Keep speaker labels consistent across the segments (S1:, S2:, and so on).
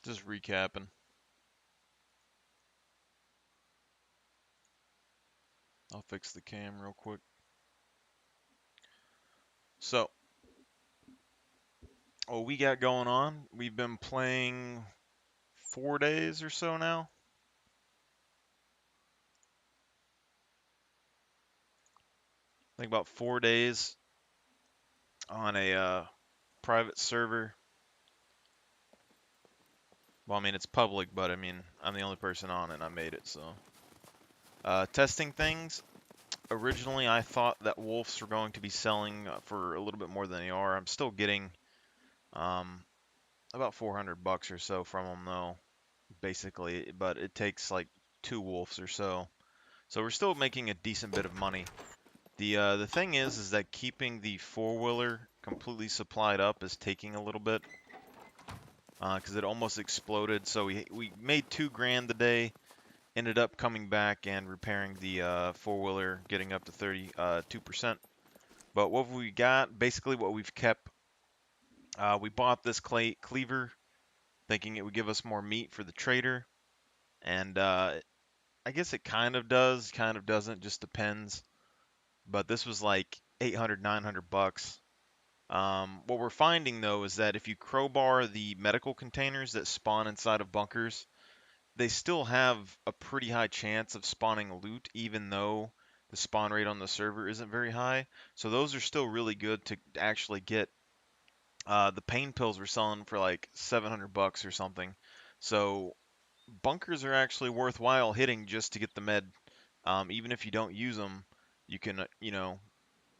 S1: Just recapping. I'll fix the cam real quick. So, what we got going on, we've been playing 4 days or so now. I think about 4 days on a private server. Well, I mean, it's public, but I mean, I'm the only person on it and I made it, so. Testing things. Originally, I thought that wolves were going to be selling for a little bit more than they are. I'm still getting um, about 400 bucks or so from them, though, basically, but it takes like 2 wolves or so. So we're still making a decent bit of money. The thing is that keeping the four-wheeler completely supplied up is taking a little bit, because it almost exploded. So we made 2 grand a day. Ended up coming back and repairing the four-wheeler, getting up to 32%. But what we got, basically what we've kept, we bought this cleaver, thinking it would give us more meat for the trader, and I guess it kind of does, kind of doesn't, just depends. But this was like 800, 900 bucks. What we're finding though is that if you crowbar the medical containers that spawn inside of bunkers, they still have a pretty high chance of spawning loot, even though the spawn rate on the server isn't very high. So those are still really good to actually get. The pain pills we're selling for like 700 bucks or something. So bunkers are actually worthwhile hitting just to get the med. Even if you don't use them, you can,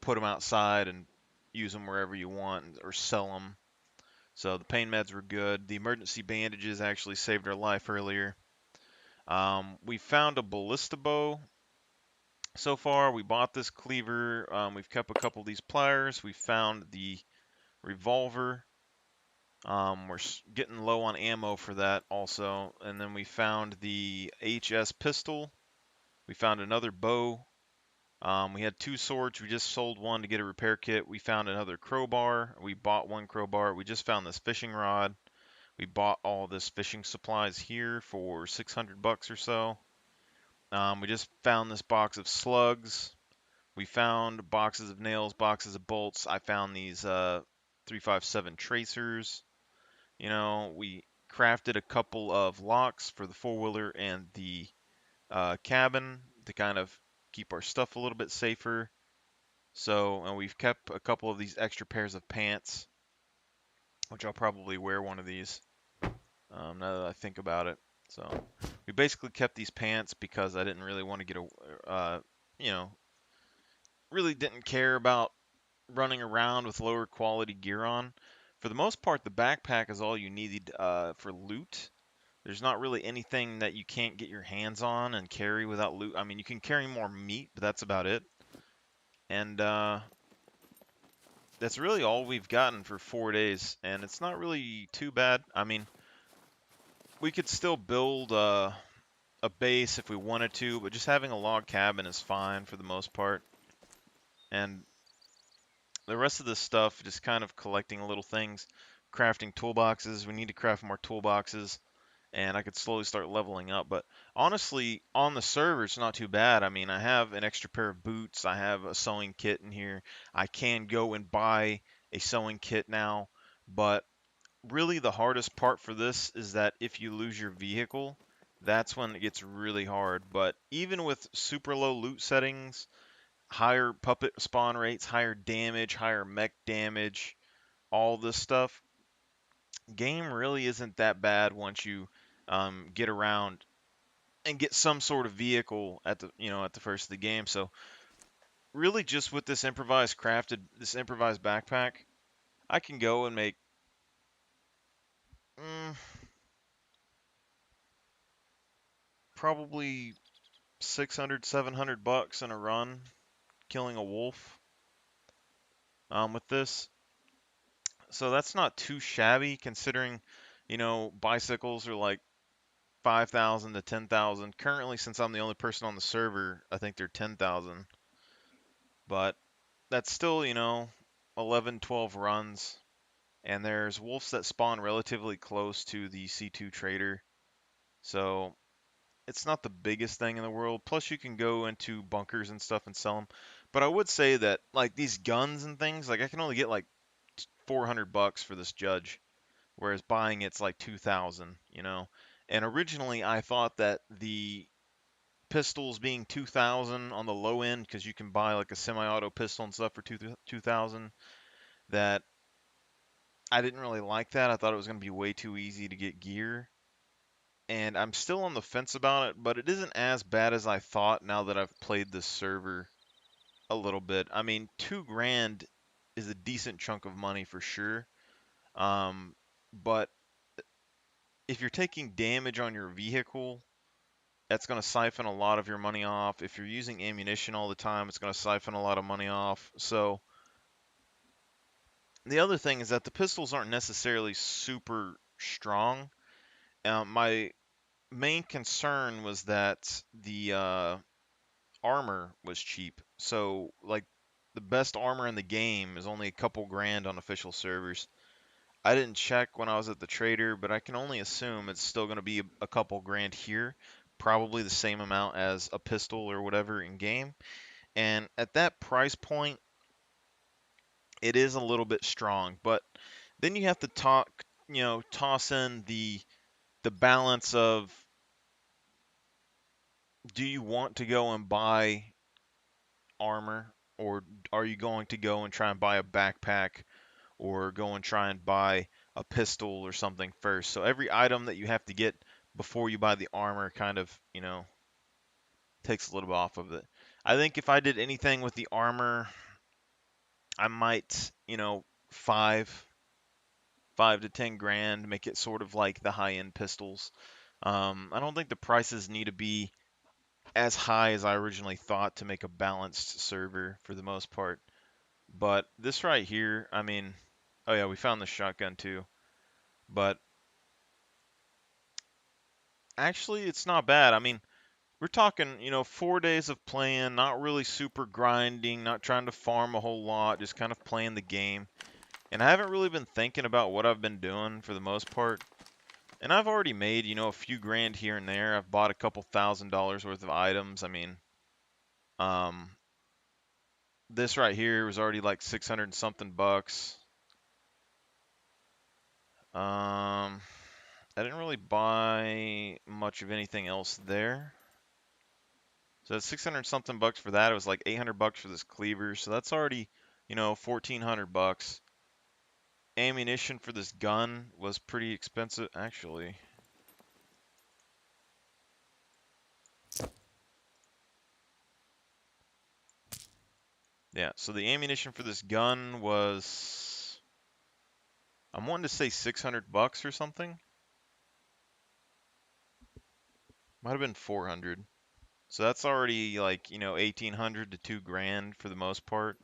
S1: put them outside and use them wherever you want or sell them. So the pain meds were good. The emergency bandages actually saved our life earlier. We found a ballista bow so far. We bought this cleaver. We've kept a couple of these pliers. We found the revolver. We're getting low on ammo for that also. And then we found the HS pistol. We found another bow. We had 2 swords. We just sold one to get a repair kit. We found another crowbar. We bought 1 crowbar. We just found this fishing rod. We bought all this fishing supplies here for 600 bucks or so. We just found this box of slugs. We found boxes of nails, boxes of bolts. I found these 357 tracers. We crafted a couple of locks for the four-wheeler and the cabin to kind of keep our stuff a little bit safer. So, and we've kept a couple of these extra pairs of pants, which I'll probably wear one of these now that I think about it. So, we basically kept these pants because I didn't really want to get you know, really didn't care about running around with lower quality gear on. For the most part, the backpack is all you need for loot. There's not really anything that you can't get your hands on and carry without loot. I mean, you can carry more meat, but that's about it. And that's really all we've gotten for 4 days, and it's not really too bad. I mean, we could still build a base if we wanted to, but just having a log cabin is fine for the most part. And the rest of this stuff, just kind of collecting little things, crafting toolboxes. We need to craft more toolboxes, and I could slowly start leveling up. But honestly, on the server, it's not too bad. I mean, I have an extra pair of boots. I have a sewing kit in here. I can go and buy a sewing kit now, but really the hardest part for this is that if you lose your vehicle, that's when it gets really hard. But even with super low loot settings, higher puppet spawn rates, higher damage, higher mech damage, all this stuff, game really isn't that bad once you get around and get some sort of vehicle at the first of the game. So really, just with this improvised backpack, I can go and make mm, probably 600, 700 bucks in a run killing a wolf with this. So that's not too shabby considering, bicycles are like 5,000 to 10,000. Currently, since I'm the only person on the server, I think they're 10,000. But that's still, 11, 12 runs. and there's wolves that spawn relatively close to the C2 trader. So it's not the biggest thing in the world. Plus, you can go into bunkers and stuff and sell them. But I would say that like these guns and things, like I can only get like 400 bucks for this judge, whereas buying it's like 2,000, you know. And originally I thought that the pistols being 2,000 on the low end, because you can buy like a semi-auto pistol and stuff for 2,000, that I didn't really like that. I thought it was going to be way too easy to get gear. And I'm still on the fence about it, but it isn't as bad as I thought now that I've played this server a little bit. I mean, 2 grand is a decent chunk of money for sure. But if you're taking damage on your vehicle, that's going to siphon a lot of your money off. If you're using ammunition all the time, it's going to siphon a lot of money off. So the other thing is that the pistols aren't necessarily super strong. My main concern was that the armor was cheap. So, like, the best armor in the game is only a couple grand on official servers. I didn't check when I was at the trader, but I can only assume it's still going to be a couple grand here. Probably the same amount as a pistol or whatever in game. And at that price point, it is a little bit strong. But then you have to toss in the balance of, do you want to go and buy armor, or are you going to go and try and buy a backpack, or go and try and buy a pistol or something first? So every item that you have to get before you buy the armor kind of, takes a little bit off of it. I think if I did anything with the armor, I might, 5 to 10 grand, make it sort of like the high-end pistols. I don't think the prices need to be as high as I originally thought to make a balanced server for the most part. But this right here, I mean, oh yeah, we found the shotgun too. But actually, it's not bad. I mean, we're talking, 4 days of playing, not really super grinding, not trying to farm a whole lot, just kind of playing the game. And I haven't really been thinking about what I've been doing for the most part. And I've already made, a few grand here and there. I've bought a couple $1,000s worth of items. I mean, um, this right here was already like 600 and something bucks. I didn't really buy much of anything else there. So that's 600 something bucks for that. It was like 800 bucks for this cleaver. So that's already, 1400 bucks. Ammunition for this gun was pretty expensive, actually. Yeah, so the ammunition for this gun was, I'm wanting to say 600 bucks or something. Might have been 400. So that's already like, 1800 to 2 grand for the most part.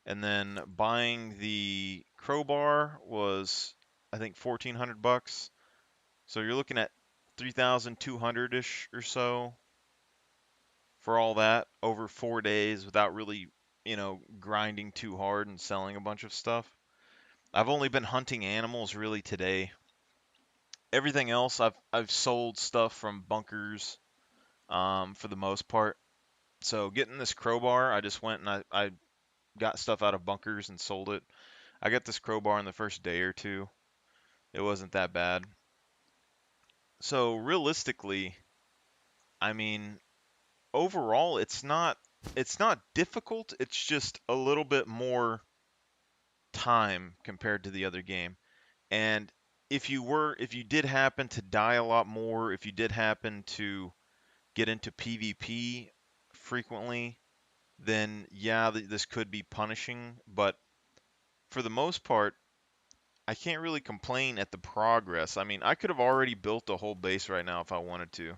S1: And then buying the crowbar was, I think, 1400 bucks. So you're looking at 3,200-ish or so for all that over 4 days without really, grinding too hard and selling a bunch of stuff. I've only been hunting animals really today. Everything else, I've sold stuff from bunkers, for the most part. So getting this crowbar, I just went and I got stuff out of bunkers and sold it. I got this crowbar in the first day or two. It wasn't that bad. So realistically, I mean, overall, it's not difficult. It's just a little bit more time compared to the other game. And if you did happen to die a lot more, if you did happen to get into PvP frequently, then yeah, this could be punishing. But for the most part, I can't really complain at the progress. I mean, I could have already built a whole base right now if I wanted to,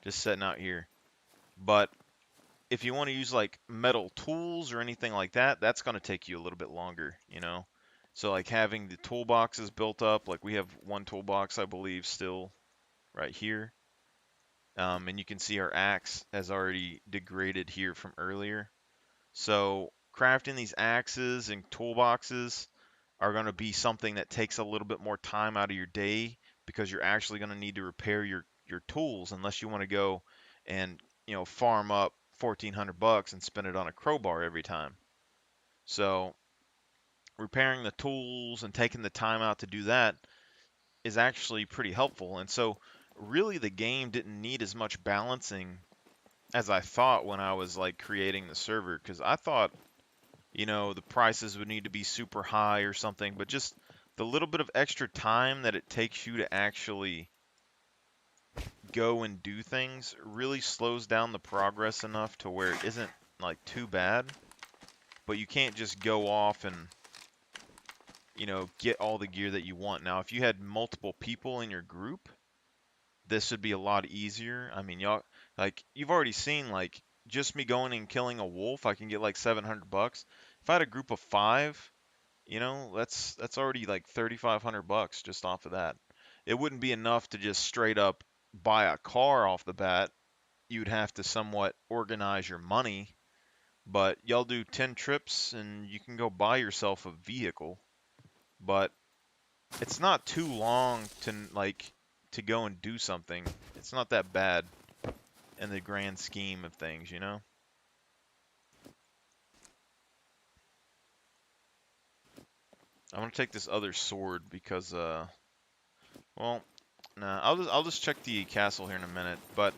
S1: just sitting out here. But if you want to use like metal tools or anything like that, that's going to take you a little bit longer. So like having the toolboxes built up, like we have one toolbox, I believe, still right here. And you can see our axe has already degraded here from earlier. So crafting these axes and toolboxes, are going to be something that takes a little bit more time out of your day because you're actually going to need to repair your tools unless you want to go and farm up 1,400 bucks and spend it on a crowbar every time. So repairing the tools and taking the time out to do that is actually pretty helpful. And so really the game didn't need as much balancing as I thought when I was like creating the server, because I thought the prices would need to be super high or something, but just the little bit of extra time that it takes you to actually go and do things really slows down the progress enough to where it isn't like too bad, but you can't just go off and get all the gear that you want. Now, if you had multiple people in your group, this would be a lot easier. I mean, y'all, like, you've already seen, like, just me going and killing a wolf, I can get like 700 bucks. If I had a group of 5, that's already like 3,500 bucks just off of that. It wouldn't be enough to just straight up buy a car off the bat. You'd have to somewhat organize your money, but y'all do 10 trips and you can go buy yourself a vehicle. But it's not too long to go and do something. It's not that bad in the grand scheme of things. I'm gonna take this other sword because well, nah, I'll just check the castle here in a minute. But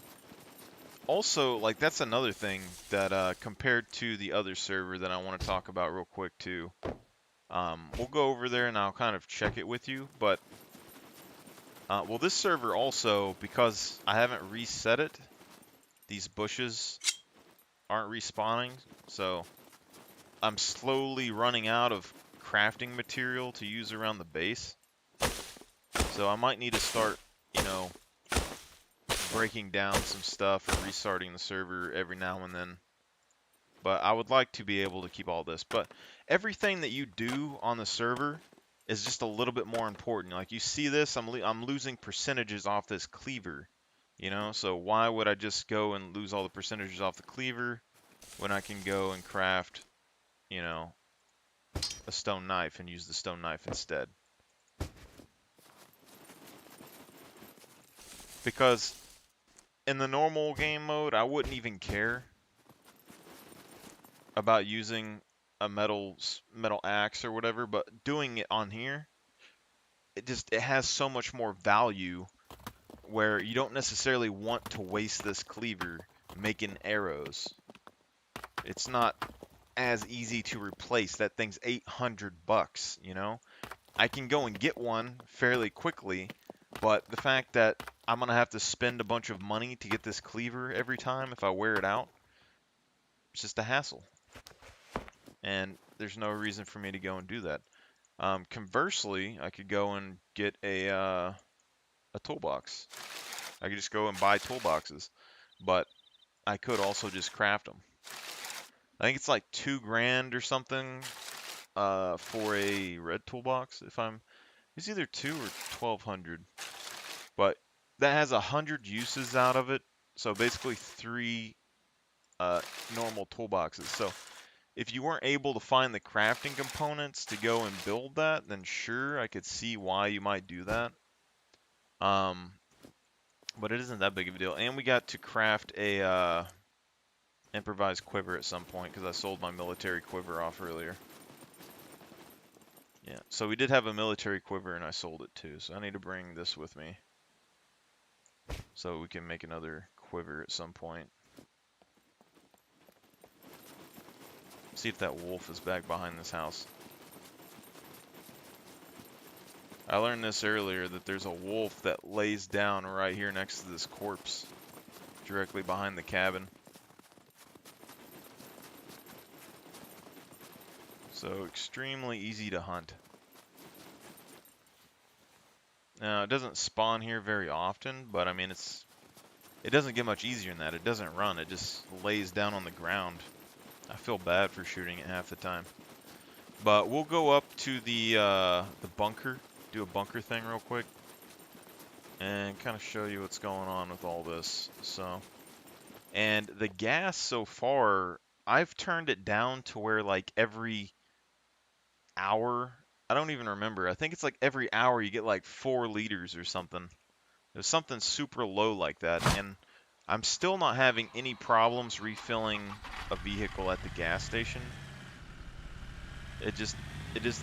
S1: also, like, that's another thing that compared to the other server that I want to talk about real quick too. We'll go over there and I'll kind of check it with you. But well, this server also, because I haven't reset it, these bushes aren't respawning, so I'm slowly running out of crafting material to use around the base. So I might need to start, breaking down some stuff or restarting the server every now and then. But I would like to be able to keep all this. But everything that you do on the server is just a little bit more important. Like, you see this, I'm losing percentages off this cleaver, So why would I just go and lose all the percentages off the cleaver when I can go and craft, you know, a stone knife and use the stone knife instead? Because in the normal game mode, I wouldn't even care about using a metal axe or whatever, but doing it on here, it has so much more value where you don't necessarily want to waste this cleaver making arrows. It's not as easy to replace. That thing's 800 bucks, I can go and get one fairly quickly, but the fact that I'm going to have to spend a bunch of money to get this cleaver every time if I wear it out, it's just a hassle. And there's no reason for me to go and do that. Conversely, I could go and get a toolbox. I could just go and buy toolboxes, but I could also just craft them. I think it's like 2 grand or something for a red toolbox. It's either 2 or 1,200, but that has 100 uses out of it. So basically 3 normal toolboxes. So if you weren't able to find the crafting components to go and build that, then sure, I could see why you might do that. But it isn't that big of a deal. And we got to craft a improvised quiver at some point because I sold my military quiver off earlier. Yeah, so we did have a military quiver and I sold it too. So I need to bring this with me so we can make another quiver at some point. See if that wolf is back behind this house. I learned this earlier, that there's a wolf that lays down right here next to this corpse, directly behind the cabin. So extremely easy to hunt. Now, it doesn't spawn here very often, but I mean, it doesn't get much easier than that. It doesn't run, it just lays down on the ground. I feel bad for shooting it half the time. But we'll go up to the bunker, do a bunker thing real quick, and kind of show you what's going on with all this. And the gas so far, I've turned it down to where like every hour I don't even remember. I think it's like every hour you get like 4 liters or something. There's something super low like that, and I'm still not having any problems refilling a vehicle at the gas station. It just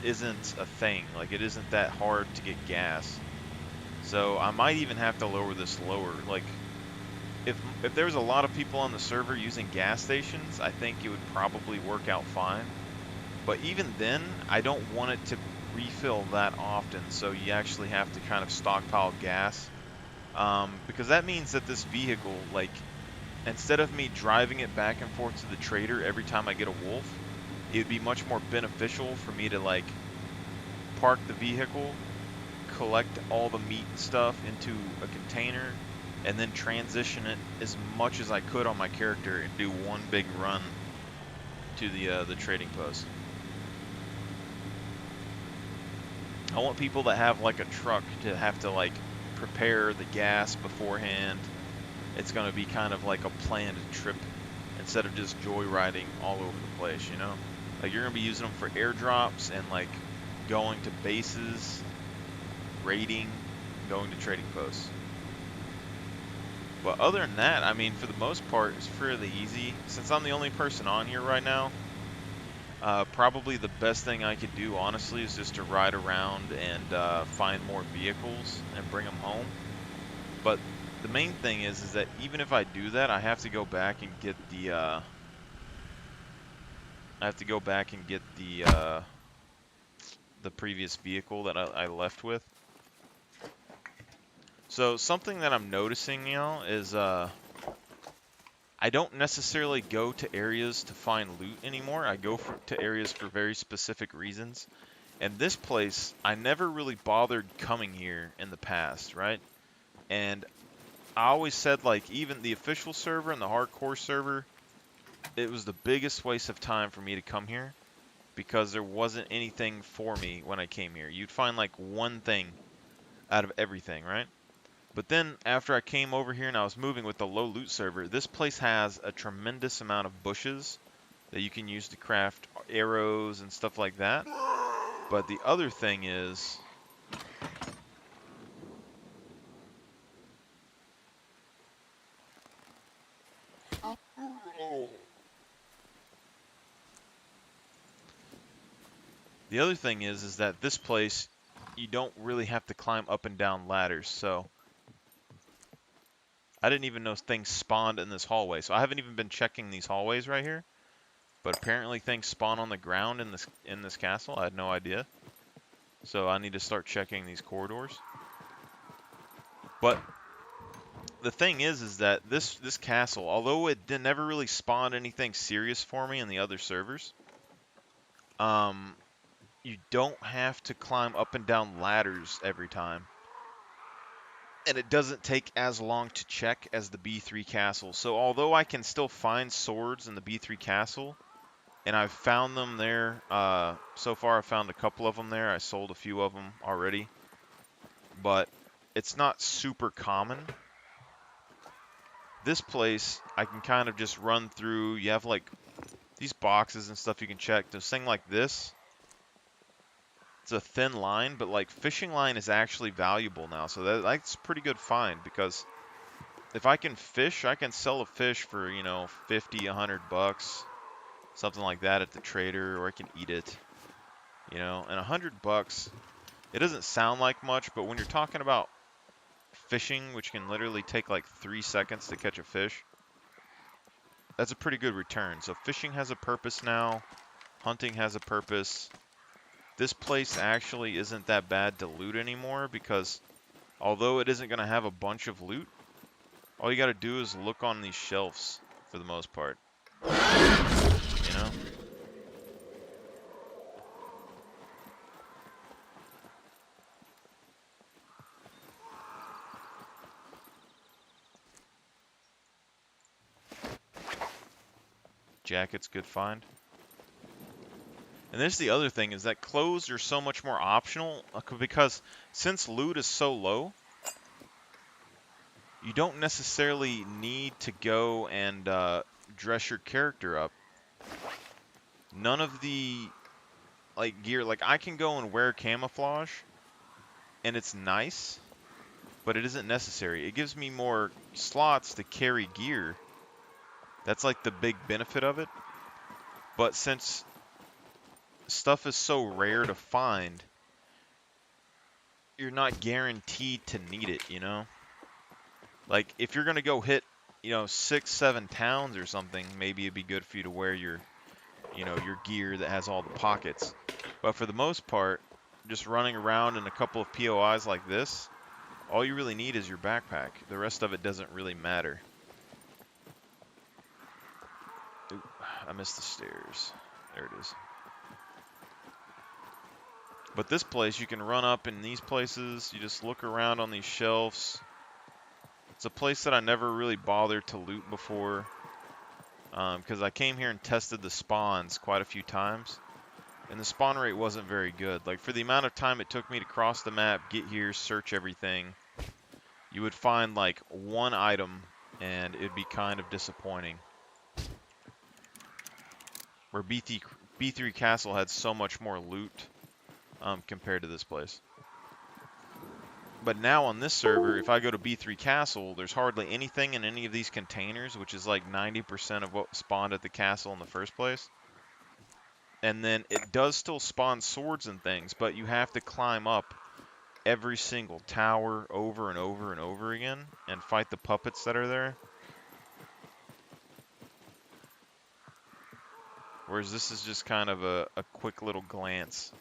S1: isn't a thing. Like, it isn't that hard to get gas. So I might even have to lower this lower. Like, if there was a lot of people on the server using gas stations, I think it would probably work out fine. But even then, I don't want it to refill that often, so you actually have to kind of stockpile gas. Because that means that this vehicle, like, instead of me driving it back and forth to the trader every time I get a wolf, it would be much more beneficial for me to, like, park the vehicle, collect all the meat and stuff into a container, and then transition it as much as I could on my character and do one big run to the trading post. I want people that have like a truck to have to like prepare the gas beforehand. It's going to be kind of like a planned trip instead of just joyriding all over the place, you know? Like, you're going to be using them for airdrops and like going to bases, raiding, going to trading posts. But other than that, I mean, for the most part, it's fairly easy. Since I'm the only person on here right now, probably the best thing I could do, honestly, is just to ride around and find more vehicles and bring them home. But the main thing is that even if I do that, I have to go back and get the previous vehicle that I left with. So something that I'm noticing, you know, is I don't necessarily go to areas to find loot anymore. I go to areas for very specific reasons. And this place, I never really bothered coming here in the past, right? And I always said, like, even the official server and the hardcore server, it was the biggest waste of time for me to come here because there wasn't anything for me when I came here. You'd find, like, one thing out of everything, right? But then, after I came over here and I was moving with the low loot server, this place has a tremendous amount of bushes that you can use to craft arrows and stuff like that. But the other thing is, is that this place, you don't really have to climb up and down ladders. So I didn't even know things spawned in this hallway. So I haven't even been checking these hallways right here. But apparently things spawn on the ground in this castle. I had no idea. So I need to start checking these corridors. But the thing is that this castle, although it never really spawned anything serious for me in the other servers, you don't have to climb up and down ladders every time. And it doesn't take as long to check as the B3 castle. So although I can still find swords in the B3 castle, and I've found them there, so far I've found a couple of them there. I sold a few of them already. But it's not super common. This place, I can kind of just run through. You have like these boxes and stuff you can check. This thing like this, it's a thin line, but like fishing line is actually valuable now. So that's a pretty good find, because if I can fish, I can sell a fish for, you know, 50, 100 bucks, something like that at the trader, or I can eat it, you know. And 100 bucks, it doesn't sound like much, but when you're talking about fishing, which can literally take like 3 seconds to catch a fish, that's a pretty good return. So fishing has a purpose now. Hunting has a purpose. This place actually isn't that bad to loot anymore, because although it isn't going to have a bunch of loot, all you got to do is look on these shelves for the most part. You know? Jacket's good find. And this is the other thing, is that clothes are so much more optional, because since loot is so low, you don't necessarily need to go and dress your character up. None of the like gear. Like I can go and wear camouflage, and it's nice, but it isn't necessary. It gives me more slots to carry gear. That's like the big benefit of it. But since stuff is so rare to find, you're not guaranteed to need it, you know? Like if you're gonna go hit, 6, 7 towns or something, maybe it'd be good for you to wear your gear that has all the pockets. But for the most part, just running around in a couple of POIs like this, all you really need is your backpack. The rest of it doesn't really matter. Ooh, I missed the stairs. There it is. But this place, you can run up in these places. You just look around on these shelves. It's a place that I never really bothered to loot before. Because I came here and tested the spawns quite a few times. And the spawn rate wasn't very good. Like, for the amount of time it took me to cross the map, get here, search everything, you would find, like, one item, and it'd be kind of disappointing. Where B3 Castle had so much more loot compared to this place. But now on this server, if I go to B3 Castle, there's hardly anything in any of these containers, which is like 90% of what spawned at the castle in the first place. And then it does still spawn swords and things, but you have to climb up every single tower over and over and over again and fight the puppets that are there. Whereas this is just kind of a quick little glance.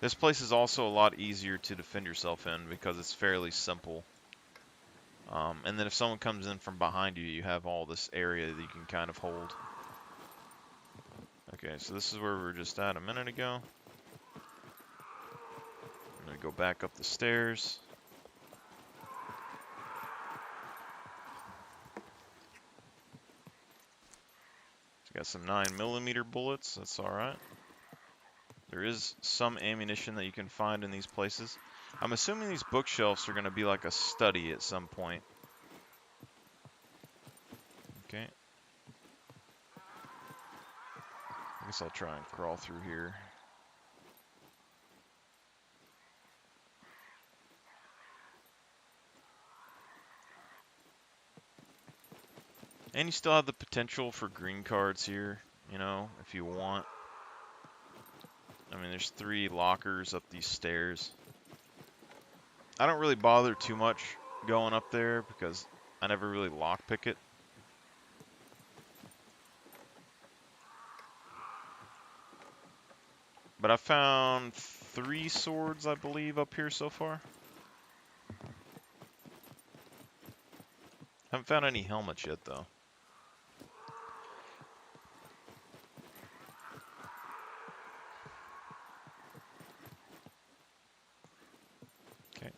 S1: This place is also a lot easier to defend yourself in because it's fairly simple. And then if someone comes in from behind you, you have all this area that you can kind of hold. Okay, so this is where we were just at a minute ago. I'm going to go back up the stairs. Got some 9mm bullets, that's alright. There is some ammunition that you can find in these places. I'm assuming these bookshelves are going to be like a study at some point. Okay. I guess I'll try and crawl through here. And you still have the potential for green cards here, if you want. I mean, there's 3 lockers up these stairs. I don't really bother too much going up there because I never really lockpick it. But I found 3 swords, I believe, up here so far. Haven't found any helmets yet, though. Okay.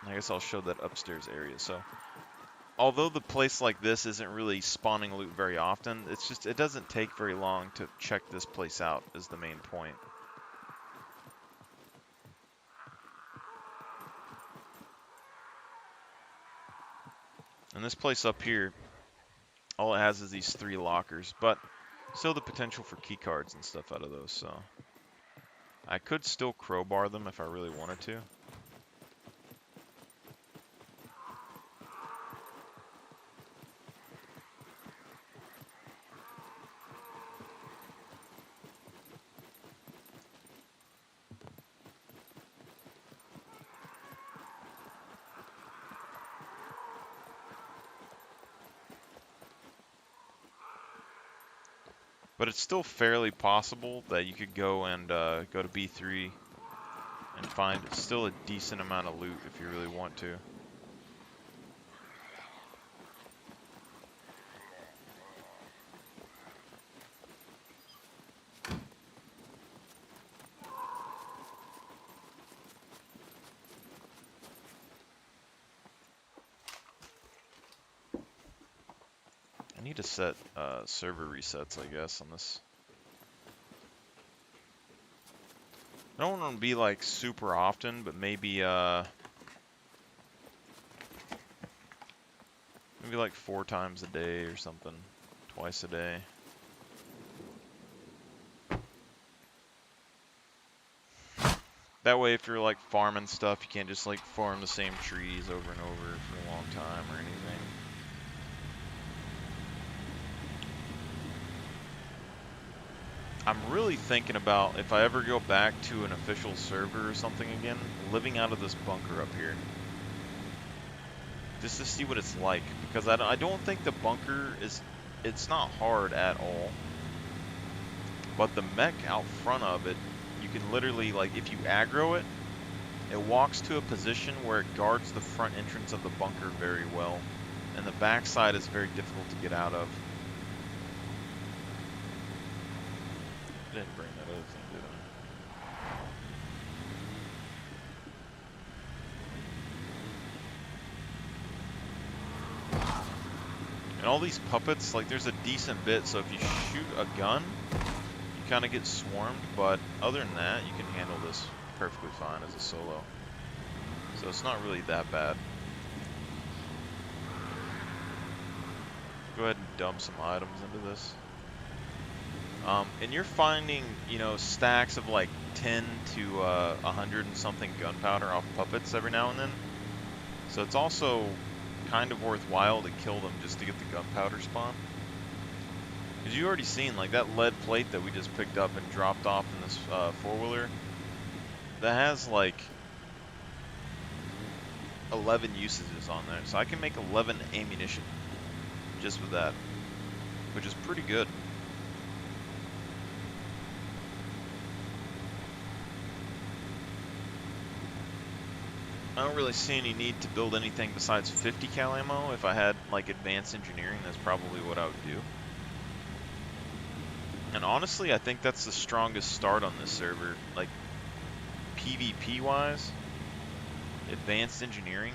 S1: I guess I'll show that upstairs area. So, although the place like this isn't really spawning loot very often, it doesn't take very long to check this place out is the main point. And this place up here, all it has is these 3 lockers, but still the potential for key cards and stuff out of those, so I could still crowbar them if I really wanted to. But it's still fairly possible that you could go and go to B3 and find still a decent amount of loot if you really want to. I need to set server resets, I guess, on this. I don't want to be like super often, but maybe Maybe like 4 times a day or something. Twice a day. That way, if you're like farming stuff, you can't just like farm the same trees over and over for a long time or anything. I'm really thinking about, if I ever go back to an official server or something again, living out of this bunker up here. Just to see what it's like, because I don't think the bunker is, it's not hard at all. But the mech out front of it, you can literally, like, if you aggro it, it walks to a position where it guards the front entrance of the bunker very well. And the backside is very difficult to get out of. I didn't bring that other thing, did I? And all these puppets, like, there's a decent bit, so if you shoot a gun, you kind of get swarmed, but other than that, you can handle this perfectly fine as a solo. So it's not really that bad. Go ahead and dump some items into this. And you're finding, you know, stacks of like 10 to 100 and something gunpowder off puppets every now and then. So it's also kind of worthwhile to kill them just to get the gunpowder spawn. Because you already seen, like, that lead plate that we just picked up and dropped off in this four-wheeler, that has like 11 usages on there. So I can make 11 ammunition just with that, which is pretty good. I don't really see any need to build anything besides 50 cal ammo. If I had like advanced engineering, that's probably what I would do. And honestly, I think that's the strongest start on this server, like PvP wise, advanced engineering.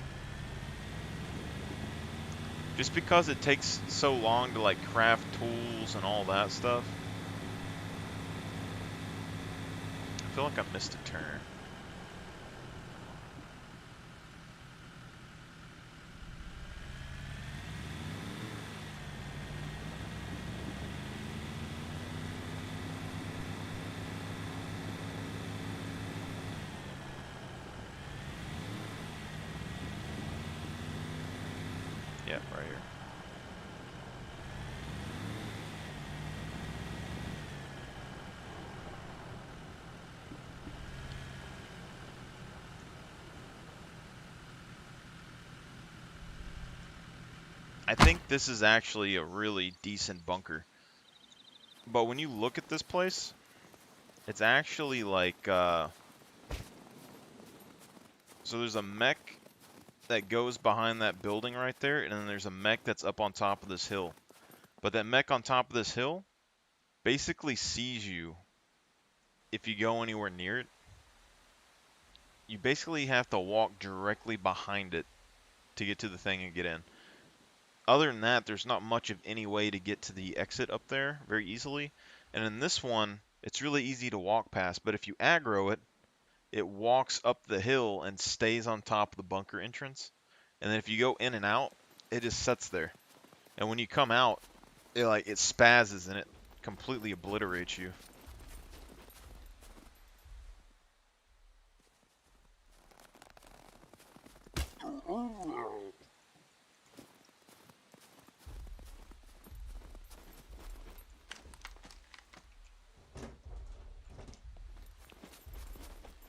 S1: Just because it takes so long to like craft tools and all that stuff. I feel like I missed a turn. Yeah, right here. I think this is actually a really decent bunker. But when you look at this place, it's actually like, so there's a mech that goes behind that building right there, and then there's a mech that's up on top of this hill. But that mech on top of this hill basically sees you if you go anywhere near it. You basically have to walk directly behind it to get to the thing and get in. Other than that, there's not much of any way to get to the exit up there very easily. And in this one, it's really easy to walk past, but if you aggro it, it walks up the hill and stays on top of the bunker entrance. And then if you go in and out, it just sits there. And when you come out, it spazzes and it completely obliterates you.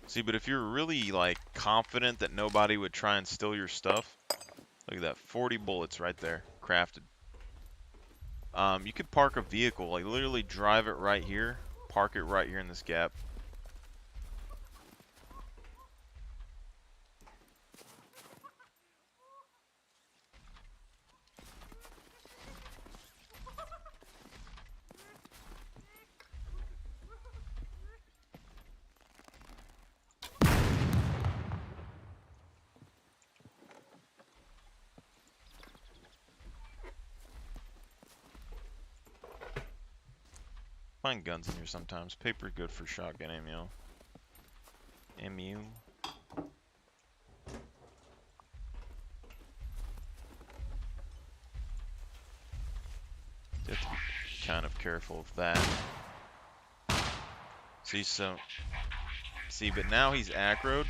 S1: See, but if you're really like confident that nobody would try and steal your stuff, look at that, 40 bullets right there, crafted. You could park a vehicle, like literally drive it right here, park it right here in this gap. Find guns in here sometimes. Paper good for shotgun ammo. Ammo. kind of careful of that. See, but now he's aggroed.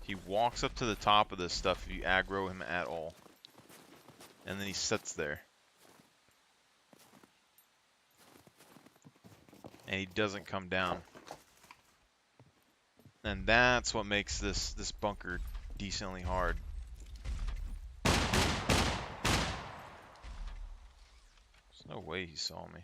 S1: He walks up to the top of this stuff if you aggro him at all. And then he sits there. And he doesn't come down. And that's what makes this bunker decently hard. There's no way he saw me.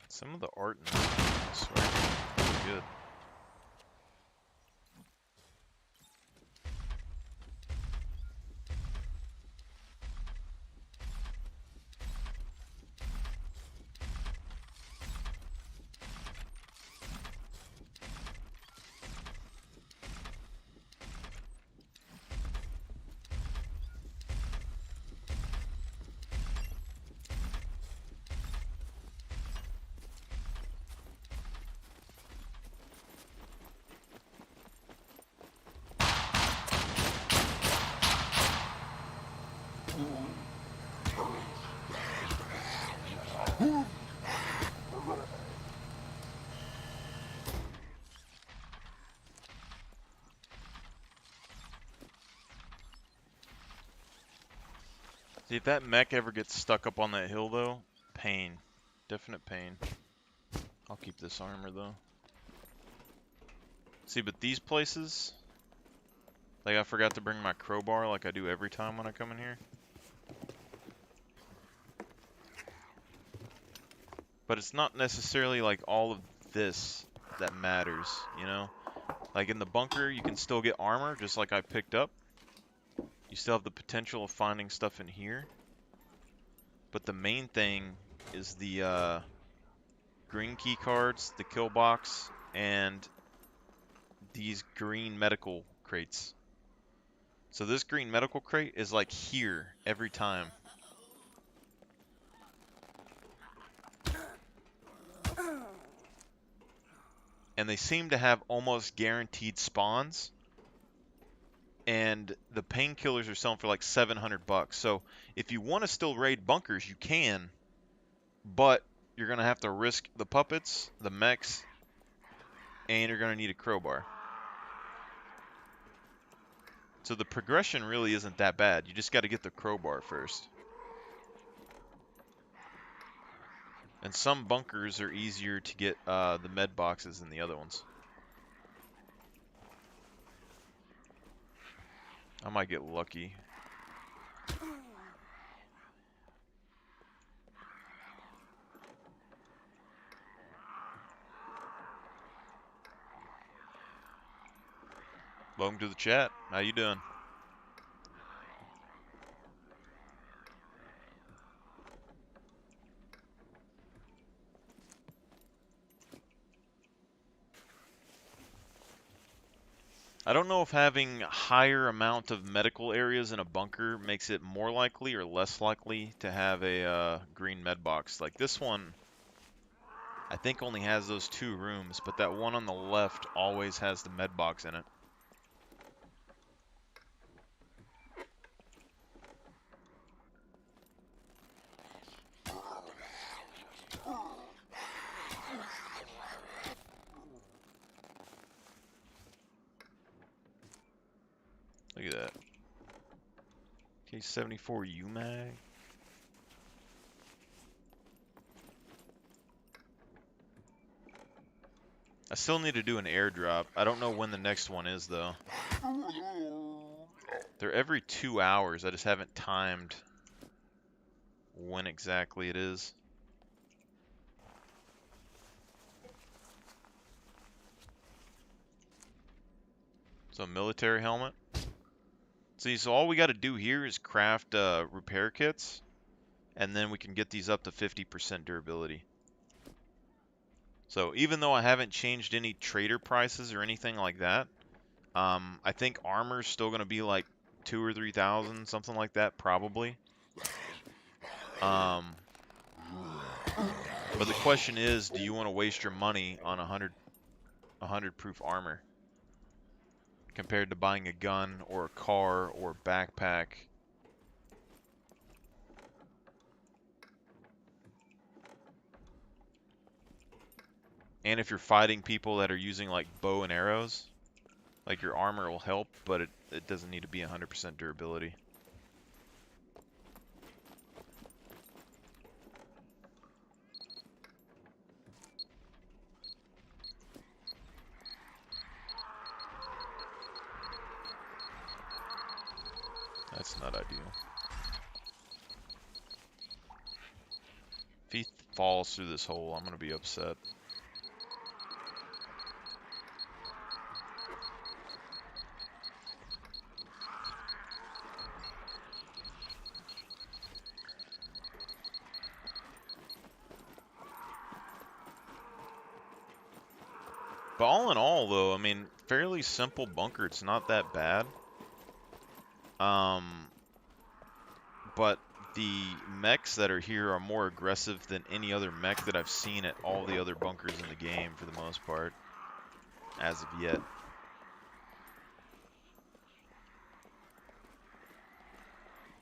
S1: Some of the art in this game, I swear, is really good. See, if that mech ever gets stuck up on that hill, though, pain. Definite pain. I'll keep this armor, though. See, but these places, like I forgot to bring my crowbar like I do every time when I come in here. But it's not necessarily like all of this that matters, you know? Like in the bunker, you can still get armor, just like I picked up. You still have the potential of finding stuff in here. But the main thing is the green key cards, the kill box, and these green medical crates. So this green medical crate is like here every time. And they seem to have almost guaranteed spawns. And the painkillers are selling for like 700 bucks. So if you want to still raid bunkers, you can, but you're going to have to risk the puppets, the mechs, and you're going to need a crowbar. So the progression really isn't that bad. You just got to get the crowbar first. And some bunkers are easier to get the med boxes than the other ones. I might get lucky. Welcome to the chat. How you doing? I don't know if having a higher amount of medical areas in a bunker makes it more likely or less likely to have a green med box. Like this one, I think only has those 2 rooms, but that one on the left always has the med box in it. Look at that. K74 UMAG. I still need to do an airdrop. I don't know when the next one is, though. They're every 2 hours. I just haven't timed when exactly it is. So, military helmet. See, so all we got to do here is craft repair kits, and then we can get these up to 50% durability. So, even though I haven't changed any trader prices or anything like that, I think armor's still going to be like 2,000 or 3,000, something like that, probably. But the question is, do you want to waste your money on 100 proof armor compared to buying a gun or a car or a backpack? And if you're fighting people that are using like bow and arrows, like your armor will help, but it doesn't need to be 100% durability. That's not ideal. If he falls through this hole, I'm going to be upset. But all in all, though, I mean, fairly simple bunker. It's not that bad. But the mechs that are here are more aggressive than any other mech that I've seen at all the other bunkers in the game, for the most part, as of yet.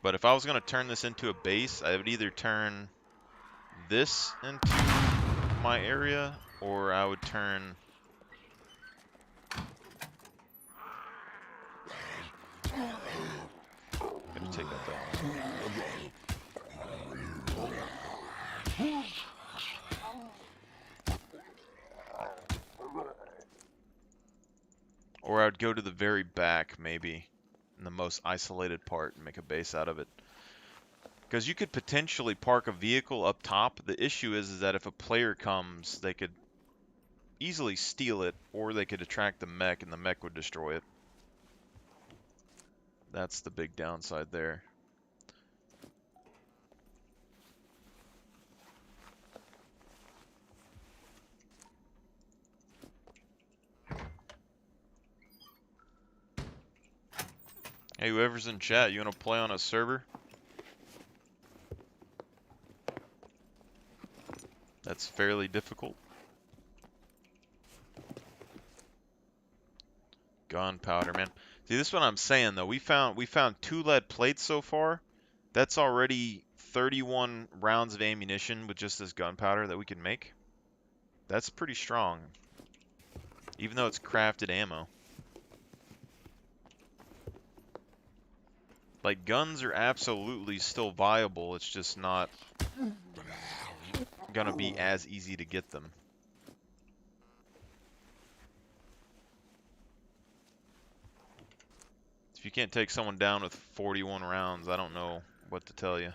S1: But if I was going to turn this into a base, I would either turn this into my area, or I would turn... Gotta take out that one. Or I would go to the very back, maybe, in the most isolated part, and make a base out of it. Because you could potentially park a vehicle up top. The issue is that if a player comes, they could easily steal it, or they could attract the mech, and the mech would destroy it. That's the big downside there. Hey, whoever's in chat, you want to play on a server that's fairly difficult? Gunpowder, man. See, this is what I'm saying, though. We found 2 lead plates so far. That's already 31 rounds of ammunition with just this gunpowder that we can make. That's pretty strong, even though it's crafted ammo. Like, guns are absolutely still viable. It's just not gonna be as easy to get them. If you can't take someone down with 41 rounds, I don't know what to tell you.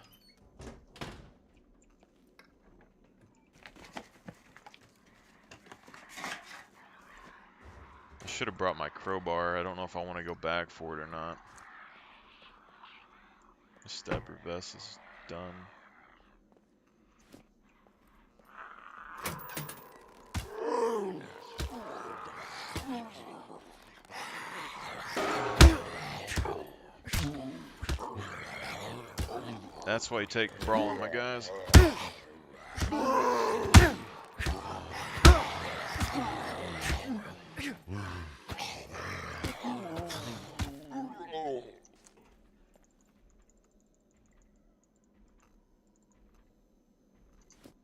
S1: I should have brought my crowbar. I don't know if I want to go back for it or not. The stepper vest is done. That's why you take brawling, my guys.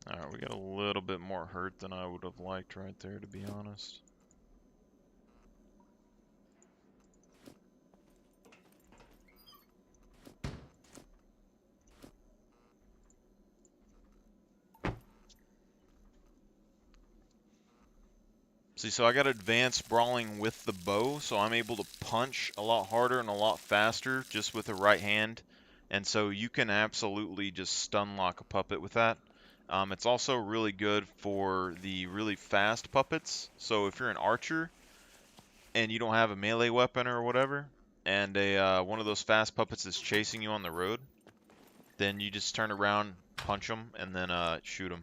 S1: Alright, we got a little bit more hurt than I would have liked right there, to be honest. See, so I got advanced brawling with the bow, so I'm able to punch a lot harder and a lot faster just with the right hand. And so you can absolutely just stun lock a puppet with that. It's also really good for the really fast puppets. So if you're an archer and you don't have a melee weapon or whatever, and one of those fast puppets is chasing you on the road, then you just turn around, punch them, and then shoot them.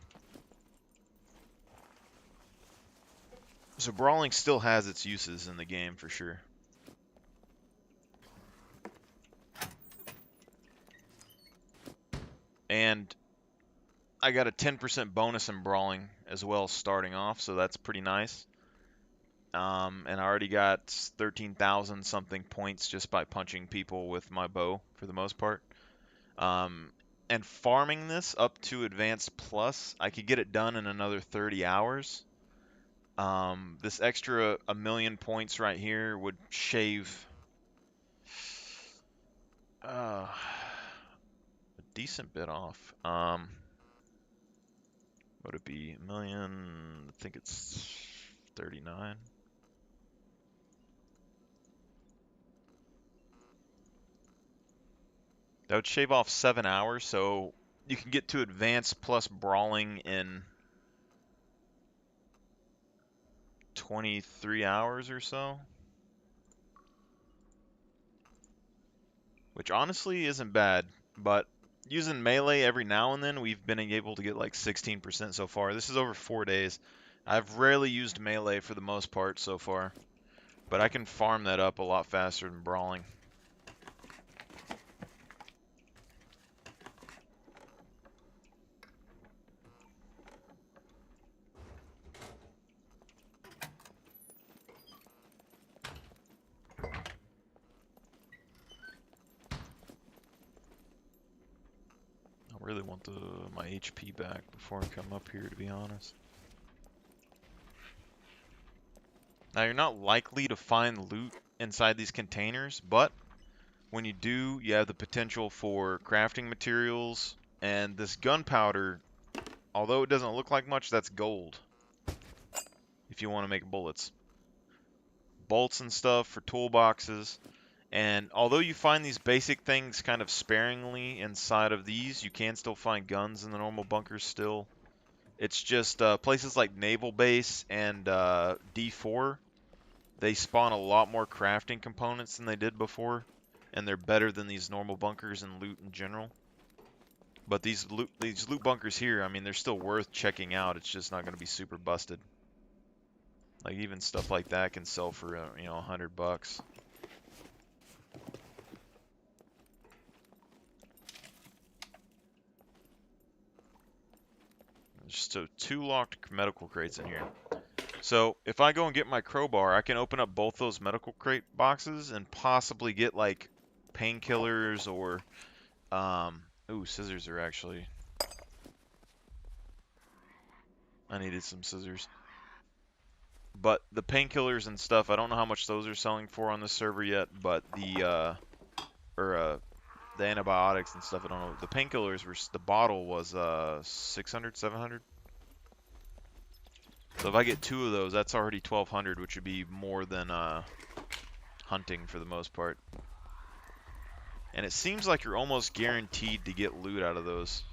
S1: So brawling still has its uses in the game for sure. And I got a 10% bonus in brawling as well starting off, so that's pretty nice. And I already got 13,000 something points just by punching people with my bow for the most part. And farming this up to Advanced Plus, I could get it done in another 30 hours. This extra 1,000,000 points right here would shave a decent bit off. Would it be 1,000,000? I think it's 39. That would shave off 7 hours, so you can get to Advanced Plus Brawling in 23 hours or so. Which honestly isn't bad, but using melee every now and then, we've been able to get like 16% so far. This is over 4 days. I've rarely used melee for the most part so far, but I can farm that up a lot faster than brawling. I really want my HP back before I come up here, to be honest. Now, you're not likely to find loot inside these containers, but when you do, you have the potential for crafting materials, and this gunpowder, although it doesn't look like much, that's gold if you want to make bullets. Bolts and stuff for toolboxes. And although you find these basic things kind of sparingly inside of these, you can still find guns in the normal bunkers still. It's just places like Naval Base and D4, they spawn a lot more crafting components than they did before, and they're better than these normal bunkers and loot in general. But these loot bunkers here, I mean, they're still worth checking out. It's just not going to be super busted. Like even stuff like that can sell for you know, $100. So 2 locked medical crates in here. So if I go and get my crowbar, I can open up both those medical crate boxes and possibly get like painkillers or ooh, scissors are actually, I needed some scissors. But the painkillers and stuff, I don't know how much those are selling for on this server yet, but the antibiotics and stuff, I don't know. The painkillers were, the bottle was 600, 700. So if I get 2 of those, that's already 1,200, which would be more than hunting for the most part. And it seems like you're almost guaranteed to get loot out of those.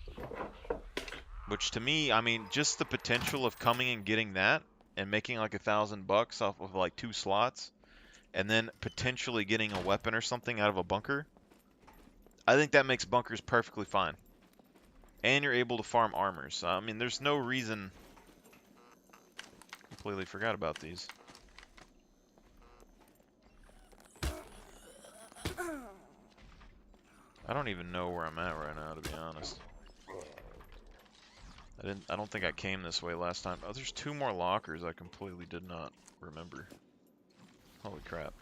S1: Which to me, I mean, just the potential of coming and getting that and making like $1,000 off of like 2 slots, and then potentially getting a weapon or something out of a bunker, I think that makes bunkers perfectly fine. And you're able to farm armors. So, I mean, there's no reason. Completely forgot about these. I don't even know where I'm at right now, to be honest. I don't think I came this way last time. Oh, there's 2 more lockers I completely did not remember. Holy crap.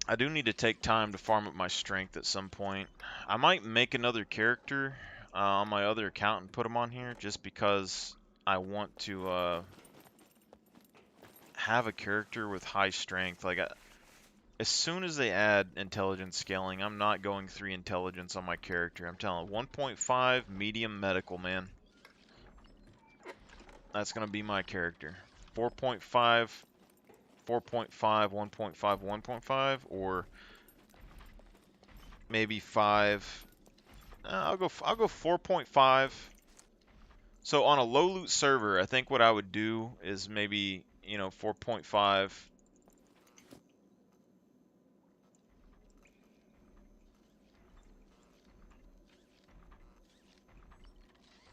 S1: I do need to take time to farm up my strength at some point. I might make another character on my other account and put him on here just because I want to have a character with high strength. Like, as soon as they add intelligence scaling, I'm not going 3 intelligence on my character. I'm telling 1.5 medium medical, man. That's going to be my character. 4.5, 4.5, 1.5, 1.5, or maybe 5. I'll go 4.5. So on a low loot server, I think what I would do is maybe, 4.5.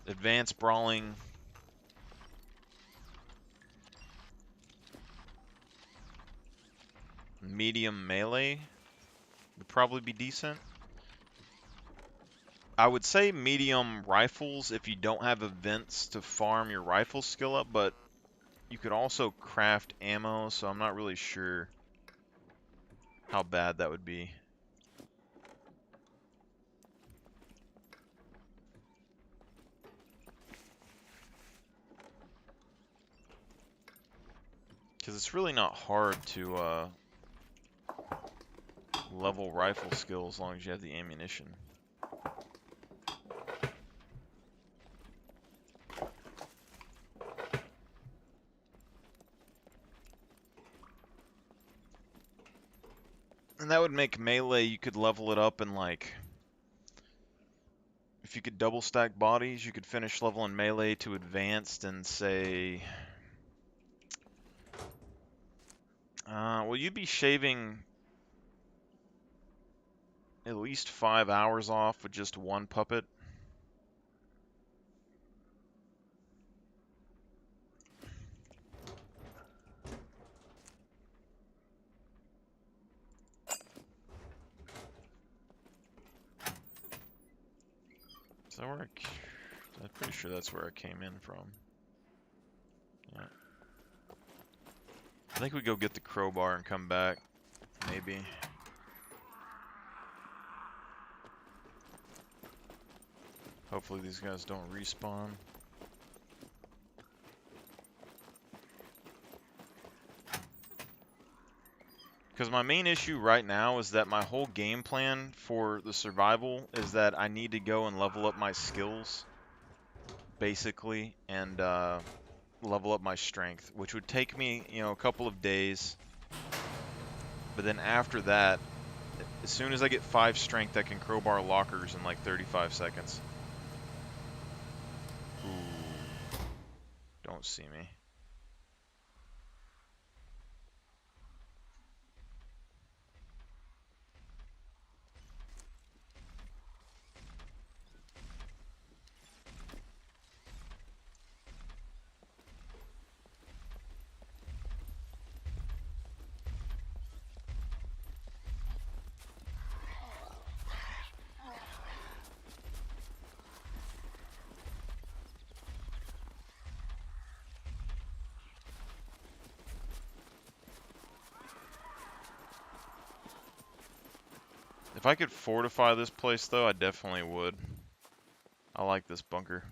S1: Advanced brawling. Medium melee would probably be decent. I would say medium rifles if you don't have events to farm your rifle skill up, but you could also craft ammo, so I'm not really sure how bad that would be. Because it's really not hard to level rifle skill as long as you have the ammunition. And that would make melee, you could level it up in like, if you could double stack bodies, you could finish leveling melee to advanced in say, well, you'd be shaving at least 5 hours off with just one puppet. Is that where I'm pretty sure that's where I came in from. Yeah. I think we go get the crowbar and come back, maybe. Hopefully these guys don't respawn. Because my main issue right now is that my whole game plan for the survival is that I need to go and level up my skills, basically, and level up my strength, which would take me, a couple of days. But then after that, as soon as I get 5 strength, I can crowbar lockers in like 35 seconds. Ooh. Don't see me. If I could fortify this place, though, I definitely would. I like this bunker.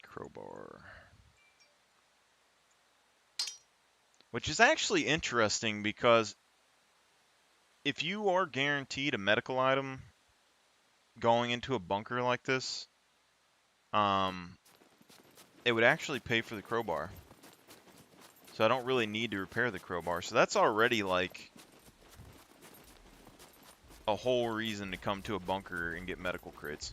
S1: Crowbar. Which is actually interesting because if you are guaranteed a medical item going into a bunker like this, it would actually pay for the crowbar. So I don't really need to repair the crowbar. So that's already like a whole reason to come to a bunker and get medical crates.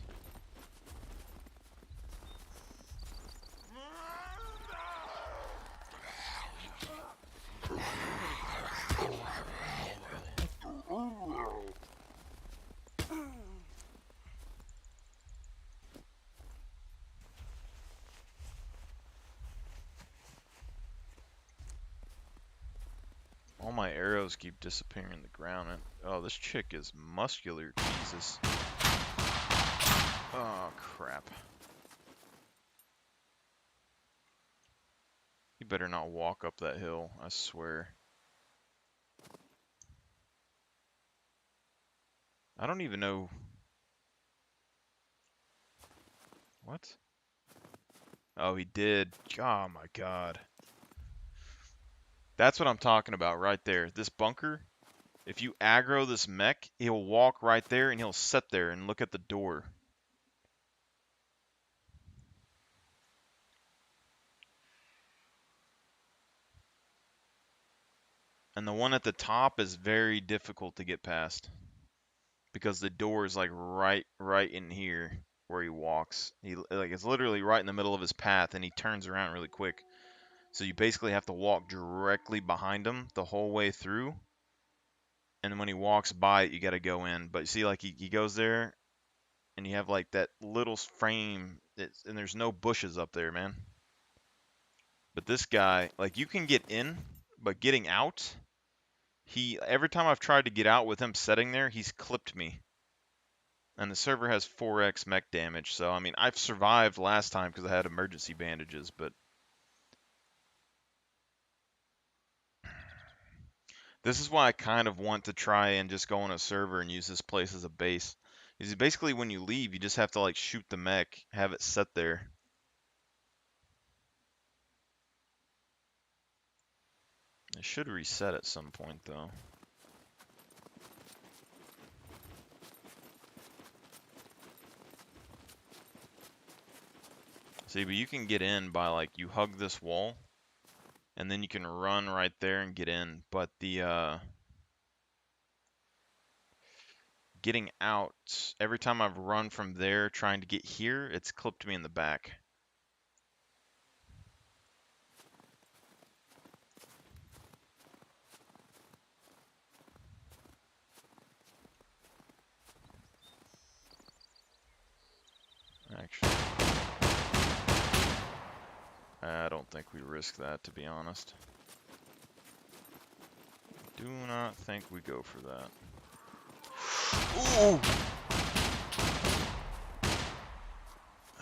S1: All my arrows keep disappearing in the ground. And, oh, this chick is muscular. Jesus. Oh, crap. You better not walk up that hill, I swear. I don't even know. What? Oh, he did. Oh, my God. That's what I'm talking about right there. This bunker, if you aggro this mech, he'll walk right there and he'll sit there and look at the door. And the one at the top is very difficult to get past because the door is like right in here where he walks. He like it's literally right in the middle of his path and he turns around really quick. So you basically have to walk directly behind him the whole way through. And when he walks by it, you got to go in. But you see, like he goes there, and you have like that little frame, and there's no bushes up there, man. But this guy, like you can get in, but getting out, every time I've tried to get out with him sitting there, he's clipped me. And the server has 4x mech damage, so I mean I've survived last time because I had emergency bandages, but this is why I kind of want to try and just go on a server and use this place as a base. Because basically when you leave, you just have to like shoot the mech, have it set there. It should reset at some point though. See, but you can get in by like you hug this wall, and then you can run right there and get in. But the getting out, every time I've run from there trying to get here, it's clipped me in the back. Actually, I don't think we risk that, to be honest. Do not think we go for that. Ooh!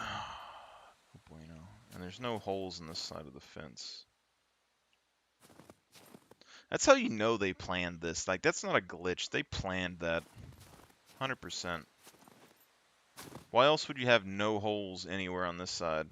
S1: Oh, bueno. And there's no holes in this side of the fence. That's how you know they planned this. Like, that's not a glitch. They planned that. 100%. Why else would you have no holes anywhere on this side?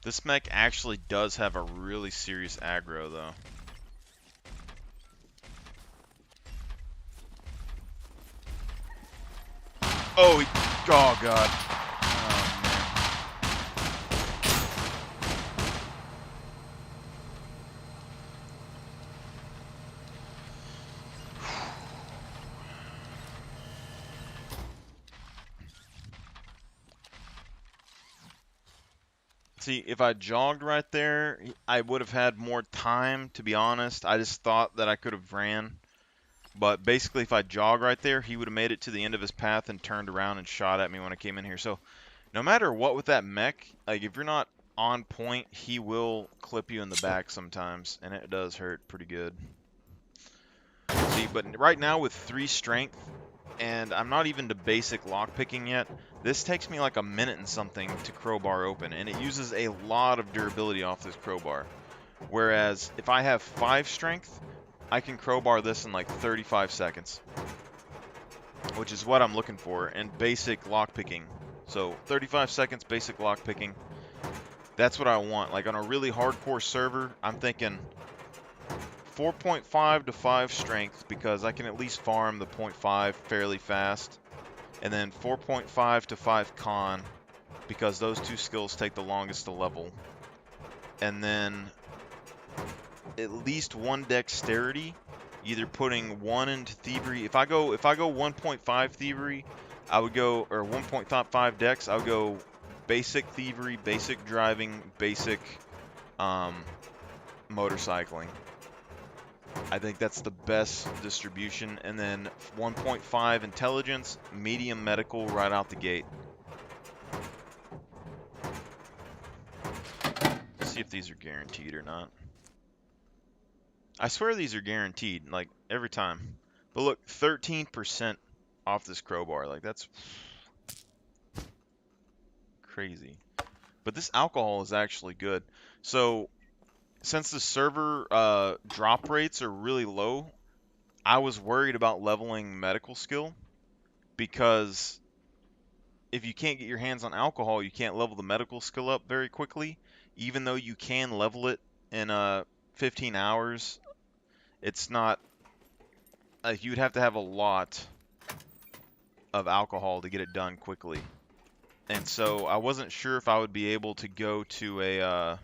S1: This mech actually does have a really serious aggro, though. Oh, oh god. Oh, man. See, if I jogged right there, I would have had more time, to be honest. I just thought that I could have ran. But basically, if I jog right there, he would have made it to the end of his path and turned around and shot at me when I came in here. So, no matter what with that mech, like, if you're not on point, he will clip you in the back sometimes. And it does hurt pretty good. See, but right now with 3 strength, and I'm not even to basic lockpicking yet, this takes me like a minute and something to crowbar open, and it uses a lot of durability off this crowbar. Whereas if I have 5 strength, I can crowbar this in like 35 seconds, which is what I'm looking for in basic lockpicking. So 35 seconds basic lockpicking, that's what I want. Like on a really hardcore server, I'm thinking 4.5 to 5 strength because I can at least farm the 0.5 fairly fast. And then 4.5 to 5 con because those 2 skills take the longest to level. And then at least 1 dexterity, either putting 1 into thievery. If I go 1.5 thievery, I would go, or 1.5 dex, I would go basic thievery, basic driving, basic motorcycling. I think that's the best distribution. And then 1.5 intelligence, medium medical right out the gate. Let's see if these are guaranteed or not. I swear these are guaranteed, like, every time. But look, 13% off this crowbar. Like, that's crazy. But this alcohol is actually good. So, since the server drop rates are really low, I was worried about leveling medical skill, because if you can't get your hands on alcohol, you can't level the medical skill up very quickly. Even though you can level it in 15 hours, it's not, you'd have to have a lot of alcohol to get it done quickly. And so I wasn't sure if I would be able to go to a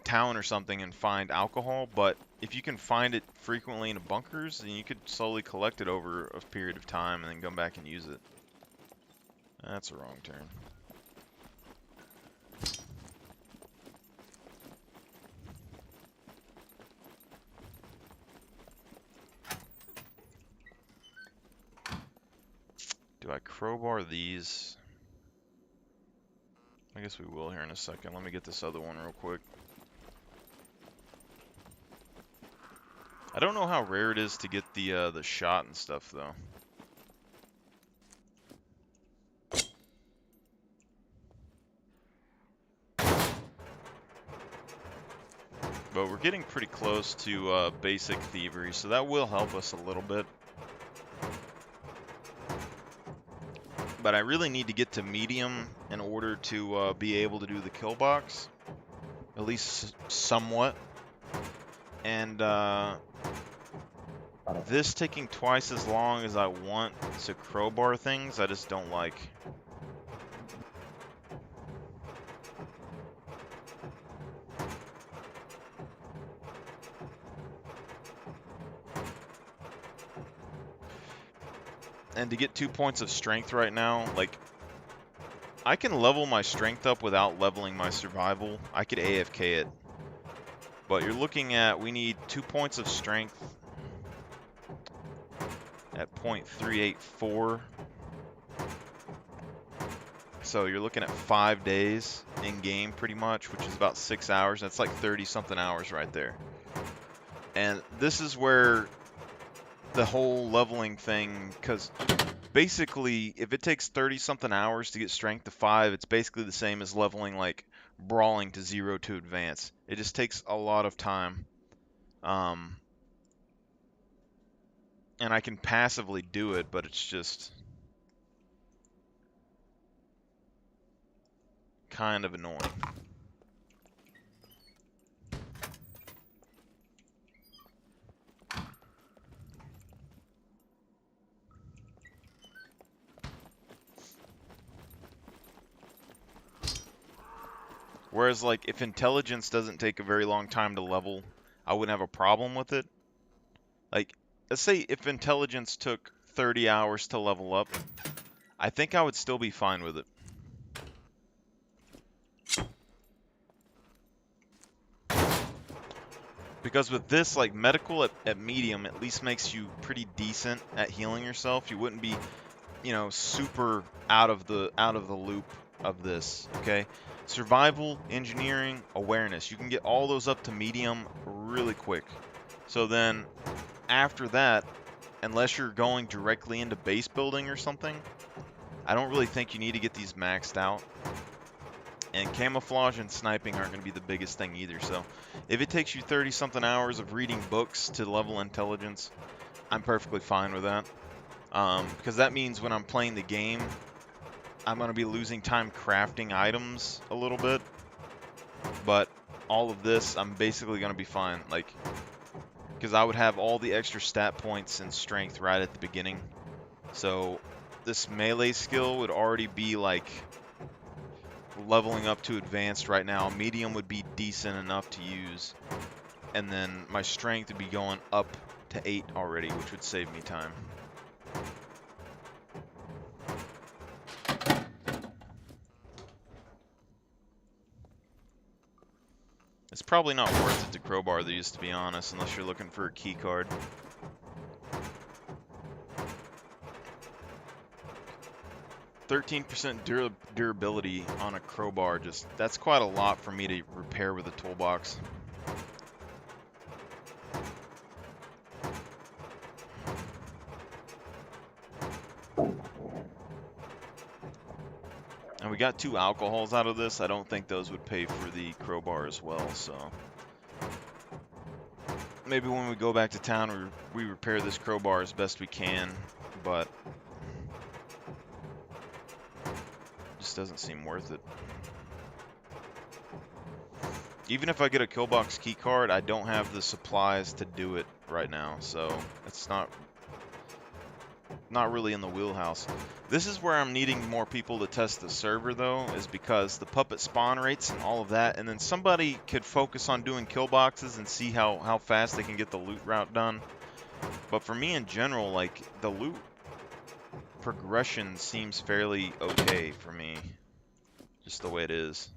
S1: town or something and find alcohol, but if you can find it frequently in bunkers, then you could slowly collect it over a period of time and then come back and use it. That's a wrong turn. Do I crowbar these? I guess we will here in a second. Let me get this other one real quick. I don't know how rare it is to get the shot and stuff though. But we're getting pretty close to basic thievery, so that will help us a little bit. But I really need to get to medium in order to be able to do the kill box, at least somewhat. And this taking twice as long as I want to crowbar things, I just don't like. And to get 2 points of strength right now, like, I can level my strength up without leveling my survival. I could AFK it. But you're looking at, we need 2 points of strength at 0.384. So you're looking at 5 days in game pretty much, which is about 6 hours. That's like 30 something hours right there. And this is where the whole leveling thing, because basically if it takes 30 something hours to get strength to 5, it's basically the same as leveling like brawling to 0 to advance. It just takes a lot of time. And I can passively do it, but it's just kind of annoying. Whereas, like, if intelligence doesn't take a very long time to level, I wouldn't have a problem with it. Like, let's say if intelligence took 30 hours to level up, I think I would still be fine with it. Because with this, like, medical at medium at least makes you pretty decent at healing yourself. You wouldn't be, you know, super out of the loop of this, okay? Survival, engineering, awareness. You can get all those up to medium really quick. So then, after that, unless you're going directly into base building or something, I don't really think you need to get these maxed out. And camouflage and sniping aren't going to be the biggest thing either. So if it takes you 30 something hours of reading books to level intelligence, I'm perfectly fine with that. Because that means when I'm playing the game, I'm going to be losing time crafting items a little bit. But all of this, I'm basically going to be fine. Like, because I would have all the extra stat points and strength right at the beginning. So this melee skill would already be like leveling up to advanced right now. Medium would be decent enough to use. And then my strength would be going up to 8 already, which would save me time. It's probably not worth it to crowbar these, to be honest, unless you're looking for a key card. %13% durability on a crowbar, that's quite a lot for me to repair with a toolbox. we got 2 alcohols out of this. I don't think those would pay for the crowbar as well, so maybe when we go back to town, we repair this crowbar as best we can, but just doesn't seem worth it. Even if I get a Killbox keycard, I don't have the supplies to do it right now, so it's not really in the wheelhouse. This is where I'm needing more people to test the server, though, is because the puppet spawn rates and all of that, and then somebody could focus on doing kill boxes and see how fast they can get the loot route done. But for me in general, like, the loot progression seems fairly okay for me, just the way it is.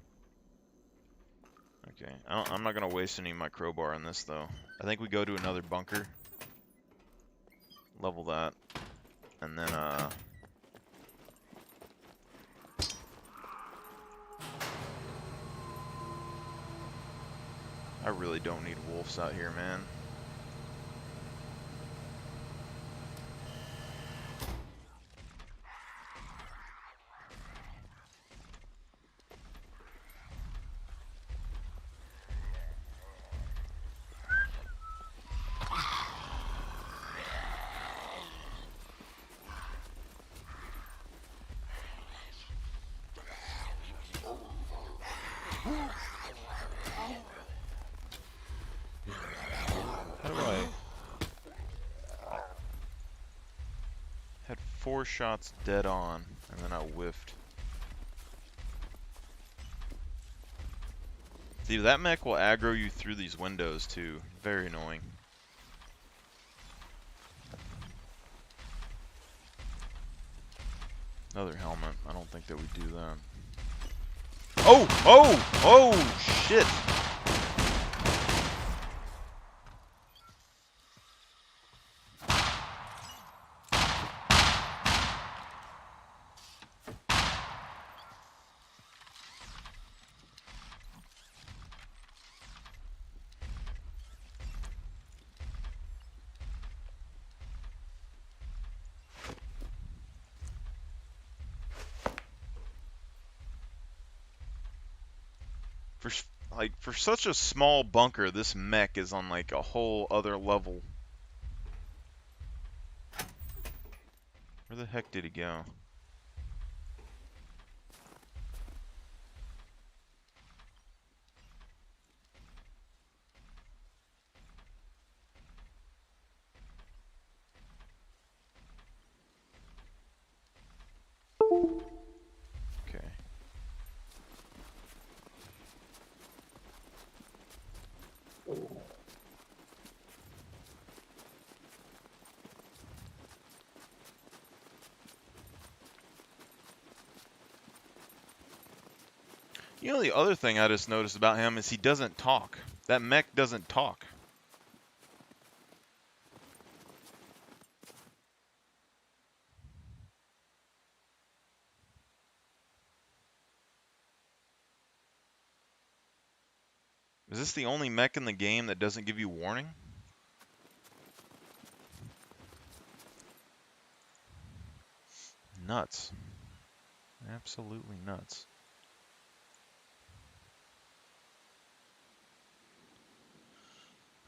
S1: Okay, I'm not going to waste any of my crowbar on this, though. I think we go to another bunker, level that, and then, I really don't need wolves out here, man. How do I... Had 4 shots dead on, and then I whiffed. See, that mech will aggro you through these windows, too. Very annoying. Another helmet. I don't think that we do that. Oh! Oh! Oh, shit! For such a small bunker, this mech is on like a whole other level. Where the heck did he go? Okay. You know, the other thing I just noticed about him is he doesn't talk. That mech doesn't talk. Is this the only mech in the game that doesn't give you warning? Nuts. Absolutely nuts.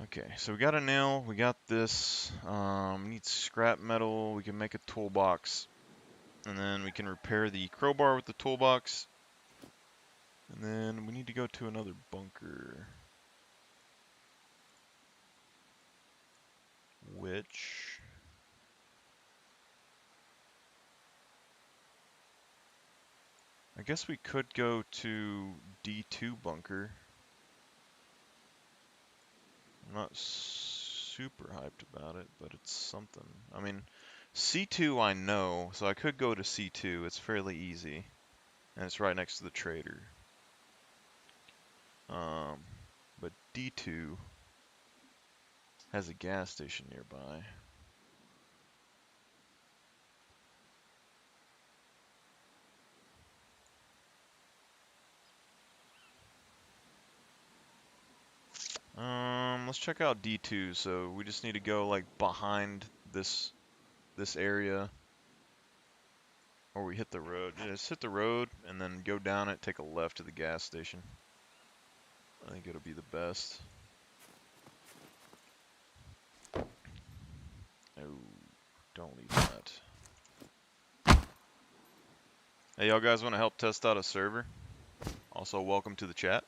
S1: Okay, so we got a nail, we got this, we need scrap metal, we can make a toolbox, and then we can repair the crowbar with the toolbox, and then we need to go to another bunker, which, I guess we could go to D2 bunker. I'm not super hyped about it, but it's something. I mean, C2 I know, so I could go to C2. It's fairly easy, and it's right next to the trader. But D2 has a gas station nearby. Let's check out D2. So we just need to go like behind this area. Or we hit the road. Yeah, just hit the road and then go down it, take a left to the gas station. I think it'll be the best. Oh, don't leave that. Hey, y'all guys want to help test out a server? Also, welcome to the chat.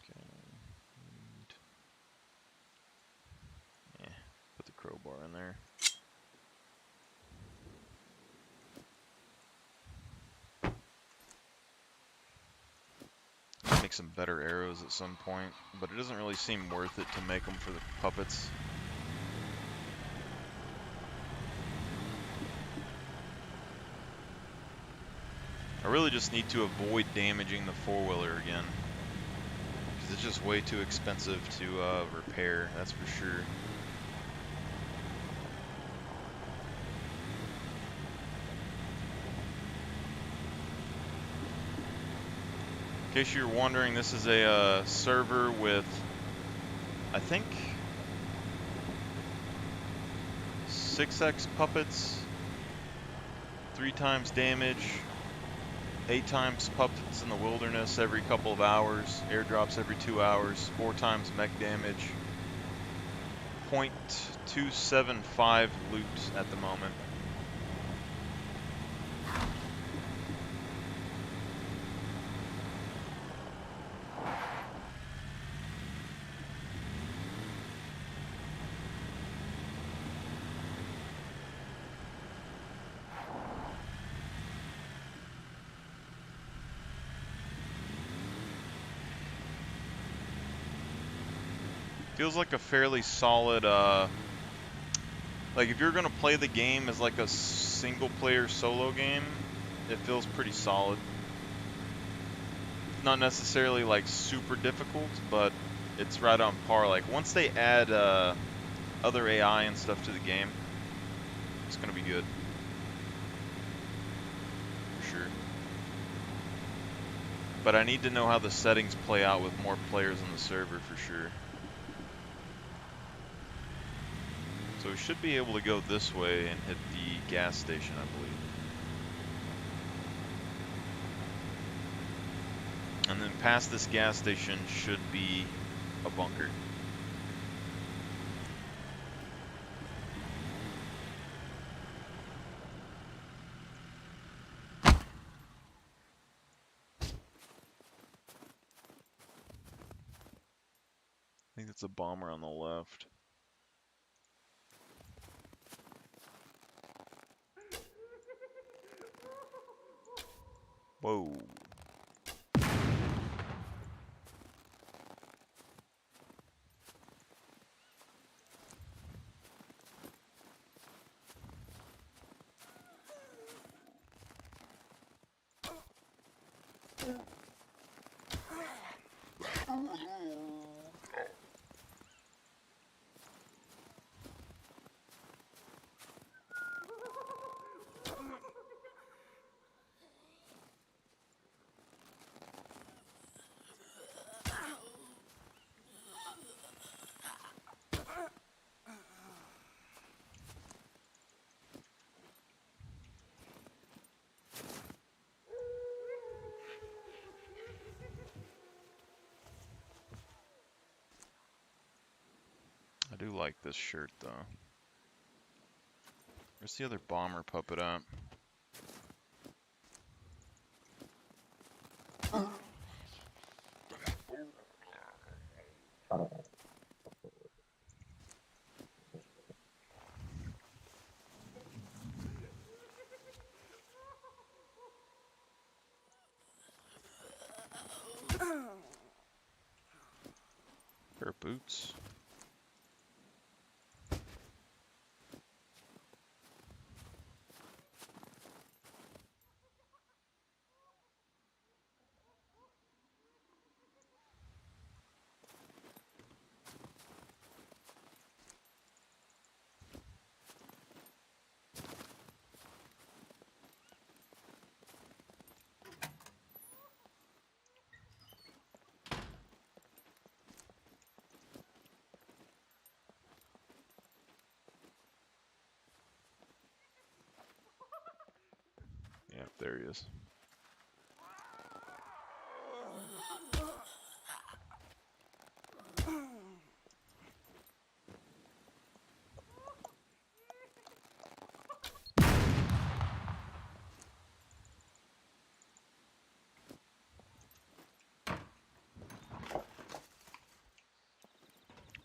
S1: Okay. Yeah, put the crowbar in there. Make some better arrows at some point, but it doesn't really seem worth it to make them for the puppets. I really just need to avoid damaging the four-wheeler again, because it's just way too expensive to repair, that's for sure. In case you're wondering, this is a server with, I think, 6x puppets, 3 times damage, 8 times puppets in the wilderness every couple of hours, airdrops every 2 hours, 4 times mech damage, 0.275 loot at the moment. Feels like a fairly solid, like if you're gonna play the game as like a single player solo game, it feels pretty solid. Not necessarily like super difficult, but it's right on par. Like once they add other AI and stuff to the game, it's gonna be good. For sure. But I need to know how the settings play out with more players on the server for sure. So we should be able to go this way and hit the gas station, I believe. And then past this gas station should be a bunker. I think it's a bomber on the left. Whoa. I do like this shirt though. Where's the other bomber puppet at? Pair of boots. There he is.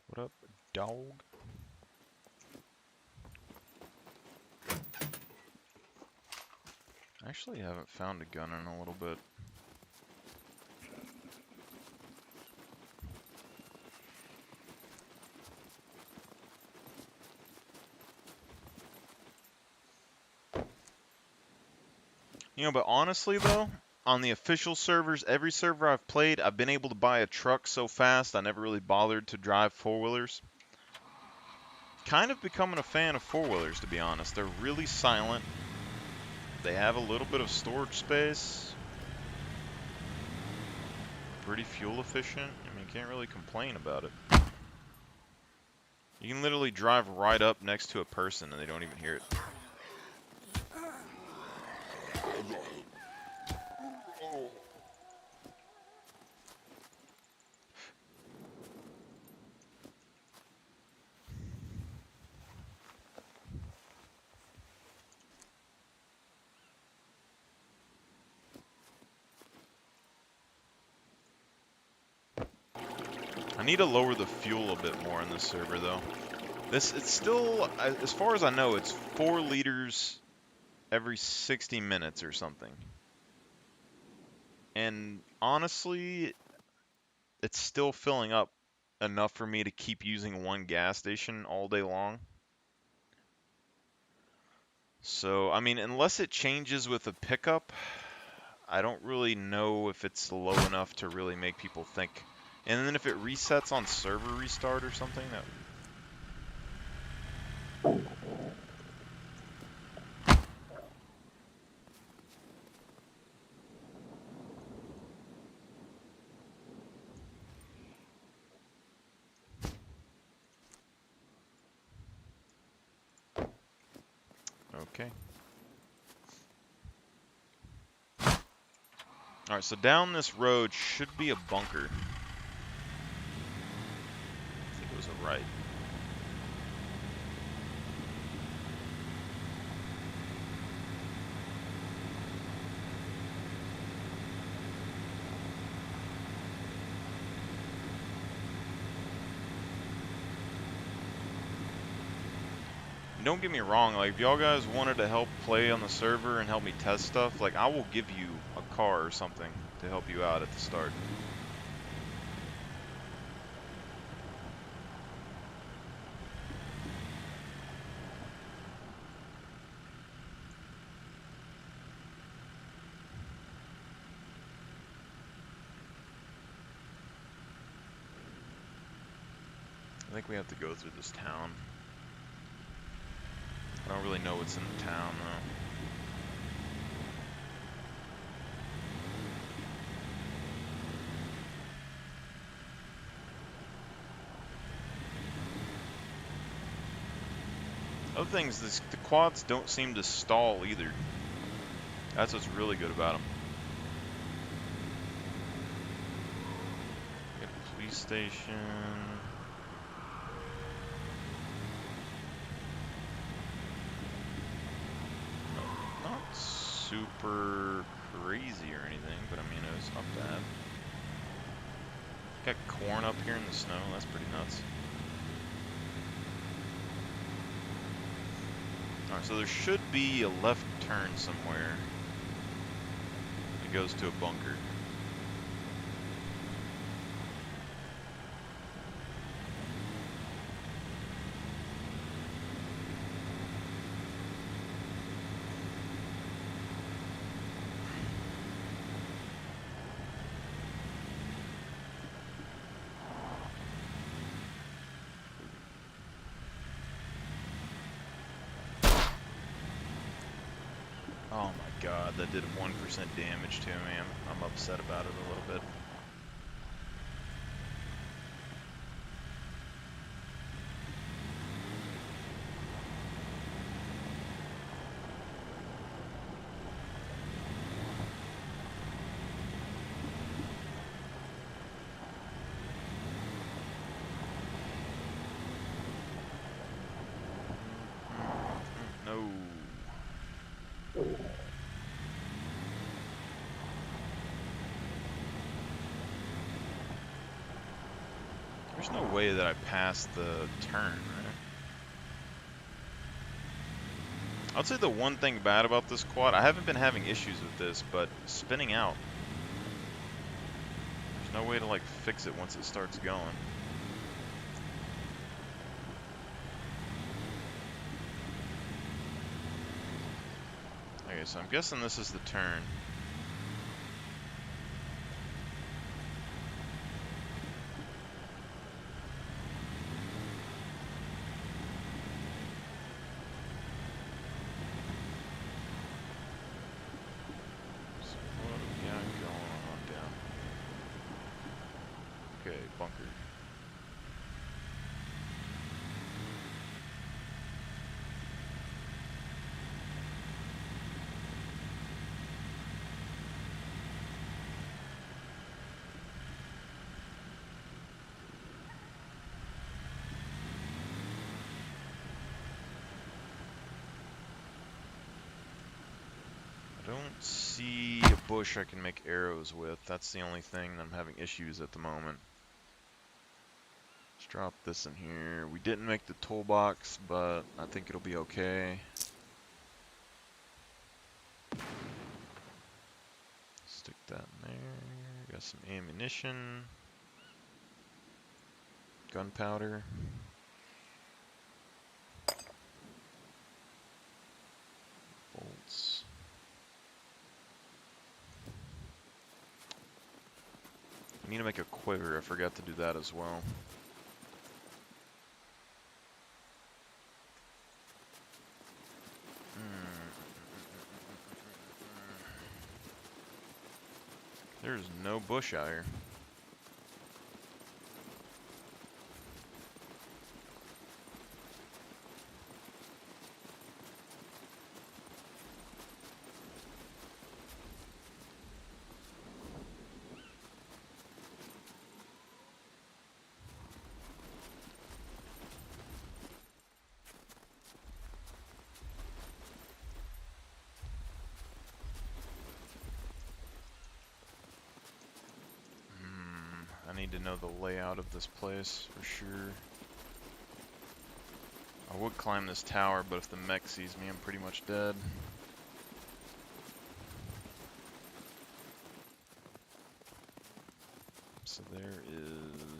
S1: What up, dog? Actually, haven't found a gun in a little bit. You know, but honestly though, on the official servers, every server I've played, I've been able to buy a truck so fast I never really bothered to drive four-wheelers. Kind of becoming a fan of four-wheelers, to be honest. They're really silent. They have a little bit of storage space. Pretty fuel efficient. I mean, can't really complain about it. You can literally drive right up next to a person and they don't even hear it. I need to lower the fuel a bit more in this server, though. It's still, as far as I know, it's 4 liters every 60 minutes or something. And honestly, it's still filling up enough for me to keep using one gas station all day long. So, I mean, unless it changes with a pickup, I don't really know if it's low enough to really make people think. And then if it resets on server restart or something, that... Okay. Alright, so down this road should be a bunker. I think it was a right. Don't get me wrong, like, if y'all guys wanted to help play on the server and help me test stuff, like, I will give you a car or something to help you out at the start. I think we have to go through this town. I don't really know what's in the town, though. Other things, the quads don't seem to stall either. That's what's really good about them. Get a police station. Not super crazy or anything, but I mean, it's not bad. Got corn up here in the snow, that's pretty nuts. Alright, so there should be a left turn somewhere. It goes to a bunker. Oh my god, that did 1% damage to me. I'm upset about it a little bit. There's no way that I passed the turn, right? I'll say the one thing bad about this quad, I haven't been having issues with this, but spinning out. There's no way to like fix it once it starts going. Okay, so I'm guessing this is the turn. So what do we got going on down? Okay, bunker. I don't see a bush I can make arrows with. That's the only thing that I'm having issues at the moment. Let's drop this in here. We didn't make the toolbox, but I think it'll be okay. Stick that in there. Got some ammunition. Gunpowder. Bolts. I need to make a quiver. I forgot to do that as well. There's no bush out here. I need to know the layout of this place for sure. I would climb this tower, but if the mech sees me, I'm pretty much dead. So there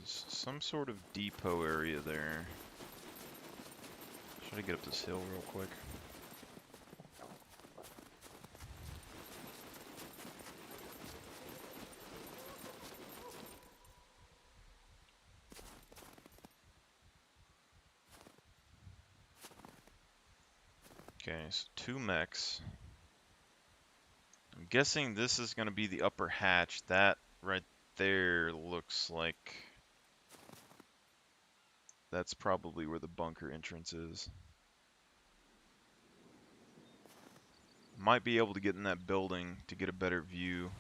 S1: is some sort of depot area there. Should I get up this hill real quick? Okay, so 2 mechs. I'm guessing this is going to be the upper hatch. That right there looks like that's probably where the bunker entrance is. Might be able to get in that building to get a better view.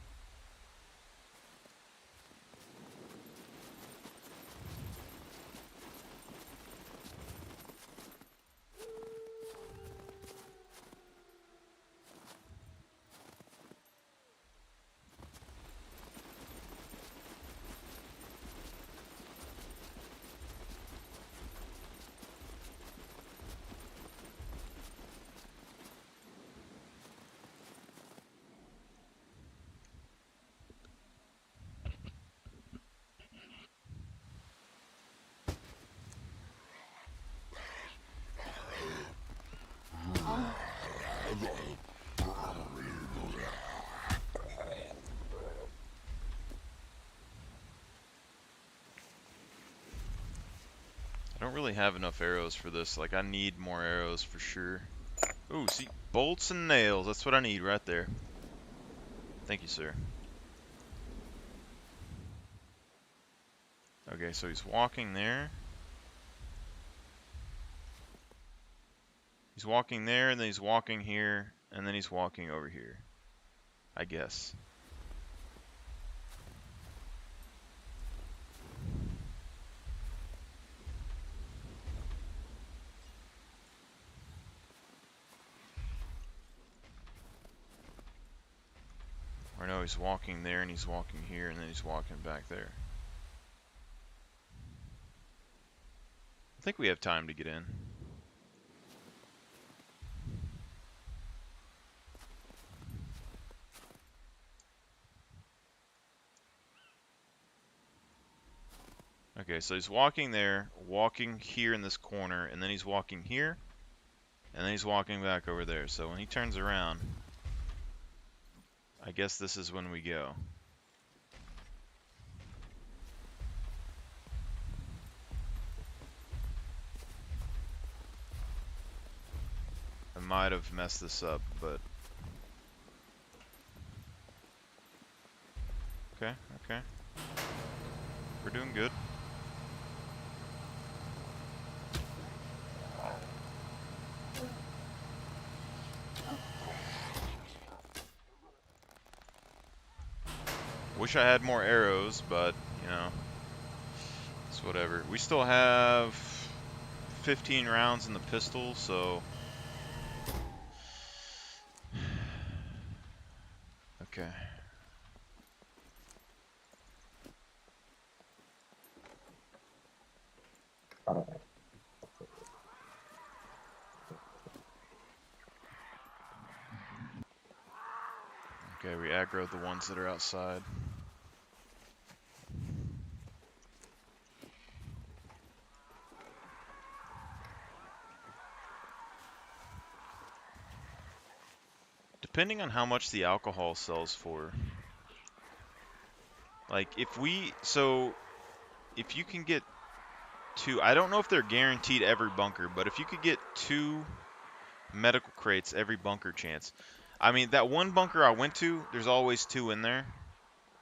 S1: I don't really have enough arrows for this. Like, I need more arrows for sure. Ooh, see, bolts and nails. That's what I need right there. Thank you, sir. Okay, so he's walking there. He's walking there, and then he's walking here, and then he's walking over here. I guess. Or no, he's walking there, and he's walking here, and then he's walking back there. I think we have time to get in. Okay, so he's walking there, walking here in this corner, and then he's walking here, and then he's walking back over there. So when he turns around, I guess this is when we go. I might have messed this up, but... Okay, okay. We're doing good. Wish I had more arrows, but, you know, it's whatever. We still have 15 rounds in the pistol, so... Okay. Okay, we aggroed the ones that are outside. Depending on how much the alcohol sells for. Like, if you can get 2, I don't know if they're guaranteed every bunker, but if you could get 2 medical crates every bunker chance. I mean, that one bunker I went to, there's always 2 in there.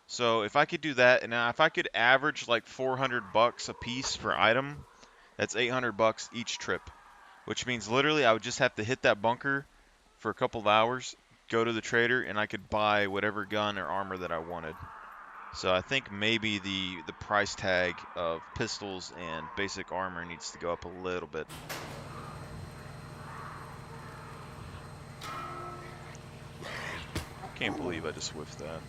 S1: So if I could do that, and if I could average like $400 a piece per item, that's $800 each trip. Which means literally I would just have to hit that bunker for a couple of hours, go to the trader, and I could buy whatever gun or armor that I wanted. So I think maybe the price tag of pistols and basic armor needs to go up a little bit. Can't believe I just whiffed that.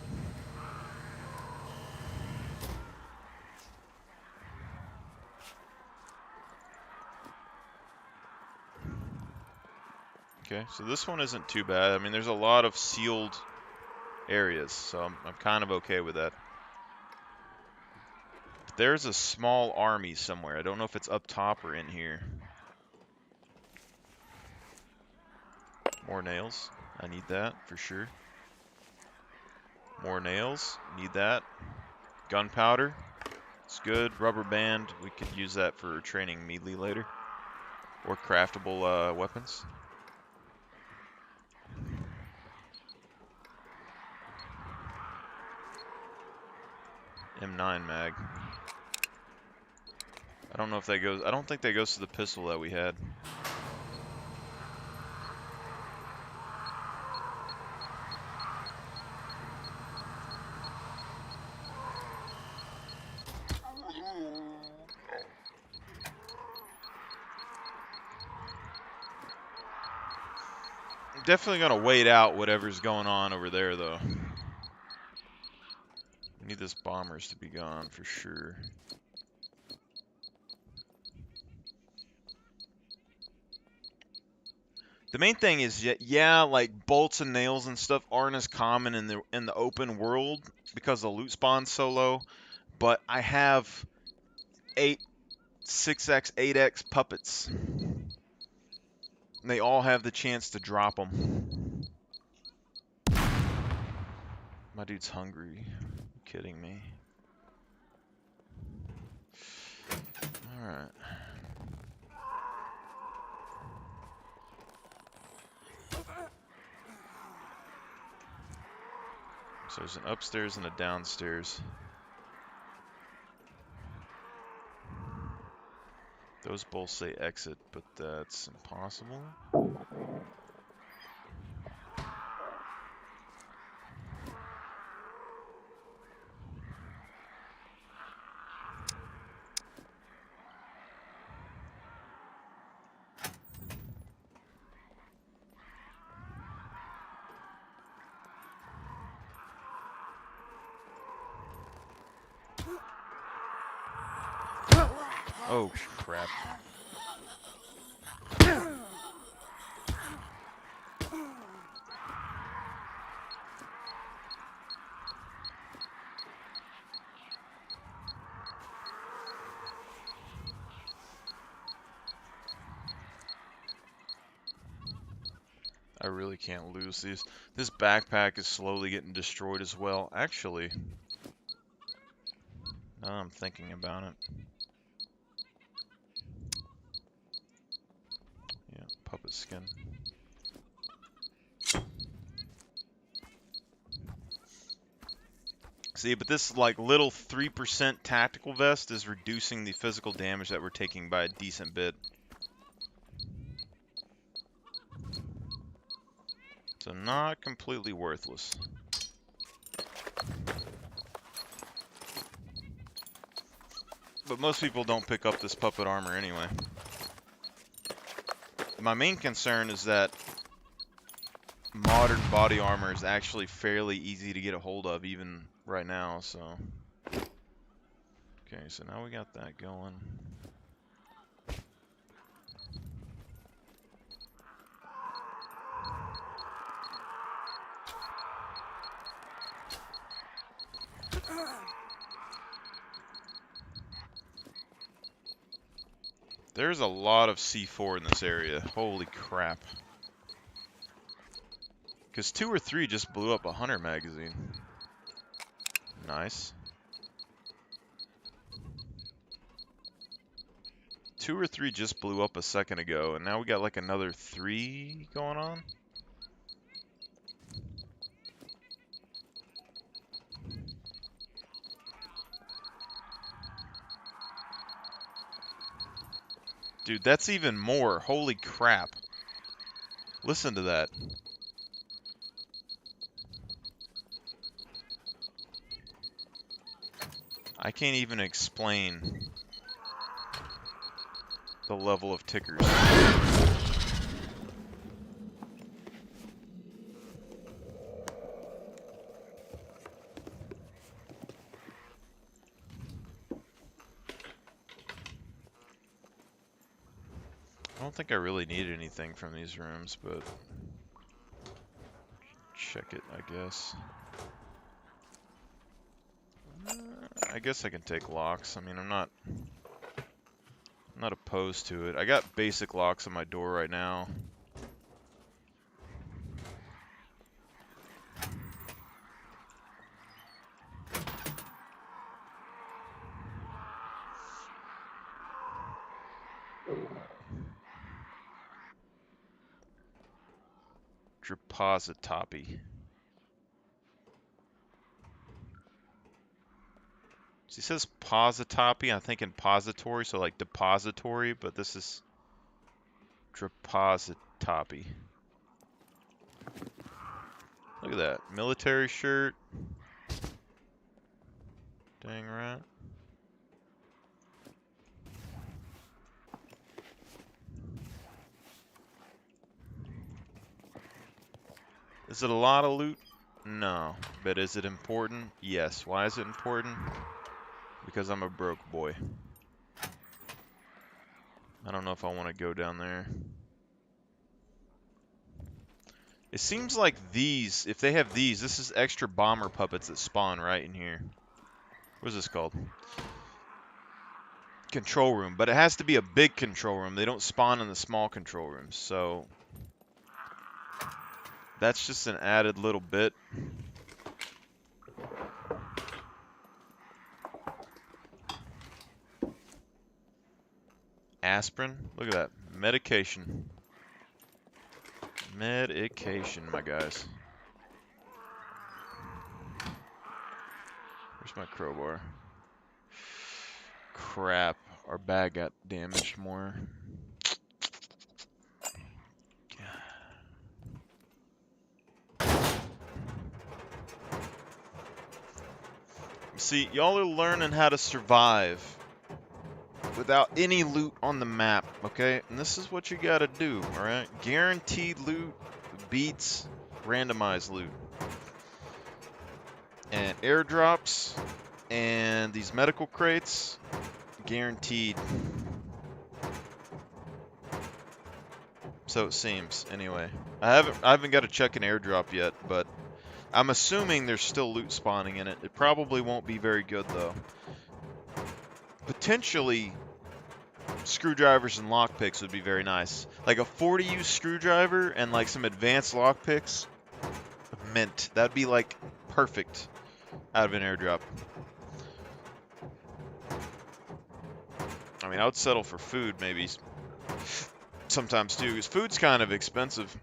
S1: Okay, so this one isn't too bad. I mean, there's a lot of sealed areas, so I'm kind of okay with that. But there's a small army somewhere. I don't know if it's up top or in here. More nails. I need that for sure. More nails. Need that. Gunpowder. It's good. Rubber band. We could use that for training melee later. Or craftable weapons. M9 mag. I don't know if that goes... I don't think that goes to the pistol that we had. I'm definitely going to wait out whatever's going on over there, though. We need this bombers to be gone for sure. The main thing is, yeah, like bolts and nails and stuff aren't as common in the open world because the loot spawn's so low. But I have 6x, 8x puppets. And they all have the chance to drop them. My dude's hungry. Are you kidding me? Alright. So there's an upstairs and a downstairs. Those both say exit, but that's impossible. Oh, crap. really can't lose these. This backpack is slowly getting destroyed as well. Actually, now I'm thinking about it. Yeah, puppet skin. See, but this like little 3% tactical vest is reducing the physical damage that we're taking by a decent bit. So not completely worthless. But most people don't pick up this puppet armor anyway. My main concern is that modern body armor is actually fairly easy to get a hold of even right now, so. Okay, so now we got that going. There's a lot of C4 in this area. Holy crap. Because 2 or 3 just blew up a hunter magazine. Nice. 2 or 3 just blew up a second ago, and now we got like another 3 going on. Dude, that's even more. Holy crap. Listen to that. I can't even explain the level of tickers. I don't think I really need anything from these rooms, but check it, I guess. I guess I can take locks. I mean, I'm not opposed to it. I got basic locks on my door right now. Depository. So he says pository, I'm thinking pository, so like depository, but this is depository. Look at that. Military shirt. Dang right. Is it a lot of loot? No. But is it important? Yes. Why is it important? Because I'm a broke boy. I don't know if I want to go down there. It seems like these, if they have these, this is extra bomber puppets that spawn right in here. What is this called? Control room. But it has to be a big control room. They don't spawn in the small control rooms. So that's just an added little bit. Aspirin. Look at that. Medication. Medication, my guys. Where's my crowbar? Crap. Our bag got damaged more. See, y'all are learning how to survive without any loot on the map, okay? And this is what you gotta do, alright? Guaranteed loot beats randomized loot. And airdrops and these medical crates, guaranteed. So it seems, anyway. I haven't got to check an airdrop yet, but I'm assuming there's still loot spawning in it. It probably won't be very good, though. Potentially, screwdrivers and lockpicks would be very nice. Like a 40 use screwdriver and like some advanced lockpicks. Mint. That'd be like perfect out of an airdrop. I mean, I would settle for food maybe sometimes too, because food's kind of expensive.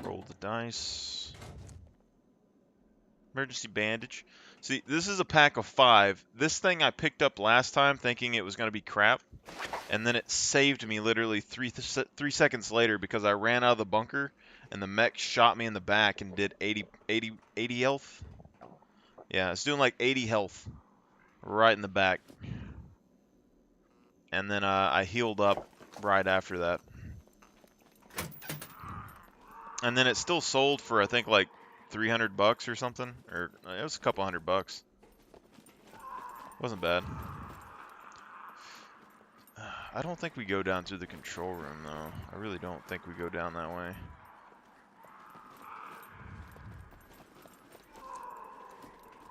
S1: Roll the dice. Emergency bandage. See, this is a pack of 5. This thing I picked up last time thinking it was going to be crap. And then it saved me literally 3 seconds later because I ran out of the bunker and the mech shot me in the back and did 80 health. Yeah, it's doing like 80 health right in the back. And then I healed up right after that. And then it still sold for I think like $300 or something, or it was a couple $100. Wasn't bad. I don't think we go down through the control room though. I really don't think we go down that way.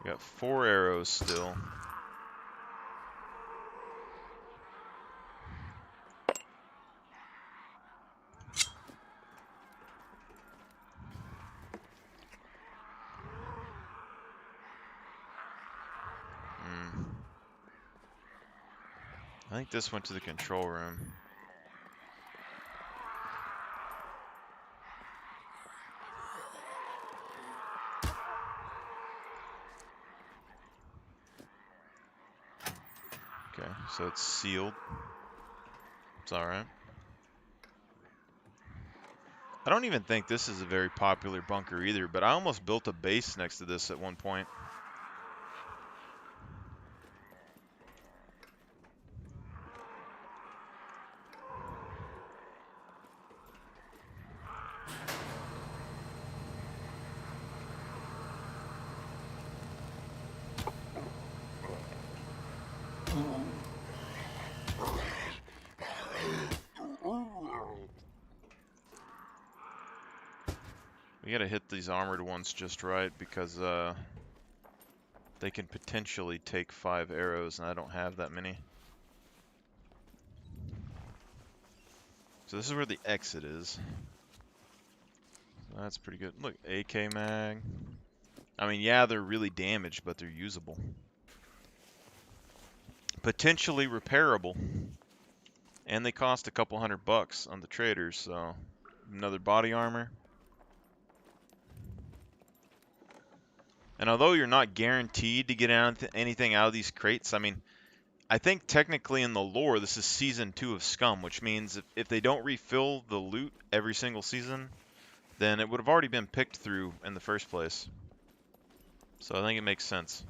S1: We got 4 arrows still. I think this went to the control room. Okay, so it's sealed. It's alright. I don't even think this is a very popular bunker either, but I almost built a base next to this at one point. We gotta hit these armored ones just right because they can potentially take 5 arrows and I don't have that many. So this is where the exit is. That's pretty good. Look, AK mag. I mean, yeah, they're really damaged, but they're usable. Potentially repairable. And they cost a couple $100 on the traders, so another body armor. And although you're not guaranteed to get anything out of these crates, I mean, I think technically in the lore, this is Season 2 of Scum, which means if they don't refill the loot every single season, then it would have already been picked through in the first place. So I think it makes sense.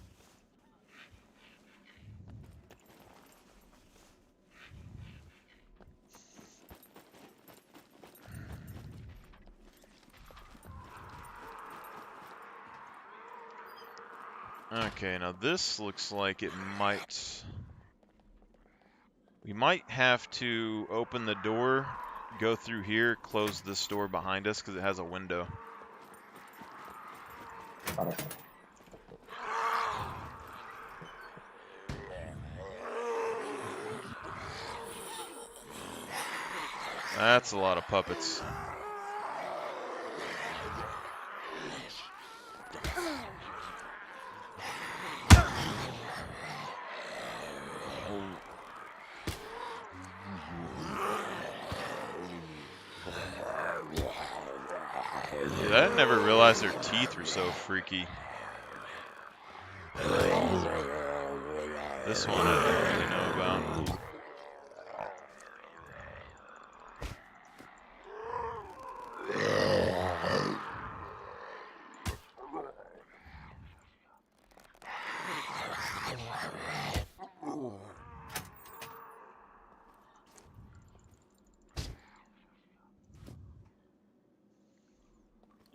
S1: Okay, now this looks like it might... We might have to open the door, go through here, close this door behind us because it has a window. That's a lot of puppets. Dude, I never realized their teeth were so freaky. This one I don't really know about.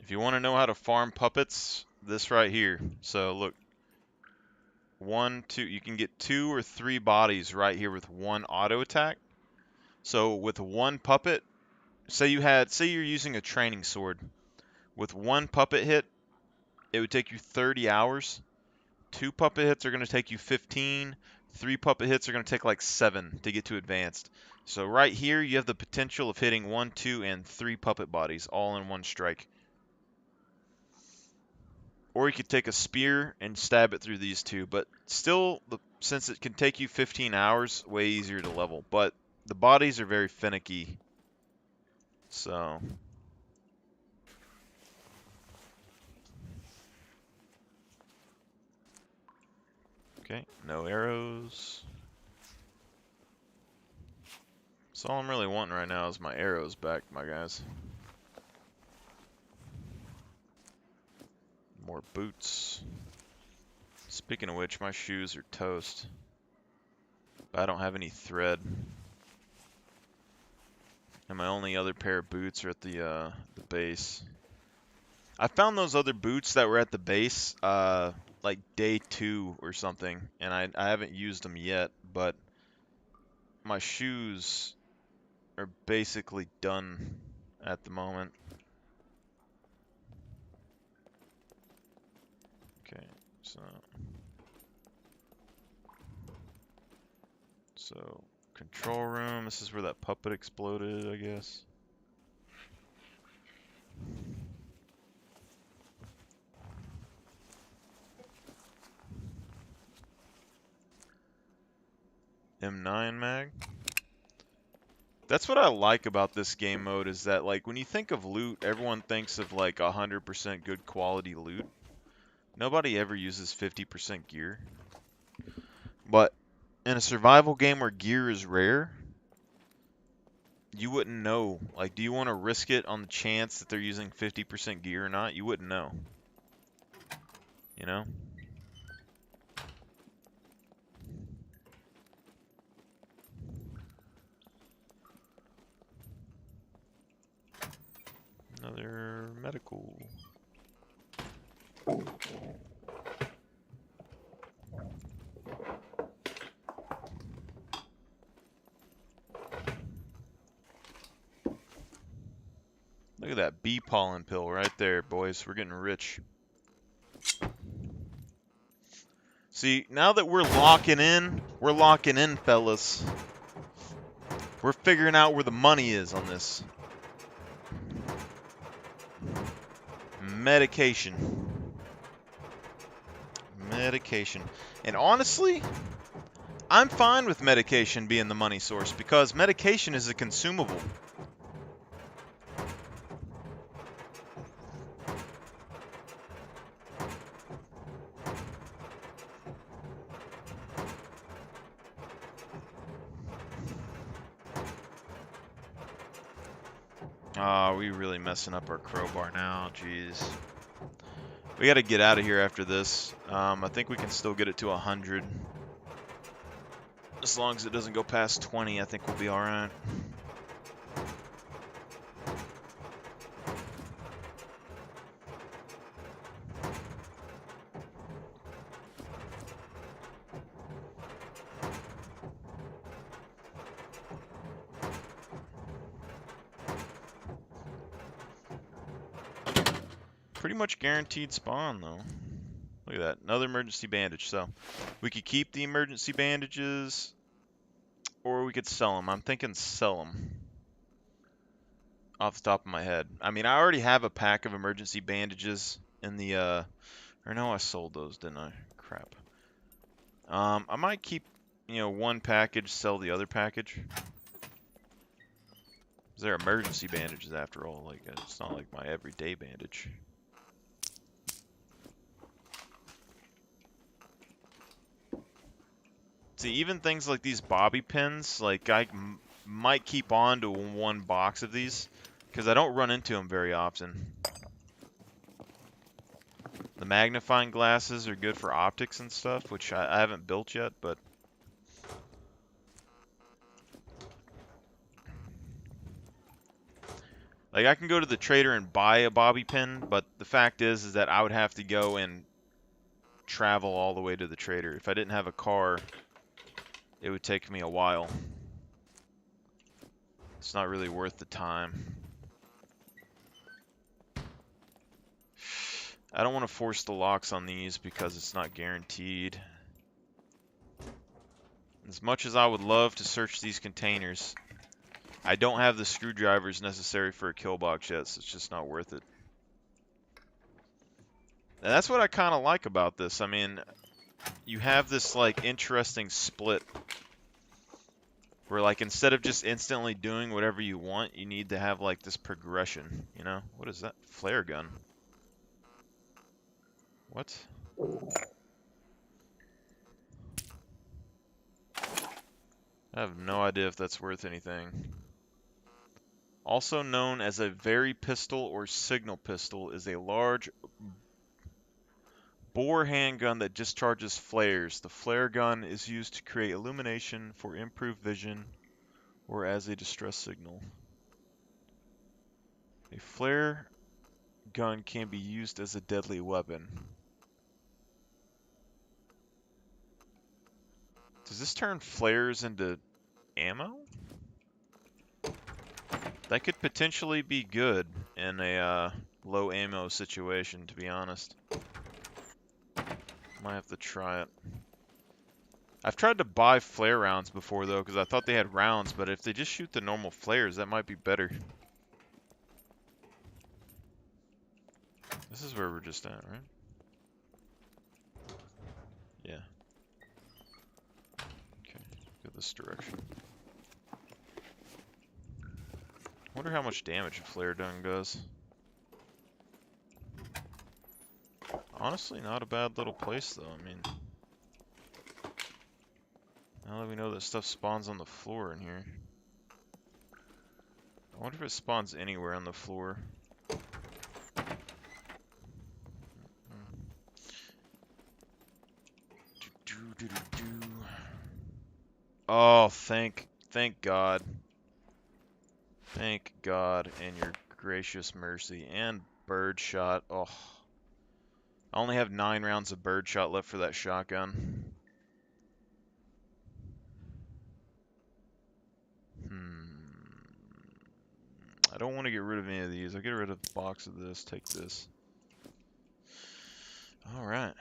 S1: If you want to know how to farm puppets, this right here. So look, 1, 2, you can get 2 or 3 bodies right here with 1 auto attack. So with 1 puppet, say you're using a training sword. With one puppet hit, it would take you 30 hours. 2 puppet hits are going to take you 15. 3 puppet hits are going to take like 7 to get to advanced. So right here, you have the potential of hitting 1, 2, and 3 puppet bodies all in one strike. Or you could take a spear and stab it through these 2. But still, since it can take you 15 hours, way easier to level. But the bodies are very finicky. So... okay, no arrows. So all I'm really wanting right now is my arrows back, my guys. More boots. Speaking of which, my shoes are toast. But I don't have any thread. And my only other pair of boots are at the base. I found those other boots that were at the base like day 2 or something. And I haven't used them yet, but my shoes are basically done at the moment. Okay, so control room, this is where that puppet exploded, I guess. M9 mag. That's what I like about this game mode, is that like when you think of loot, everyone thinks of like 100% good quality loot. Nobody ever uses 50% gear. But in a survival game where gear is rare, you wouldn't know. Like, do you want to risk it on the chance that they're using 50% gear or not? You wouldn't know. You know? Another medical. Look at that bee pollen pill right there, boys. We're getting rich. See, now that we're locking in, fellas. We're figuring out where the money is on this. Medication. Medication. And honestly, I'm fine with medication being the money source, because medication is a consumable. Oh, we really messing up our crowbar now. Jeez. We got to get out of here after this. I think we can still get it to 100. As long as it doesn't go past 20, I think we'll be alright. Pretty much guaranteed spawn, though. Look at that. Another emergency bandage. So, we could keep the emergency bandages, or we could sell them. I'm thinking sell them. Off the top of my head. I mean, I already have a pack of emergency bandages in the, or no, I sold those, didn't I? Crap. I might keep, one package, sell the other package. They're emergency bandages after all. Like, it's not like my everyday bandage. See, even things like these bobby pins, like I might keep on to one box of these, because I don't run into them very often. The magnifying glasses are good for optics and stuff, which I haven't built yet, but... like, I can go to the trader and buy a bobby pin, but the fact is that I would have to go and travel all the way to the trader. If I didn't have a car, it would take me a while. It's not really worth the time. I don't want to force the locks on these because it's not guaranteed. As much as I would love to search these containers, I don't have the screwdrivers necessary for a kill box yet, so it's just not worth it. And that's what I kind of like about this. I mean, you have this like interesting split where like instead of just instantly doing whatever you want, you need to have like this progression, you know? What is that? Flare gun. What? I have no idea if that's worth anything. Also known as a very pistol or signal pistol, is a large bore handgun that discharges flares. The flare gun is used to create illumination for improved vision or as a distress signal. A flare gun can be used as a deadly weapon. Does this turn flares into ammo? That could potentially be good in a low ammo situation, to be honest. Might have to try it. I've tried to buy flare rounds before, though, because I thought they had rounds, but if they just shoot the normal flares, that might be better. This is where we're just at, right? Yeah. Okay, go this direction. Wonder how much damage a flare gun does. Honestly, not a bad little place, though. I mean, now that we know that stuff spawns on the floor in here. I wonder if it spawns anywhere on the floor. Oh, thank God. Thank God and your gracious mercy. And birdshot. Oh. I only have 9 rounds of birdshot left for that shotgun. I don't want to get rid of any of these. I'll get rid of a box of this. Take this. Alright.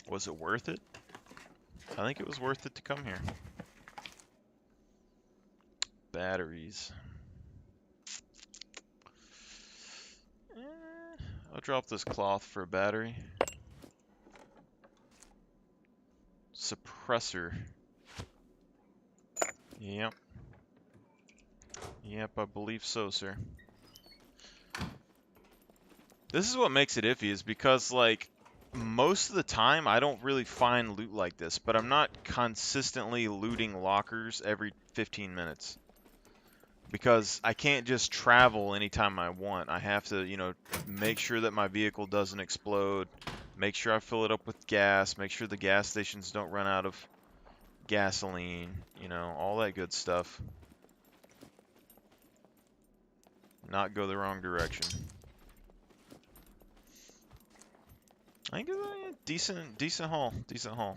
S1: Was it worth it? I think it was worth it to come here. Batteries. I'll drop this cloth for a battery. Suppressor. Yep. Yep, I believe so, sir. This is what makes it iffy, is because, like, most of the time I don't really find loot like this, but I'm not consistently looting lockers every 15 minutes. Because I can't just travel anytime I want. I have to, you know, make sure that my vehicle doesn't explode, make sure I fill it up with gas, make sure the gas stations don't run out of gasoline, you know, all that good stuff. Not go the wrong direction. I think it's a decent haul, decent haul.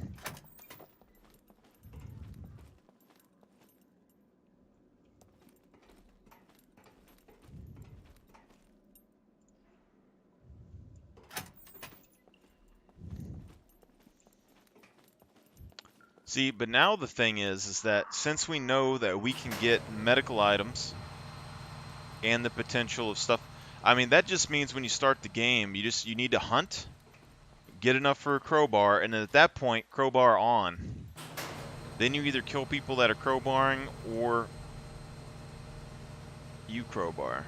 S1: See, but now the thing is that since we know that we can get medical items and the potential of stuff, I mean, that just means when you start the game, you need to hunt, get enough for a crowbar, and then at that point, crowbar on. Then you either kill people that are crowbarring or you crowbar.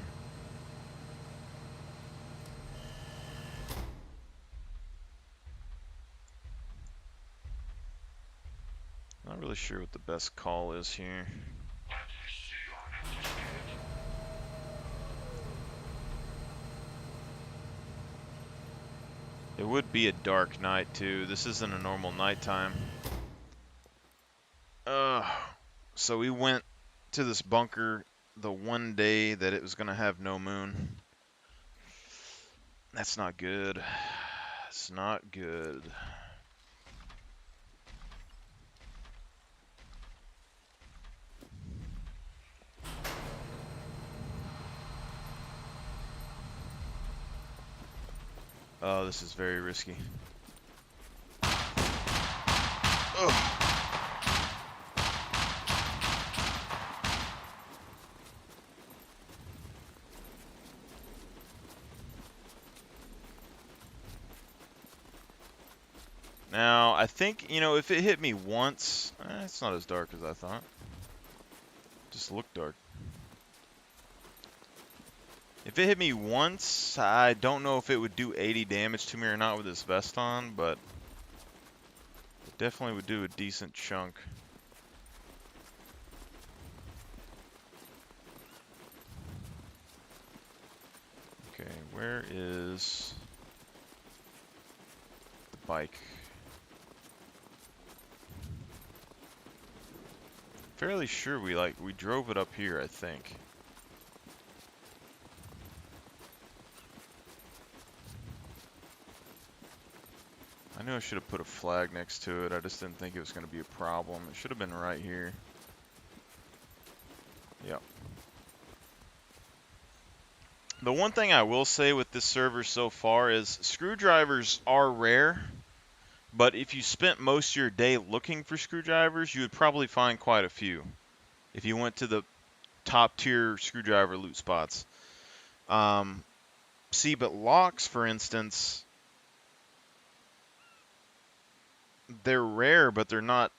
S1: Not really sure what the best call is here. It would be a dark night too. This isn't a normal nighttime. So we went to this bunker the one day that it was gonna have no moon. That's not good. It's not good. Oh, this is very risky. Ugh. Now, I think, you know, if it hit me once, it's not as dark as I thought. Just looked dark. If it hit me once, I don't know if it would do 80 damage to me or not with this vest on, but it definitely would do a decent chunk. Okay, where is the bike? Fairly sure we drove it up here, I think. I knew I should have put a flag next to it. I just didn't think it was going to be a problem. It should have been right here. Yep. The one thing I will say with this server so far is screwdrivers are rare, but if you spent most of your day looking for screwdrivers, you would probably find quite a few if you went to the top tier screwdriver loot spots. See, but locks, for instance, they're rare, but they're not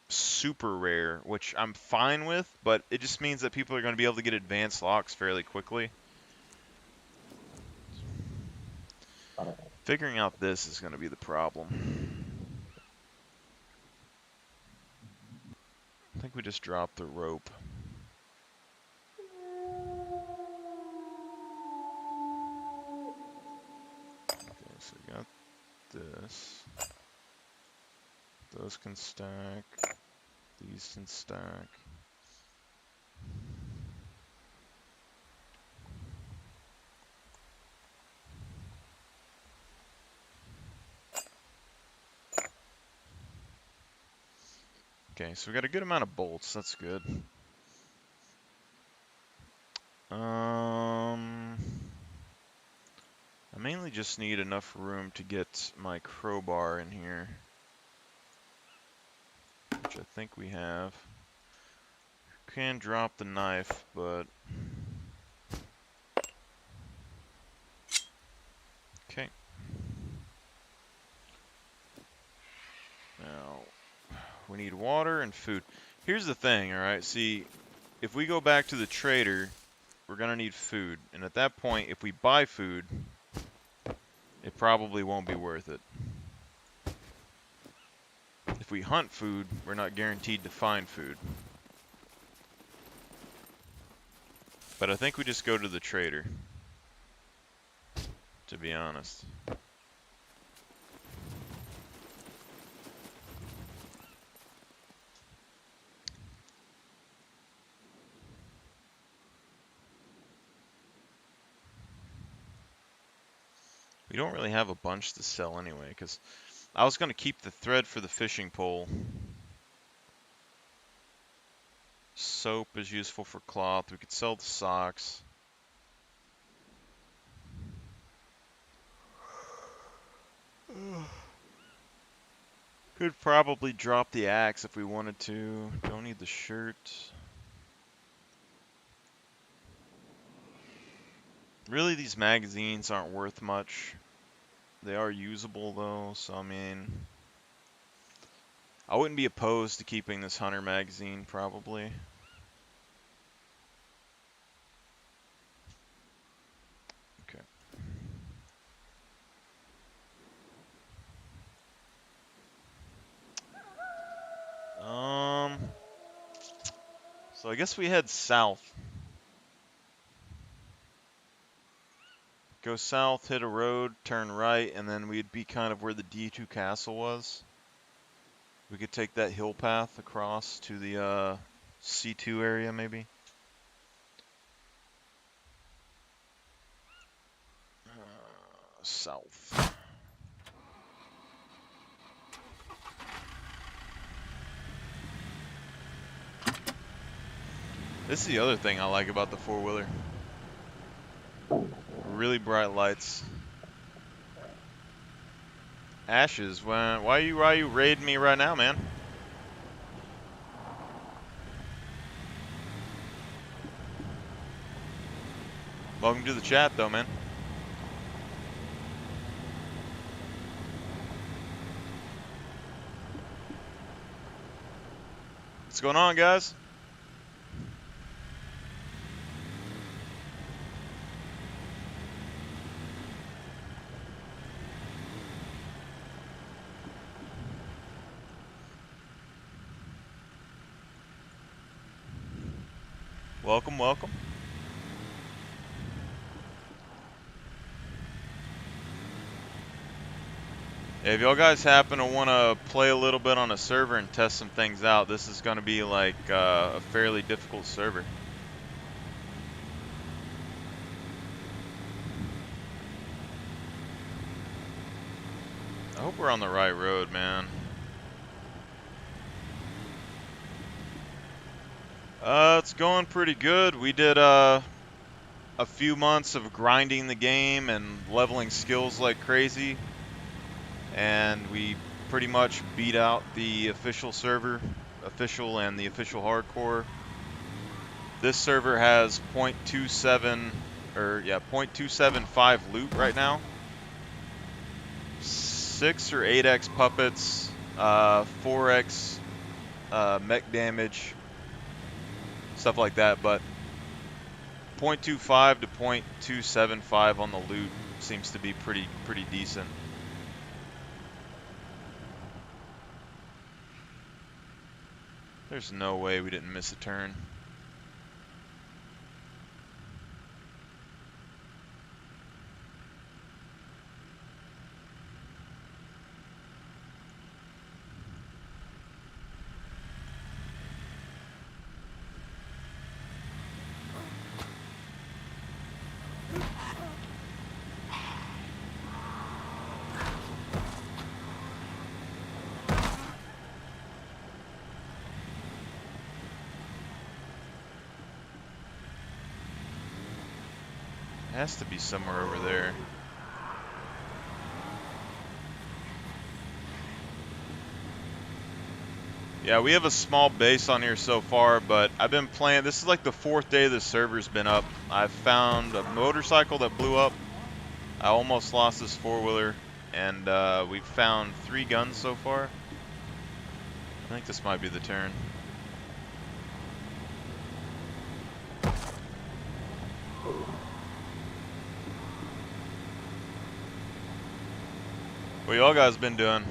S1: super rare, which I'm fine with, but it just means that people are going to be able to get advanced locks fairly quickly. Figuring out this is going to be the problem. I think we just dropped the rope. Okay, so we got this. Those can stack. These can stack. Okay, so we got a good amount of bolts. That's good. I mainly just need enough room to get my crowbar in here, which I think we have. Can drop the knife, but okay. Now we need water and food. Here's the thing, all right? See, if we go back to the trader, we're gonna need food, and at that point, if we buy food, it probably won't be worth it. If we hunt food, we're not guaranteed to find food. But I think we just go to the trader, to be honest. We don't really have a bunch to sell anyway, because I was going to keep the thread for the fishing pole. Soap is useful for cloth. We could sell the socks. Could probably drop the axe if we wanted to. Don't need the shirt. Really, these magazines aren't worth much. They are usable though, so I mean, I wouldn't be opposed to keeping this hunter magazine probably. Okay. So I guess we head south. Go south, hit a road, turn right, and then we'd be kind of where the D2 castle was. We could take that hill path across to the C2 area maybe. South. This is the other thing I like about the four-wheeler. Really bright lights. Ashes, why are you raiding me right now, man? Welcome to the chat, though, man. What's going on, guys? Welcome, welcome. Yeah, if y'all guys happen to want to play a little bit on a server and test some things out, this is going to be like a fairly difficult server. I hope we're on the right road, man. It's going pretty good. We did a few months of grinding the game and leveling skills like crazy, and we pretty much beat out the official server, official and the official hardcore. This server has 0.275 loot right now. 6 or 8x puppets, 4x mech damage, stuff like that, but 0.25 to 0.275 on the loot seems to be pretty decent. There's no way we didn't miss a turn. It has to be somewhere over there. Yeah, we have a small base on here so far, but I've been playing. This is like the 4th day the server's been up. I found a motorcycle that blew up. I almost lost this 4-wheeler, and we've found 3 guns so far. I think this might be the turn. What y'all guys been doing?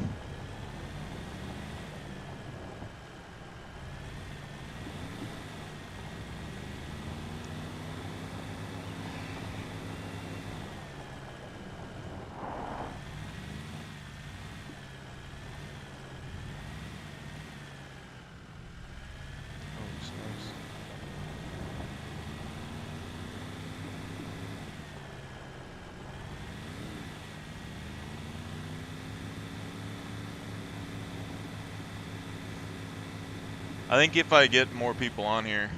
S1: I think if I get more people on here.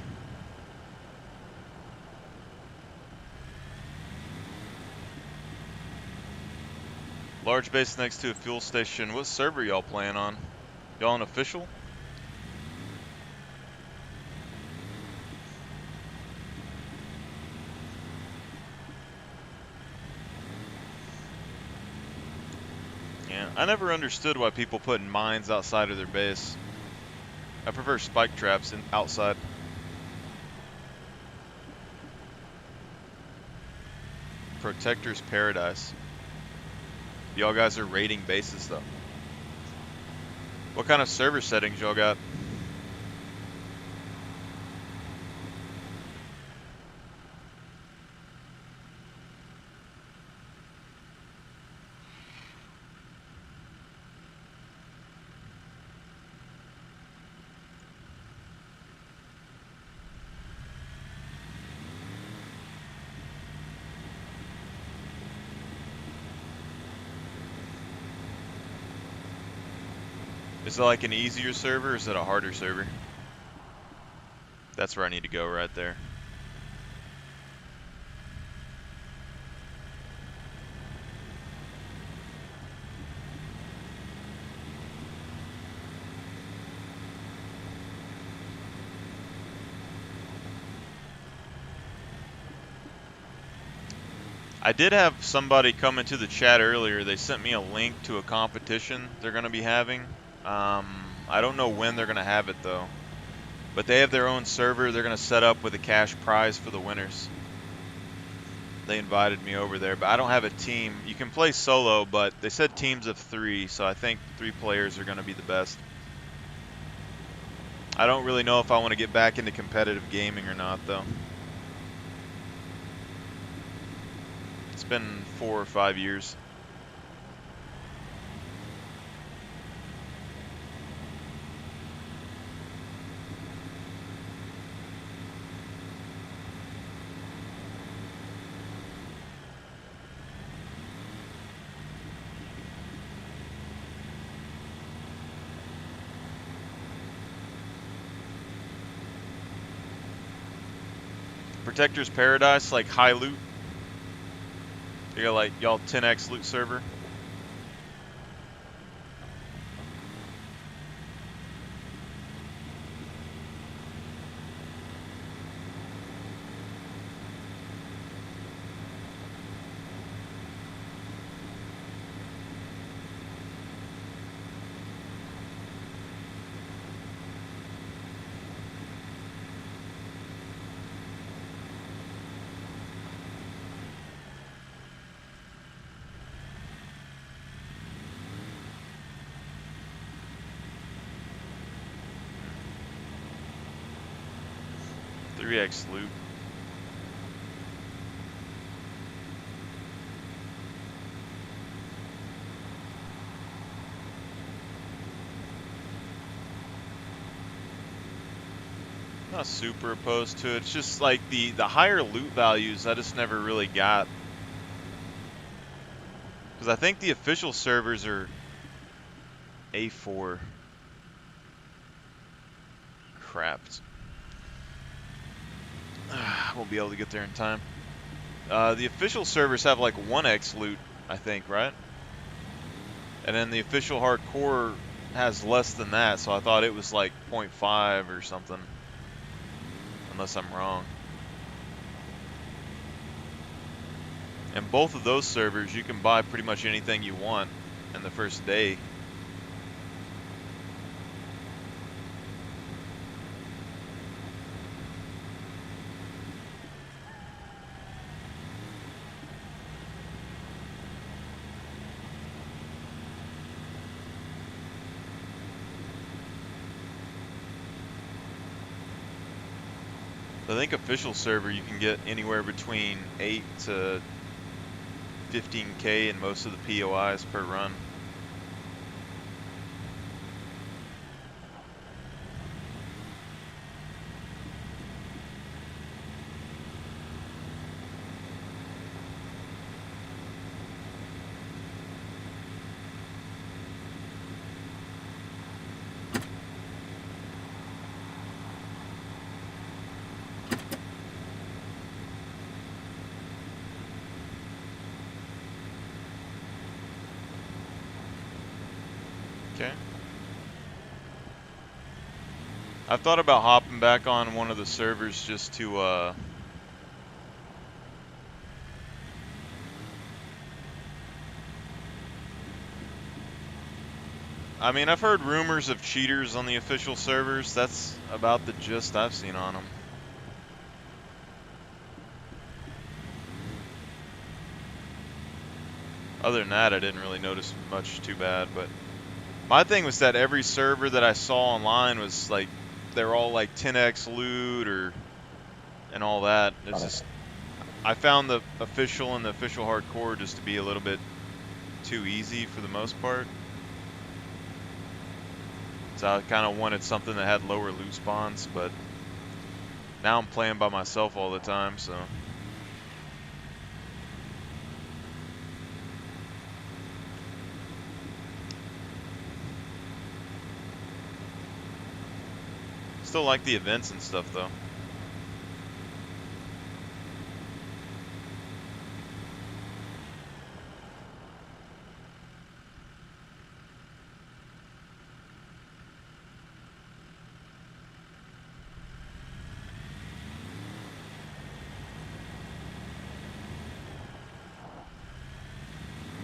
S1: Large base next to a fuel station. What server y'all playing on? Y'all on official? Yeah, I never understood why people put mines outside of their base. I prefer spike traps outside. Protector's Paradise. Y'all guys are raiding bases though. What kind of server settings y'all got? Is it like an easier server or is it a harder server? That's where I need to go right there. I did have somebody come into the chat earlier. They sent me a link to a competition they're going to be having. I don't know when they're going to have it though. But they have their own server they're going to set up with a cash prize for the winners. They invited me over there, but I don't have a team. You can play solo, but they said teams of 3, so I think 3 players are going to be the best. I don't really know if I want to get back into competitive gaming or not though. It's been 4 or 5 years. Protector's Paradise, like high loot. You got like y'all 10x loot server. X loot. Not super opposed to it. It's just like the higher loot values I just never really got. Because I think the official servers are A4. Crap. I won't be able to get there in time. The official servers have like 1x loot, I think, right? And then the official hardcore has less than that, so I thought it was like 0.5 or something. Unless I'm wrong. And both of those servers, you can buy pretty much anything you want in the first day. I think official server you can get anywhere between 8 to 15k in most of the POIs per run. Okay. I've thought about hopping back on one of the servers just to I mean, I've heard rumors of cheaters on the official servers. That's about the gist I've seen on them. Other than that, I didn't really notice much too bad, but my thing was that every server that I saw online was like, they're all like 10x loot and all that. It's just, I found the official and the official hardcore just to be a little bit too easy for the most part. So I kind of wanted something that had lower loot spawns, but now I'm playing by myself all the time, so. Still like the events and stuff though.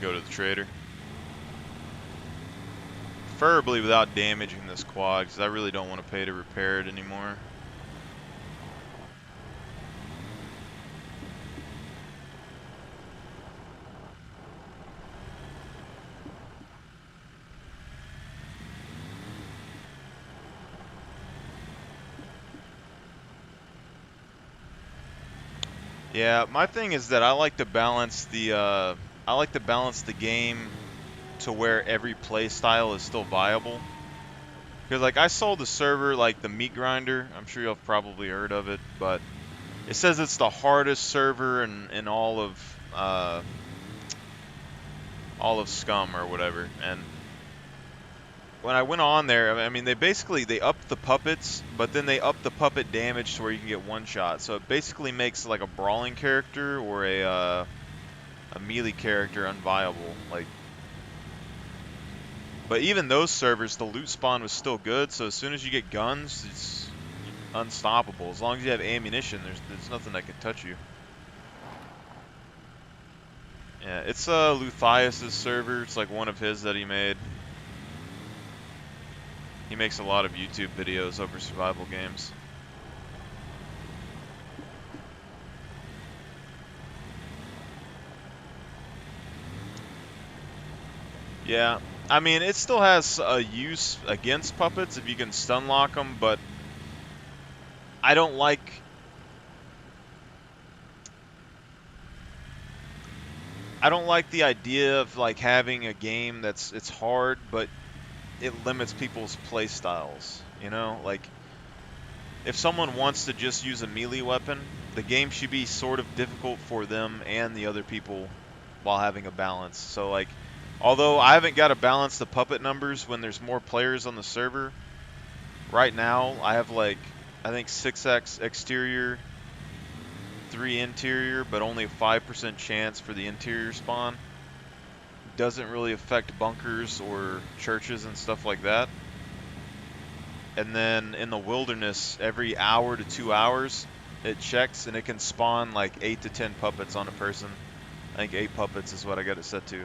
S1: Go to the trader. Preferably without damaging this quad, because I really don't want to pay to repair it anymore. Yeah, my thing is that I like to balance the game to where every play style is still viable. Because like I sold the server like the meat grinder. I'm sure you've probably heard of it, but it says it's the hardest server in all of Scum or whatever. And when I went on there, I mean they upped the puppets, but then they upped the puppet damage to where you can get one shot. So it basically makes like a brawling character or a melee character unviable. Like, but even those servers, the loot spawn was still good. So as soon as you get guns, it's unstoppable. As long as you have ammunition, there's nothing that can touch you. Yeah, it's Luthias's server. It's like one of his that he made. He makes a lot of YouTube videos over survival games. Yeah, I mean, it still has a use against puppets if you can stun lock them, but I don't like the idea of like having a game it's hard, but it limits people's play styles. You know, like if someone wants to just use a melee weapon, the game should be sort of difficult for them and the other people while having a balance. So like, although I haven't got to balance the puppet numbers when there's more players on the server, right now I have like, I think 6x exterior, 3 interior, but only a 5% chance for the interior spawn. Doesn't really affect bunkers or churches and stuff like that. And then in the wilderness, every hour to 2 hours, it checks and it can spawn like 8 to 10 puppets on a person. I think 8 puppets is what I got it set to.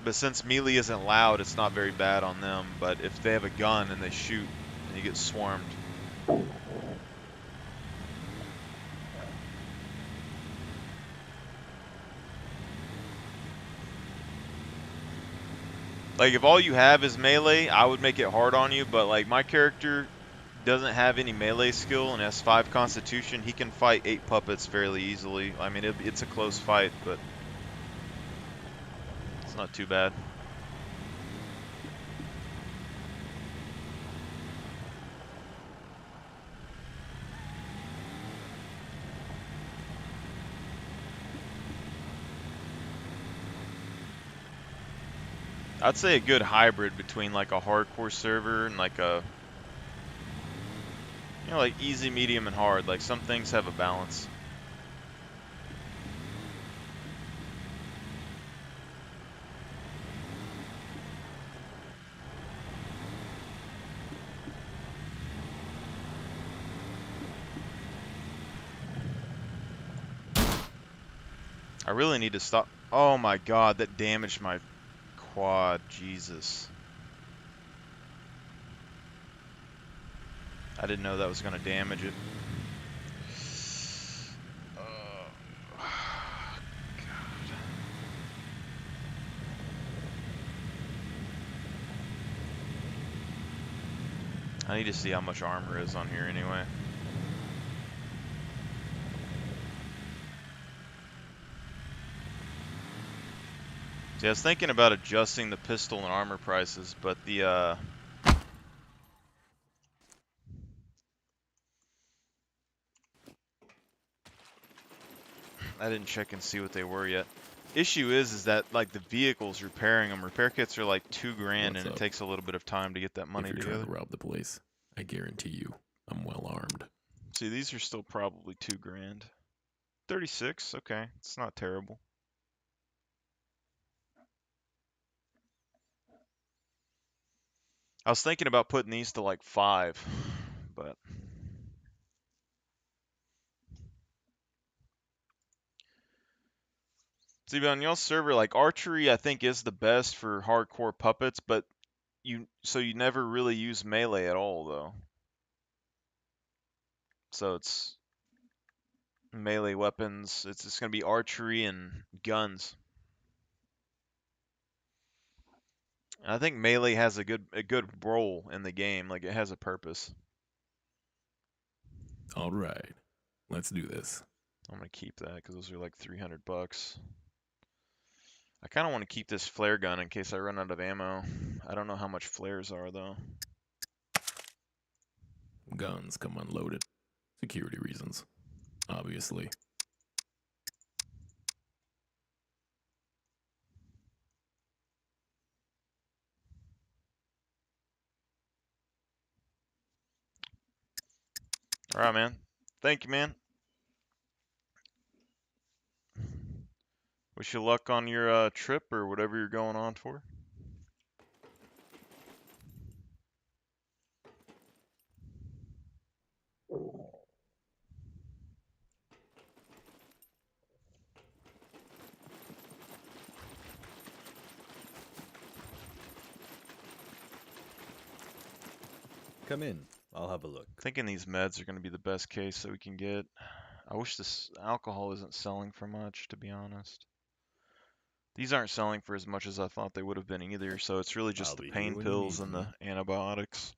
S1: But since melee isn't loud, it's not very bad on them. But if they have a gun and they shoot, and you get swarmed. Like if all you have is melee, I would make it hard on you. But like my character doesn't have any melee skill and has 5 constitution, he can fight 8 puppets fairly easily. I mean, it's a close fight, but it's not too bad. I'd say a good hybrid between like a hardcore server and like a, you know, like easy, medium, and hard. Like some things have a balance. I really need to stop. Oh my god, that damaged my quad. Jesus. I didn't know that was going to damage it. God. I need to see how much armor is on here anyway. See, I was thinking about adjusting the pistol and armor prices, but the I didn't check and see what they were yet. Issue is that like the vehicles repairing them, repair kits are like $2,000, and it takes a little bit of time to get that money together.
S2: If you're trying to rob the place, I guarantee you, I'm well armed.
S1: See, these are still probably $2,000. 36, okay, it's not terrible. I was thinking about putting these to like 5, but See, on y'all's server, like archery, I think is the best for hardcore puppets, but you never really use melee at all, though. So it's melee weapons. It's just gonna be archery and guns. I think melee has a good role in the game. Like it has a purpose.
S2: All right, let's do this.
S1: I'm gonna keep that because those are like $300. I kind of want to keep this flare gun in case I run out of ammo. I don't know how much flares are though.
S2: Guns come unloaded. Security reasons, obviously.
S1: All right, man. Thank you, man. Wish you luck on your trip or whatever you're going on for.
S3: Come in. I'll have a look.
S1: Thinking these meds are going to be the best case that we can get. I wish this alcohol isn't selling for much, to be honest. These aren't selling for as much as I thought they would have been either, so it's really just
S3: I'll
S1: the
S3: be here
S1: pain
S3: when you
S1: pills
S3: need
S1: and
S3: me.
S1: the antibiotics.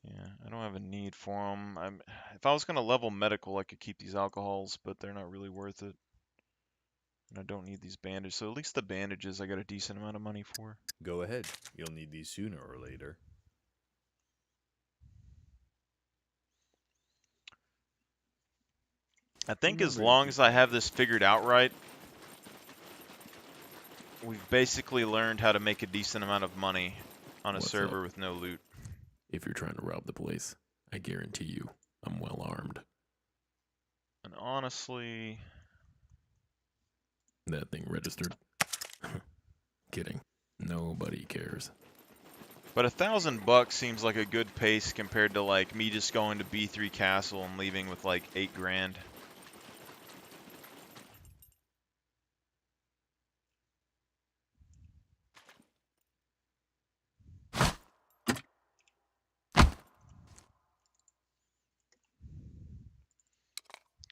S1: Yeah, I don't have a need for them. If I was gonna level medical, I could keep these alcohols, but they're not really worth it. And I don't need these bandages, so at least the bandages I got a decent amount of money for.
S3: Go ahead. You'll need these sooner or later.
S1: I think as
S3: Remember to
S1: long
S3: keep
S1: as I
S3: that
S1: have
S3: with
S1: this figured out right, we've basically learned how to make a decent amount of money on a
S2: What's
S1: server
S2: up?
S1: with no loot.
S2: If you're trying to rob the place, I guarantee you, I'm well armed.
S1: And honestly,
S2: That thing registered. Kidding. Nobody cares.
S1: but $1,000 seems like a good pace compared to like me just going to B3 Castle and leaving with like 8 grand.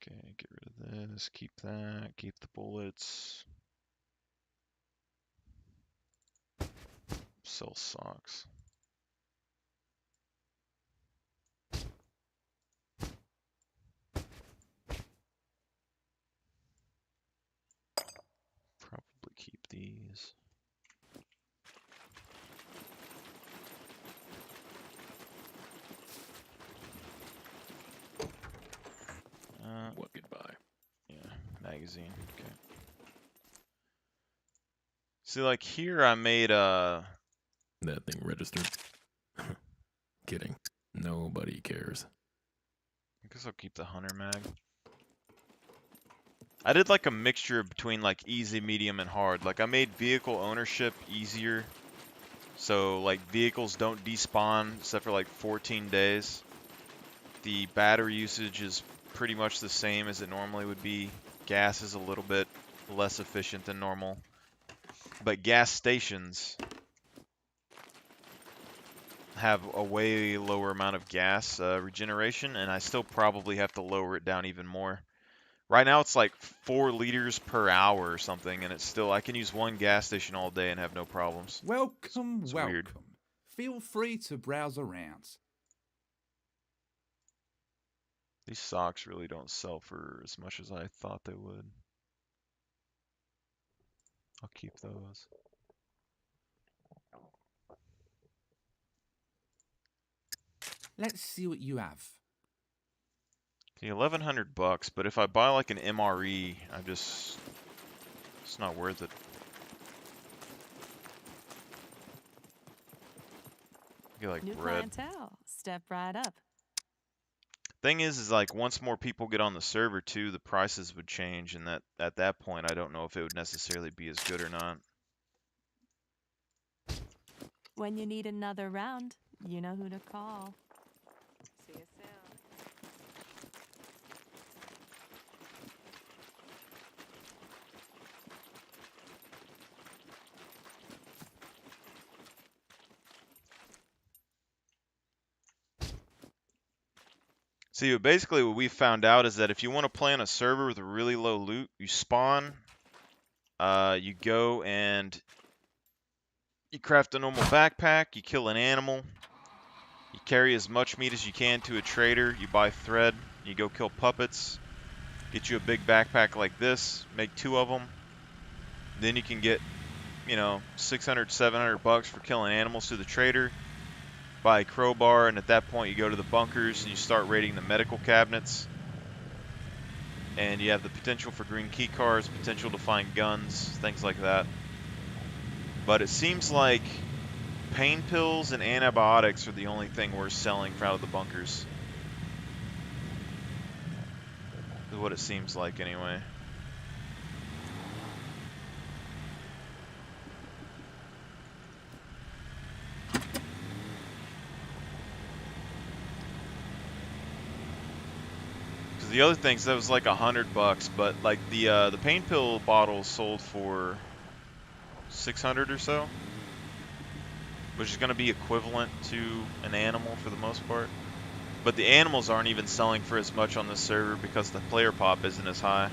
S1: Okay, get rid of this, keep that, keep the bullets. Sell socks. Probably keep these.
S2: What could buy?
S1: Yeah, magazine. Okay. See, like here I made
S2: That thing registered. Kidding. Nobody cares.
S1: I guess I'll keep the hunter mag. I did like a mixture between like easy, medium, and hard. Like I made vehicle ownership easier. So like vehicles don't despawn except for like 14 days. The battery usage is pretty much the same as it normally would be. Gas is a little bit less efficient than normal. But gas stations have a way lower amount of gas regeneration, and I still probably have to lower it down even more. Right now it's like 4 liters per hour or something, and it's still, I can use one gas station all day and have no problems.
S4: Welcome,
S1: It's
S4: welcome.
S1: weird.
S4: Feel free to browse around.
S1: These socks really don't sell for as much as I thought they would. I'll keep those.
S4: Let's see what you have.
S1: The $1,100, but if I buy like an MRE, it's not worth it. Get like
S5: New
S1: bread.
S5: clientele. Step right up.
S1: Thing is like once more people get on the server too, the prices would change, and that at that point I don't know if it would necessarily be as good or not.
S5: When you need another round, you know who to call. See you soon.
S1: See, but basically what we found out is that if you want to play on a server with a really low loot, you spawn, you go and you craft a normal backpack, you kill an animal, you carry as much meat as you can to a trader, you buy thread, you go kill puppets, get you a big backpack like this, make 2 of them, then you can get, you know, 600, 700 bucks for killing animals to the trader, buy a crowbar, and at that point you go to the bunkers and you start raiding the medical cabinets, and you have the potential for green key cards, potential to find guns, things like that. But it seems like pain pills and antibiotics are the only thing worth selling out of the bunkers. Is what it seems like anyway. Because the other things, that was like $100, but like the pain pill bottles sold for 600 or so, which is going to be equivalent to an animal for the most part. But the animals aren't even selling for as much on this server because the player pop isn't as high.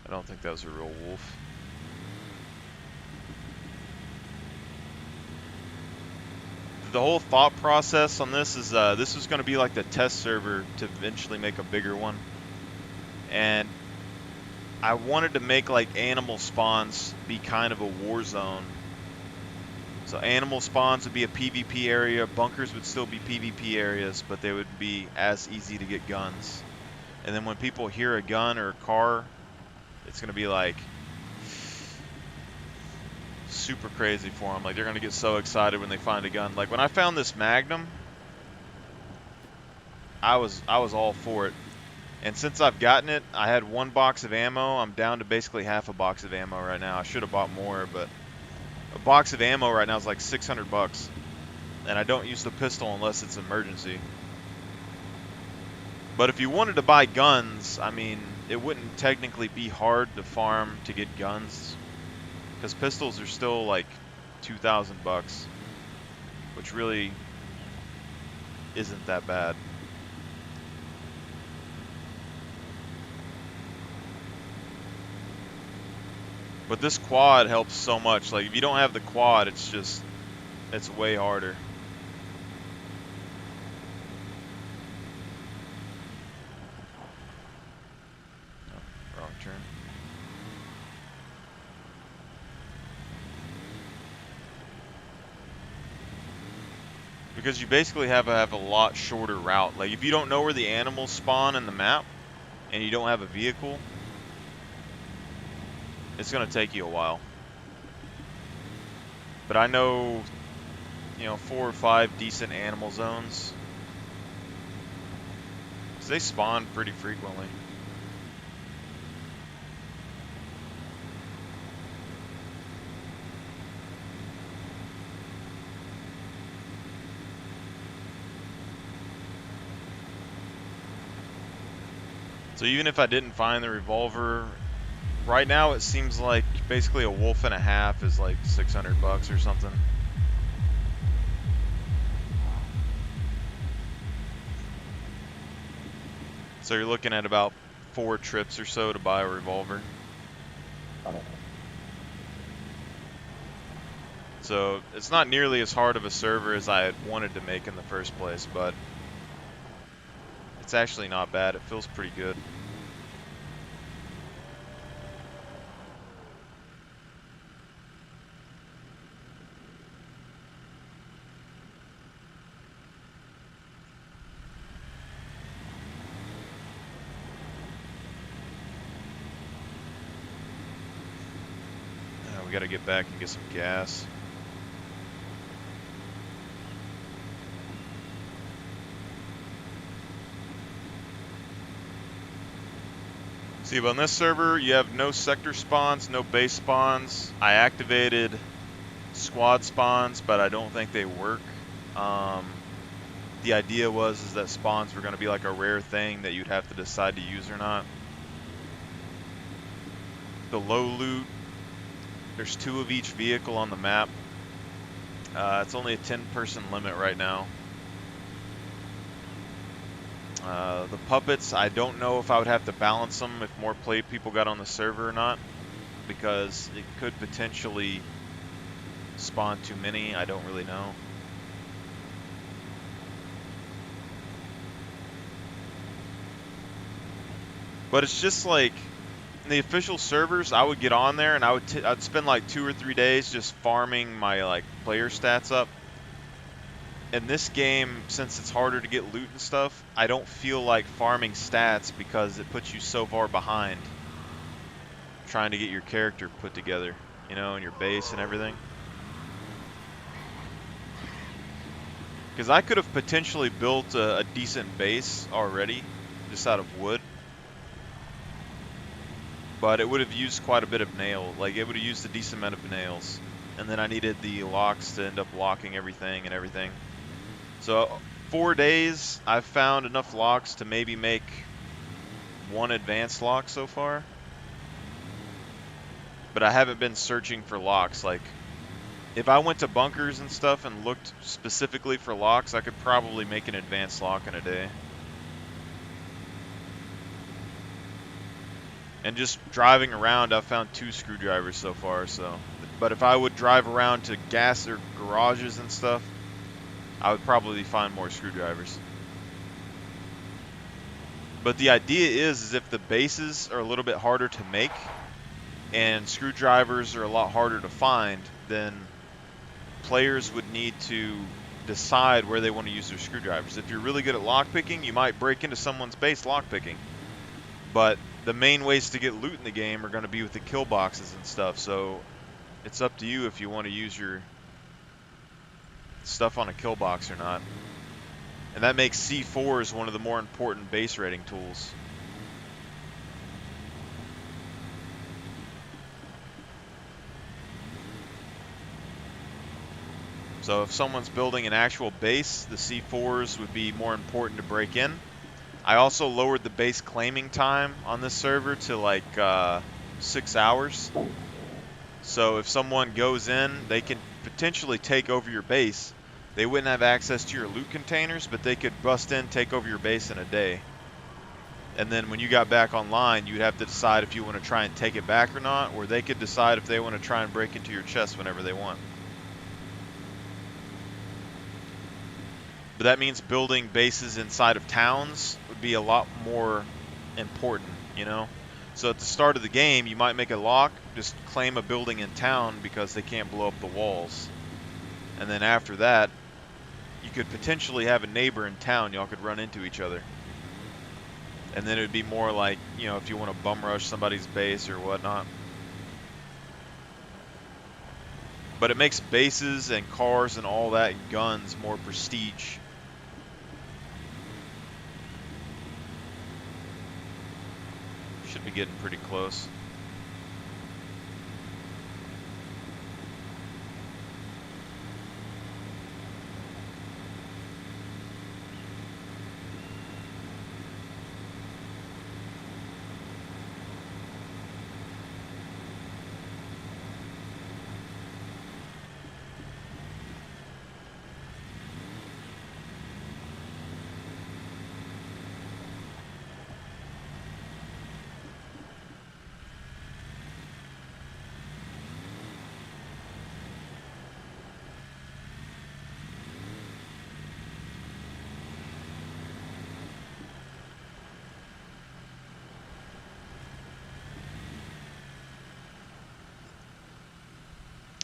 S1: I don't think that was a real wolf. The whole thought process on this is this was going to be like the test server to eventually make a bigger one. And I wanted to make like animal spawns be kind of a war zone. So animal spawns would be a PvP area, bunkers would still be PvP areas, but they would be as easy to get guns. And then when people hear a gun or a car, it's going to be like super crazy for them. Like they're going to get so excited when they find a gun. Like when I found this Magnum, I was all for it. And since I've gotten it, I had 1 box of ammo. I'm down to basically half a box of ammo right now. I should have bought more, but a box of ammo right now is like 600 bucks. And I don't use the pistol unless it's emergency. But if you wanted to buy guns, I mean, it wouldn't technically be hard to farm to get guns, because pistols are still like 2,000 bucks, which really isn't that bad. But this quad helps so much. Like if you don't have the quad, it's way harder. Oh, wrong turn. Because you basically have a lot shorter route. Like if you don't know where the animals spawn in the map and you don't have a vehicle, it's gonna take you a while. But I know, you know, 4 or 5 decent animal zones, 'cause they spawn pretty frequently. So even if I didn't find the revolver, right now it seems like basically a wolf and a half is like 600 bucks or something. So you're looking at about 4 trips or so to buy a revolver. So it's not nearly as hard of a server as I had wanted to make in the first place, but it's actually not bad. It feels pretty good. We gotta get back and get some gas. See, but on this server, you have no sector spawns, no base spawns. I activated squad spawns, but I don't think they work. The idea was that spawns were going to be like a rare thing that you'd have to decide to use or not. The low loot, there's 2 of each vehicle on the map. It's only a 10-person limit right now. The puppets, I don't know if I would have to balance them if more people got on the server or not, because it could potentially spawn too many. I don't really know. But it's just like in the official servers, I would get on there and I'd spend like 2 or 3 days just farming my like player stats up. In this game, since it's harder to get loot and stuff, I don't feel like farming stats because it puts you so far behind trying to get your character put together, you know, and your base and everything. Because I could have potentially built a decent base already, just out of wood. But it would have used quite a bit of nail. Like, it would have used a decent amount of nails. And then I needed the locks to end up locking everything and everything. So, 4 days, I've found enough locks to maybe make 1 advanced lock so far. But I haven't been searching for locks. Like, if I went to bunkers and stuff and looked specifically for locks, I could probably make an advanced lock in a day. And just driving around, I've found 2 screwdrivers so far, so. But if I would drive around to gas or garages and stuff, I would probably find more screwdrivers. But the idea is if the bases are a little bit harder to make, and screwdrivers are a lot harder to find, then players would need to decide where they want to use their screwdrivers. If you're really good at lockpicking, you might break into someone's base lockpicking. But the main ways to get loot in the game are going to be with the kill boxes and stuff, so it's up to you if you want to use your stuff on a kill box or not. And that makes C4s one of the more important base raiding tools. So if someone's building an actual base, the C4s would be more important to break in. I also lowered the base claiming time on this server to like 6 hours. So if someone goes in, they can potentially take over your base. They wouldn't have access to your loot containers, but they could bust in, take over your base in a day. And then when you got back online, you'd have to decide if you want to try and take it back or not, or they could decide if they want to try and break into your chest whenever they want. But that means building bases inside of towns would be a lot more important, you know? So at the start of the game, you might make a lock, just claim a building in town because they can't blow up the walls. And then after that, you could potentially have a neighbor in town, y'all could run into each other. And then it would be more like, you know, if you want to bum rush somebody's base or whatnot. But it makes bases and cars and all that and guns more prestige. Should be getting pretty close.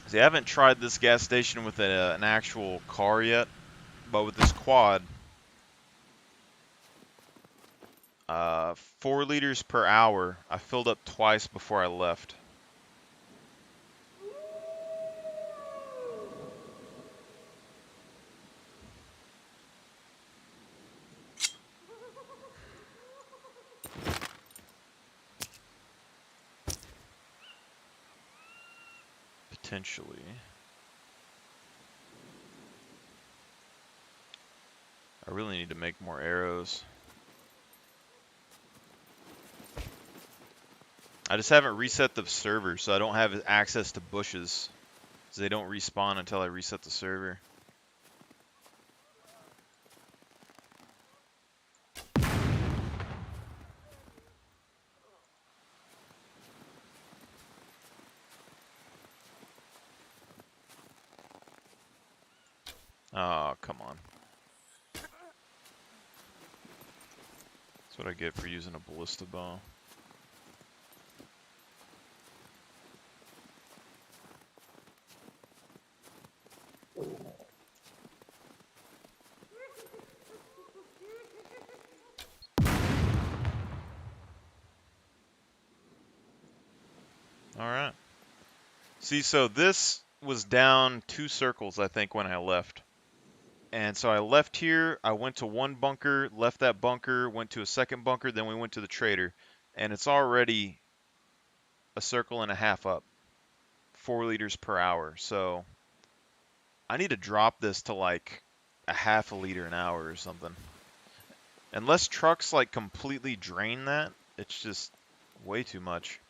S1: See, I haven't tried this gas station with an actual car yet, but with this quad, 4 liters per hour, I filled up twice before I left. Potentially. I really need to make more arrows. I just haven't reset the server, so I don't have access to bushes. So they don't respawn until I reset the server. Oh, come on. That's what I get for using a ballista bow. Alright. See, so this was down 2 circles, I think, when I left. And so I left here, I went to one bunker, left that bunker, went to a second bunker, then we went to the trader. And it's already a circle and a half up. 4 liters per hour. So I need to drop this to like a half a liter an hour or something. Unless trucks like completely drain that, it's just way too much.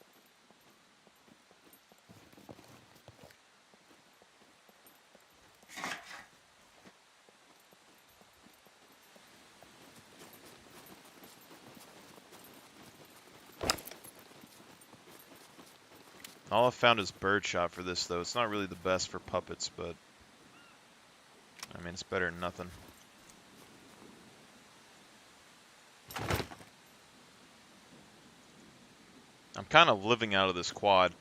S1: All I've found is birdshot for this, though. It's not really the best for puppets, but I mean, it's better than nothing. I'm kind of living out of this quad.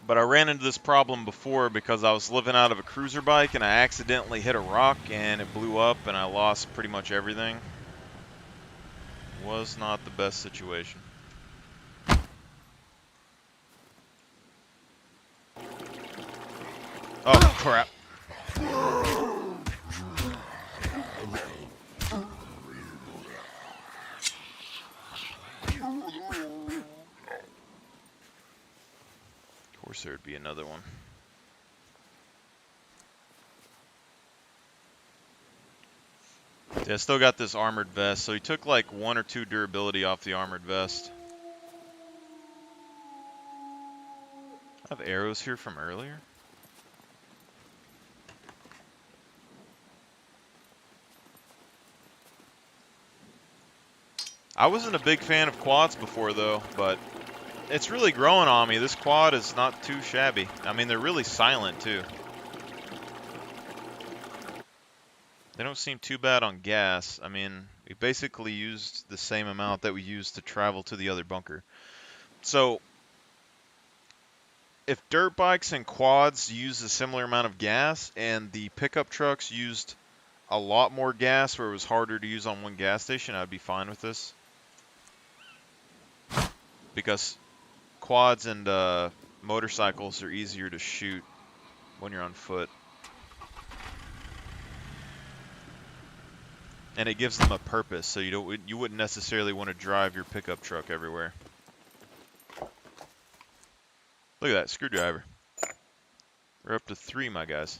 S1: But I ran into this problem before because I was living out of a cruiser bike and I accidentally hit a rock and it blew up and I lost pretty much everything. Was not the best situation. Oh, crap. Of course there'd be another one. Yeah, I still got this armored vest, so he took like 1 or 2 durability off the armored vest. I have arrows here from earlier. I wasn't a big fan of quads before though, but it's really growing on me. This quad is not too shabby. I mean, they're really silent too. They don't seem too bad on gas. I mean, we basically used the same amount that we used to travel to the other bunker. So, if dirt bikes and quads use a similar amount of gas and the pickup trucks used a lot more gas where it was harder to use on one gas station, I'd be fine with this. Because quads and motorcycles are easier to shoot when you're on foot. And it gives them a purpose, so you wouldn't necessarily want to drive your pickup truck everywhere. Look at that, screwdriver. We're up to 3, my guys.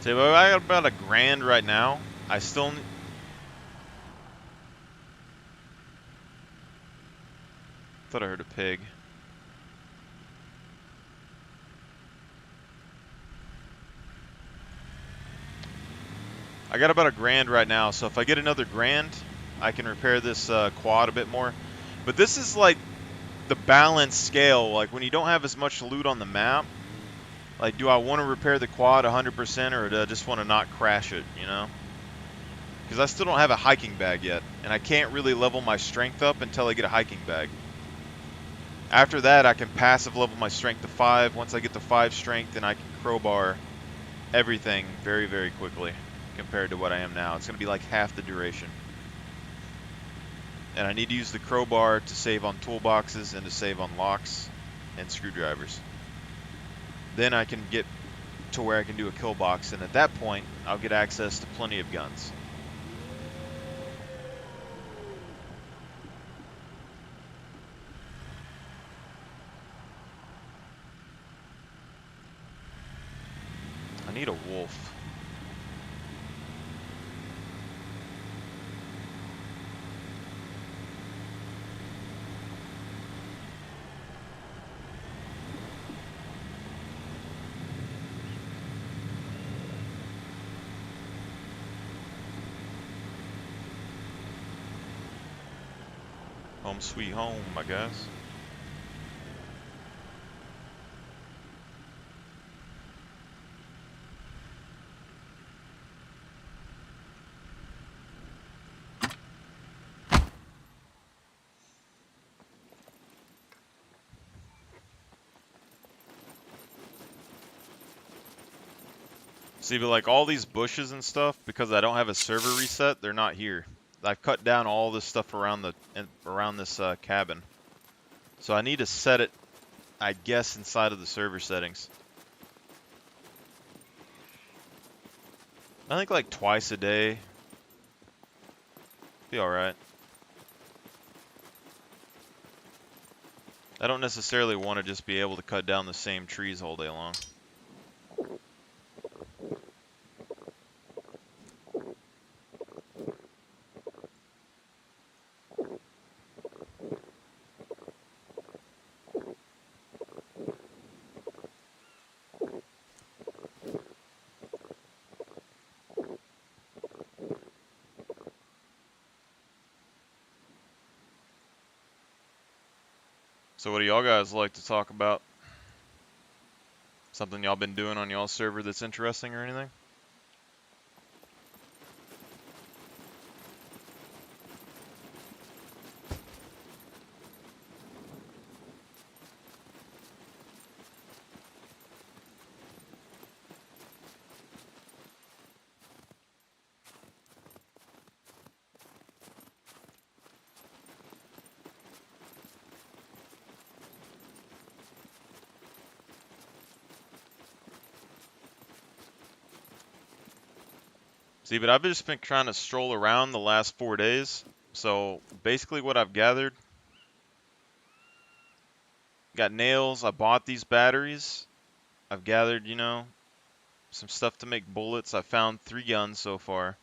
S1: So I got about $1,000 right now. I still thought I heard a pig. I got about $1,000 right now, so if I get another $1,000, I can repair this quad a bit more. But this is like the balanced scale. Like when you don't have as much loot on the map, like do I want to repair the quad 100% or do I just want to not crash it, you know? Because I still don't have a hiking bag yet, and I can't really level my strength up until I get a hiking bag. After that, I can passive level my strength to 5. Once I get to 5 strength, then I can crowbar everything very, very quickly compared to what I am now. It's going to be like half the duration. And I need to use the crowbar to save on toolboxes and to save on locks and screwdrivers. Then I can get to where I can do a kill box, and at that point, I'll get access to plenty of guns. I need a wolf. Home sweet home, I guess. See, but like all these bushes and stuff, because I don't have a server reset, they're not here. I've cut down all this stuff around this cabin. So I need to set it, I guess, inside of the server settings. I think like twice a day. Be alright. I don't necessarily want to just be able to cut down the same trees all day long. So what do y'all guys like to talk about? Something y'all been doing on y'all's server that's interesting or anything? See, but I've just been trying to stroll around the last 4 days. So basically what I've gathered, got nails, I bought these batteries. I've gathered, you know, some stuff to make bullets. I found 3 guns so far.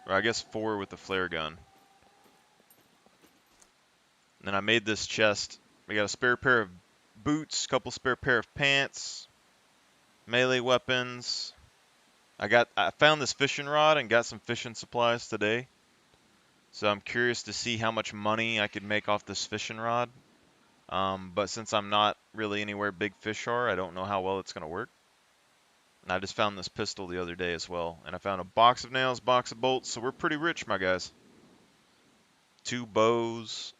S1: Or I guess 4 with the flare gun. And then I made this chest. We got a spare pair of boots, couple spare pair of pants, melee weapons. I found this fishing rod and got some fishing supplies today. So I'm curious to see how much money I could make off this fishing rod. But since I'm not really anywhere big fish are, I don't know how well it's going to work. And I just found this pistol the other day as well. And I found a box of nails, box of bolts, so we're pretty rich, my guys. 2 bows.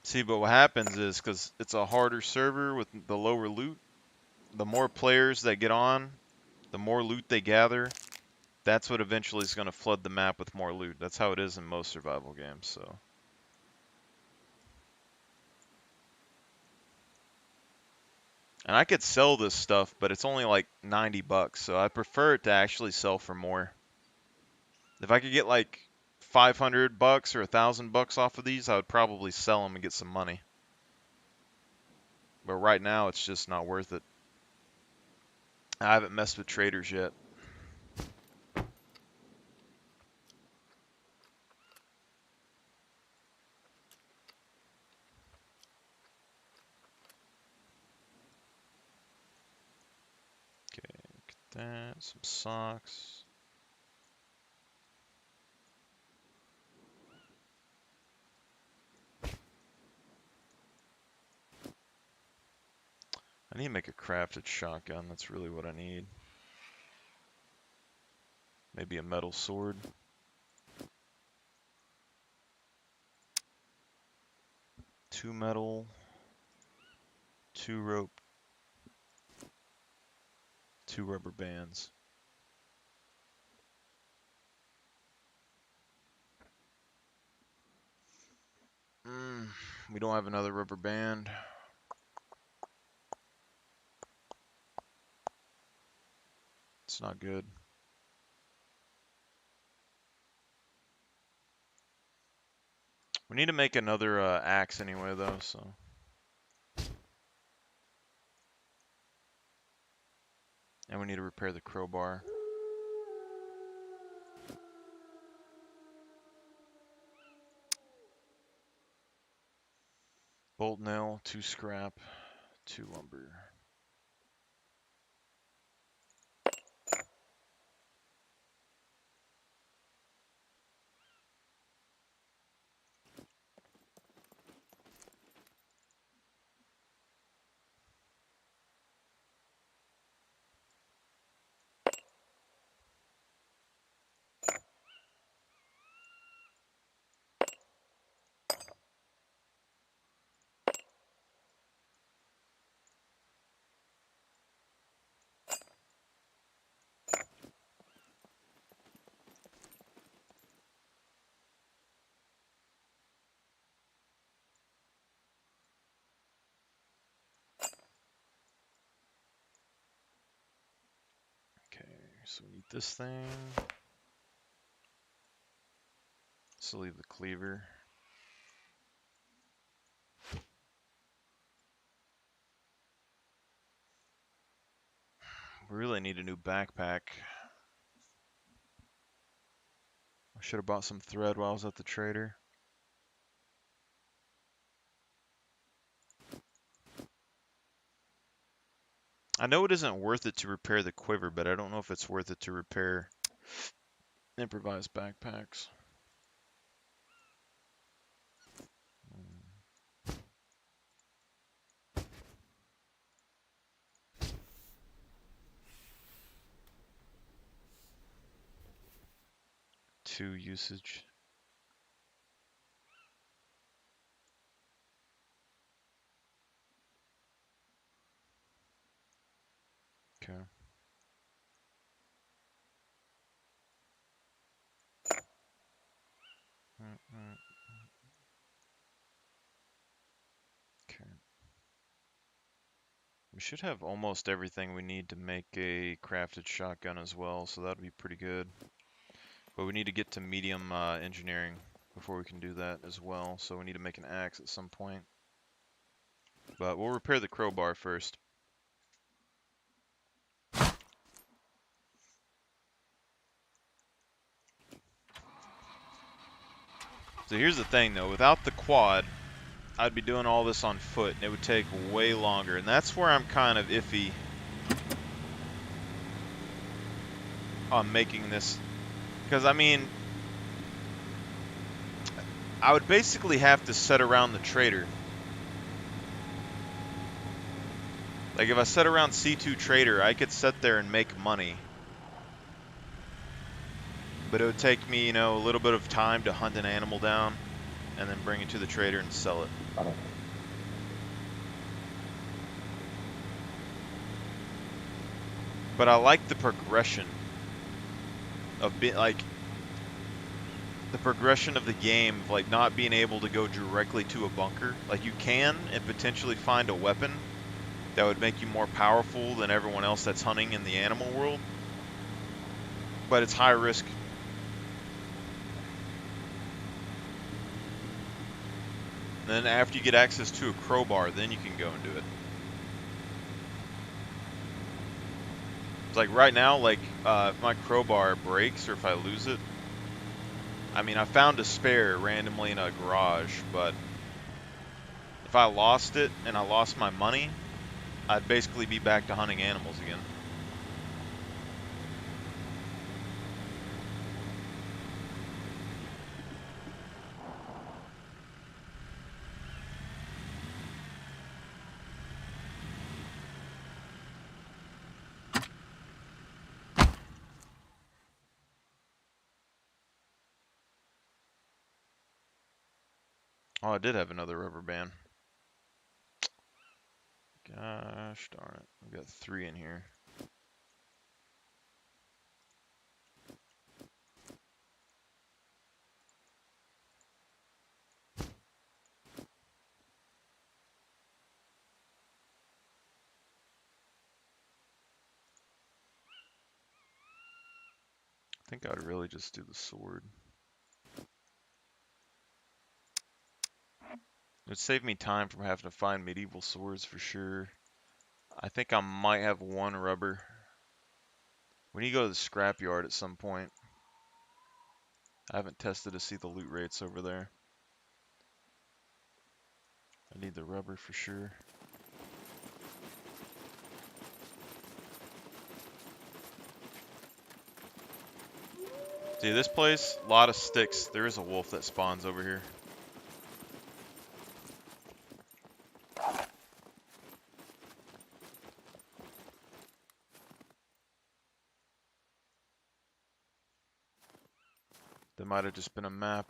S1: See, but what happens is, because it's a harder server with the lower loot, the more players that get on, the more loot they gather, that's what eventually is going to flood the map with more loot. That's how it is in most survival games, so. And I could sell this stuff, but it's only like 90 bucks, so I prefer it to actually sell for more. If I could get like 500 bucks or 1,000 bucks off of these, I would probably sell them and get some money. But right now, it's just not worth it. I haven't messed with traders yet. Okay, get that, some socks. I need to make a crafted shotgun. That's really what I need. Maybe a metal sword. Two metal, two rope, two rubber bands. We don't have another rubber band. It's not good. We need to make another axe anyway, though, so. And we need to repair the crowbar. Bolt nail, 2 scrap, 2 lumber. Okay, so we need this thing. So leave the cleaver. We really need a new backpack. I should have bought some thread while I was at the trader. I know it isn't worth it to repair the quiver, but I don't know if it's worth it to repair improvised backpacks. 2 usage. Okay. Okay. We should have almost everything we need to make a crafted shotgun as well, so that'll be pretty good. But we need to get to medium engineering before we can do that as well, so we need to make an axe at some point. But we'll repair the crowbar first. So here's the thing though, without the quad, I'd be doing all this on foot, and it would take way longer, and that's where I'm kind of iffy on making this, because I mean, I would basically have to set around the trader. Like if I set around C2 trader, I could sit there and make money. But it would take me, you know, a little bit of time to hunt an animal down and then bring it to the trader and sell it. But I like the progression of being like the progression of the game of like not being able to go directly to a bunker. Like you can and potentially find a weapon that would make you more powerful than everyone else that's hunting in the animal world. But it's high risk. And then after you get access to a crowbar, then you can go and do it. It's like right now, like if my crowbar breaks or if I lose it, I mean, I found a spare randomly in a garage, but if I lost it and I lost my money, I'd basically be back to hunting animals again. Oh, I did have another rubber band. Gosh darn it. I've got 3 in here. I think I'd really just do the sword. It would save me time from having to find medieval swords for sure. I think I might have 1 rubber. We need to go to the scrapyard at some point. I haven't tested to see the loot rates over there. I need the rubber for sure. See, this place, a lot of sticks. There is a wolf that spawns over here. There might have just been a map.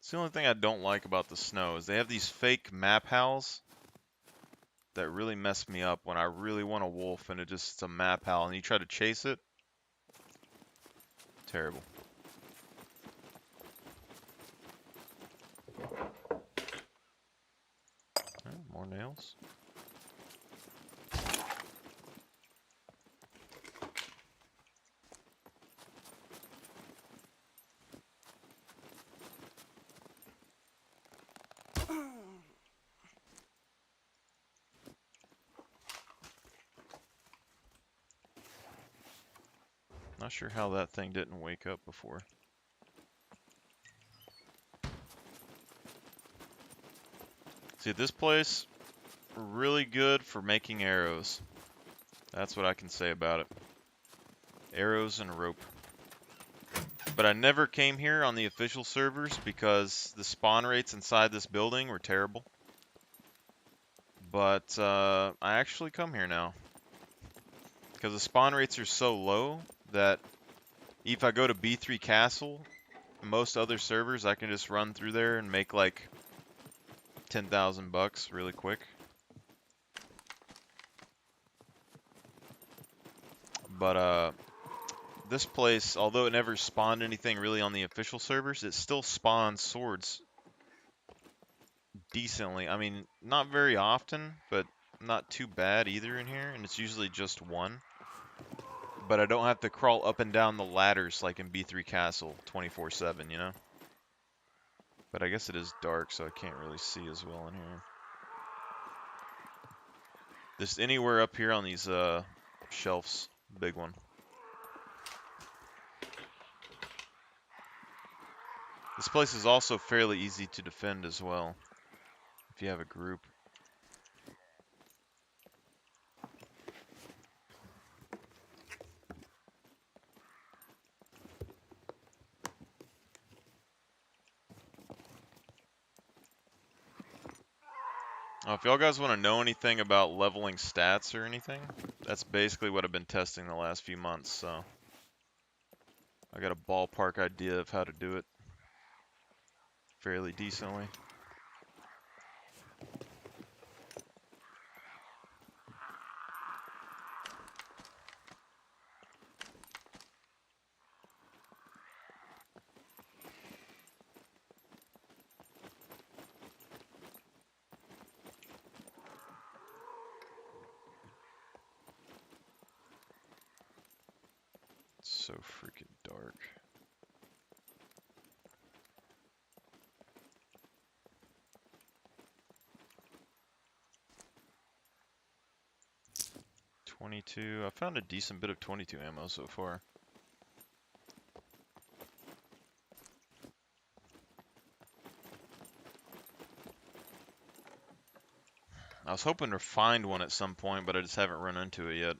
S1: It's the only thing I don't like about the snow is they have these fake map howls that really mess me up when I really want a wolf and it's a map howl and you try to chase it. Terrible. More nails. Not sure how that thing didn't wake up before. See, this place, really good for making arrows. That's what I can say about it. Arrows and rope. But I never came here on the official servers because the spawn rates inside this building were terrible. But I actually come here now. Because the spawn rates are so low that if I go to B3 Castle, most other servers, I can just run through there and make like 10,000 bucks really quick. But this place, although it never spawned anything really on the official servers, it still spawns swords decently. I mean, not very often, but not too bad either in here, and it's usually just 1. But I don't have to crawl up and down the ladders like in B3 Castle 24/7, you know? But I guess it is dark, so I can't really see as well in here. Just anywhere up here on these shelves, big one. This place is also fairly easy to defend as well, if you have a group. If y'all guys want to know anything about leveling stats or anything, that's basically what I've been testing the last few months, so I got a ballpark idea of how to do it fairly decently. It's so freaking dark. .22. I found a decent bit of .22 ammo so far. I was hoping to find one at some point, but I just haven't run into it yet.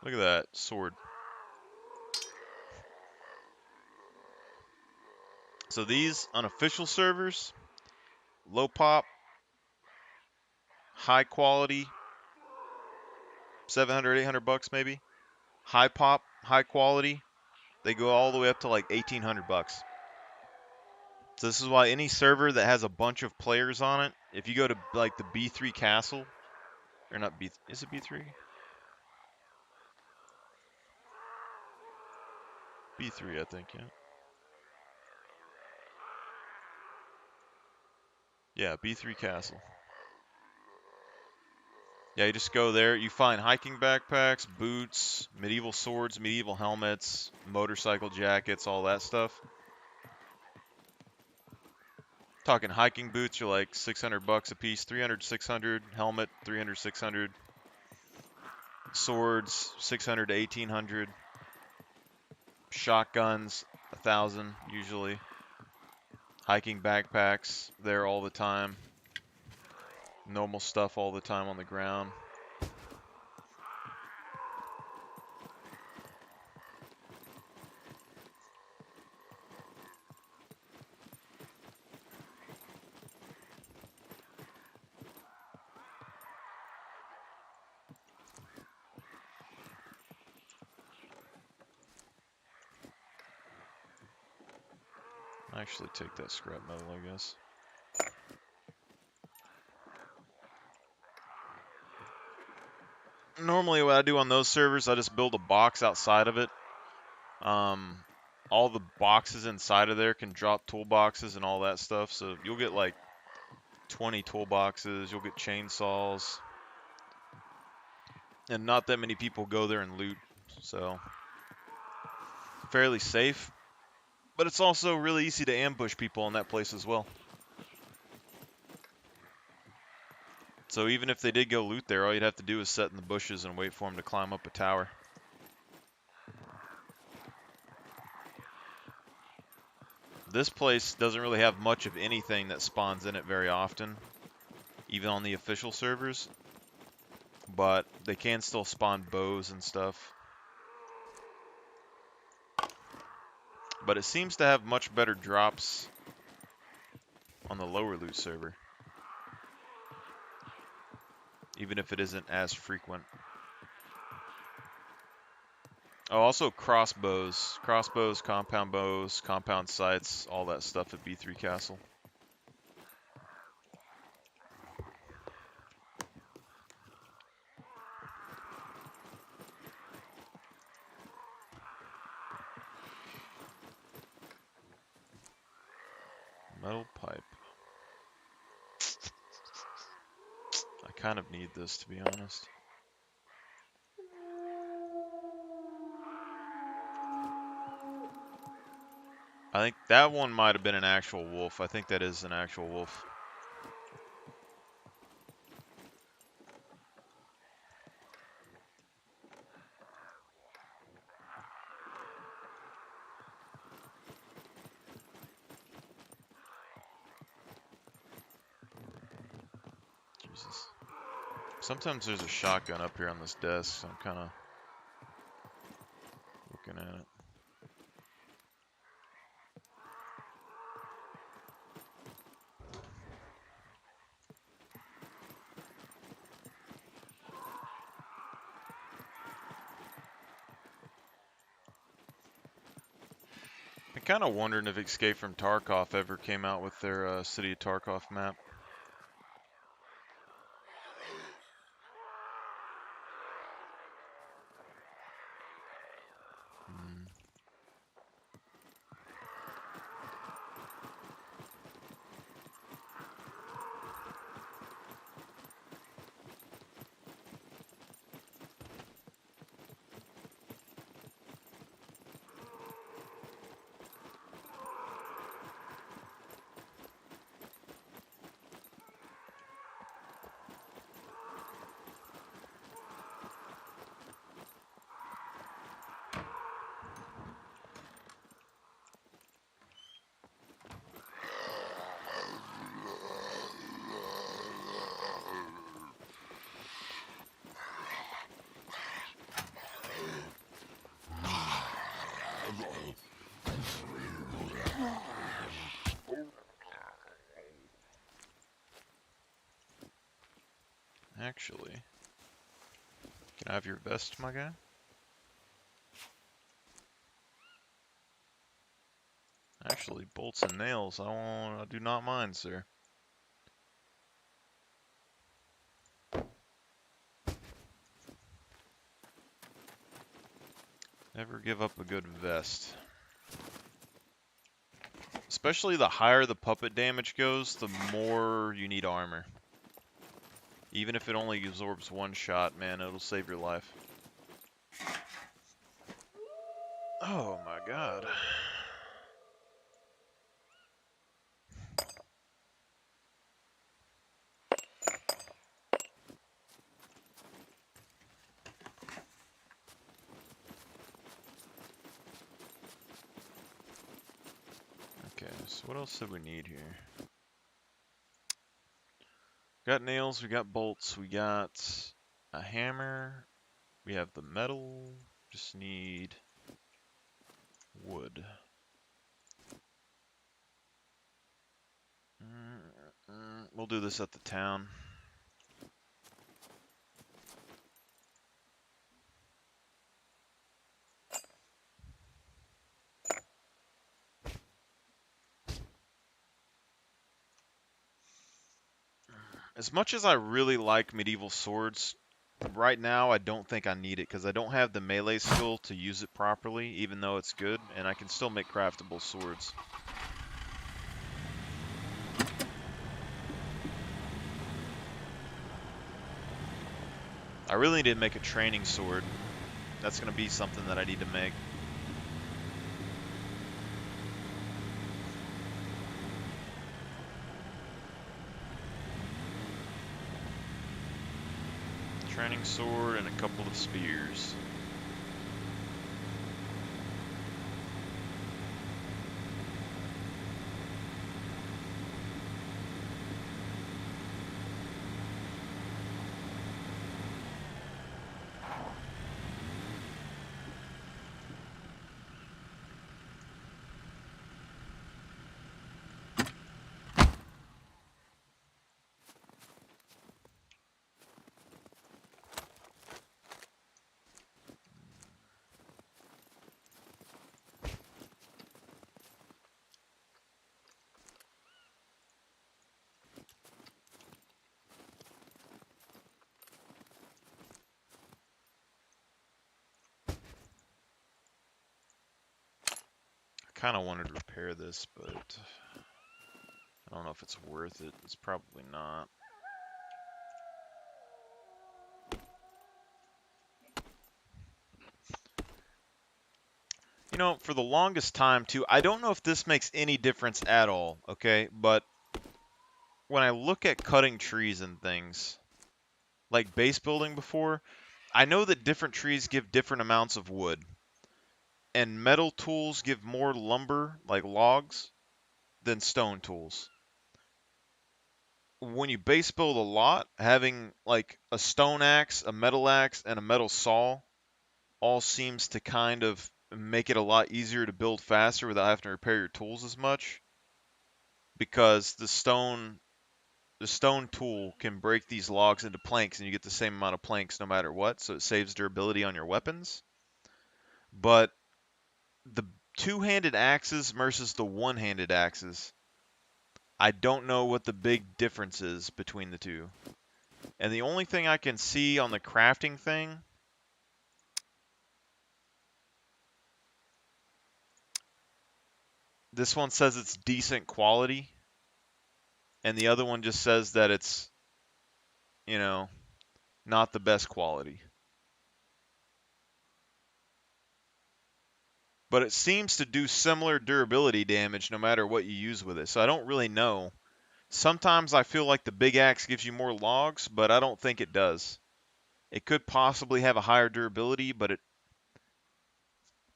S1: Look at that sword. So these unofficial servers, low pop, high quality, 700, 800 bucks maybe. High pop, high quality, they go all the way up to like 1800 bucks. So this is why any server that has a bunch of players on it, if you go to like the B3 castle, or not B, is it B3? B3, I think, yeah. Yeah, B3 castle. Yeah, you just go there, you find hiking backpacks, boots, medieval swords, medieval helmets, motorcycle jackets, all that stuff. Talking hiking boots are like 600 bucks a piece, 300, 600, helmet, 300, 600. Swords, 600 to 1800. Shotguns, 1,000 usually. Hiking backpacks, there all the time. Normal stuff all the time on the ground. Actually take that scrap metal, I guess. Normally what I do on those servers, I just build a box outside of it. All the boxes inside of there can drop toolboxes and all that stuff, so you'll get like 20 toolboxes, you'll get chainsaws. And not that many people go there and loot, so fairly safe. But it's also really easy to ambush people in that place as well. So even if they did go loot there, all you'd have to do is sit in the bushes and wait for them to climb up a tower. This place doesn't really have much of anything that spawns in it very often, even on the official servers. But they can still spawn bows and stuff. But it seems to have much better drops on the lower loot server, even if it isn't as frequent. Oh, also crossbows. Crossbows, compound bows, compound sights, all that stuff at B3 Castle. Metal pipe. I kind of need this, to be honest. I think that one might have been an actual wolf. I think that is an actual wolf. Jesus. Sometimes there's a shotgun up here on this desk, so I'm kind of looking at it. I'm kind of wondering if Escape from Tarkov ever came out with their City of Tarkov map. Hmm. Actually, can I have your vest, my guy? Actually, bolts and nails. I do not mind, sir. Never give up a good vest. Especially the higher the puppet damage goes, the more you need armor. Even if it only absorbs one shot, man, it'll save your life. Oh my god. Okay, so what else did we need here? Got nails, we got bolts, we got a hammer, we have the metal, just need wood. We'll do this at the town. As much as I really like medieval swords, right now I don't think I need it because I don't have the melee skill to use it properly, even though it's good, and I can still make craftable swords. I really need to make a training sword. That's going to be something that I need to make. Training sword and a couple of spears. I kind of wanted to repair this, but I don't know if it's worth it. It's probably not. You know, for the longest time, too, I don't know if this makes any difference at all, okay? But when I look at cutting trees and things, like base building before, I know that different trees give different amounts of wood. And metal tools give more lumber, like logs, than stone tools. When you base build a lot, having like a stone axe, a metal axe, and a metal saw all seems to kind of make it a lot easier to build faster without having to repair your tools as much. Because the stone tool can break these logs into planks and you get the same amount of planks no matter what, so it saves durability on your weapons. But the two-handed axes versus the one-handed axes, I don't know what the big difference is between the two. And the only thing I can see on the crafting thing, this one says it's decent quality, and the other one just says that it's, you know, not the best quality. But it seems to do similar durability damage no matter what you use with it, so I don't really know. Sometimes I feel like the big axe gives you more logs, but I don't think it does. It could possibly have a higher durability, but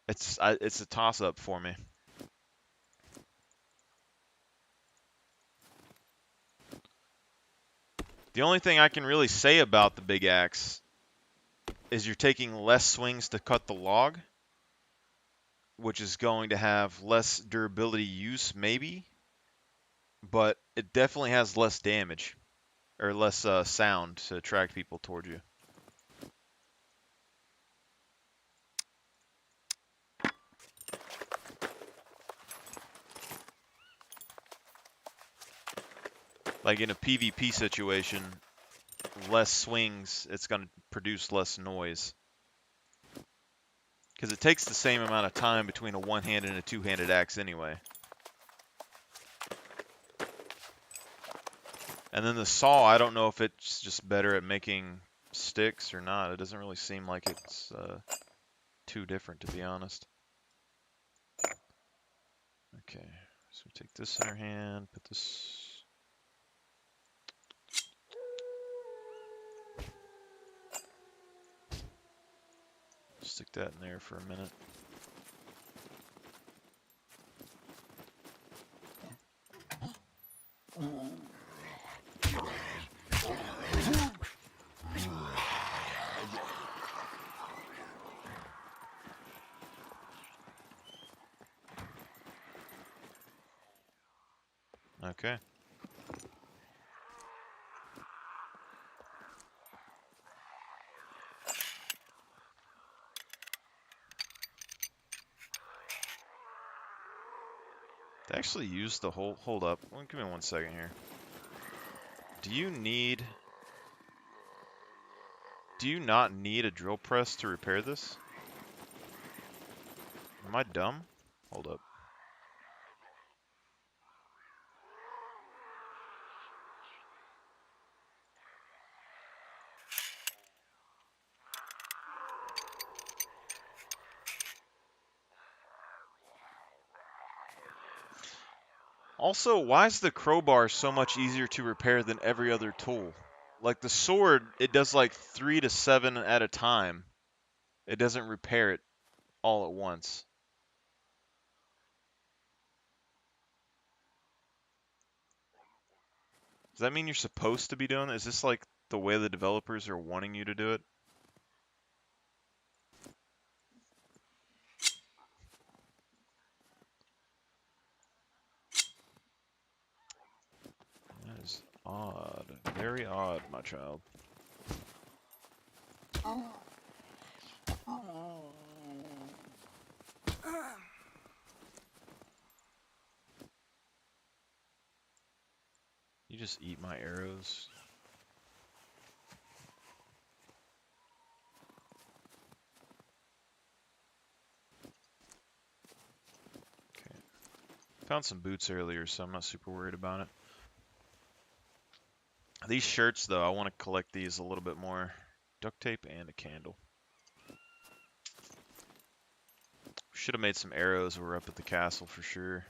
S1: it's a toss-up for me. The only thing I can really say about the big axe is you're taking less swings to cut the log, which is going to have less durability use, maybe, but it definitely has less damage. or less sound to attract people toward you. Like in a PvP situation, less swings, it's going to produce less noise. Because it takes the same amount of time between a one-handed and a two-handed axe anyway. And then the saw, I don't know if it's just better at making sticks or not. It doesn't really seem like it's too different, to be honest. Okay, so we take this in our hand, put this... Stick that in there for a minute. Okay. They actually use the whole... Hold up. Give me 1 second here. Do you not need a drill press to repair this? Am I dumb? Hold up. Also, why is the crowbar so much easier to repair than every other tool? Like the sword, it does like 3 to 7 at a time. It doesn't repair it all at once. Does that mean you're supposed to be doing it? Is this like the way the developers are wanting you to do it? That is odd. Very odd, my child. You just eat my arrows. Okay. Found some boots earlier, so I'm not super worried about it. These shirts, though, I want to collect these a little bit more. Duct tape and a candle. Should have made some arrows when we were up at the castle for sure.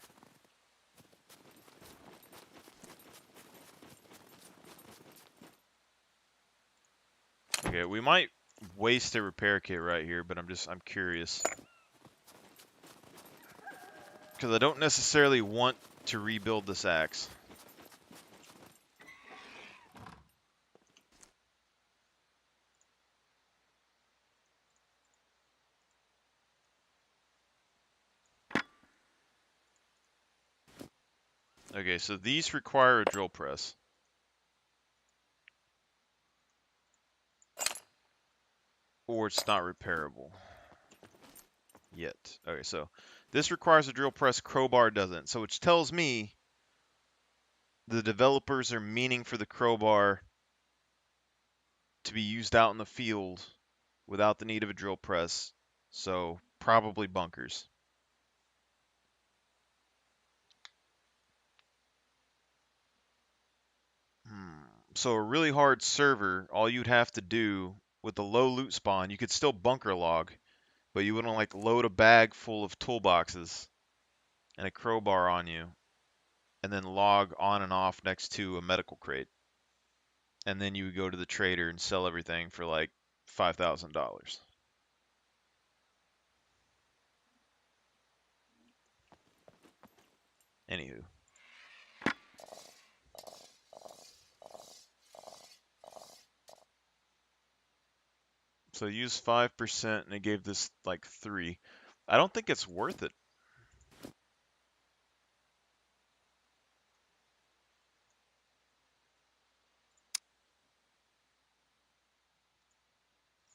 S1: Okay, we might waste a repair kit right here, but I'm curious. Because I don't necessarily want to rebuild this axe. Okay, so these require a drill press. Or it's not repairable. Yet. Okay, so this requires a drill press, crowbar doesn't. So which tells me the developers are meaning for the crowbar to be used out in the field without the need of a drill press. So probably bunkers. So a really hard server, all you'd have to do with the low loot spawn, you could still bunker log, but you wouldn't like load a bag full of toolboxes and a crowbar on you, and then log on and off next to a medical crate. And then you would go to the trader and sell everything for like $5,000. Anywho. So use 5% and it gave this like 3. I don't think it's worth it.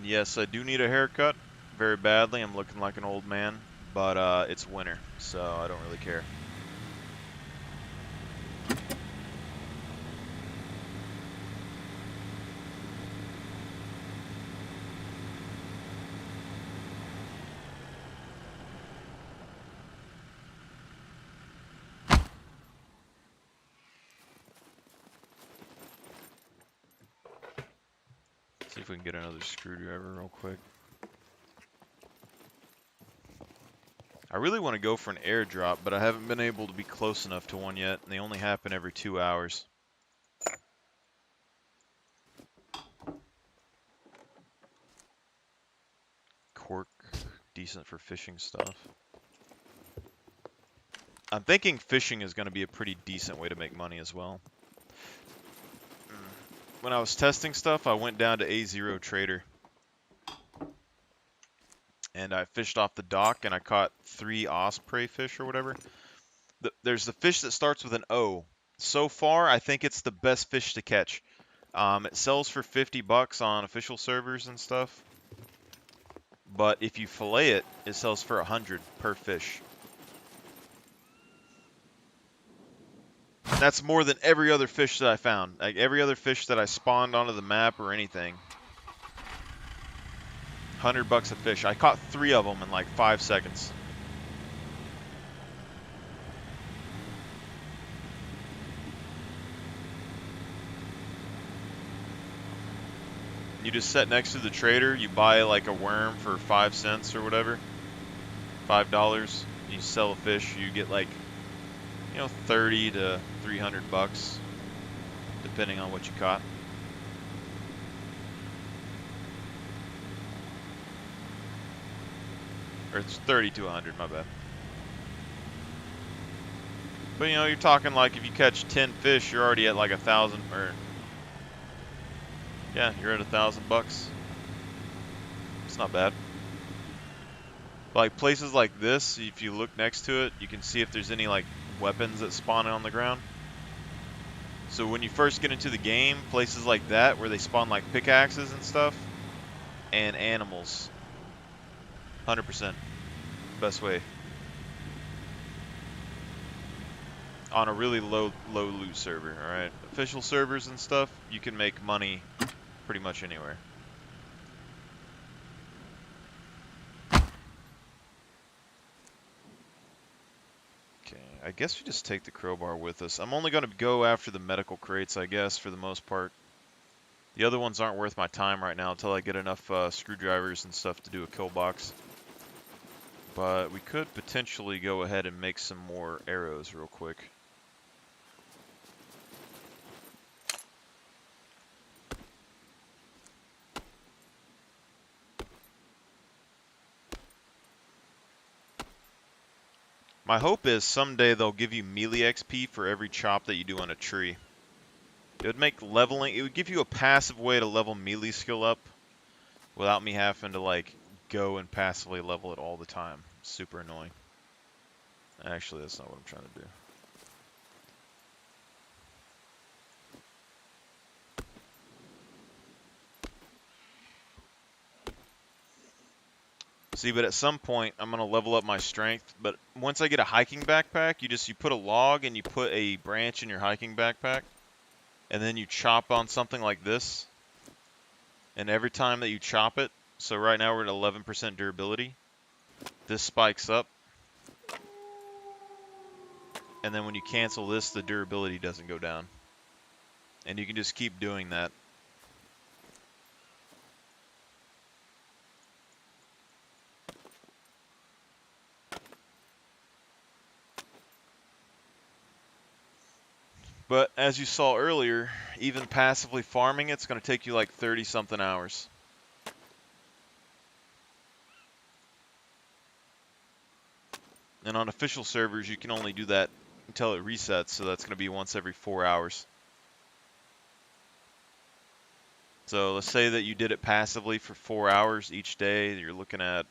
S1: And yes, I do need a haircut very badly. I'm looking like an old man, but it's winter, so I don't really care. See if we can get another screwdriver real quick. I really want to go for an airdrop, but I haven't been able to be close enough to one yet, and they only happen every 2 hours. Cork, decent for fishing stuff. I'm thinking fishing is going to be a pretty decent way to make money as well. When I was testing stuff, I went down to A0 Trader. And I fished off the dock, and I caught 3 osprey fish or whatever. There's the fish that starts with an O. So far, I think it's the best fish to catch. It sells for $50 on official servers and stuff. But if you fillet it, it sells for $100 per fish. That's more than every other fish that I found. Like every other fish that I spawned onto the map or anything. $100 a fish. I caught 3 of them in like 5 seconds. You just sit next to the trader, you buy like a worm for 5 cents or whatever. $5. You sell a fish, you get like, you know, 30 to $300 depending on what you caught. Or it's 30 to 100, my bad. But you know, you're talking like if you catch 10 fish, you're already at like 1,000 or yeah, you're at $1,000. It's not bad. Like places like this, if you look next to it, you can see if there's any like weapons that spawn on the ground. So when you first get into the game, places like that where they spawn like pickaxes and stuff, and animals. 100%. Best way. On a really low loot server, alright? Official servers and stuff, you can make money pretty much anywhere. Okay, I guess we just take the crowbar with us. I'm only going to go after the medical crates, I guess, for the most part. The other ones aren't worth my time right now until I get enough screwdrivers and stuff to do a kill box. But we could potentially go ahead and make some more arrows real quick. My hope is someday they'll give you melee XP for every chop that you do on a tree. It would make leveling, it would give you a passive way to level melee skill up without me having to like go and passively level it all the time. Super annoying. Actually, that's not what I'm trying to do. See, but at some point, I'm going to level up my strength. But once I get a hiking backpack, you put a log and you put a branch in your hiking backpack. And then you chop on something like this. And every time that you chop it, so right now we're at 11% durability. This spikes up. And then when you cancel this, the durability doesn't go down. And you can just keep doing that. But as you saw earlier, even passively farming it's going to take you like 30-something hours. And on official servers, you can only do that until it resets, so that's going to be once every 4 hours. So let's say that you did it passively for 4 hours each day. You're looking at,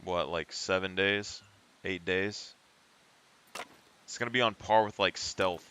S1: what, like 7 days? 8 days? It's going to be on par with like stealth.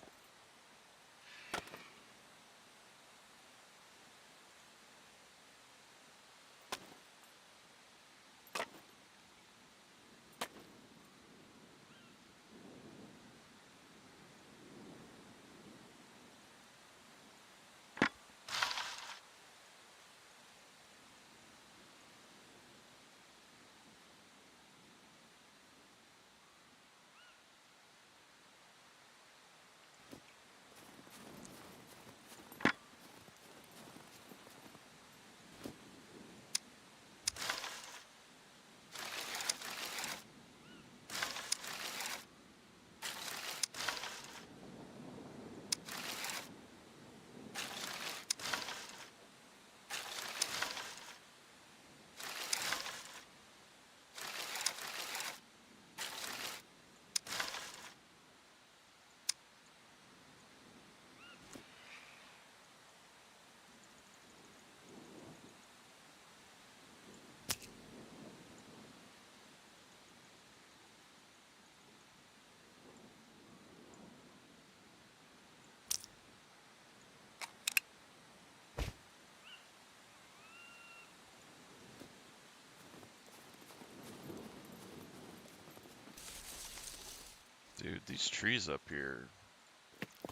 S1: Dude, these trees up here.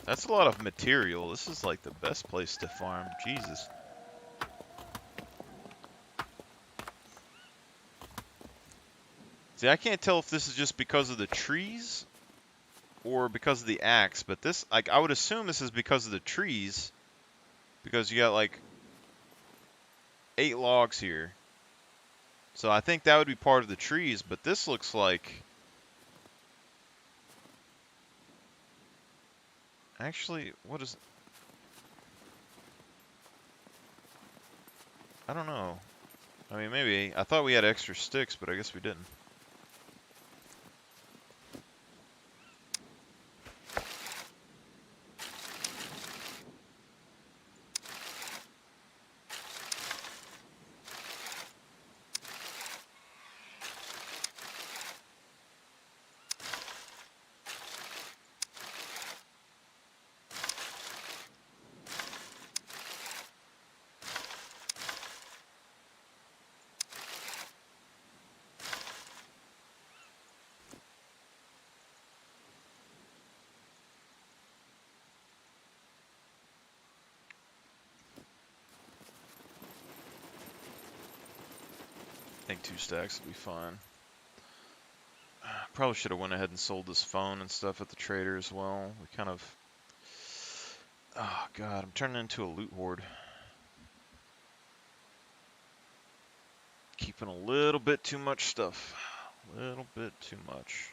S1: That's a lot of material. This is like the best place to farm. Jesus. See, I can't tell if this is just because of the trees or because of the axe, but this, like, I would assume this is because of the trees, because you got like 8 logs here. So I think that would be part of the trees, but this looks like... Actually, what is... I don't know. I mean, maybe. I thought we had extra sticks, but I guess we didn't. I think 2 stacks will be fine. Probably should have went ahead and sold this phone and stuff at the trader as well. We kind of... Oh god, I'm turning into a loot horde. Keeping a little bit too much stuff. A little bit too much.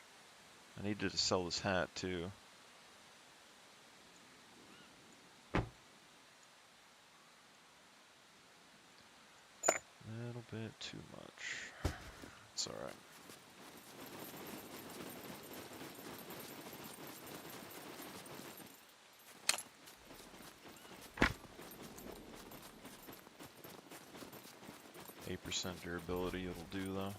S1: I needed to sell this hat too. A little bit too much. It's alright. % durability it'll do though.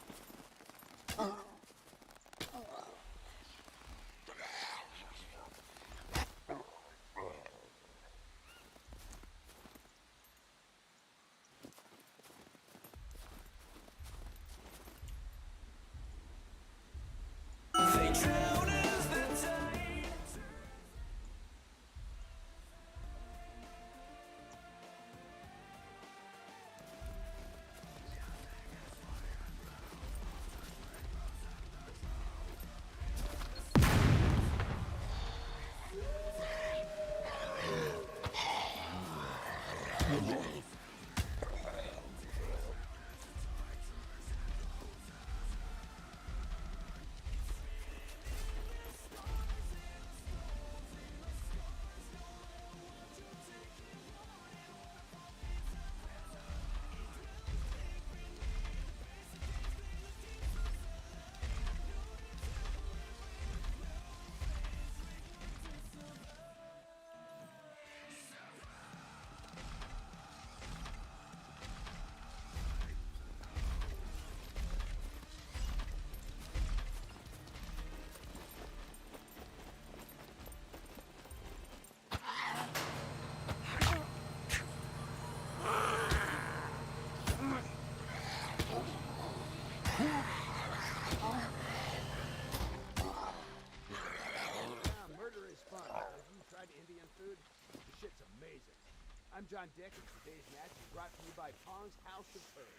S6: I'm John Dick, and today's match is brought to you by Pong's House of Furry.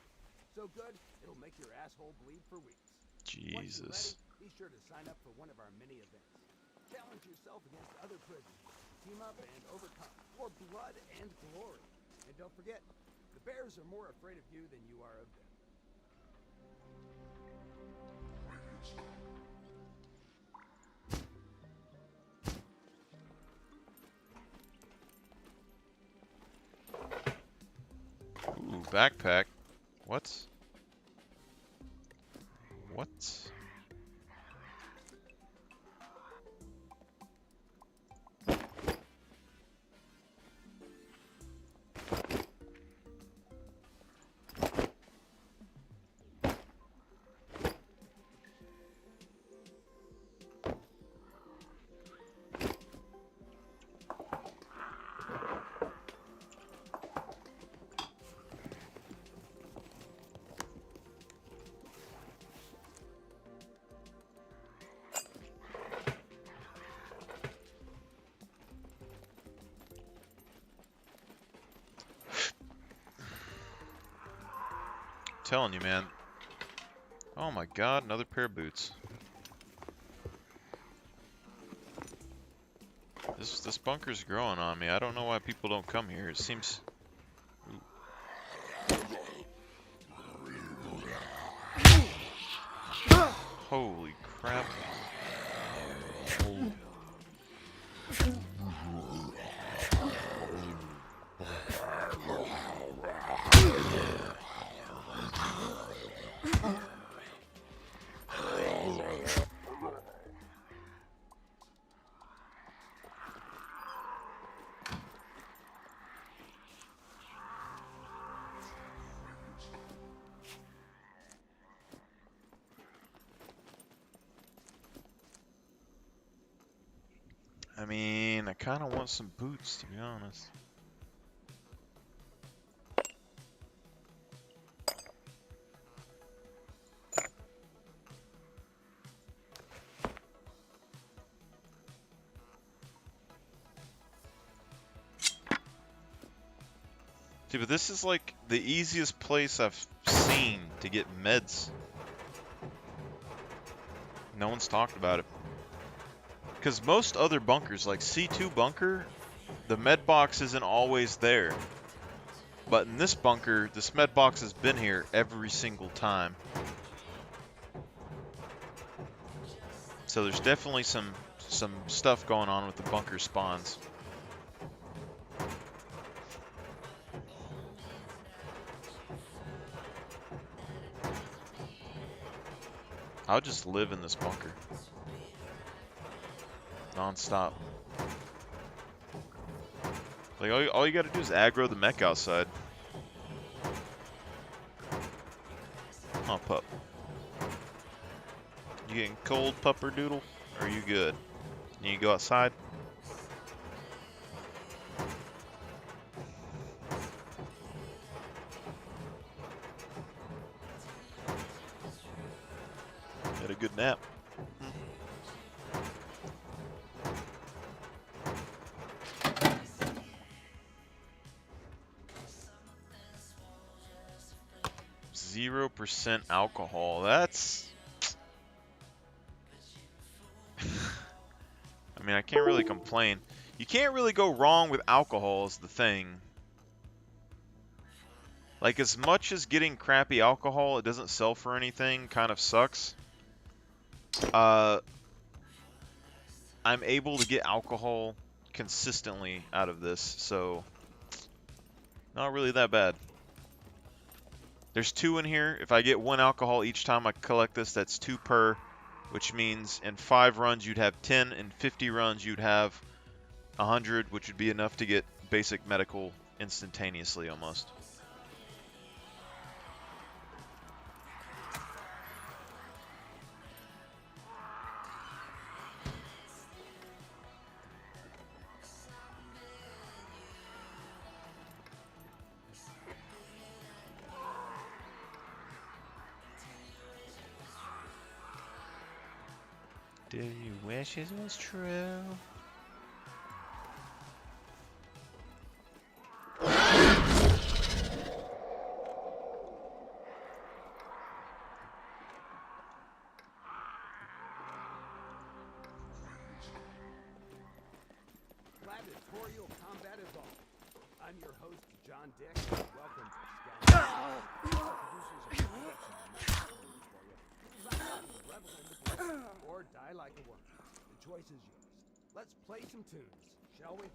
S6: So good, it'll make your asshole bleed for weeks. Once you're
S1: Jesus.
S6: ready, be sure to sign up for one of our mini events. Challenge yourself against other prisoners. Team up and overcome for blood and glory. And don't forget, the bears are more afraid of you than you are of them.
S1: Ooh, backpack. What? What? telling you, man. Oh my god, another pair of boots. This bunker's growing on me. I don't know why people don't come here. It seems... Holy crap. I mean, I kind of want some boots, to be honest. See, but this is like the easiest place I've seen to get meds. No one's talked about it. Because most other bunkers, like C2 bunker, the med box isn't always there. But in this bunker, this med box has been here every single time. So there's definitely some stuff going on with the bunker spawns. I'll just live in this bunker. Non-stop. Like, all you gotta do is aggro the mech outside. Huh, pup. You getting cold, pupper doodle? Or are you good? You go outside? Had a good nap. 0% alcohol. That's... I mean, I can't really complain. You can't really go wrong with alcohol is the thing. Like, as much as getting crappy alcohol, it doesn't sell for anything, kind of sucks. I'm able to get alcohol consistently out of this, so not really that bad. There's 2 in here. If I get 1 alcohol each time I collect this, that's 2 per, which means in 5 runs you'd have 10, in 50 runs you'd have 100, which would be enough to get basic medical instantaneously almost. Do you wish it was true?
S6: Gladiatorial combat is all. I'm your host, John Dick. Welcome to Scum. Or die like a worm. The choice is yours. Let's play some tunes, shall we?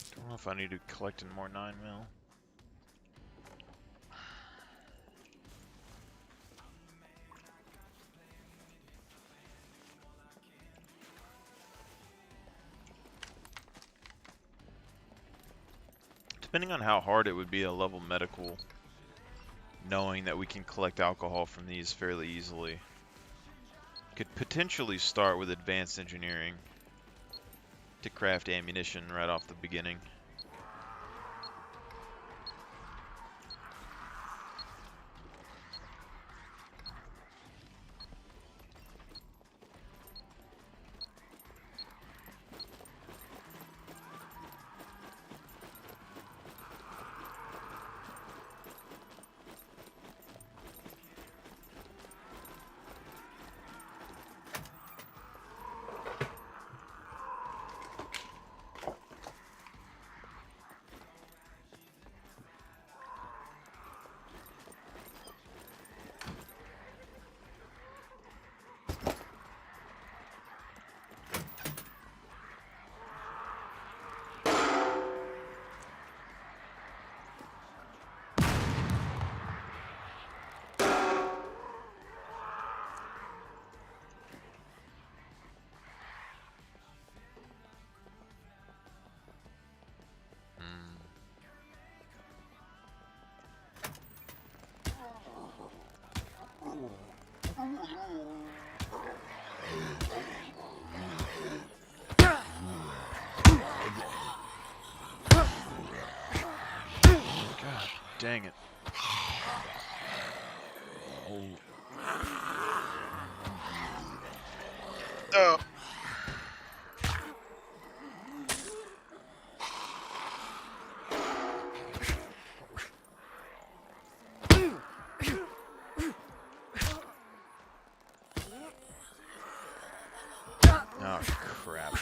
S1: I don't know if I need to collect in more 9 mil. Depending on how hard it would be to level medical, knowing that we can collect alcohol from these fairly easily. Could potentially start with advanced engineering to craft ammunition right off the beginning. God dang it. Oh. Oh, crap.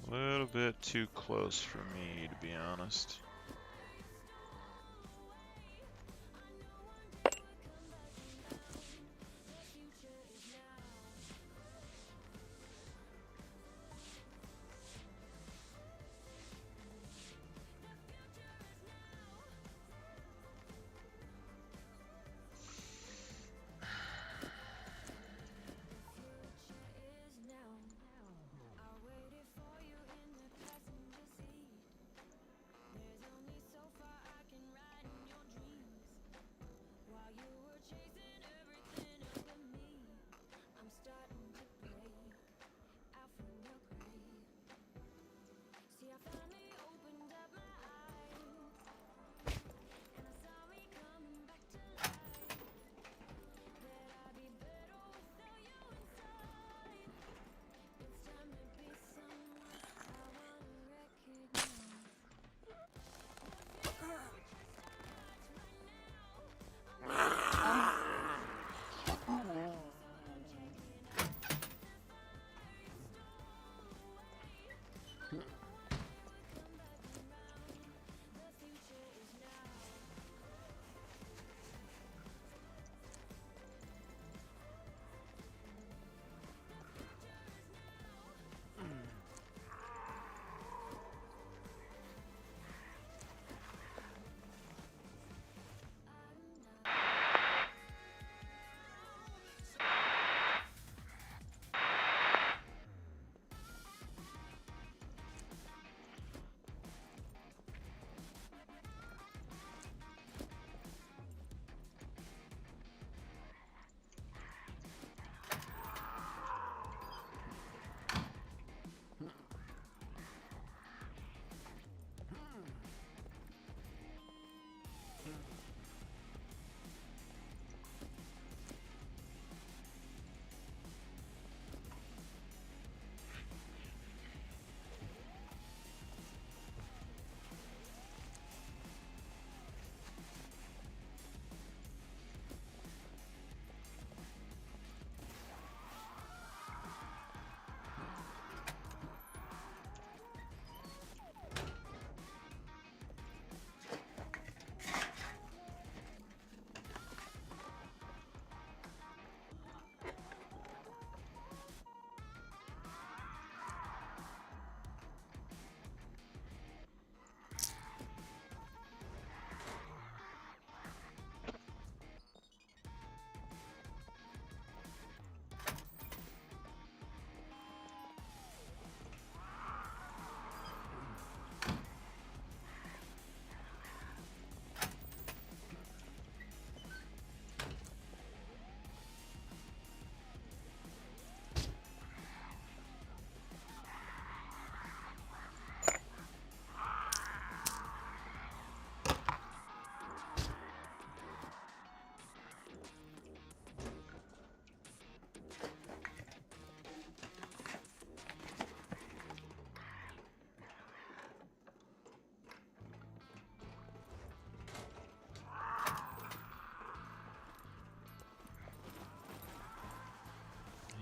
S1: A little bit too close for me, to be honest.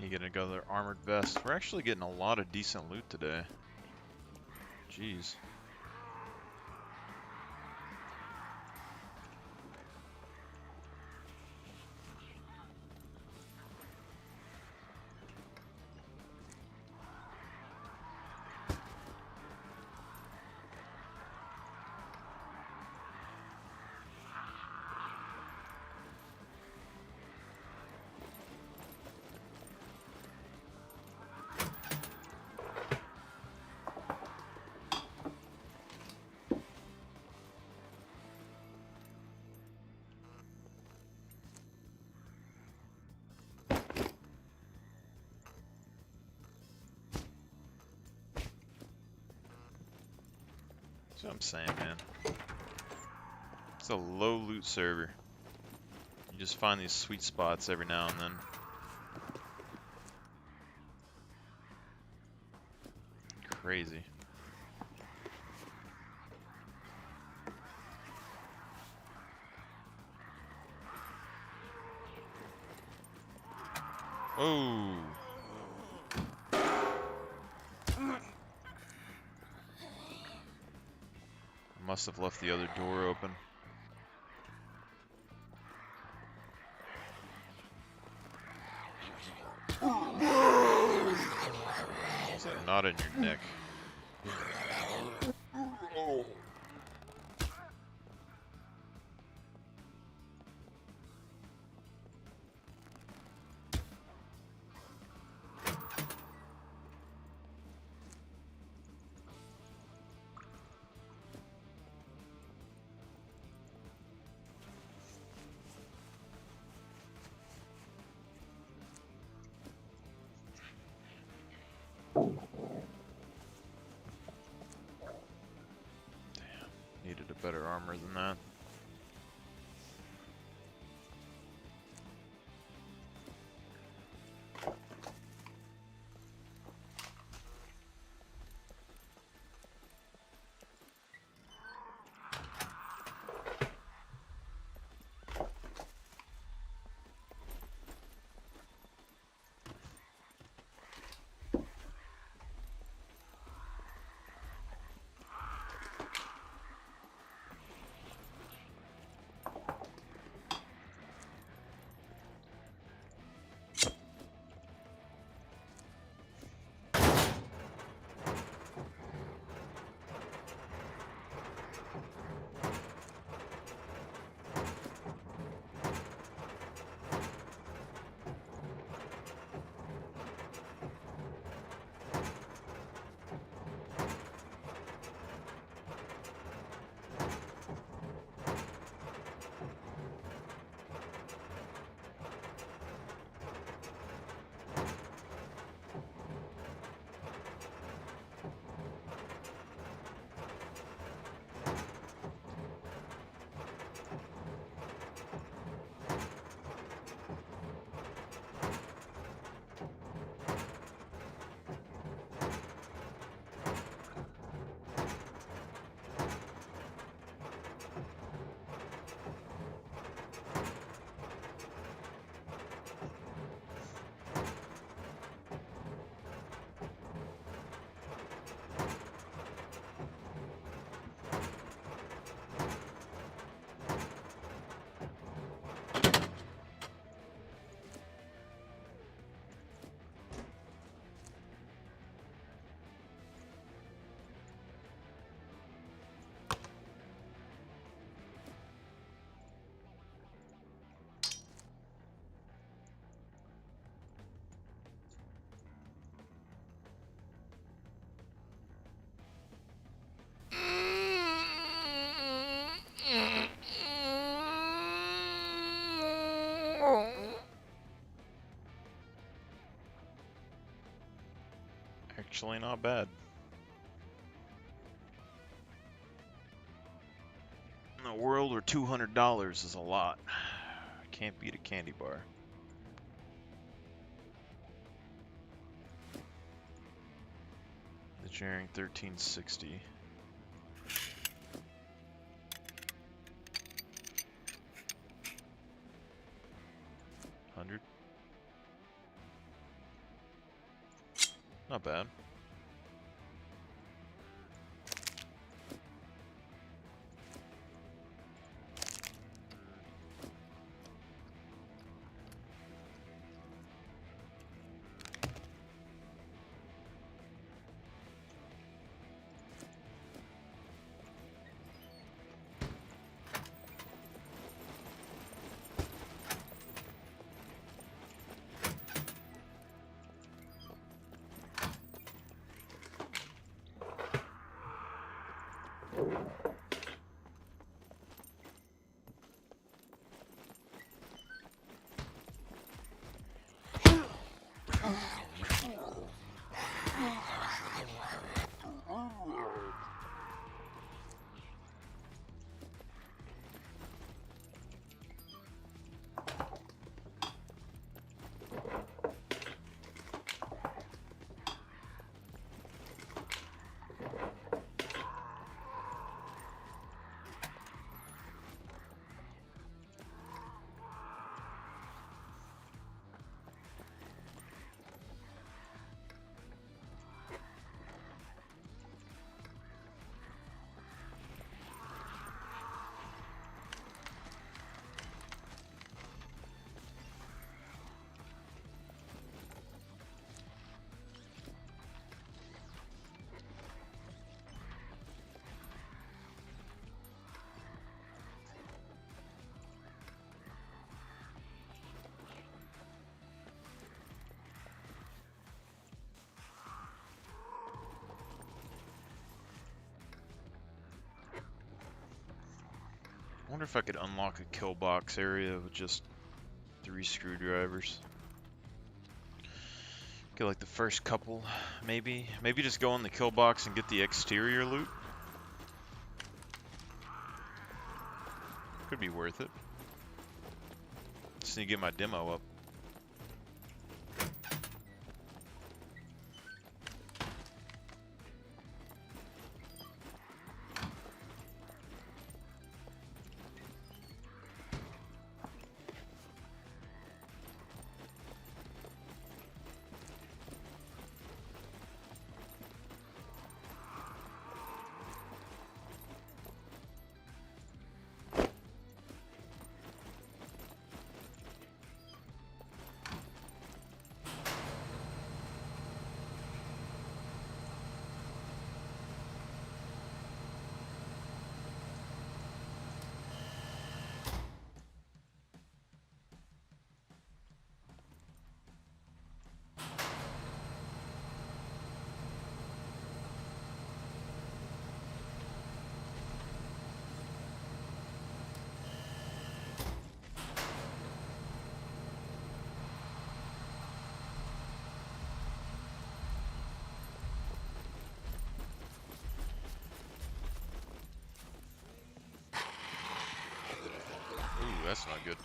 S1: You get another armored vest. We're actually getting a lot of decent loot today. Jeez. That's what I'm saying, man. It's a low loot server. You just find these sweet spots every now and then. Crazy. Oh. I must have left the other door open. Is that knot in your neck? Needed a better armor than that. Actually not bad. In a world where $200 is a lot, can't beat a candy bar. The Jaring 1360. 100. Not bad. I wonder if I could unlock a kill box area with just 3 screwdrivers. Get like the first couple, maybe. Maybe just go in the kill box and get the exterior loot. Could be worth it. Just need to get my demo up. Ooh, that's not good.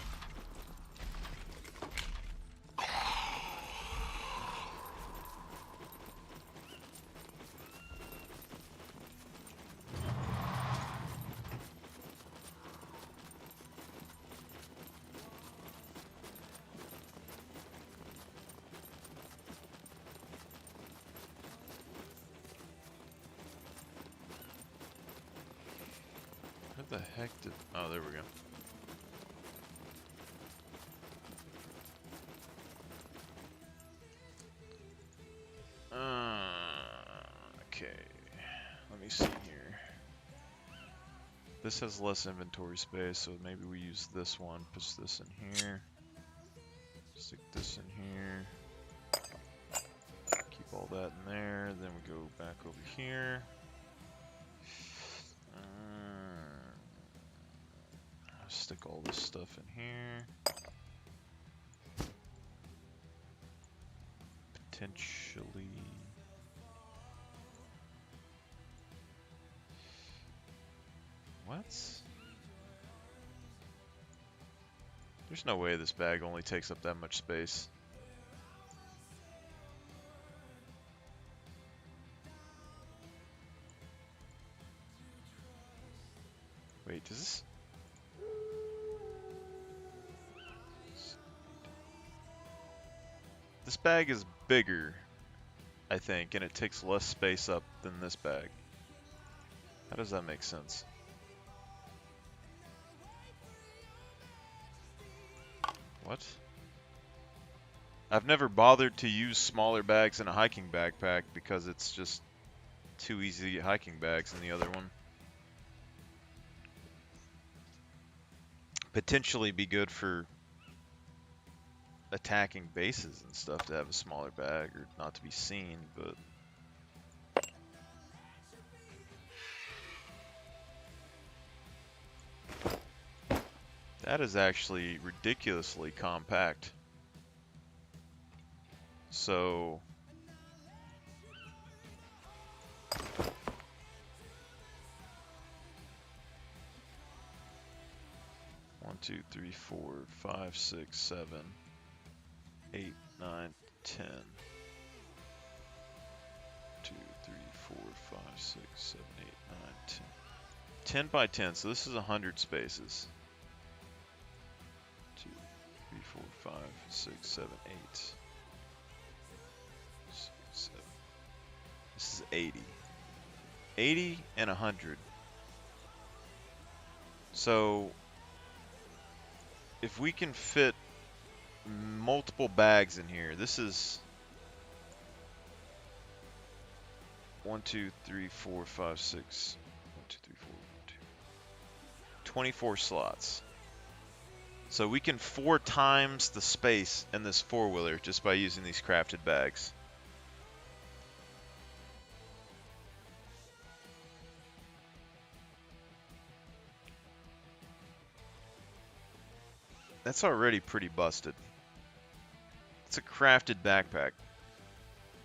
S1: What the heck did... Oh, there we go. Okay. Let me see here. This has less inventory space, so maybe we use this one. Push this in here. Stick this in here. Keep all that in there. Then we go back over here. Stick all this stuff in here. Potentially. What? There's no way this bag only takes up that much space. Wait, does this... This bag is bigger I think, and it takes less space up than this bag. How does that make sense? What? I've never bothered to use smaller bags in a hiking backpack because it's just too easy to get hiking bags in the other one. Potentially be good for attacking bases and stuff to have a smaller bag or not to be seen, but that is actually ridiculously compact. So 1, 2, 3, 4, 5, 6, 7, 8, 9, 10. 2, 3, 4, 5, 6, 7, 8, 9, 10. 10 by 10, so this is 100 spaces. 2, 3, 4, 5, 6, 7, 8. 6, 7. This is 80. 80 and 100. So if we can fit multiple bags in here, this is 1, 2, 3, 4, 5, 6. 1, 2, 3, 4, 1, 2. 24 slots. So we can 4 times the space in this four-wheeler just by using these crafted bags. That's already pretty busted. It's a crafted backpack.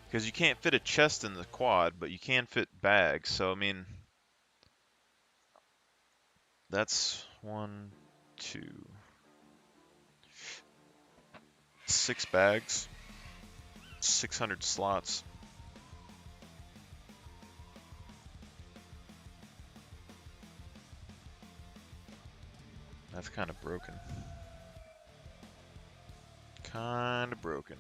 S1: Because you can't fit a chest in the quad, but you can fit bags. So, I mean, that's 1, 2, 6 bags, 600 slots. That's kind of broken. Kind of broken.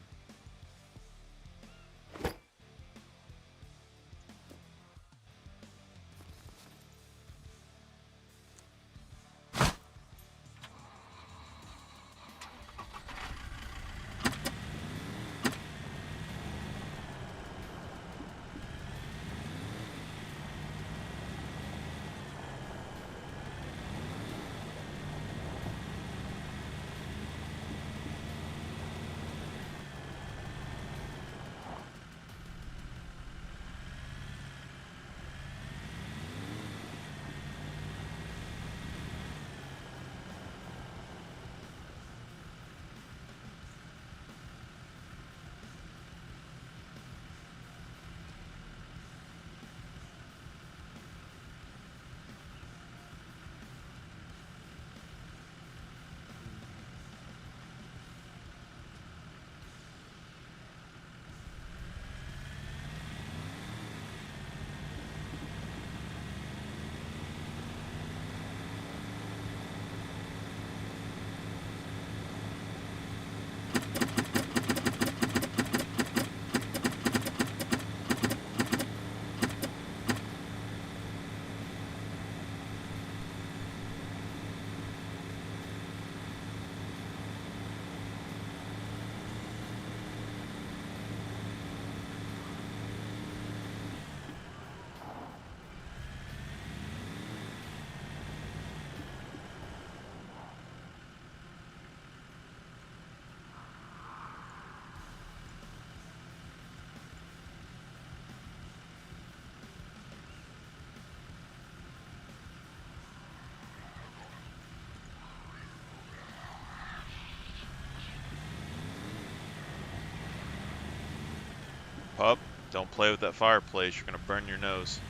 S1: Pup, don't play with that fireplace. You're going to burn your nose.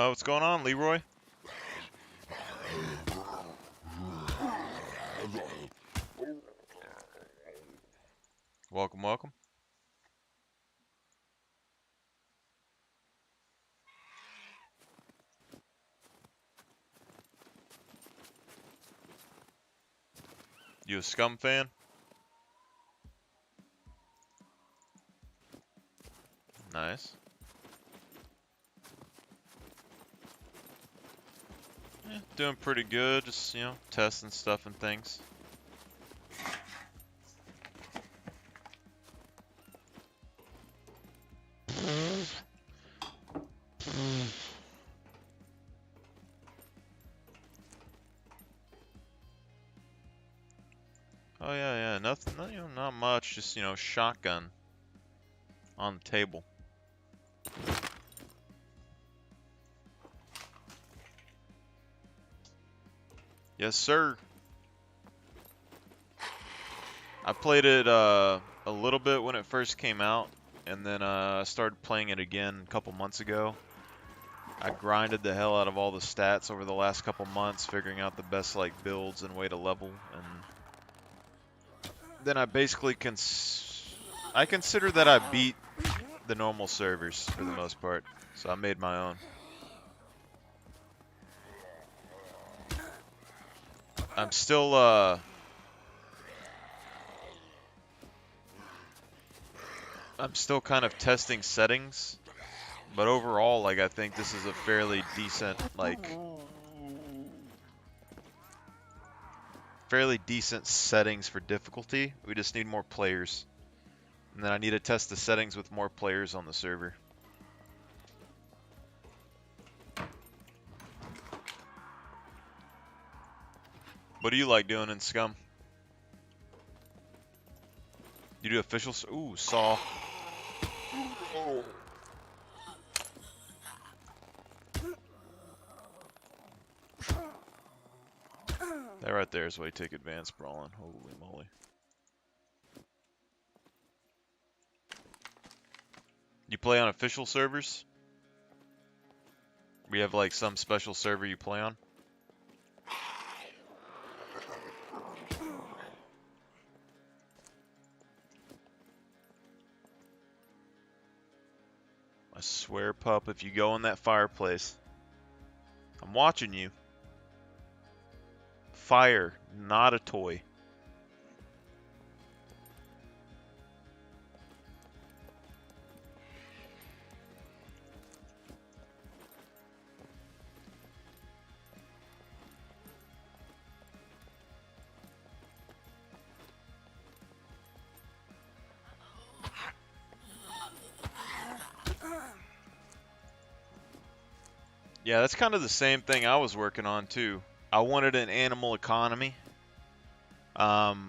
S1: What's going on, Leroy? Welcome, welcome. You a Scum fan? Nice. Yeah, doing pretty good. Just, you know, testing stuff and things. Oh yeah, nothing, you know, not much. Just, you know, shotgun on the table. Yes, sir. I played it a little bit when it first came out, and then I started playing it again a couple months ago. I grinded the hell out of all the stats over the last couple months, figuring out the best like builds and way to level, and then I basically I consider that I beat the normal servers for the most part, so I made my own. I'm still kind of testing settings, but overall, like, I think this is a fairly decent, fairly decent settings for difficulty. We just need more players. And then I need to test the settings with more players on the server. What do you like doing in Scum? You do official? Ooh, saw. That right there is why you take advanced brawling. Holy moly. You play on official servers? We have like some special server you play on? I swear, pup, if you go in that fireplace, I'm watching you. Fire, not a toy. Yeah, that's kind of the same thing I was working on too. I wanted an animal economy. But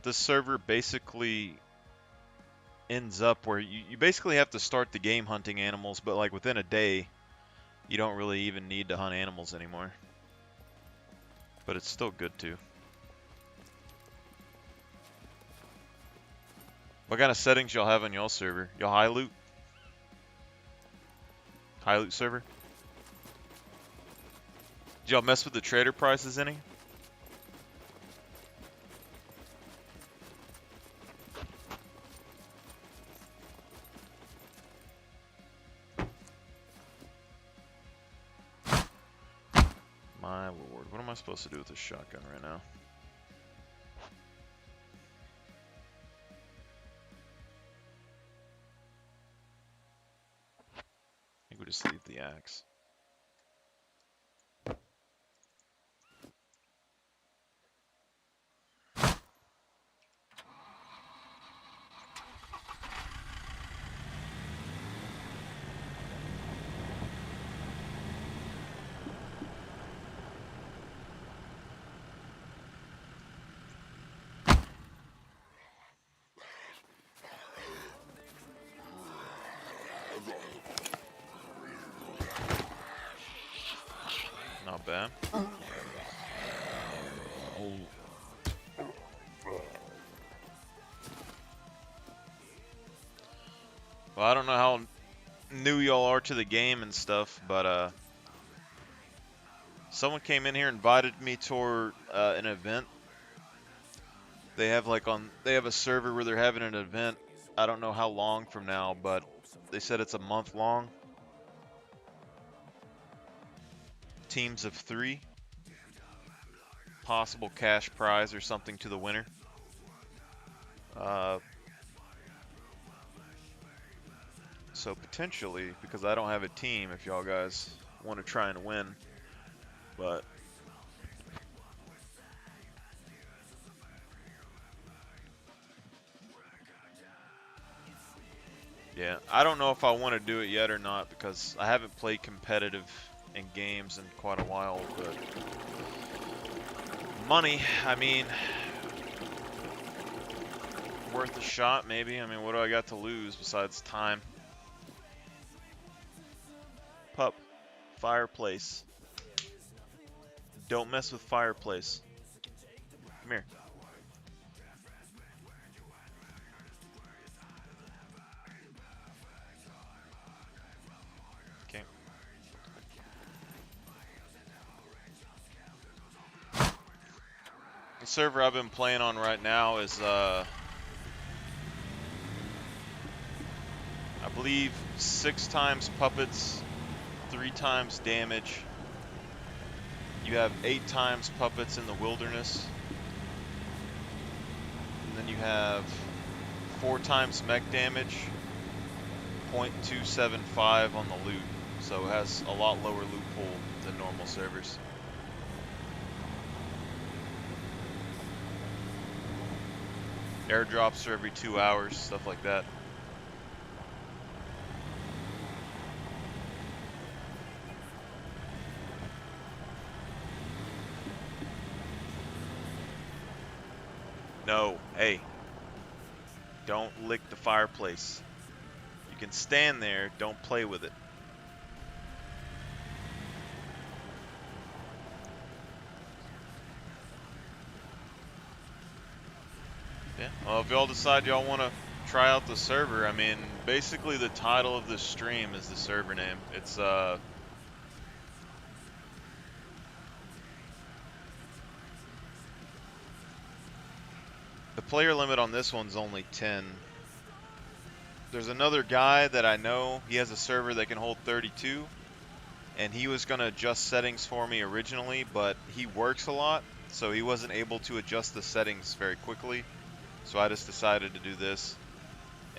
S1: this server basically ends up where you basically have to start the game hunting animals, but like within a day, you don't really even need to hunt animals anymore. But it's still good too. What kind of settings y'all have on y'all server? Y'all high loot? High loot server? Did y'all mess with the trader prices any? My lord, what am I supposed to do with this shotgun right now? I think we just leave the axe. bad. Well, I don't know how new y'all are to the game and stuff, but someone came in here and invited me toward an event. They have they have a server where they're having an event. I don't know how long from now, but they said it's a month long. Teams of 3. Possible cash prize or something to the winner. So potentially, because I don't have a team, if y'all guys want to try and win, but yeah, I don't know if I want to do it yet or not because I haven't played competitive in games in quite a while, but money, I mean, worth a shot maybe. I mean, what do I got to lose besides time? Pup, fireplace. Don't mess with fireplace. Come here. Okay. The server I've been playing on right now is I believe 6 times puppets, 3 times damage. You have 8 times puppets in the wilderness. And then you have 4 times mech damage, 0.275 on the loot. So it has a lot lower loot pool than normal servers. Airdrops are every 2 hours, stuff like that. No, hey, don't lick the fireplace. You can stand there, don't play with it. Yeah, well, if y'all decide y'all want to try out the server, I mean, basically the title of this stream is the server name. It's, the player limit on this one's only 10. There's another guy that I know, he has a server that can hold 32, and he was going to adjust settings for me originally, but he works a lot, so he wasn't able to adjust the settings very quickly, so I just decided to do this.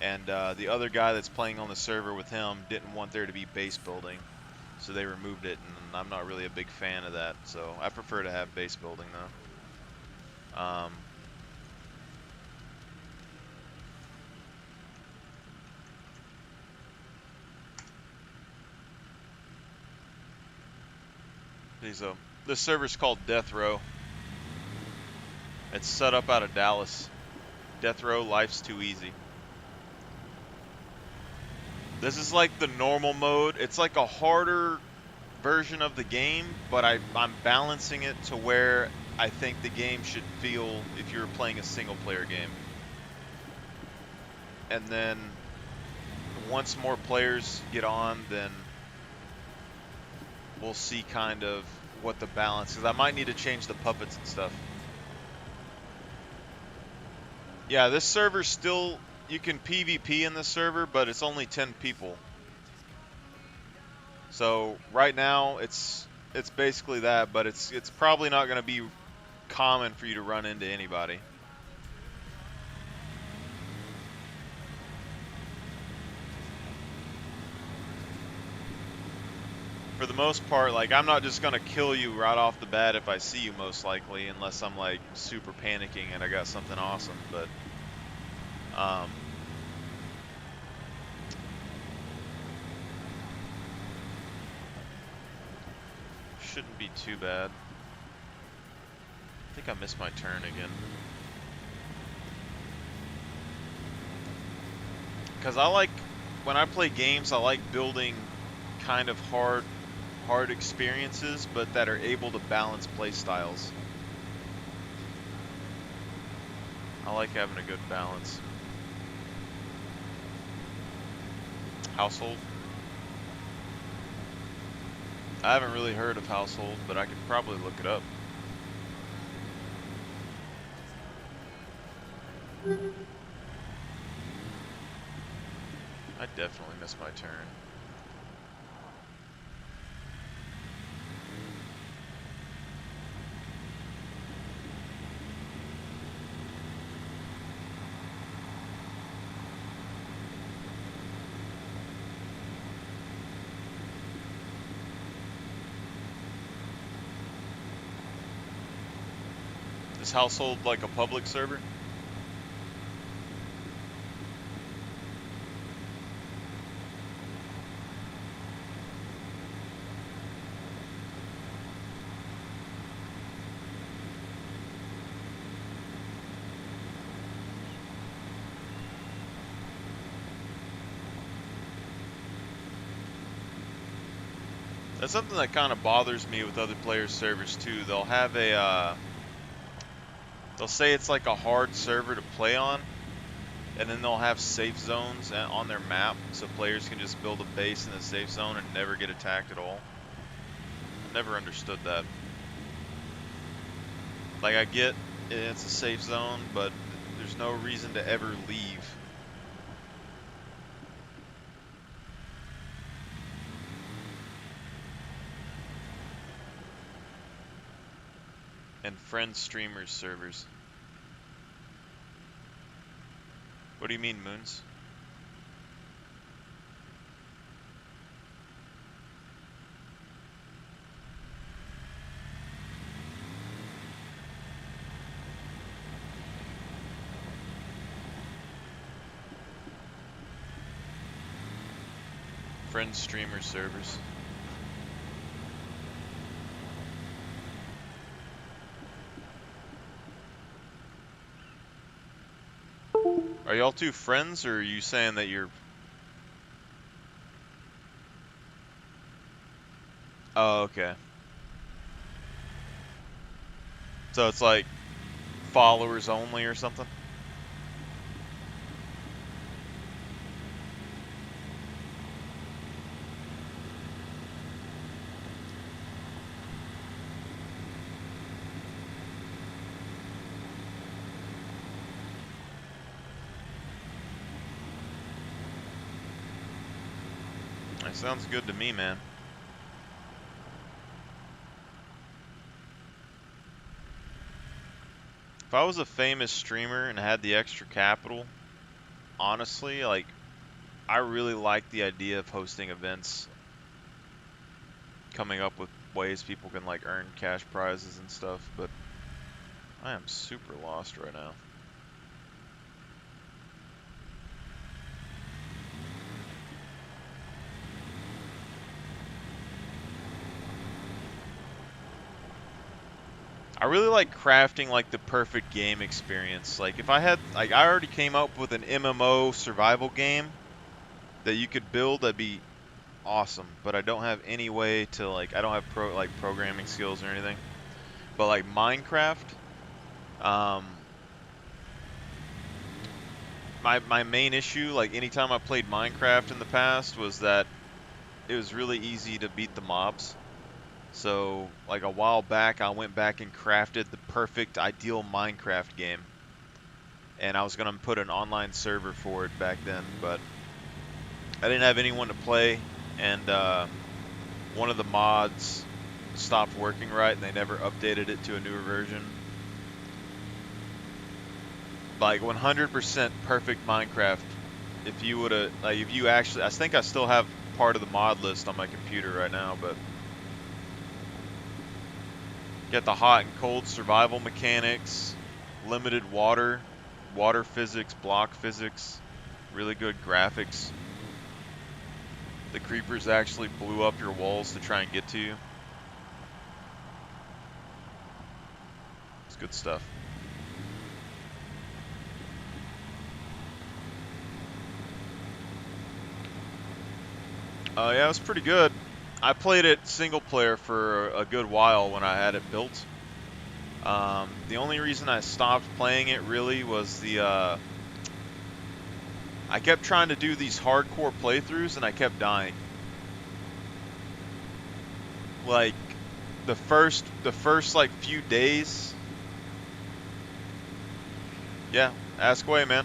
S1: And the other guy that's playing on the server with him didn't want there to be base building, so they removed it, and I'm not really a big fan of that, so I prefer to have base building though. This server's called Death Row. It's set up out of Dallas. Death Row, life's too easy. This is like the normal mode. It's like a harder version of the game, but I'm balancing it to where I think the game should feel if you're playing a single player game. And then once more players get on, then we'll see kind of what the balance is. I might need to change the puppets and stuff. Yeah, this server still, you can PvP in this server, but it's only 10 people. So right now it's basically that, but it's probably not going to be common for you to run into anybody. For the most part, like, I'm not just gonna kill you right off the bat if I see you, most likely, unless I'm like super panicking and I got something awesome, but shouldn't be too bad. I think I missed my turn again. Because I like, when I play games, I like building kind of hard hard experiences, but that are able to balance play styles. I like having a good balance. Household. I haven't really heard of Household, but I could probably look it up. I definitely missed my turn. Is Household like a public server? That's something that kind of bothers me with other players' servers too. They'll have a, they'll say it's like a hard server to play on, and then they'll have safe zones on their map, so players can just build a base in the safe zone and never get attacked at all. Never understood that. Like, I get it's a safe zone, but there's no reason to ever leave. And friend streamers servers. What do you mean, Moons? Friend streamer servers. Are y'all two friends, or are you saying that you're... Oh, okay. So it's like followers only or something? That sounds good to me, man. If I was a famous streamer and had the extra capital, honestly, like, I really like the idea of hosting events, coming up with ways people can like earn cash prizes and stuff, but I am super lost right now. I really like crafting like the perfect game experience. Like if I had, like I already came up with an MMO survival game that you could build, that'd be awesome. But I don't have any way to like, I don't have programming skills or anything. But like Minecraft, my main issue, like anytime I played Minecraft in the past, was that it was really easy to beat the mobs. So, like a while back, I went back and crafted the perfect, ideal Minecraft game. And I was going to put an online server for it back then, but I didn't have anyone to play, and one of the mods stopped working right, and they never updated it to a newer version. Like 100% perfect Minecraft. If you would have, like, if you actually, I think I still have part of the mod list on my computer right now, but get the hot and cold survival mechanics, limited water physics, block physics, really good graphics. The creepers actually blew up your walls to try and get to you. It's good stuff. Yeah, it was pretty good. I played it single player for a good while when I had it built. The only reason I stopped playing it really was I kept trying to do these hardcore playthroughs and I kept dying. Like the first like few days. Yeah, ask away, man.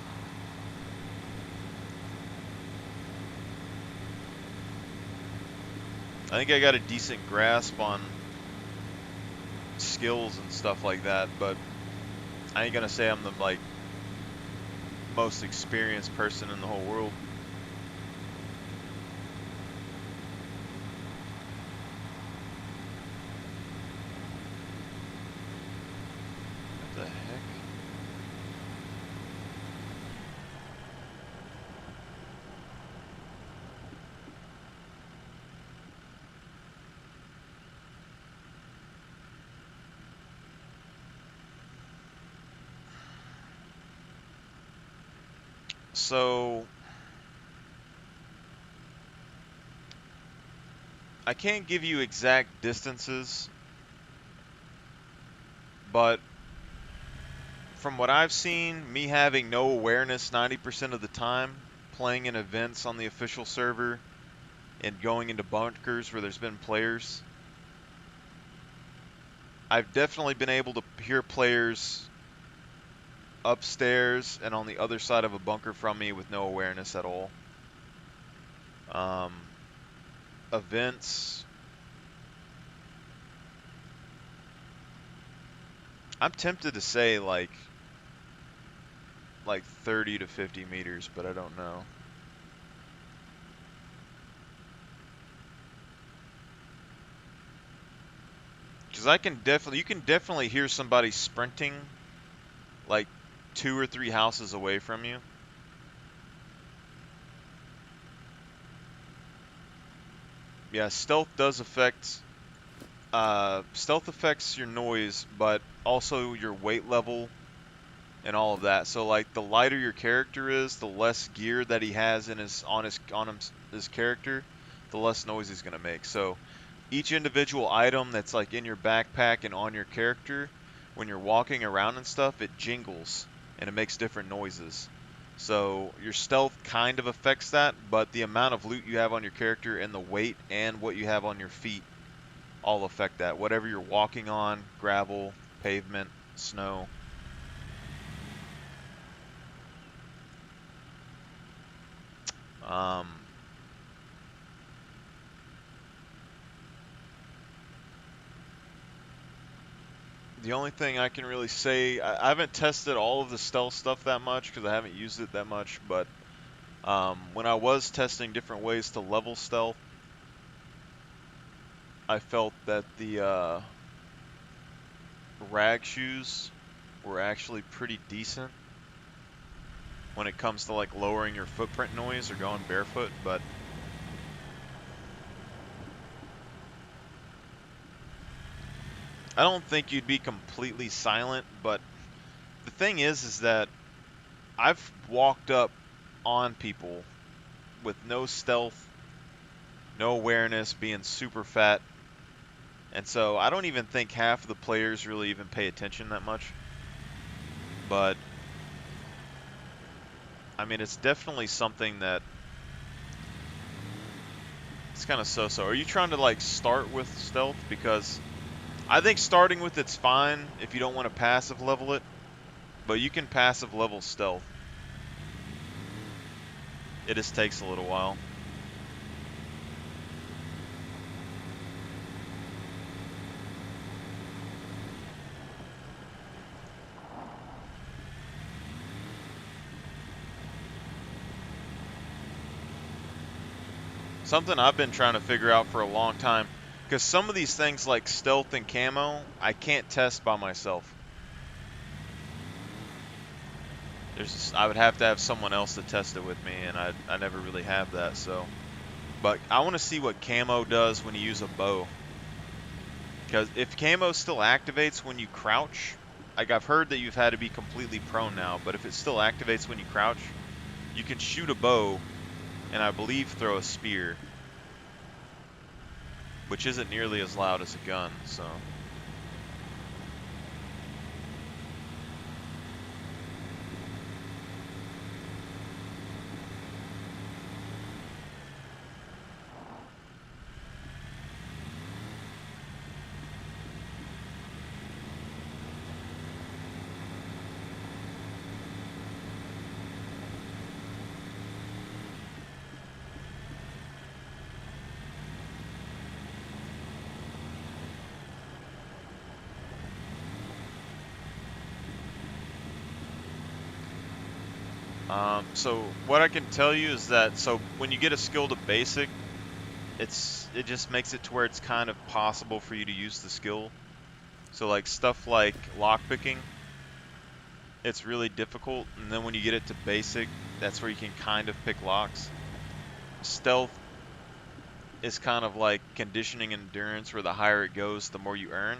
S1: I think I got a decent grasp on skills and stuff like that, but I ain't gonna say I'm the like most experienced person in the whole world. What the heck? So I can't give you exact distances, but from what I've seen, me having no awareness 90% of the time, playing in events on the official server, and going into bunkers where there's been players, I've definitely been able to hear players upstairs and on the other side of a bunker from me with no awareness at all. Events, I'm tempted to say like 30 to 50 meters, but I don't know. Because you can definitely hear somebody sprinting like 2 or 3 houses away from you. Yeah, stealth does affect, stealth affects your noise, but also your weight level and all of that. So like the lighter your character is, the less gear that he has in his character, the less noise he's gonna make. So each individual item that's like in your backpack and on your character, when you're walking around and stuff, it jingles and it makes different noises. So your stealth kind of affects that, but the amount of loot you have on your character and the weight and what you have on your feet all affect that. Whatever you're walking on, gravel, pavement, snow. The only thing I can really say, I haven't tested all of the stealth stuff that much because I haven't used it that much, but when I was testing different ways to level stealth, I felt that the rag shoes were actually pretty decent when it comes to like lowering your footprint noise or going barefoot, but I don't think you'd be completely silent. But the thing is that I've walked up on people with no stealth, no awareness, being super fat, and so I don't even think half of the players really even pay attention that much. But I mean, it's definitely something that it's kind of so-so. Are you trying to like start with stealth? Because I think starting with it's fine if you don't want to passive level it, but you can passive level stealth. It just takes a little while. Something I've been trying to figure out for a long time, because some of these things like stealth and camo, I can't test by myself. I would have to have someone else to test it with me, and I never really have that. So, but I want to see what camo does when you use a bow, because if camo still activates when you crouch, like I've heard that you've had to be completely prone now, but if it still activates when you crouch, you can shoot a bow and I believe throw a spear. which isn't nearly as loud as a gun, so. So what I can tell you is that, so when you get a skill to basic, it just makes it to where it's kind of possible for you to use the skill. So like stuff like lockpicking, it's really difficult, and then when you get it to basic, that's where you can kind of pick locks. Stealth is kind of like conditioning and endurance, where the higher it goes, the more you earn.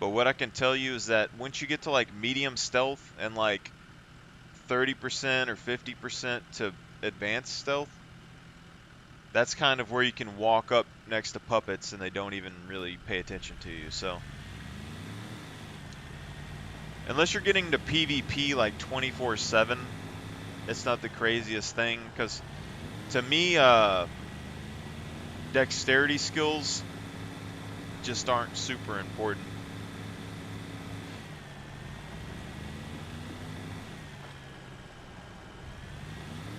S1: But what I can tell you is that once you get to like medium stealth and like 30% or 50% to advanced stealth, that's kind of where you can walk up next to puppets and they don't even really pay attention to you. So unless you're getting to PvP like 24/7, it's not the craziest thing, because to me, dexterity skills just aren't super important.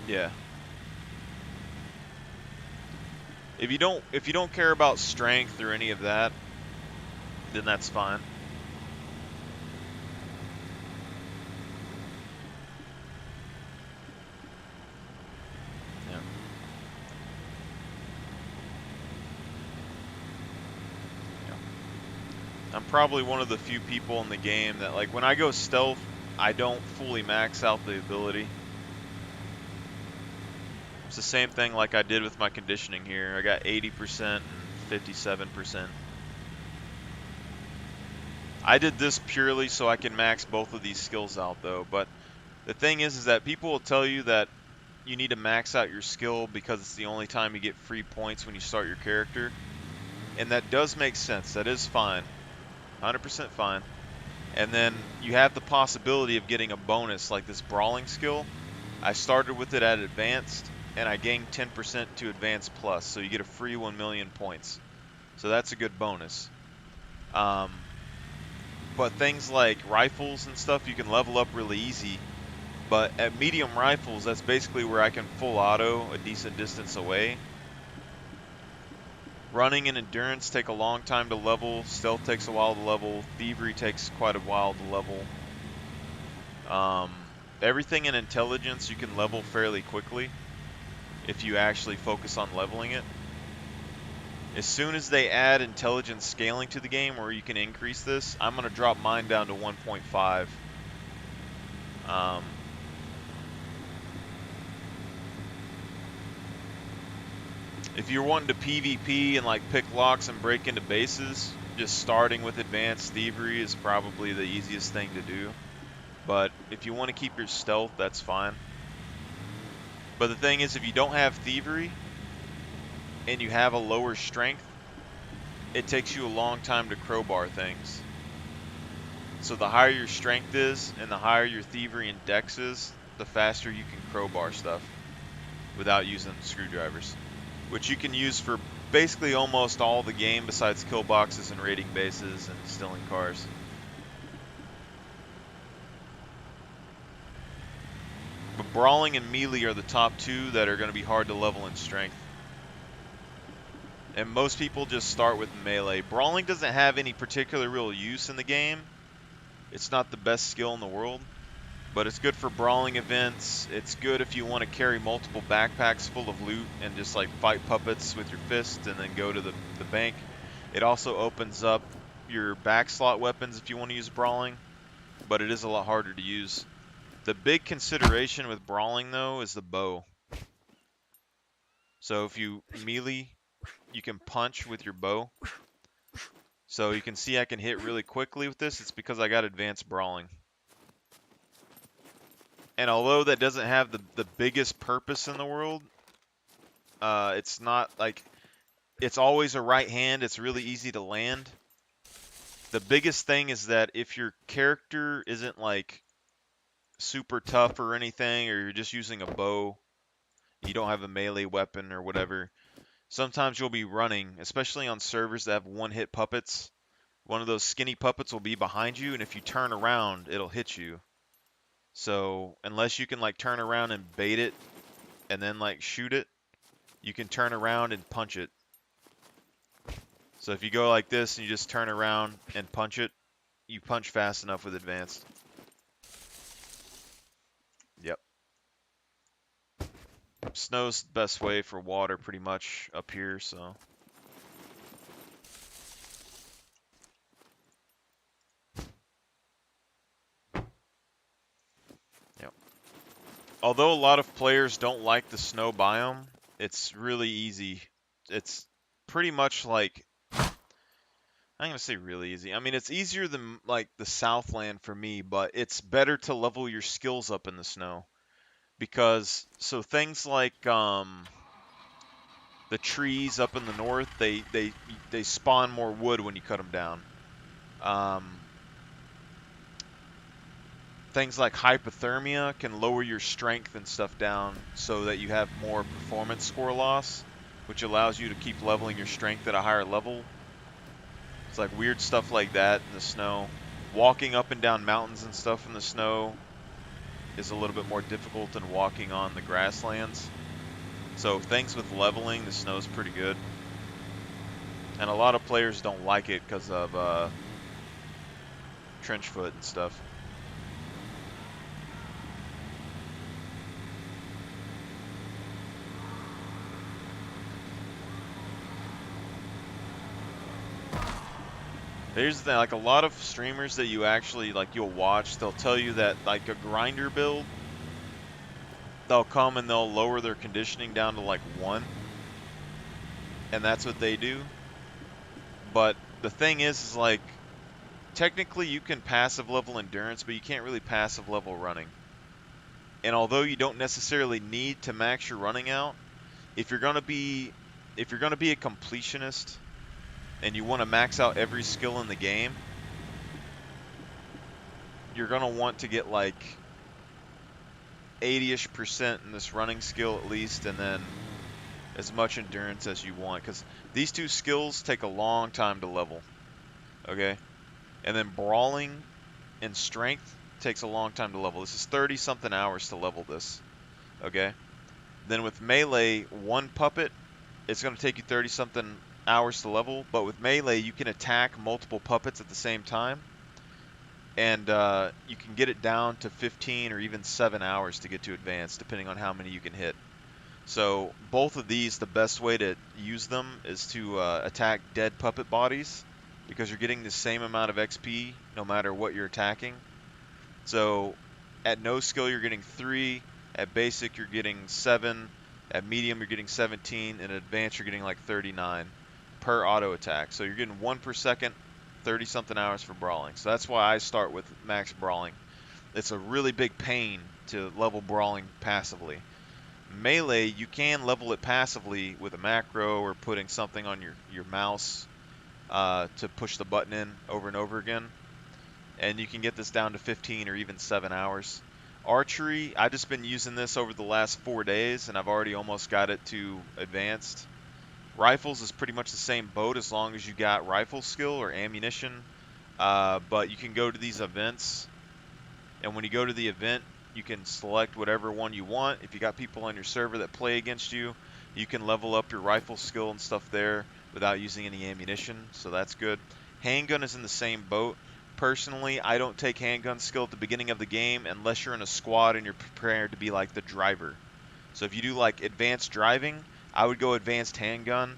S1: Yeah. If you don't care about strength or any of that, then that's fine. Yeah. I'm probably one of the few people in the game that, like, when I go stealth, I don't fully max out the ability. It's the same thing like I did with my conditioning here. I got 80% and 57%. I did this purely so I can max both of these skills out though, but the thing is that people will tell you that you need to max out your skill because it's the only time you get free points when you start your character. And that does make sense. That is fine. 100% fine. And then you have the possibility of getting a bonus like this brawling skill. I started with it at advanced, and I gained 10% to advanced plus, so you get a free 1 million points. So that's a good bonus. But things like rifles and stuff, you can level up really easy. But at medium rifles, that's basically where I can full auto a decent distance away. Running and endurance take a long time to level. Stealth takes a while to level. Thievery takes quite a while to level. Everything in intelligence you can level fairly quickly if you actually focus on leveling it. As soon as they add intelligence scaling to the game where you can increase this, I'm going to drop mine down to 1.5. If you're wanting to PvP and like pick locks and break into bases, just starting with advanced thievery is probably the easiest thing to do. But if you want to keep your stealth, that's fine. But the thing is, if you don't have thievery and you have a lower strength, it takes you a long time to crowbar things. So the higher your strength is and the higher your thievery and dex is, the faster you can crowbar stuff without using screwdrivers, which you can use for basically almost all the game besides kill boxes and raiding bases and stealing cars. But brawling and melee are the top two that are going to be hard to level in strength. And most people just start with melee. Brawling doesn't have any particular real use in the game. It's not the best skill in the world, but it's good for brawling events. It's good if you want to carry multiple backpacks full of loot and just like fight puppets with your fist and then go to the bank. It also opens up your back slot weapons if you want to use brawling, but it is a lot harder to use. The big consideration with brawling though is the bow. So if you melee, you can punch with your bow. So you can see I can hit really quickly with this. It's because I got advanced brawling. And although that doesn't have the biggest purpose in the world, it's not like, it's always a right hand. It's really easy to land. The biggest thing is that if your character isn't like super tough or anything, or you're just using a bow, you don't have a melee weapon or whatever, sometimes you'll be running, especially on servers that have one-hit puppets. One of those skinny puppets will be behind you, and if you turn around, it'll hit you. So unless you can like turn around and bait it and then like shoot it, you can turn around and punch it. So if you go like this and you just turn around and punch it, you punch fast enough with advanced. Yep. Snow's the best way for water pretty much up here, so. Yep. Although a lot of players don't like the snow biome, it's really easy. It's pretty much like, I'm gonna say really easy. I mean, it's easier than like the Southland for me, but it's better to level your skills up in the snow. Because, so things like the trees up in the north, they spawn more wood when you cut them down. Things like hypothermia can lower your strength and stuff down so that you have more performance score loss, which allows you to keep leveling your strength at a higher level. It's like weird stuff like that in the snow. Walking up and down mountains and stuff in the snow is a little bit more difficult than walking on the grasslands. So things with leveling, the snow is pretty good. And a lot of players don't like it because of trench foot and stuff. There's the, like a lot of streamers that you actually like you'll watch, they'll tell you that like a grinder build, they'll come and they'll lower their conditioning down to like 1, and that's what they do. But the thing is like technically you can passive level endurance, but you can't really passive level running. And although you don't necessarily need to max your running out, if you're gonna be a completionist and you want to max out every skill in the game, you're going to want to get like 80-ish% in this running skill at least, and then as much endurance as you want, because these two skills take a long time to level, okay? And then brawling and strength takes a long time to level. This is 30-something hours to level this, okay? Then with melee, one puppet, it's going to take you 30-something hours to level, but with melee you can attack multiple puppets at the same time, and you can get it down to 15 or even 7 hours to get to advanced, depending on how many you can hit. So both of these, the best way to use them is to attack dead puppet bodies, because you're getting the same amount of XP no matter what you're attacking. So at no skill you're getting 3, at basic you're getting 7, at medium you're getting 17, and at advanced you're getting like 39 per auto attack. So you're getting 1 per second, 30-something hours for brawling. So that's why I start with max brawling. It's a really big pain to level brawling passively. Melee, you can level it passively with a macro or putting something on your mouse to push the button in over and over again. And you can get this down to 15 or even 7 hours. Archery, I've just been using this over the last 4 days, and I've already almost got it to advanced. Rifles is pretty much the same boat as long as you got rifle skill or ammunition, but you can go to these events, and when you go to the event, you can select whatever one you want. If you got people on your server that play against you, you can level up your rifle skill and stuff there without using any ammunition, so that's good. Handgun is in the same boat. Personally, I don't take handgun skill at the beginning of the game unless you're in a squad and you're prepared to be like the driver. So if you do like advanced driving, I would go advanced handgun,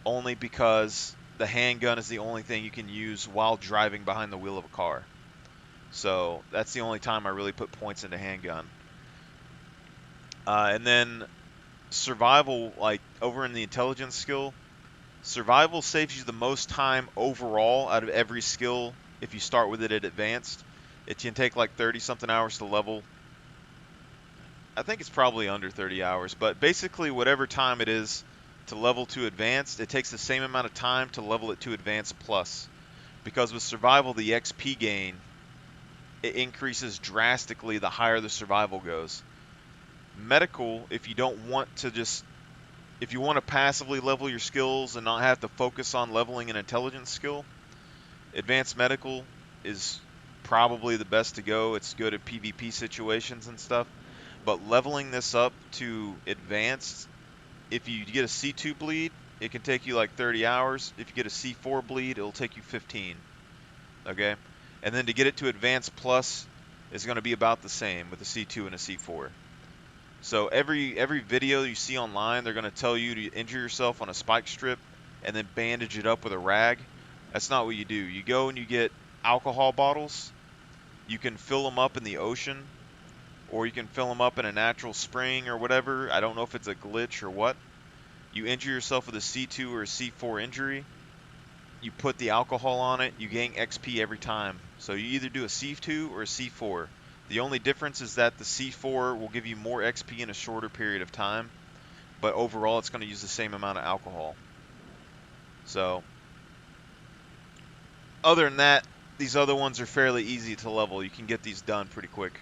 S1: only because the handgun is the only thing you can use while driving behind the wheel of a car. So that's the only time I really put points into handgun. And then survival, like over in the intelligence skill, survival saves you the most time overall out of every skill if you start with it at advanced. It can take like 30-something hours to level. I think it's probably under 30 hours, but basically whatever time it is to level to advanced, it takes the same amount of time to level it to advanced plus. Because with survival, the XP gain, it increases drastically the higher the survival goes. Medical, if you don't want to just, if you want to passively level your skills and not have to focus on leveling an intelligence skill, advanced medical is probably the best to go. It's good at PvP situations and stuff. But leveling this up to advanced, if you get a C2 bleed, it can take you like 30 hours. If you get a C4 bleed, it'll take you 15. Okay? And then to get it to advanced plus is going to be about the same with a C2 and a C4. So every video you see online, they're going to tell you to injure yourself on a spike strip and then bandage it up with a rag. That's not what you do. You go and you get alcohol bottles. You can fill them up in the ocean, or you can fill them up in a natural spring or whatever. I don't know if it's a glitch or what. You injure yourself with a C2 or a C4 injury. You put the alcohol on it. You gain XP every time. So you either do a C2 or a C4. The only difference is that the C4 will give you more XP in a shorter period of time, but overall it's going to use the same amount of alcohol. So, other than that, these other ones are fairly easy to level. You can get these done pretty quick.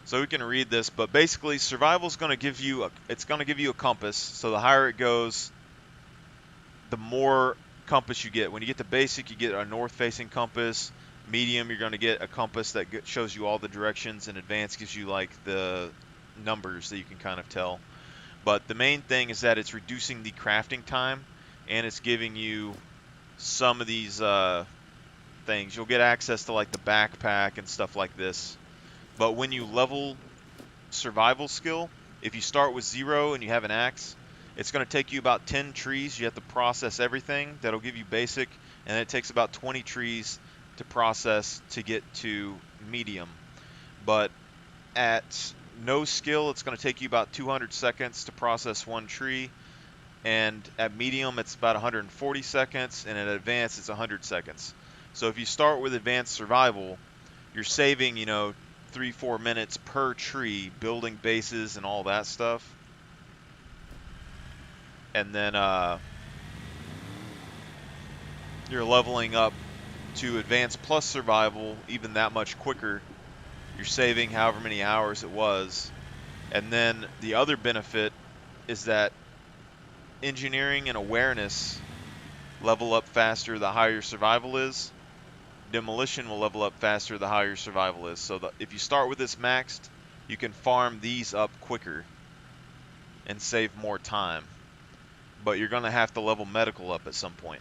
S1: So we can read this, but basically survival is going to give you a compass. So the higher it goes, the more compass you get. When you get to basic, you get a north-facing compass. Medium, you're going to get a compass that shows you all the directions, and advanced gives you like the numbers that you can kind of tell. But the main thing is that it's reducing the crafting time, and it's giving you some of these things. You'll get access to like the backpack and stuff like this. But when you level survival skill, if you start with 0 and you have an axe, it's going to take you about 10 trees. You have to process everything. That'll give you basic, and it takes about 20 trees to process to get to medium. But at no skill, it's going to take you about 200 seconds to process one tree, and at medium it's about 140 seconds, and at advanced it's 100 seconds. So if you start with advanced survival, you're saving, 3-4 minutes per tree building bases and all that stuff. And then you're leveling up to advanced plus survival even that much quicker. You're saving however many hours it was. And then the other benefit is that engineering and awareness level up faster the higher your survival is. Demolition will level up faster the higher your survival is. So if you start with this maxed, you can farm these up quicker and save more time. But you're going to have to level medical up at some point.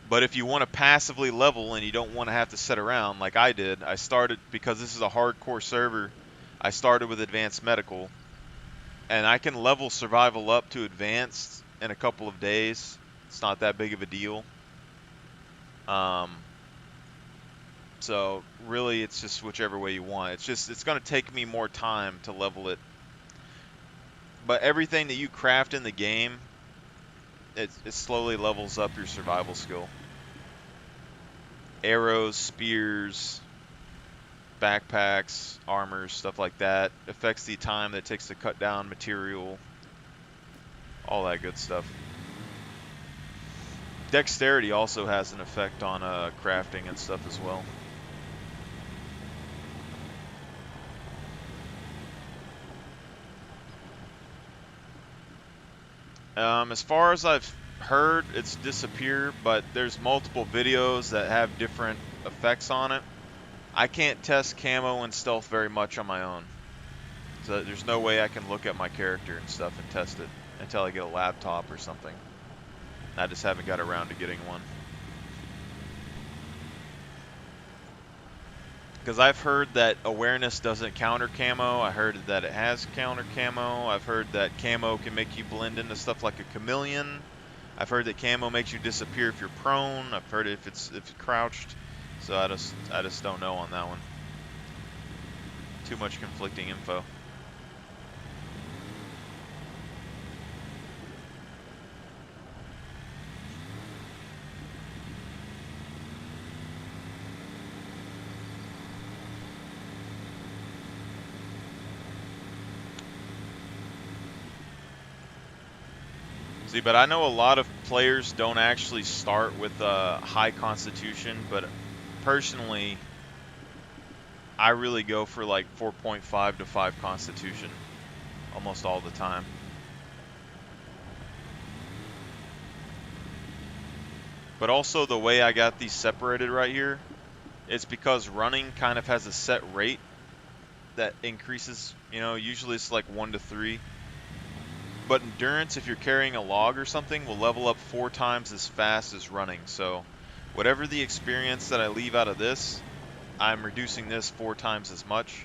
S1: But if you want to passively level and you don't want to have to sit around like I did, I started, because this is a hardcore server, I started with advanced medical. And I can level survival up to advanced in a couple of days. It's not that big of a deal. So really it's just whichever way you want. It's going to take me more time to level it. But everything that you craft in the game, it slowly levels up your survival skill. Arrows, spears, backpacks, armors, stuff like that. Affects the time that it takes to cut down material. All that good stuff. Dexterity also has an effect on crafting and stuff as well. As far as I've heard, it's disappear, but there's multiple videos that have different effects on it. I can't test camo and stealth very much on my own. So there's no way I can look at my character and stuff and test it until I get a laptop or something. I just haven't got around to getting one. Because I've heard that awareness doesn't counter camo. I heard that it has counter camo. I've heard that camo can make you blend into stuff like a chameleon. I've heard that camo makes you disappear if you're prone. I've heard if it's crouched. So I just don't know on that one. Too much conflicting info. See, but I know a lot of players don't actually start with high constitution, but personally, I really go for like 4.5 to 5 constitution almost all the time. But also the way I got these separated right here, it's because running kind of has a set rate that increases, you know, usually it's like 1 to 3. But endurance, if you're carrying a log or something, will level up 4 times as fast as running. So whatever the experience that I leave out of this, I'm reducing this 4 times as much.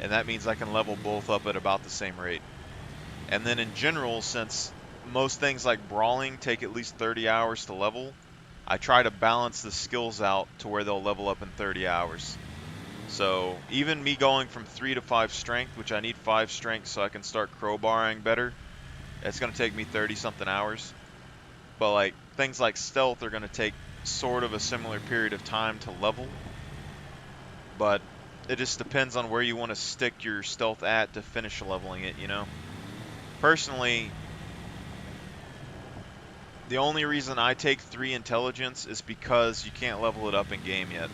S1: And that means I can level both up at about the same rate. And then in general, since most things like brawling take at least 30 hours to level, I try to balance the skills out to where they'll level up in 30 hours. So even me going from 3 to 5 strength, which I need 5 strength so I can start crowbarring better, it's going to take me 30 something hours. But like things like stealth are going to take sort of a similar period of time to level. But it just depends on where you want to stick your stealth at to finish leveling it, you know? Personally, the only reason I take 3 intelligence is because you can't level it up in game yet.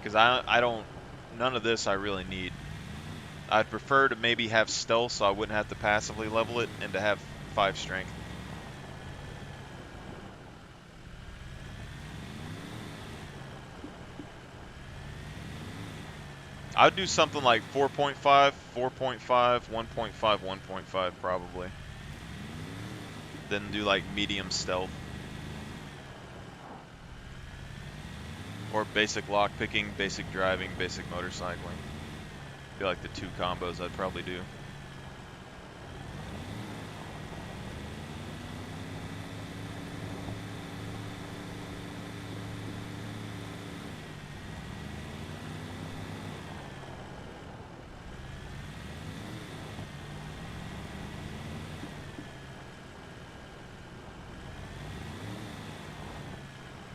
S1: Because I don't, none of this I really need. I'd prefer to maybe have stealth so I wouldn't have to passively level it, and to have 5 strength. I'd do something like 4.5, 4.5, 1.5, 1.5 probably. Then do like medium stealth. Or basic lockpicking, basic driving, basic motorcycling. Be like the 2 combos I'd probably do.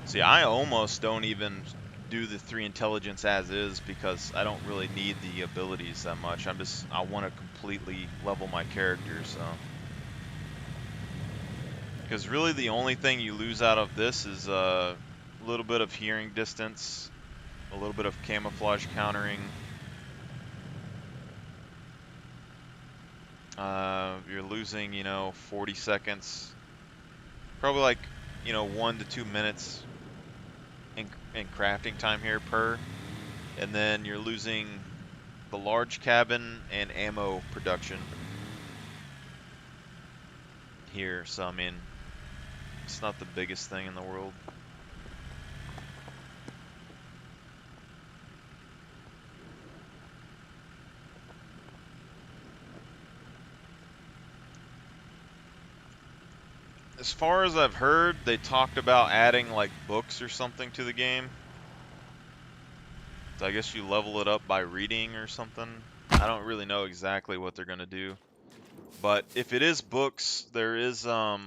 S1: See, I almost don't even do the 3 intelligence as is because I don't really need the abilities that much. I want to completely level my character, so. Because really the only thing you lose out of this is a little bit of hearing distance, a little bit of camouflage countering. You're losing, you know, 40 seconds. Probably like, you know, 1 to 2 minutes in crafting time here per. And then you're losing the large cabin and ammo production here. So, I mean, it's not the biggest thing in the world. As far as I've heard, they talked about adding like books or something to the game. So I guess you level it up by reading or something. I don't really know exactly what they're gonna do. But if it is books, there is a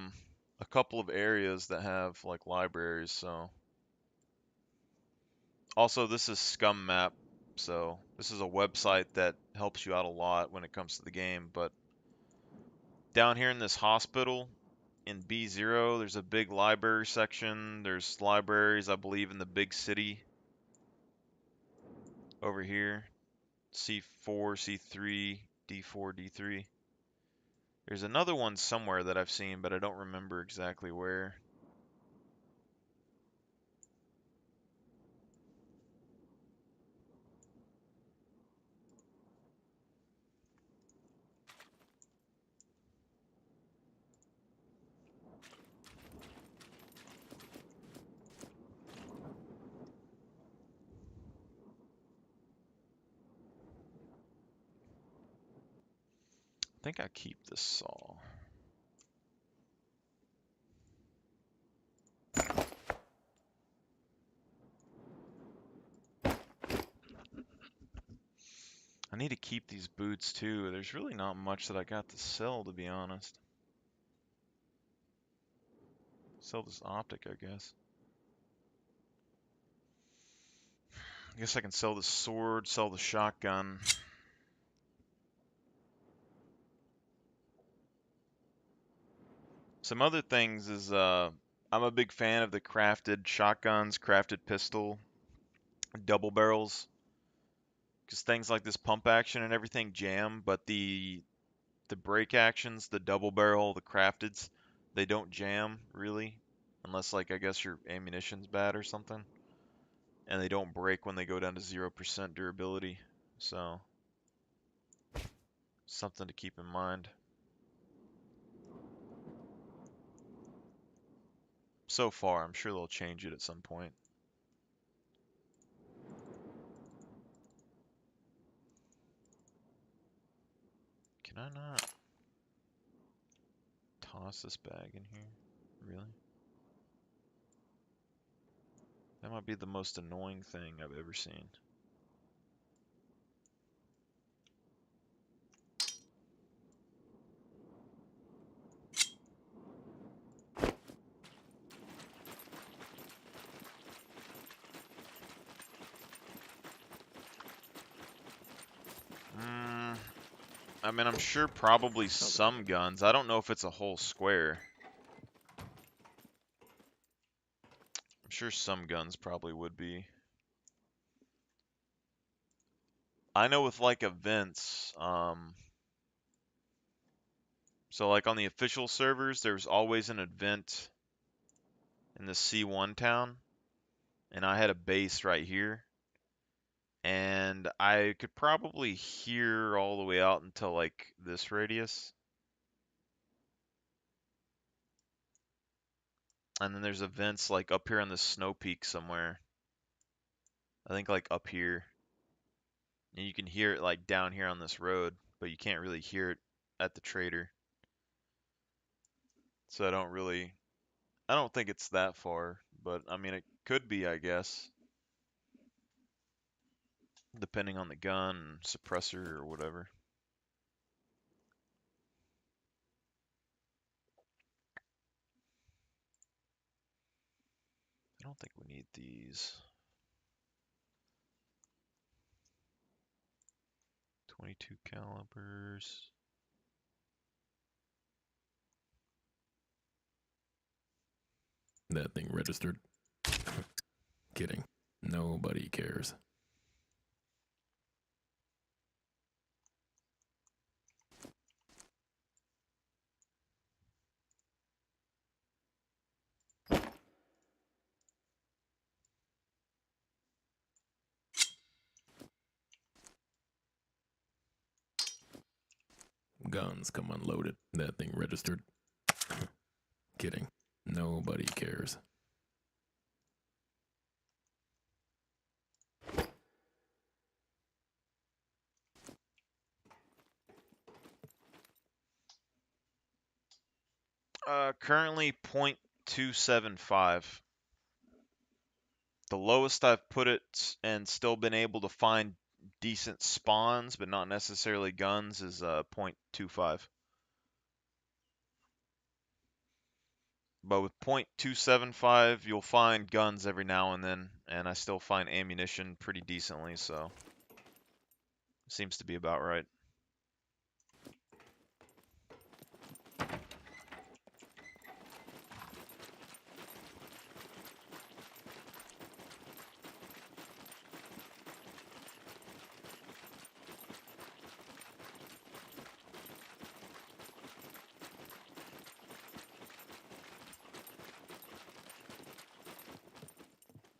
S1: couple of areas that have like libraries, so. Also, this is Scum Map, so this is a website that helps you out a lot when it comes to the game, but down here in this hospital in B0, there's a big library section. There's libraries, I believe, in the big city over here. C4, C3, D4, D3. There's another one somewhere that I've seen, but I don't remember exactly where. I think I keep this saw. I need to keep these boots too. There's really not much that I got to sell, to be honest. Sell this optic, I guess. I guess I can sell the sword, sell the shotgun. Some other things is I'm a big fan of the crafted shotguns, crafted pistol, double barrels, because things like this pump action and everything jam, but the break actions, the double barrel, the crafteds, they don't jam really, unless like I guess your ammunition's bad or something, and they don't break when they go down to 0% durability. So something to keep in mind. So far, I'm sure they'll change it at some point. Can I not toss this bag in here? Really? That might be the most annoying thing I've ever seen. I mean, I'm sure probably some guns. I don't know if it's a whole square. I'm sure some guns probably would be. I know with like events, so like on the official servers, there's always an event in the C1 town, and I had a base right here, and I could probably hear all the way out until like this radius. And then there's events like up here on the snow peak somewhere. I think like up here. And you can hear it like down here on this road, but you can't really hear it at the trader. So I don't think it's that far, but I mean it could be, I guess. Depending on the gun, suppressor, or whatever. I don't think we need these. 22 calibers.
S2: That thing registered. Kidding. Nobody cares. Guns come unloaded. That thing registered. Kidding. Nobody cares.
S1: Currently 0.275. The lowest I've put it and still been able to find decent spawns, but not necessarily guns, is 0.25. But with 0.275, you'll find guns every now and then, and I still find ammunition pretty decently, so seems to be about right.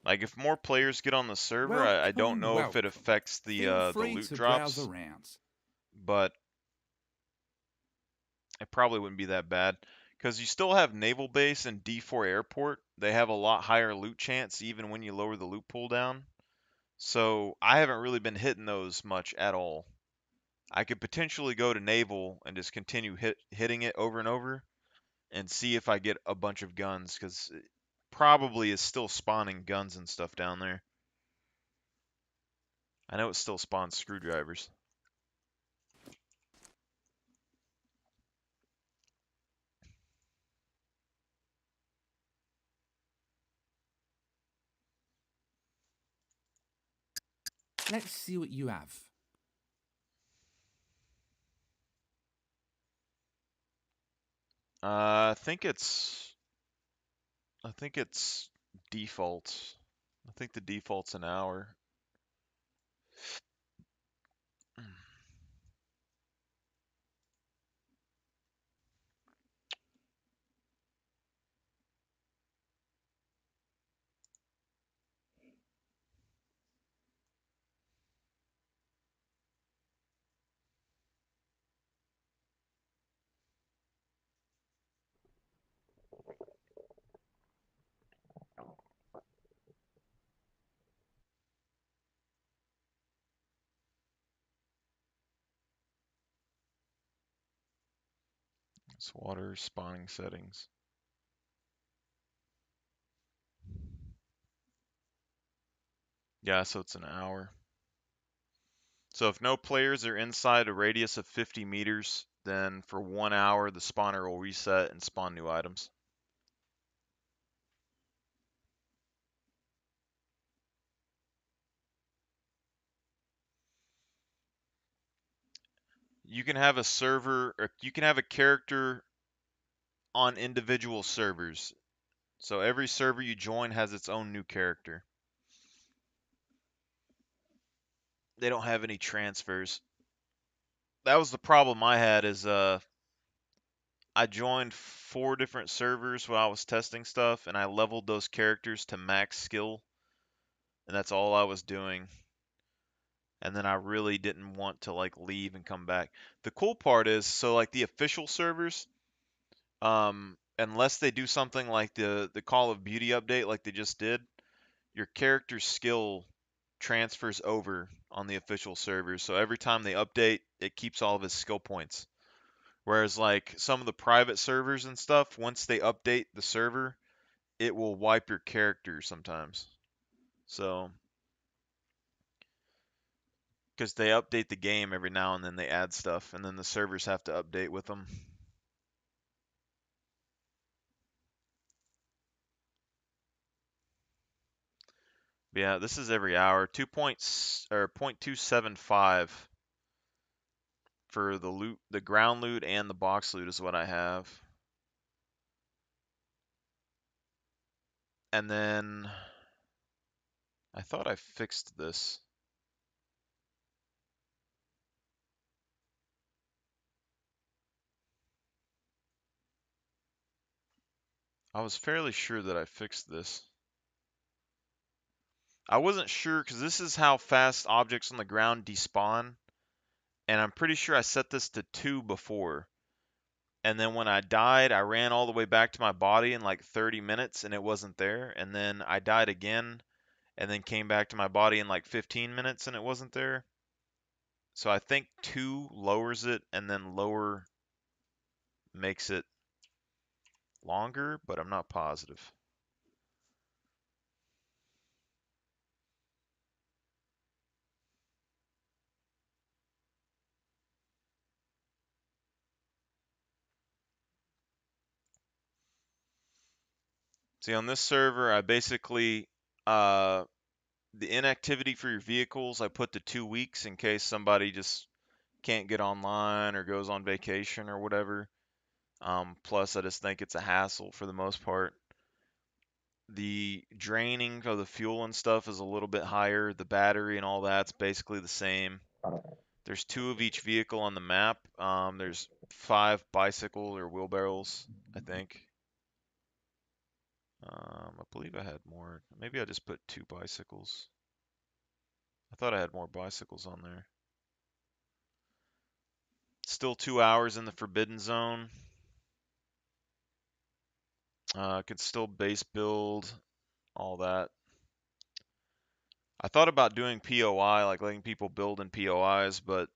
S1: Like if more players get on the server, I don't know if it affects the
S4: Feel free
S1: loot
S4: to
S1: drops,
S4: browse around.
S1: but it probably wouldn't be that bad because you still have Naval Base and D4 Airport. They have a lot higher loot chance even when you lower the loot pool down. So I haven't really been hitting those much at all. I could potentially go to Naval and just continue hitting it over and over and see if I get a bunch of guns because it probably is still spawning guns and stuff down there. I know it still spawns screwdrivers.
S4: Let's see what you have.
S1: I think it's default. I think the default's an hour. It's water spawning settings. Yeah, so it's an hour. So if no players are inside a radius of 50 meters, then for 1 hour the spawner will reset and spawn new items. You can have a server, or you can have a character on individual servers. So every server you join has its own new character. They don't have any transfers. That was the problem I had is I joined 4 different servers while I was testing stuff and I leveled those characters to max skill and that's all I was doing. And then I really didn't want to like leave and come back. The cool part is so like the official servers, unless they do something like the Call of Duty update like they just did, your character's skill transfers over on the official servers. So every time they update, it keeps all of his skill points. Whereas like some of the private servers and stuff, once they update the server, it will wipe your character sometimes. So because they update the game every now and then, they add stuff, and then the servers have to update with them. But yeah, this is every hour. 0.275 for the loot, the ground loot and the box loot is what I have. And then I thought I fixed this. I was fairly sure that I fixed this. I wasn't sure because this is how fast objects on the ground despawn, and I'm pretty sure I set this to 2 before. And then when I died, I ran all the way back to my body in like 30 minutes and it wasn't there. And then I died again and then came back to my body in like 15 minutes and it wasn't there. So I think 2 lowers it and then lower makes it longer, but I'm not positive. See, on this server, I basically, the inactivity for your vehicles, I put to 2 weeks in case somebody just can't get online or goes on vacation or whatever. Plus, I just think it's a hassle for the most part. The draining of the fuel and stuff is a little bit higher. The battery and all that's basically the same. There's 2 of each vehicle on the map. There's 5 bicycles or wheelbarrows, I think. I believe I had more. Maybe I just put 2 bicycles. I thought I had more bicycles on there. Still 2 hours in the Forbidden Zone. Could still base build, all that. I thought about doing POI, like letting people build in POIs, but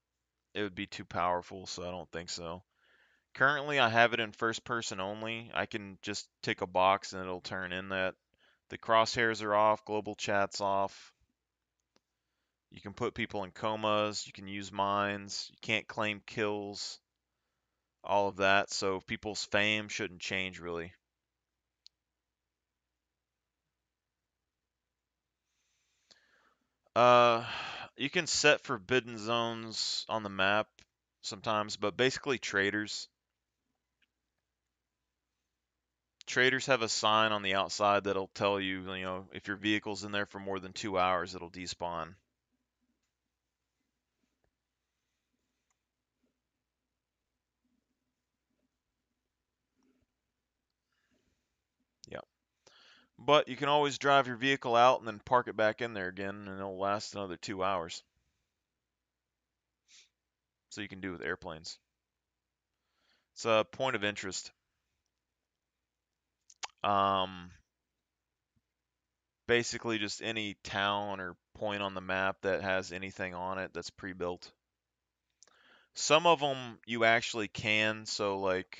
S1: it would be too powerful, so I don't think so. Currently, I have it in first person only. I can just tick a box and it'll turn in that the crosshairs are off, global chat's off. You can put people in comas, you can use mines, you can't claim kills, all of that, so people's fame shouldn't change really. Uh, you can set forbidden zones on the map sometimes, but basically traders. Traders have a sign on the outside that'll tell you, you know, if your vehicle's in there for more than 2 hours, it'll despawn. Yeah. But you can always drive your vehicle out and then park it back in there again, and it'll last another 2 hours. So you can do with airplanes. It's a point of interest. Um, Basically just any town or point on the map that has anything on it that's pre-built. Some of them you actually can, so like,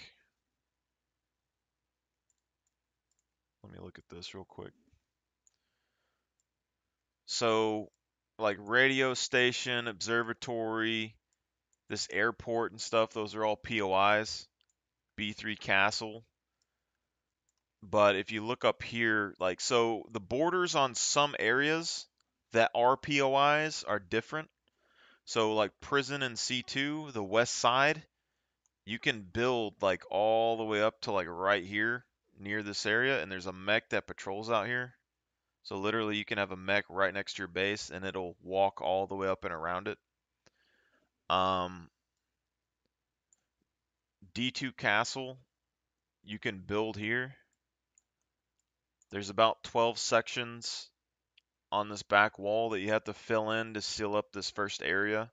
S1: let me look at this real quick. So, like radio station, observatory, this airport and stuff, those are all POIs. B3 Castle. But if you look up here, like, so the borders on some areas that are POIs are different. So, like prison and C2, the west side, you can build like all the way up to like right here near this area, and there's a mech that patrols out here. So literally you can have a mech right next to your base and it'll walk all the way up and around it. D2 Castle, you can build here. There's about 12 sections on this back wall that you have to fill in to seal up this first area.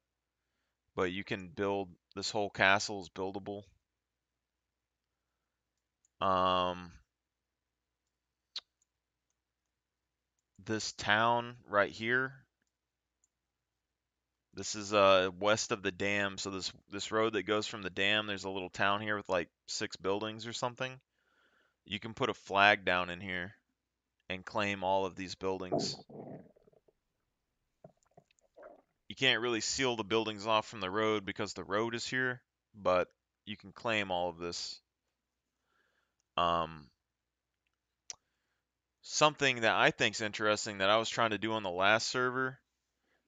S1: But you can build, this whole castle is buildable. This town right here, this is west of the dam, so this road that goes from the dam, there's a little town here with like 6 buildings or something. You can put a flag down in here and claim all of these buildings. You can't really seal the buildings off from the road because the road is here, but you can claim all of this. Something that I think's interesting that I was trying to do on the last server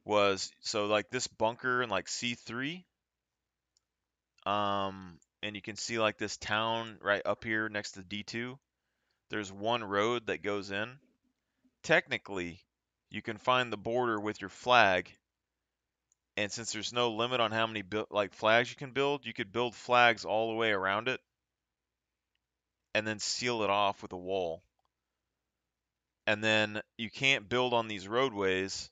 S1: was, so like this bunker in like C3, and you can see like this town right up here next to D2. There's one road that goes in. Technically, you can find the border with your flag, and since there's no limit on how many like flags you can build, you could build flags all the way around it, and then seal it off with a wall. And then you can't build on these roadways,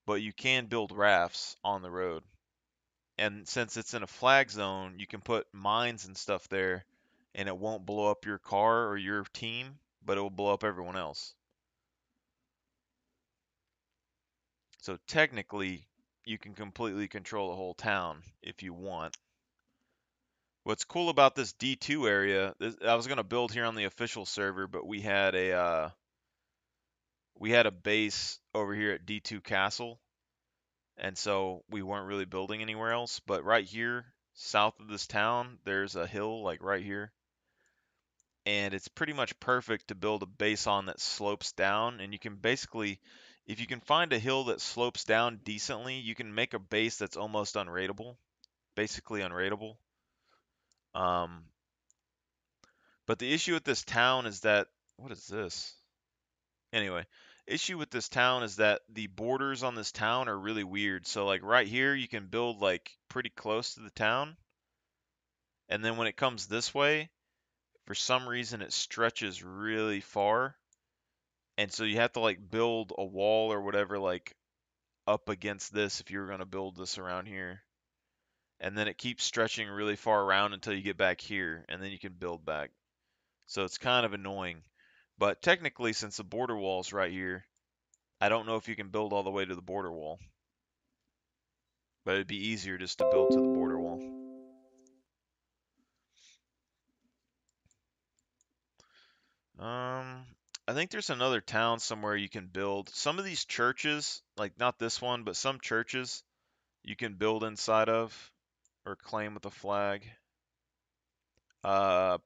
S1: but you can build rafts on the road. And since it's in a flag zone, you can put mines and stuff there, and it won't blow up your car or your team, but it will blow up everyone else. So technically, you can completely control the whole town if you want. What's cool about this D2 area, I was gonna build here on the official server, but we had a base over here at D2 Castle, and so we weren't really building anywhere else. But right here, south of this town, there's a hill like right here, and it's pretty much perfect to build a base on that slopes down. And you can basically, if you can find a hill that slopes down decently, you can make a base that's almost unraidable, basically unraidable. But the issue with this town is that, what is this? Anyway, issue with this town is that the borders on this town are really weird. So like right here, you can build like pretty close to the town. And then when it comes this way, for some reason it stretches really far. And so you have to like build a wall or whatever like up against this if you were going to build this around here. And then it keeps stretching really far around until you get back here, and then you can build back. So it's kind of annoying. But technically, since the border wall's right here, I don't know if you can build all the way to the border wall. But it'd be easier just to build to the border wall. I think there's another town somewhere you can build. Some of these churches, like not this one, but some churches you can build inside of or claim with a flag. Uh,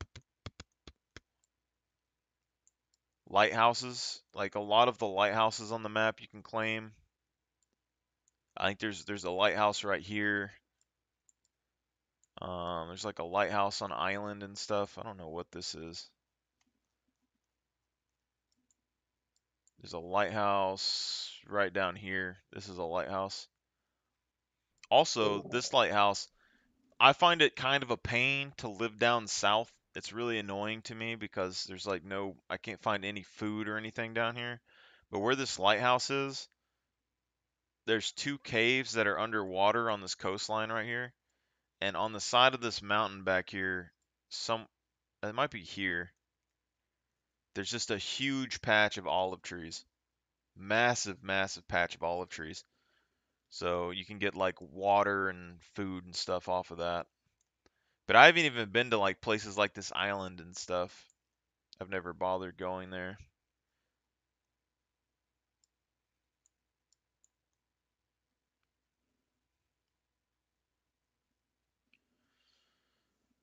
S1: Lighthouses, like a lot of the lighthouses on the map you can claim. I think there's a lighthouse right here. There's like a lighthouse on island and stuff. I don't know what this is. There's a lighthouse right down here. This is a lighthouse. Also, this lighthouse, I find it kind of a pain to live down south. It's really annoying to me because there's like I can't find any food or anything down here. But where this lighthouse is, there's 2 caves that are underwater on this coastline right here. And on the side of this mountain back here, it might be here. There's just a huge patch of olive trees. Massive, massive patch of olive trees. So you can get like water and food and stuff off of that. But I haven't even been to like places like this island and stuff. I've never bothered going there.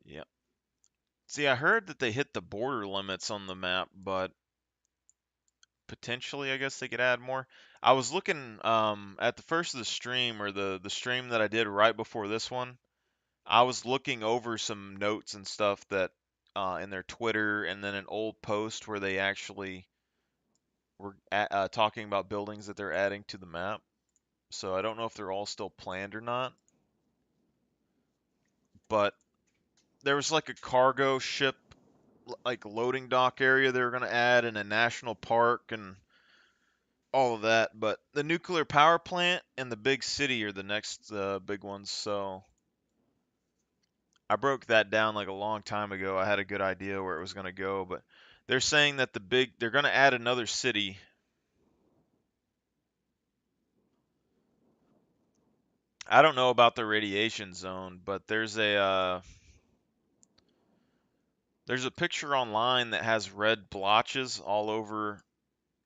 S1: Yep. See, I heard that they hit the border limits on the map, but potentially I guess they could add more. I was looking at the first of the stream, or the stream that I did right before this one. I was looking over some notes and stuff that in their Twitter, and then an old post where they actually were talking about buildings that they're adding to the map. So I don't know if they're all still planned or not. But there was like a cargo ship, like loading dock area they were going to add, in a national park and all of that. But the nuclear power plant and the big city are the next big ones. So I broke that down like a long time ago. I had a good idea where it was going to go, but they're saying that they're going to add another city. I don't know about the radiation zone, but there's a picture online that has red blotches all over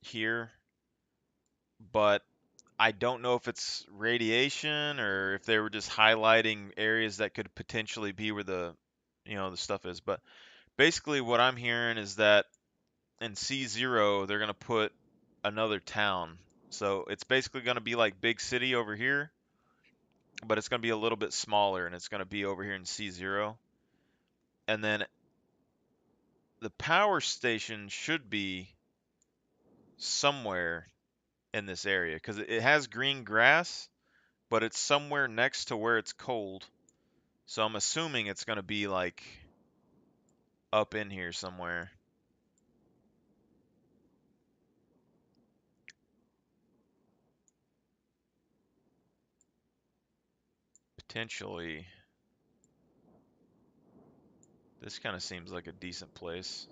S1: here, but I don't know if it's radiation or if they were just highlighting areas that could potentially be where the stuff is. But basically what I'm hearing is that in C0 they're going to put another town. So it's basically going to be like big city over here, but it's going to be a little bit smaller, and it's going to be over here in C0. And then the power station should be somewhere in this area because it has green grass, but it's somewhere next to where it's cold. So I'm assuming it's going to be like up in here somewhere. Potentially. This kind of seems like a decent place.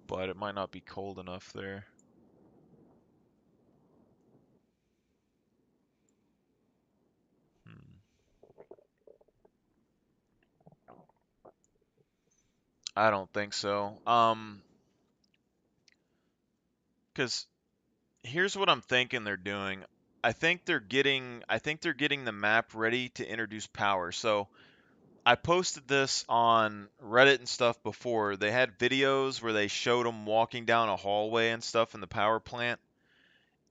S1: But it might not be cold enough there. I don't think so. Because here's what I'm thinking they're doing. I think they're getting the map ready to introduce power. So I posted this on Reddit and stuff before. They had videos where they showed them walking down a hallway and stuff in the power plant,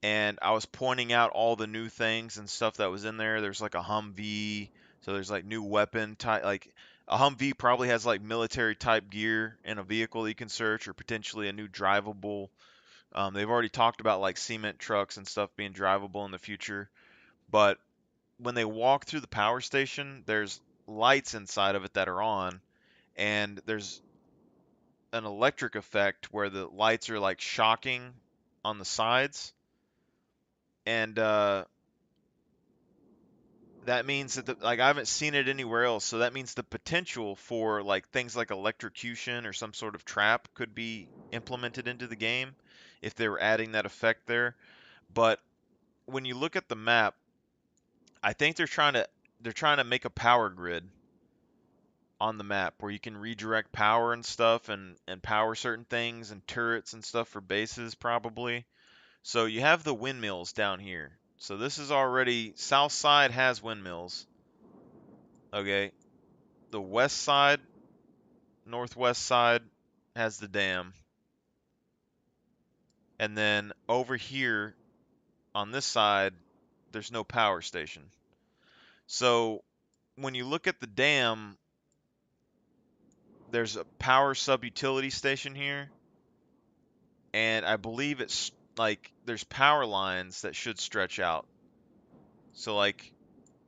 S1: and I was pointing out all the new things and stuff that was in there. There's like a Humvee, so there's like new weapon type, like a Humvee probably has like military type gear in a vehicle that you can search, or potentially a new drivable. They've already talked about like cement trucks and stuff being drivable in the future, but when they walk through the power station, there's lights inside of it that are on, and there's an electric effect where the lights are like shocking on the sides, and that means that like I haven't seen it anywhere else, so that means the potential for like things like electrocution or some sort of trap could be implemented into the game if they were adding that effect there. But when you look at the map, I think they're trying to make a power grid on the map where you can redirect power and stuff, and power certain things and turrets and stuff for bases probably. So you have the windmills down here. So this is already, south side has windmills. Okay. The west side, northwest side has the dam. And then over here on this side, there's no power station. So when you look at the dam, there's a power sub-utility station here. and I believe it's like there's power lines that should stretch out. So like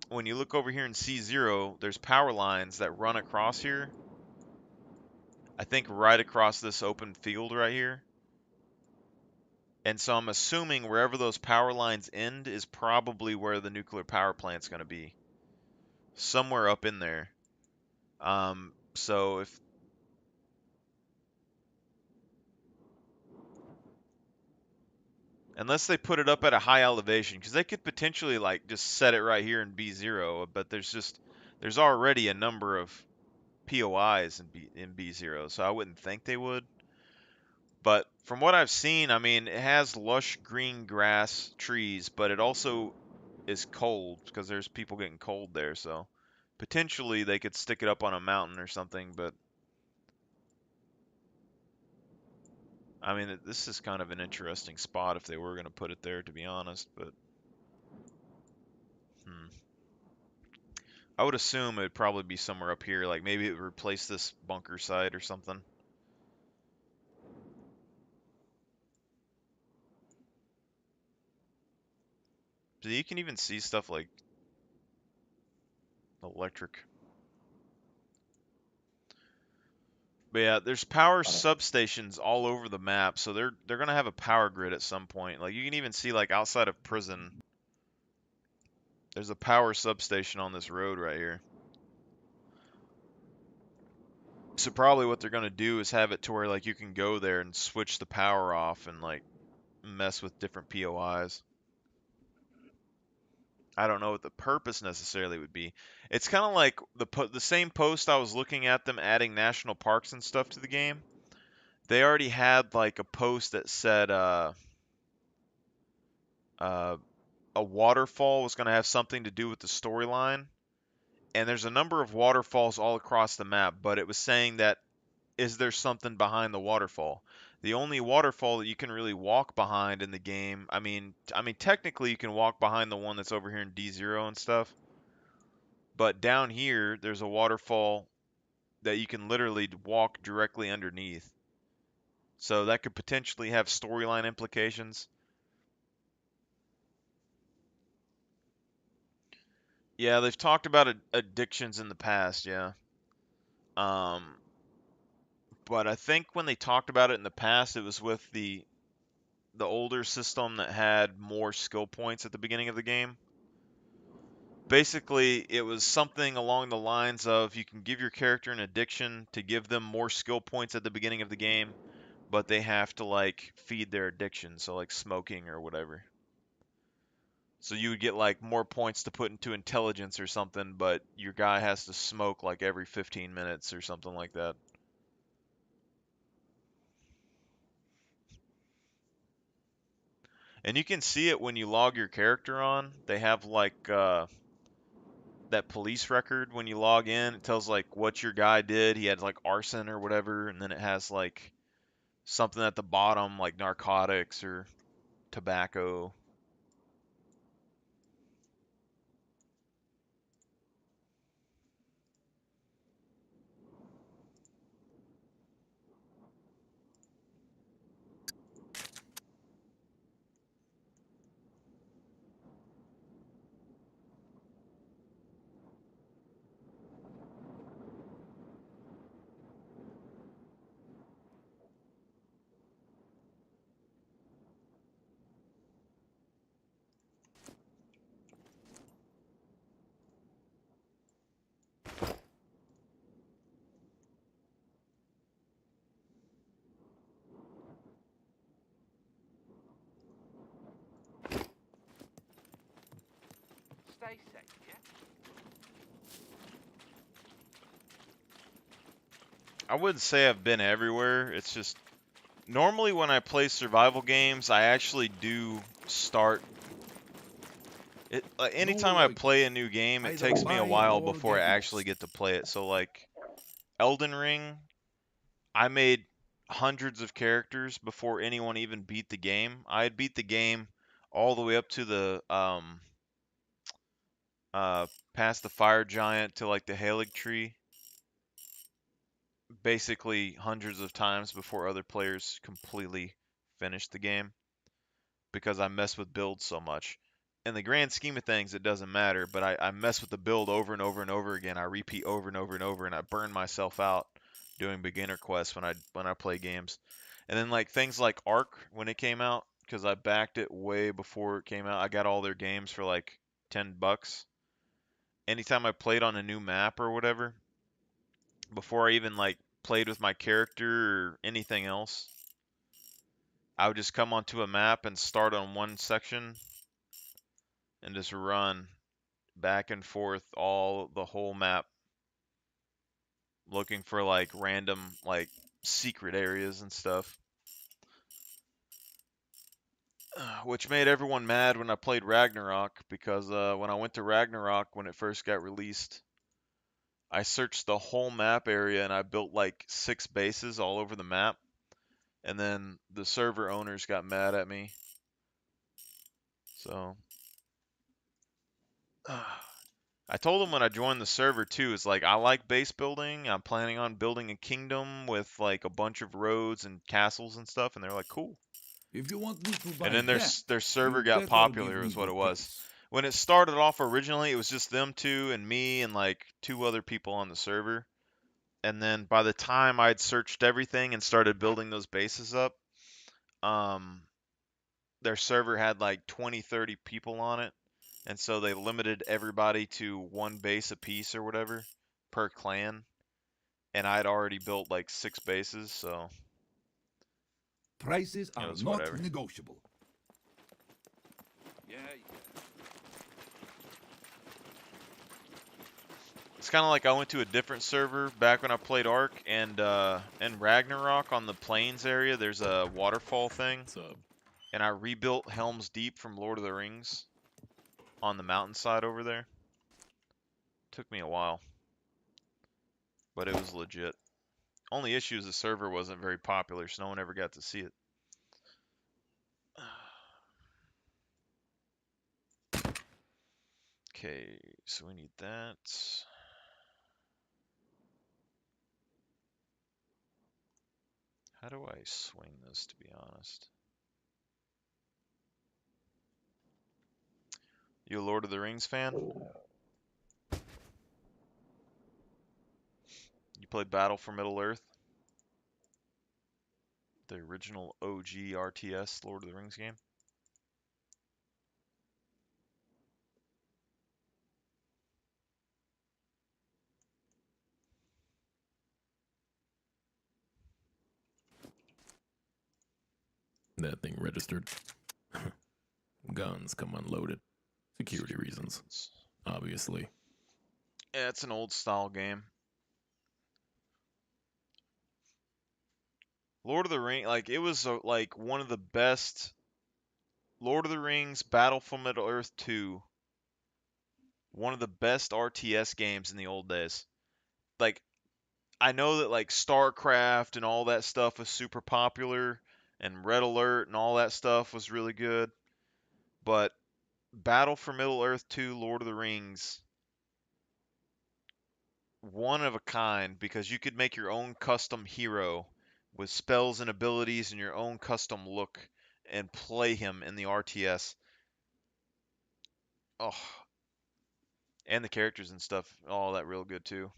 S1: when you look over here in C0, there's power lines that run across here. I think right across this open field right here. And so I'm assuming wherever those power lines end is probably where the nuclear power plant's going to be. Somewhere up in there. So if unless they put it up at a high elevation, because they could potentially like just set it right here in B0, but there's already a number of POIs in B0, so I wouldn't think they would. But from what I've seen, I mean, it has lush green grass, trees, but it also is cold because there's people getting cold there, so potentially they could stick it up on a mountain or something, but I mean, this is kind of an interesting spot if they were going to put it there, to be honest, but I would assume it'd probably be somewhere up here, like maybe it would replace this bunker site or something. So you can even see stuff like electric. But yeah, there's power substations all over the map, so they're gonna have a power grid at some point. Like you can even see like outside of prison, there's a power substation on this road right here. So probably what they're gonna do is have it to where like you can go there and switch the power off and like mess with different POIs. I don't know what the purpose necessarily would be. It's kind of like the same post I was looking at them adding national parks and stuff to the game. They already had like a post that said uh, a waterfall was going to have something to do with the storyline. And there's a number of waterfalls all across the map, but it was saying that is there something behind the waterfall? The only waterfall that you can really walk behind in the game, I mean technically you can walk behind the one that's over here in D0 and stuff. But down here, there's a waterfall that you can literally walk directly underneath. So that could potentially have storyline implications. Yeah, they've talked about addictions in the past, yeah. Um, but I think when they talked about it in the past, it was with the older system that had more skill points at the beginning of the game. Basically, it was something along the lines of you can give your character an addiction to give them more skill points at the beginning of the game, but they have to like feed their addiction, so like smoking or whatever. So you would get like more points to put into intelligence or something, but your guy has to smoke like every 15 minutes or something like that. And you can see it when you log your character on. They have like that police record when you log in. It tells like what your guy did. He had like arson or whatever, and then it has like something at the bottom like narcotics or tobacco.
S6: Stay safe, yeah?
S1: I wouldn't say I've been everywhere. It's just normally when I play survival games, I actually do start it. Anytime I play a new game, it takes me a while before I actually get to play it. So like Elden Ring, I made hundreds of characters before anyone even beat the game. I had beat the game all the way up to the past the fire giant to like the Halig tree, basically hundreds of times before other players completely finished the game because I mess with builds so much. In the grand scheme of things, it doesn't matter, but I mess with the build over and over and over again. I repeat over and over and over, and I burn myself out doing beginner quests when I play games. And then like things like Ark when it came out, because I backed it way before it came out. I got all their games for like $10. Anytime I played on a new map or whatever, before I even like played with my character or anything else, I would just come onto a map and start on one section and just run back and forth the whole map looking for like random like secret areas and stuff. Which made everyone mad when I played Ragnarok, because when I went to Ragnarok when it first got released, I searched the whole map area and I built like 6 bases all over the map. And then the server owners got mad at me. So I told them when I joined the server too, it's like I like base building. I'm planning on building a kingdom with like a bunch of roads and castles and stuff, and they're like, cool.
S4: If you want me to buy
S1: And then
S4: that,
S1: their server
S4: you
S1: got
S4: better
S1: popular,
S4: give me
S1: is what
S4: the
S1: it was.
S4: base.
S1: When it started off originally, it was just them two and me and like 2 other people on the server. And then by the time I'd searched everything and started building those bases up, their server had like 20, 30 people on it. And so they limited everybody to 1 base apiece or whatever per clan. And I'd already built like 6 bases, so
S4: Prices
S1: it
S4: are
S1: was
S4: not
S1: whatever.
S4: negotiable. Yeah.
S1: It's kind of like I went to a different server back when I played Ark, and in Ragnarok on the plains area, there's a waterfall thing,
S2: Sub.
S1: and I rebuilt Helm's Deep from Lord of the Rings on the mountainside over there. Took me a while, but it was legit. Only issue is the server wasn't very popular, so no one ever got to see it. Okay, so we need that. How do I swing this, to be honest? You a Lord of the Rings fan? You played Battle for Middle-earth? The original OG RTS Lord of the Rings game?
S2: That thing registered. Guns come unloaded. Security reasons, obviously.
S1: Yeah, it's an old style game. Lord of the Rings, like it was like one of the best. Lord of the Rings, Battle for Middle-earth 2, one of the best RTS games in the old days. Like I know that like StarCraft and all that stuff was super popular, and Red Alert and all that stuff was really good, but Battle for Middle-earth 2, Lord of the Rings, one of a kind, because you could make your own custom hero with spells and abilities and your own custom look and play him in the RTS. Oh, and the characters and stuff, all that real good too.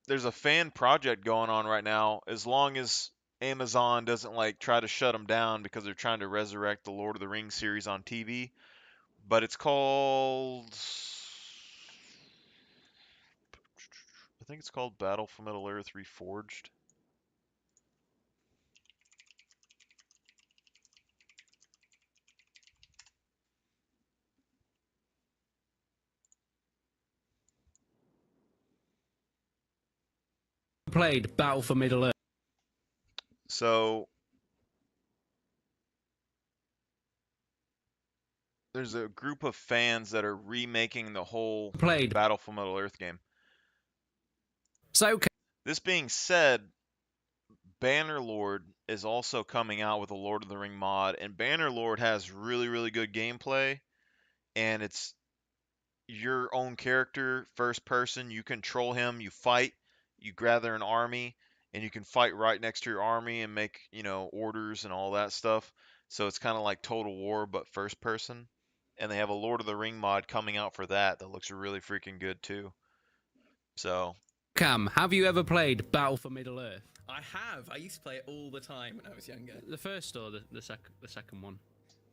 S1: There's a fan project going on right now, as long as Amazon doesn't like try to shut them down because they're trying to resurrect the Lord of the Rings series on TV. But it's called, I think it's called Battle for Middle-earth Reforged.
S7: Played Battle for Middle Earth.
S1: So there's a group of fans that are remaking the whole
S7: Played.
S1: Battle for Middle-earth game.
S7: So
S1: This being said, Bannerlord is also coming out with a Lord of the Ring mod, and Bannerlord has really, really good gameplay, and it's your own character, first person. You control him, you fight, you gather an army, and you can fight right next to your army and make, you know, orders and all that stuff. So it's kind of like Total War but first person. And they have a Lord of the Ring mod coming out for that looks really freaking good too. So
S7: Cam, have you ever played Battle for Middle Earth?
S8: I have. I used to play it all the time when I was younger.
S7: The first or the second one?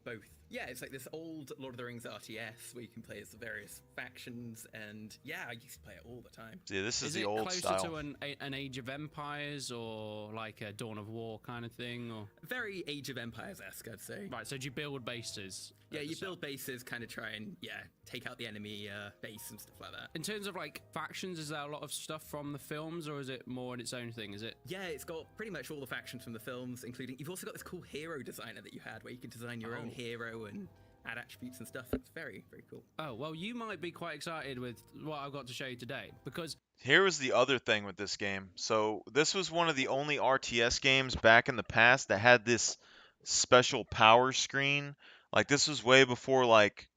S8: Both. Yeah, it's like this old Lord of the Rings RTS where you can play as the various factions, and yeah, I used to play it all the time.
S1: yeah, this is the
S7: it
S1: old
S7: closer
S1: style.
S7: to an Age of Empires or like a Dawn of War kind of thing? Or
S8: Very Age of Empires-esque, I'd say.
S7: right, so do you build bases?
S8: Yeah,
S7: at the
S8: you
S7: start?
S8: build bases, kind of try and, take out the enemy base and stuff like that.
S7: In terms of like factions, is there a lot of stuff from the films, or is it more in its own thing? Is it?
S8: Yeah, it's got pretty much all the factions from the films, including... You've also got this cool hero designer that you had, where you could design your own hero and add attributes and stuff. It's very, very cool.
S7: Oh, well, you might be quite excited with what I've got to show you today, because
S1: Here was the other thing with this game. So this was one of the only RTS games back in the past that had this special power screen. Like this was way before like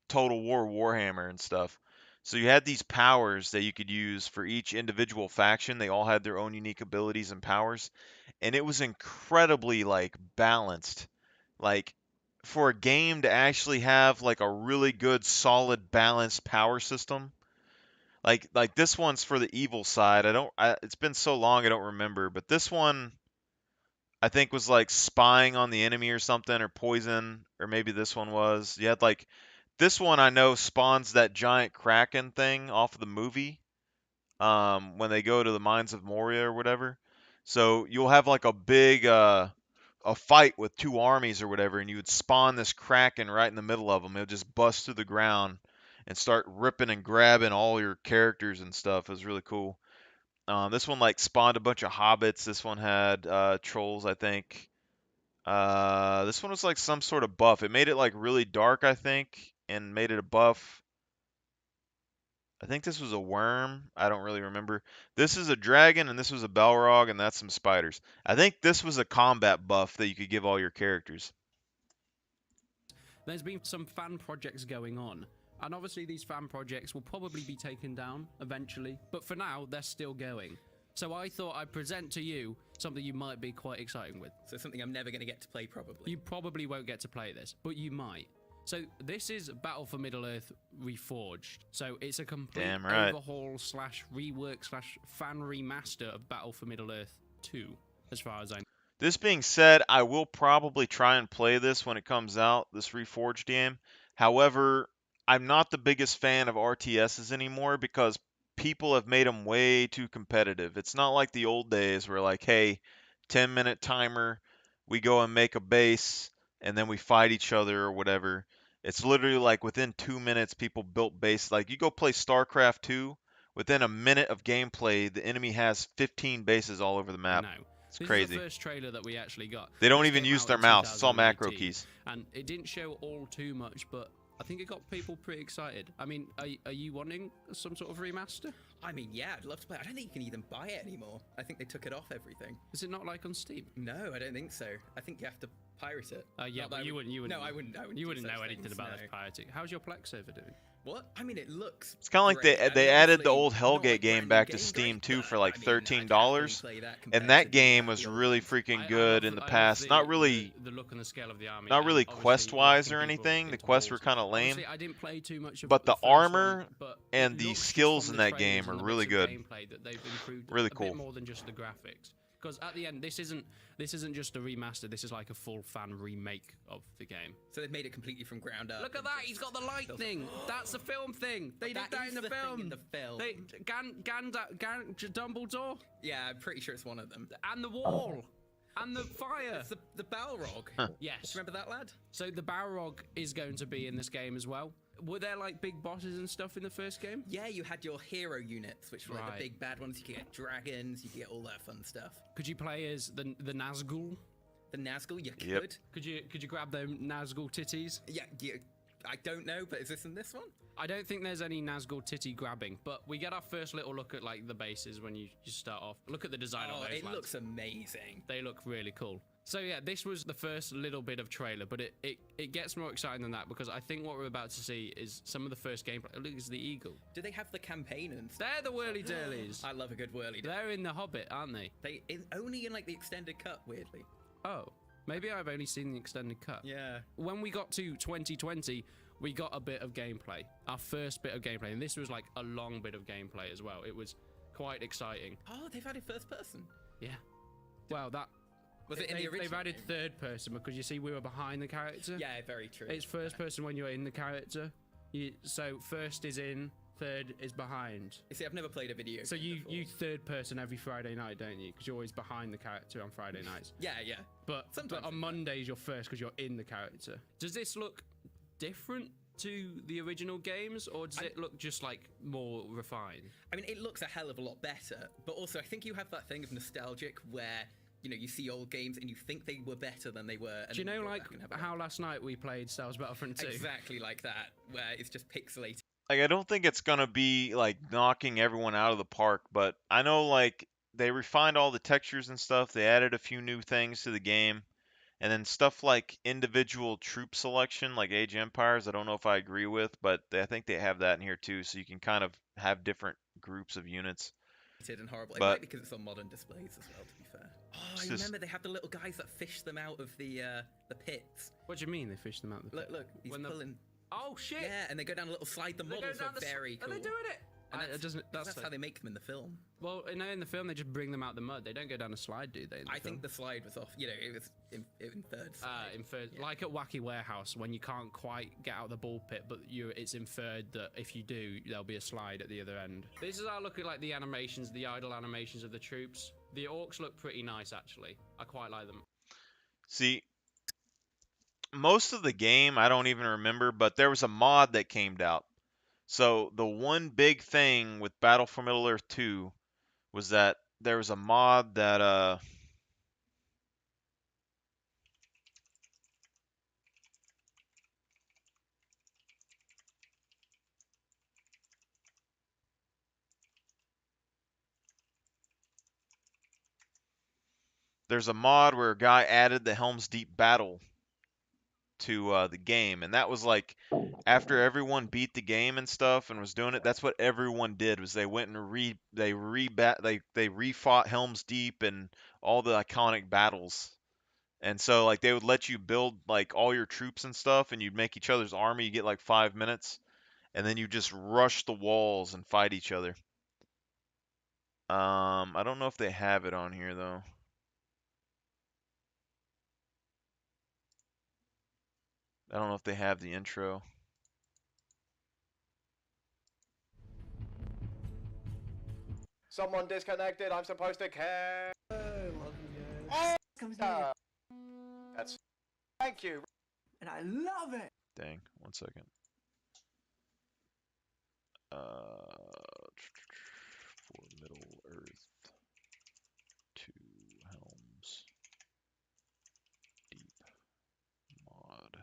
S1: Total War Warhammer and stuff. So you had these powers that you could use for each individual faction. They all had their own unique abilities and powers, and it was incredibly like balanced. Like for a game to actually have like a really good solid balanced power system. Like this one's for the evil side. It's been so long I don't remember, but this one I think was like spying on the enemy or something, or poison, or maybe this one was. You had like this one I know spawns that giant kraken thing off of the movie when they go to the mines of Moria or whatever. So you'll have like a big a fight with two armies or whatever, and you would spawn this kraken right in the middle of them. It'll just bust through the ground and start ripping and grabbing all your characters and stuff. It was really cool. This one like spawned a bunch of hobbits. This one had trolls, I think. This one was like some sort of buff. It made it like really dark, I think, and made it a buff. I think this was a worm. I don't really remember. This is a dragon, and this was a Balrog, and that's some spiders. I think this was a combat buff that you could give all your characters.
S7: there's been some fan projects going on. And obviously these fan projects will probably be taken down eventually, but for now, they're still going. So I thought I'd present to you something you might be quite excited with.
S8: So something I'm never going to get to play, probably.
S7: You probably won't get to play this, but you might. So this is Battle for Middle-earth Reforged. So it's a complete
S1: Damn right.
S7: overhaul slash rework slash fan remaster of Battle for Middle-earth 2, as far as I know.
S1: This being said, I will probably try and play this when it comes out, this Reforged game. However, I'm not the biggest fan of RTSs anymore because people have made them way too competitive. It's not like the old days where like, hey, 10-minute timer, we go and make a base, and then we fight each other or whatever. It's literally like within 2 minutes, people built base. Like you go play StarCraft 2, within a minute of gameplay, the enemy has 15 bases all over the map.
S7: No.
S1: It's
S7: This
S1: crazy.
S7: is the first trailer that we actually got.
S1: They don't
S7: This
S1: even
S7: came
S1: use
S7: out
S1: their
S7: in
S1: mouse. It's all macro
S7: 2018,
S1: keys.
S7: And it didn't show all too much, but I think it got people pretty excited. I mean, are you wanting some sort of remaster?
S8: I mean, yeah, I'd love to play it. I don't think you can even buy it anymore. I think they took it off everything.
S7: Is it not like on Steam?
S8: No, I don't think so. I think you have to pirate it.
S7: Yeah,
S8: Not
S7: but
S8: that
S7: you wouldn't.
S8: No, I wouldn't.
S7: You
S8: do
S7: wouldn't
S8: such
S7: know anything
S8: things,
S7: about
S8: no.
S7: this pirating. How's your Plex server doing?
S8: What? I mean, it looks.
S1: It's kind of like
S8: great. I
S1: they
S8: mean,
S1: added the
S8: obviously,
S1: old
S8: not
S1: Hellgate
S8: like
S1: game
S8: brand
S1: back
S8: new
S1: to
S8: game,
S1: Steam
S8: great,
S1: too
S8: but
S1: for like
S8: I mean, I'd
S1: $13,
S8: happily play that compared
S1: and that
S8: to
S1: game
S8: the
S1: was
S8: old
S1: really
S8: ones.
S1: freaking
S7: I
S1: good
S7: love
S1: in the
S7: I love
S1: past. Not
S7: the-
S1: really,
S7: the look and the scale of the army.
S1: not
S7: and
S1: really
S7: obviously
S1: quest-wise or
S7: knocking people
S1: anything. The
S7: into
S1: quests
S7: walls.
S1: were kind of lame,
S7: Honestly, I didn't play too much of
S1: but the
S7: first one,
S1: armor
S7: but
S1: and
S7: it
S1: the
S7: looks just
S1: skills
S7: from
S1: in
S7: the
S1: that
S7: trailers
S1: game
S7: and
S1: are
S7: the
S1: really
S7: bits of
S1: good.
S7: gameplay that they've improved
S1: Really
S7: a
S1: cool.
S7: bit more than just the graphics. Because at the end, this isn't just a remaster. This is like a full fan remake of the game.
S8: So they've made it completely from ground up.
S7: Look at
S8: and
S7: that!
S8: just
S7: He's got the light
S8: built-
S7: thing. That's the film thing. They did
S8: That
S7: that
S8: is
S7: in the
S8: thing
S7: film.
S8: in the film.
S7: They Dumbledore
S8: Yeah, I'm pretty sure it's one of them.
S7: and the wall and the fire.
S8: It's the Balrog.
S7: Yes.
S8: Remember that lad?
S7: So the Balrog is going to be in this game as well. Were there like big bosses and stuff in the first game?
S8: Yeah, you had your hero units, which were like
S7: Right.
S8: the big bad ones. You could get dragons, you could get all that fun stuff.
S7: Could you play as the Nazgul?
S8: The Nazgul, you
S1: Yep.
S8: could.
S7: Could you grab them Nazgul titties?
S8: Yeah, I don't know, but is this in this one?
S7: I don't think there's any Nazgul titty grabbing, but we get our first little look at like the bases when you start off. Look at the design of
S8: Oh,
S7: those
S8: it
S7: lads.
S8: looks amazing.
S7: They look really cool. So yeah, this was the first little bit of trailer, but it gets more exciting than that because I think what we're about to see is some of the first gameplay. Look, it's the eagle.
S8: Do they have the campaign and stuff?
S7: They're the whirly-dirlies.
S8: I love a good whirly.
S7: They're in The Hobbit, aren't they?
S8: Only in like the extended cut, weirdly.
S7: Oh, maybe I've only seen the extended cut.
S8: Yeah.
S7: When we got to 2020, we got a bit of gameplay. Our first bit of gameplay, and this was like a long bit of gameplay as well. It was quite exciting.
S8: Oh, they've added first person.
S7: Yeah. Well, that...
S8: Was it in the original
S7: They've added
S8: game?
S7: third person because you see we were behind the character.
S8: Yeah, very true.
S7: It's first person when you're in the character. So first is in, third is behind.
S8: You see, I've never played a video.
S7: So
S8: game before.
S7: you third person every Friday night, don't you? Because you're always behind the character on Friday nights.
S8: Yeah.
S7: But
S8: Sometimes
S7: on Mondays you're first because you're in the character. Does this look different to the original games, or does it look just like more refined?
S8: I mean, it looks a hell of a lot better, but also I think you have that thing of nostalgic where, you know, you see old games and you think they were better than they were. And
S7: Do you
S8: then
S7: know,
S8: go
S7: like,
S8: back and have a
S7: how
S8: look.
S7: last night we played Star Wars Battlefront 2?
S8: Exactly like that, where it's just pixelated.
S1: Like, I don't think it's gonna be like knocking everyone out of the park, but I know like they refined all the textures and stuff. They added a few new things to the game, and then stuff like individual troop selection, like Age of Empires. I don't know if I agree with, but I think they have that in here too, so you can kind of have different groups of units.
S8: And horrible. It
S1: But-
S8: might be because it's on modern displays as well, to be fair. Oh,
S1: It's
S8: I
S1: just-
S8: remember they have the little guys that fish them out of the pits.
S7: What do you mean they fished them out the pit?
S8: Look, he's
S7: When the-
S8: pulling.
S7: Oh shit!
S8: Yeah, and they go down a little slide. The
S7: They go
S8: models
S7: down
S8: are
S7: the
S8: very cool.
S7: Are they doing it?
S8: And
S7: That's
S8: that's how they make them in the film.
S7: Well, in the film they just bring them out the mud. They don't go down a slide, do they? In the
S8: I
S7: film?
S8: think the slide was off. You know, it was inferred. slide.
S7: Inferred,
S8: Yeah.
S7: like at Wacky Warehouse, when you can't quite get out of the ball pit, but it's inferred that if you do, there'll be a slide at the other end. This is how I look at like the animations, the idle animations of the troops. The orcs look pretty nice, actually. I quite like them.
S1: See, most of the game I don't even remember, but there was a mod that came out. So the one big thing with Battle for Middle Earth 2 was that there was a mod that there's a mod where a guy added the Helm's Deep battle to the game, and that was like after everyone beat the game and stuff and was doing it. That's what everyone did, was they went and they refought Helm's Deep and all the iconic battles. And so like they would let you build like all your troops and stuff, and you'd make each other's army. You get like 5 minutes, and then you just rush the walls and fight each other. I don't know if they have it on here though. I don't know if they have the intro.
S9: Someone disconnected. I'm supposed to care. That's. Thank you.
S6: And I love it.
S1: Dang, 1 second. For Middle Earth 2 Helms Deep mod.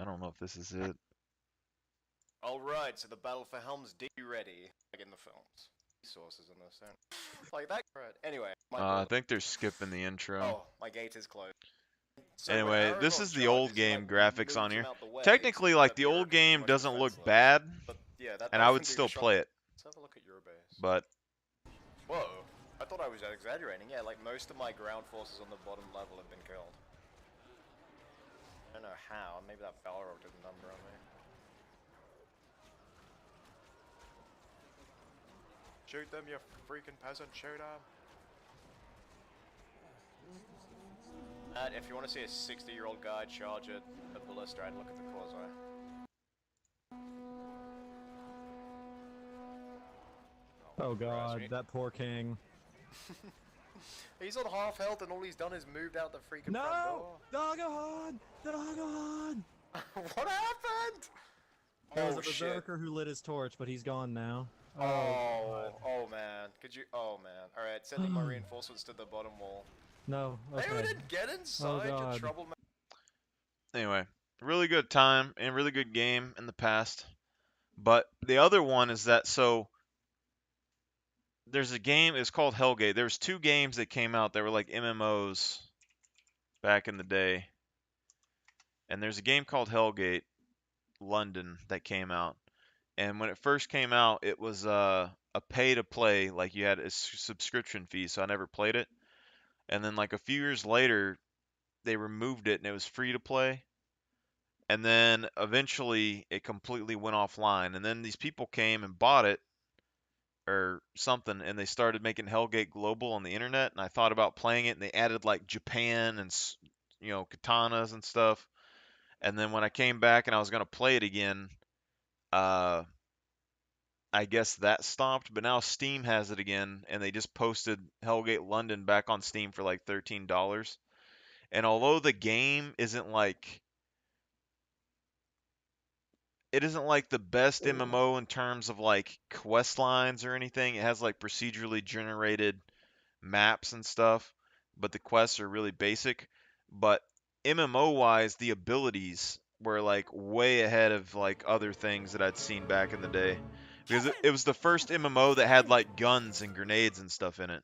S1: I don't know if this is it.
S9: Alright, so the battle for Helm's Deep ready. Like in the films. Sources in this, don't. Like that. Right. Anyway.
S1: I think they're skipping the intro.
S9: Oh, my gate is closed. So
S1: Anyway,
S9: when
S1: this
S9: Aragorn
S1: is the old
S9: charges,
S1: game
S9: like,
S1: graphics
S9: moves
S1: on
S9: him
S1: here.
S9: out the way,
S1: Technically,
S9: so
S1: like
S9: the
S1: the old
S9: beer
S1: game
S9: much
S1: doesn't look
S9: defenseless.
S1: bad,
S9: But yeah, that
S1: and
S9: does
S1: I would
S9: seem to
S1: still
S9: be
S1: play it.
S9: Let's have a look at your base.
S1: But
S9: Whoa. I thought I was exaggerating. Yeah, like most of my ground forces on the bottom level have been killed. I don't know how. Maybe that Balrog did a number on me. Shoot them, you freaking peasant. Shoot them. If you want to see a 60-year-old guy charge at a ballista, I'd look at the causeway.
S10: Oh
S9: Christ,
S10: god,
S9: we-
S10: that poor king.
S9: He's on half health and all he's done is moved out the freaking front
S10: No!
S9: door.
S10: Dogahon! Dogahon!
S9: What happened?
S10: There was
S9: Oh
S10: a
S9: shit.
S10: berserker who lit his torch, but he's gone now.
S9: Oh, oh man. Could you? Oh man. All right, sending my reinforcements to the bottom wall.
S10: No,
S9: They
S10: okay.
S9: didn't get inside. You
S10: God.
S9: trouble.
S1: anyway, really good time and really good game in the past. But the other one is that, so there's a game. It's called Hellgate. There's two games that came out that were like MMOs back in the day, and there's a game called Hellgate London that came out. And when it first came out, it was a pay to play, like you had a subscription fee, so I never played it. And then like a few years later, they removed it and it was free to play. And then eventually it completely went offline. And then these people came and bought it or something, and they started making Hellgate Global on the internet. And I thought about playing it, and they added like Japan and katanas and stuff. And then when I came back and I was gonna play it again, I guess that stopped. But now Steam has it again, and they just posted Hellgate London back on Steam for like $13. And although the game isn't like the best MMO in terms of like quest lines or anything. It has like procedurally generated maps and stuff, but the quests are really basic. But MMO wise, the abilities were like way ahead of like other things that I'd seen back in the day. Because it was the first MMO that had like guns and grenades and stuff in it.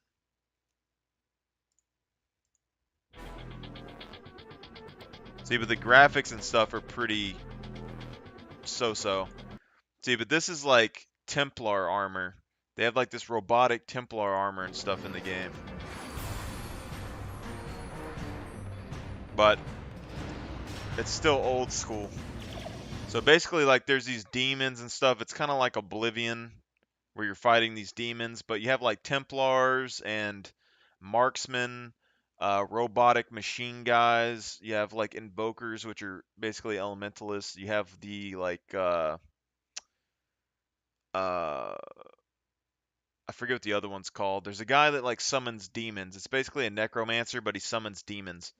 S1: See, but the graphics and stuff are pretty so-so. See, but this is like Templar armor. They have like this robotic Templar armor and stuff in the game. But it's still old school. So basically, like, there's these demons and stuff. It's kind of like Oblivion, where you're fighting these demons, but you have like Templars and marksmen, robotic machine guys. You have like invokers, which are basically elementalists. You have the like I forget what the other one's called. There's a guy that like summons demons. It's basically a necromancer, but he summons demons.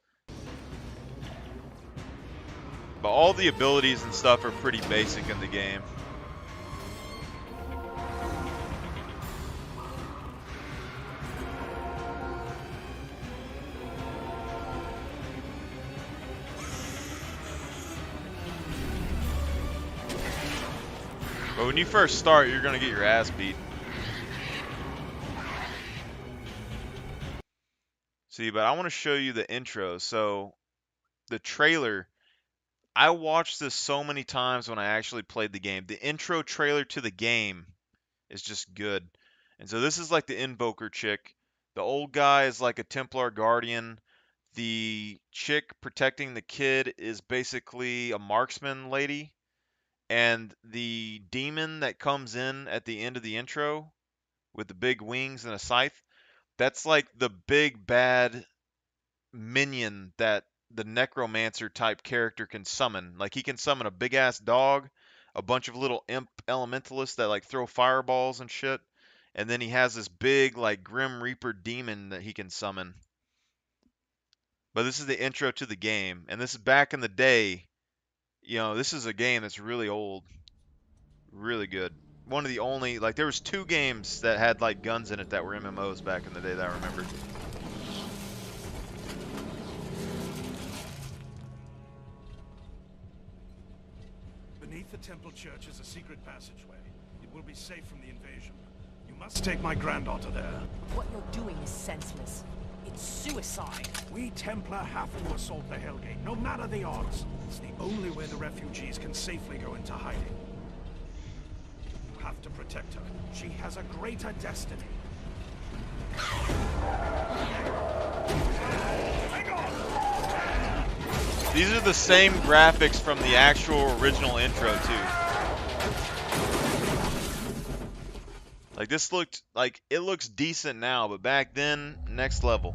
S1: But all the abilities and stuff are pretty basic in the game. But when you first start, you're gonna get your ass beat. See, but I want to show you the intro. So, the trailer, I watched this so many times when I actually played the game. The intro trailer to the game is just good. And so this is like the invoker chick. The old guy is like a Templar guardian. The chick protecting the kid is basically a marksman lady. And the demon that comes in at the end of the intro with the big wings and a scythe, that's like the big bad minion that the necromancer type character can summon. Like he can summon a big ass dog, a bunch of little imp elementalists that like throw fireballs and shit, and then he has this big like grim reaper demon that he can summon. But this is the intro to the game, and this is back in the day. You know, this is a game that's really old. Really good. One of the only, like, there was 2 games that had like guns in it that were MMOs back in the day that I remember.
S11: Beneath the temple church is a secret passageway. It will be safe from the invasion. You must take my granddaughter there.
S12: What you're doing is senseless. It's suicide.
S11: We Templar have to assault the Hellgate, no matter the odds. It's the only way the refugees can safely go into hiding. You have to protect her. She has a greater destiny.
S1: These are the same graphics from the actual original intro too. Like this looked like, it looks decent now, but back then, next level.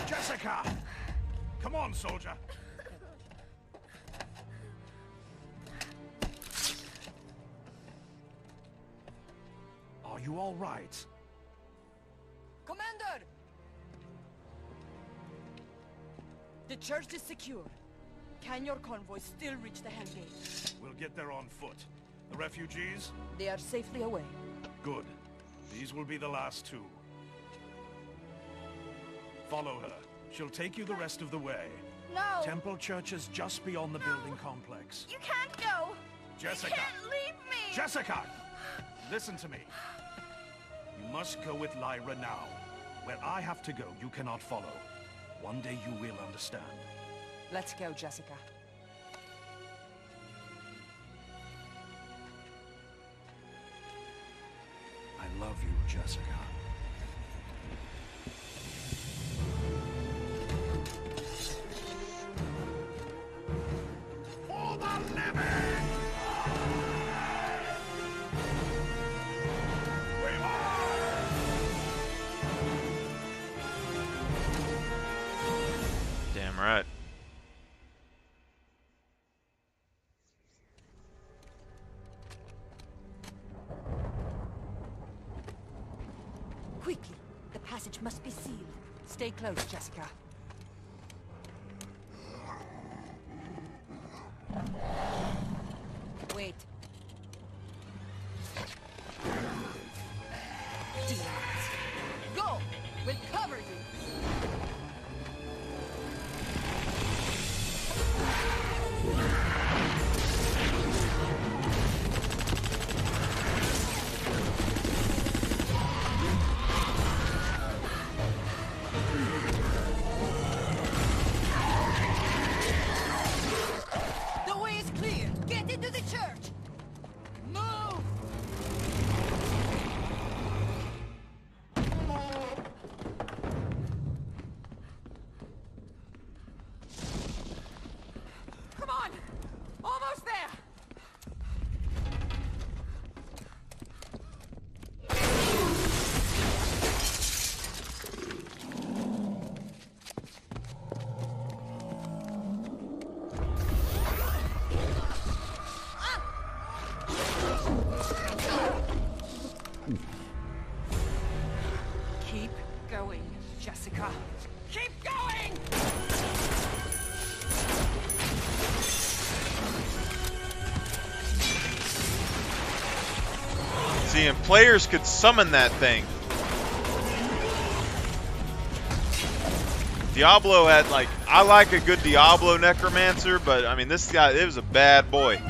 S11: Jessica! Come on, soldier. Are you all right?
S12: Commander! The church is secure. Can your convoy still reach the Hellgate?
S11: We'll get there on foot. The refugees?
S12: They are safely away.
S11: Good. These will be the last two. Follow her. She'll take you the rest of the way.
S12: No!
S11: Temple Church is just beyond the building complex.
S12: You can't go!
S11: Jessica!
S12: You can't leave me!
S11: Jessica! Listen to me. You must go with Lyra now. Where I have to go, you cannot follow. One day you will understand.
S12: Let's go, Jessica.
S11: I love you, Jessica. For the living!
S1: Damn right.
S12: Quickly! The passage must be sealed. Stay close, Jessica. Wait. Demons. Go! We'll cover you! The way is clear! Get into the church! Move! Come on! Almost there! Keep going, Jessica. Keep going!
S1: See, and players could summon that thing. Diablo had, like, I like a good Diablo necromancer, but I mean, this guy, it was a bad boy.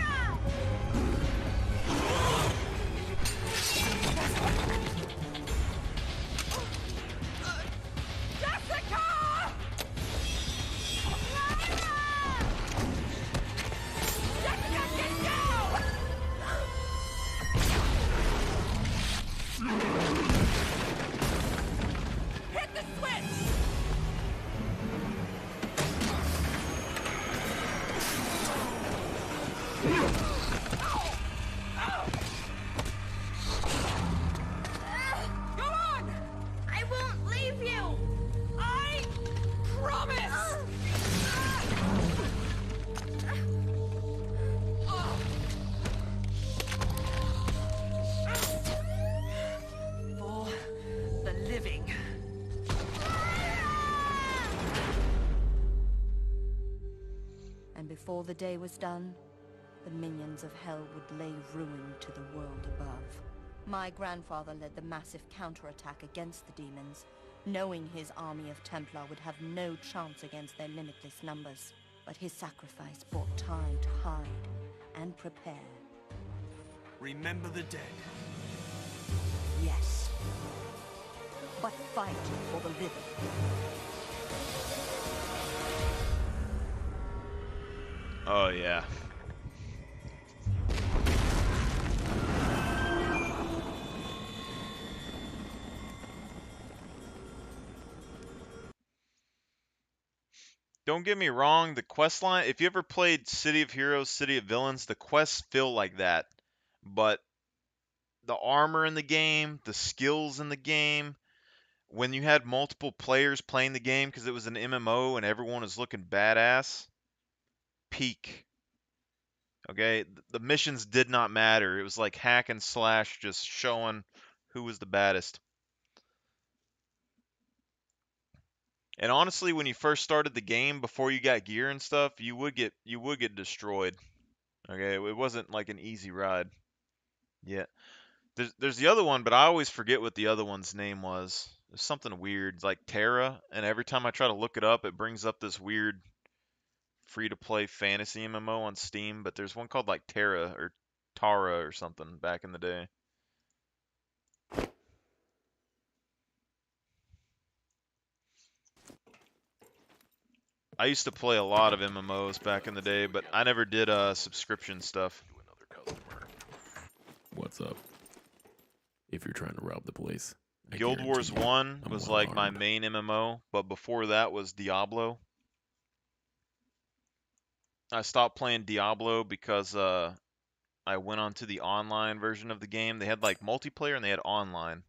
S12: Jessica! Jessica, get down! Hit the switch! Go on! I won't leave you! I promise! For the living. And before the day was done, the minions of hell would lay ruin to the world above. My grandfather led the massive counterattack against the demons, knowing his army of Templar would have no chance against their limitless numbers. But his sacrifice bought time to hide and prepare.
S11: Remember the dead.
S12: Yes. But fight for the living.
S1: Oh yeah. Don't get me wrong, the quest line, if you ever played City of Heroes, City of Villains, the quests feel like that. But the armor in the game, the skills in the game, when you had multiple players playing the game because it was an MMO and everyone was looking badass, peak. Okay, the missions did not matter. It was like hack and slash, just showing who was the baddest. And honestly, when you first started the game, before you got gear and stuff, you would get destroyed. Okay, it wasn't like an easy ride. Yeah. There's the other one, but I always forget what the other one's name was. It's something weird, like Terra, and every time I try to look it up, it brings up this weird free-to-play fantasy MMO on Steam, but there's one called like Terra or Tara or something back in the day. I used to play a lot of MMOs back in the day, but I never did subscription stuff.
S2: What's up? If you're trying to rob the place. I
S1: Guild Wars
S2: guarantee you,
S1: 1
S2: I'm
S1: was
S2: well
S1: like my
S2: armed.
S1: main MMO, but before that was Diablo. I stopped playing Diablo because I went on to the online version of the game. They had like multiplayer and they had online.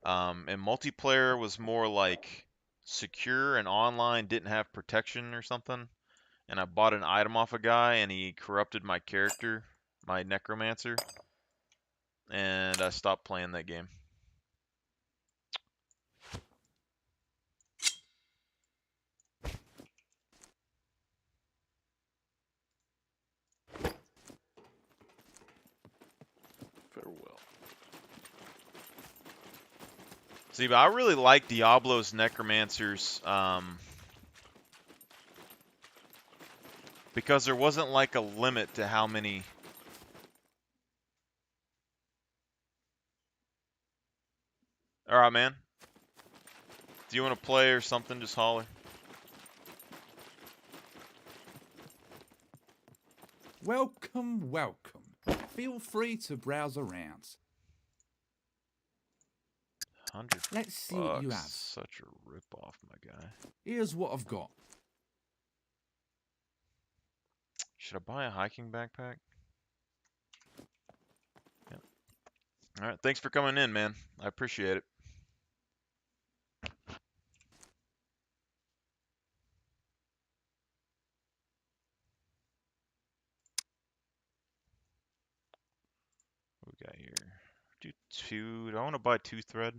S1: And multiplayer was more like secure, and online didn't have protection or something. And I bought an item off a guy and he corrupted my character, my necromancer. And I stopped playing that game.
S2: Farewell.
S1: See, but I really like Diablo's necromancers because there wasn't like a limit to how many. All right, man. Do you want to play or something? Just holler.
S4: Welcome, welcome. Feel free to browse around.
S1: 100
S4: Let's see what you
S1: bucks.
S4: have.
S1: Such a rip-off, my guy.
S4: Here's what I've got.
S1: Should I buy a hiking backpack? Yeah. All right. Thanks for coming in, man. I appreciate it. What we got here? Do 2. Do I want to buy 2 thread?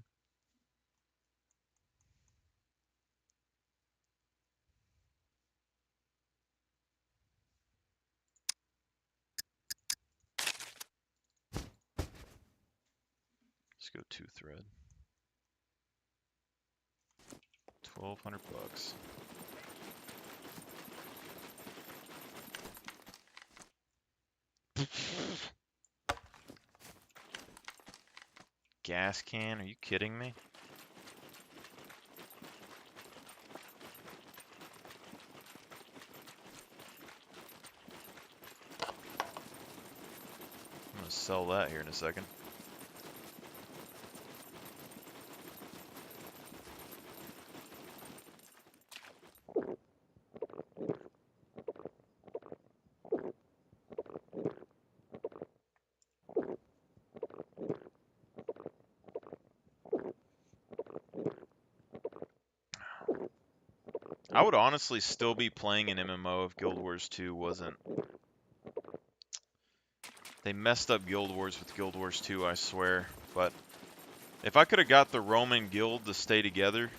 S1: Let's go 2 thread. 1,200 bucks. Gas can? Are you kidding me? I'm gonna sell that here in a second. I would honestly still be playing an MMO if Guild Wars 2 wasn't. They messed up Guild Wars with Guild Wars 2, I swear. But if I could have got the Roman Guild to stay together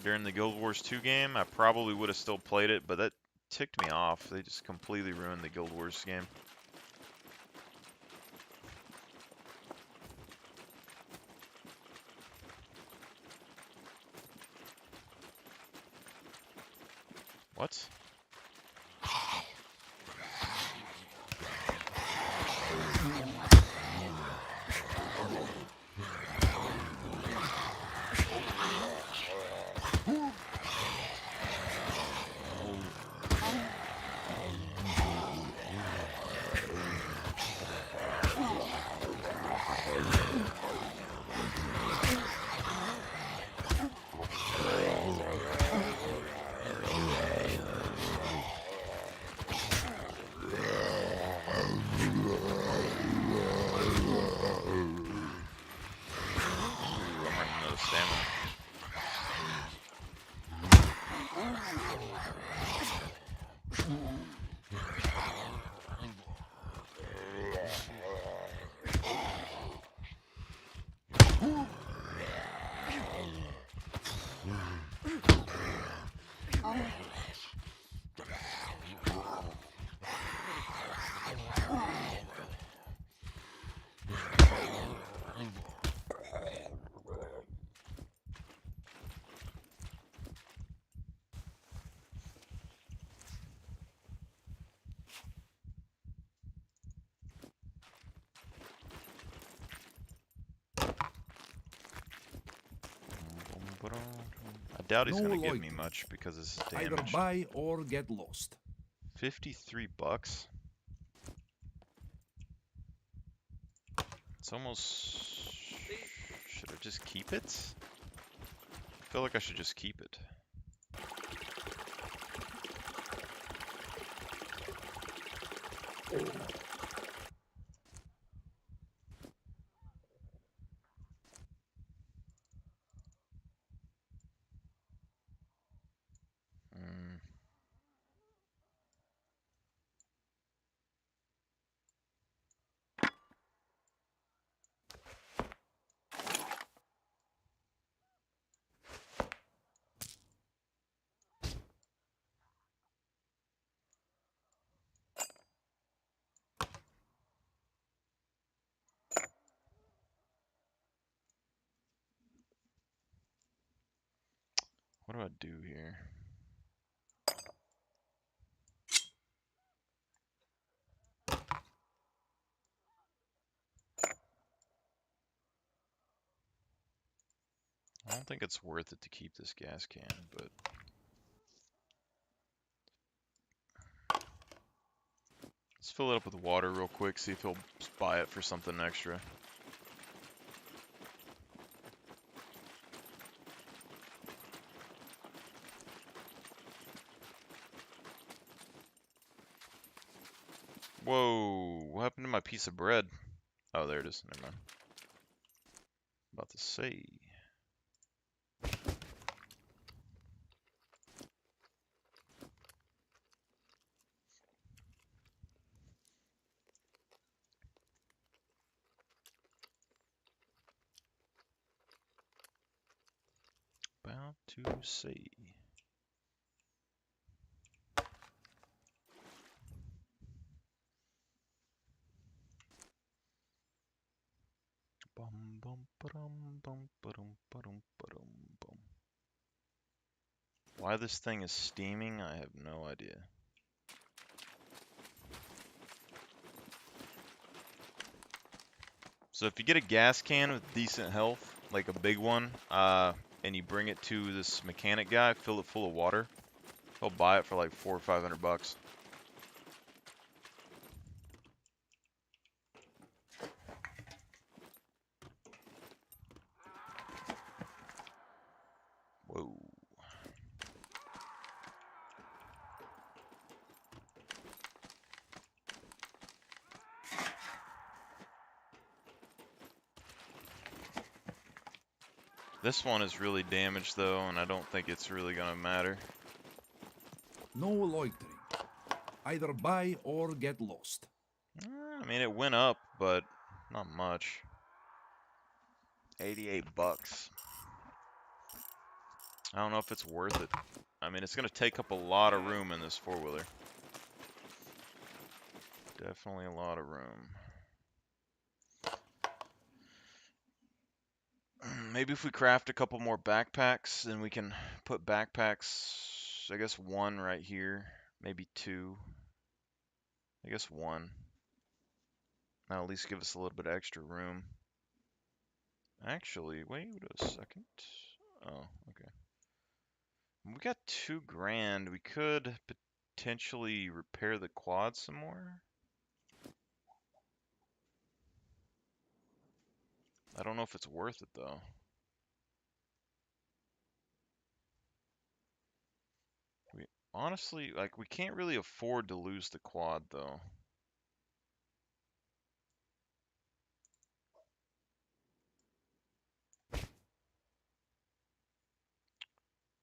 S1: during the Guild Wars 2 game, I probably would have still played it, but that ticked me off. They just completely ruined the Guild Wars game. What? I doubt he's
S4: No
S1: gonna give me
S4: loitering.
S1: much because this is
S4: Either
S1: damaged.
S4: buy or get lost.
S1: 53 bucks. It's almost... Should I just keep it? I feel like I should just keep it. Mm. What do I do here? I don't think it's worth it to keep this gas can, but... Let's fill it up with water real quick, see if he'll buy it for something extra. Whoa, what happened to my piece of bread? Oh, there it is. Never mind. About to say. About to say. Bum bum ba-dum bum ba-dum ba-dum ba-dum bum. Why this thing is steaming, I have no idea. So if you get a gas can with decent health, like a big one, and you bring it to this mechanic guy, fill it full of water, he'll buy it for like $400 or $500. Whoa. This one is really damaged though, and I don't think it's really gonna matter.
S4: No loitering. Either buy or get lost.
S1: I mean, it went up, but not much. 88 bucks. I don't know if it's worth it. I mean, it's gonna take up a lot of room in this four-wheeler. Definitely a lot of room. Maybe if we craft a couple more backpacks, then we can put backpacks, I guess one right here, maybe two. I guess one. That'll at least give us a little bit of extra room. Actually, wait a second. Oh, okay. We got $2,000. We could potentially repair the quad some more. I don't know if it's worth it though. We honestly, like, we can't really afford to lose the quad though.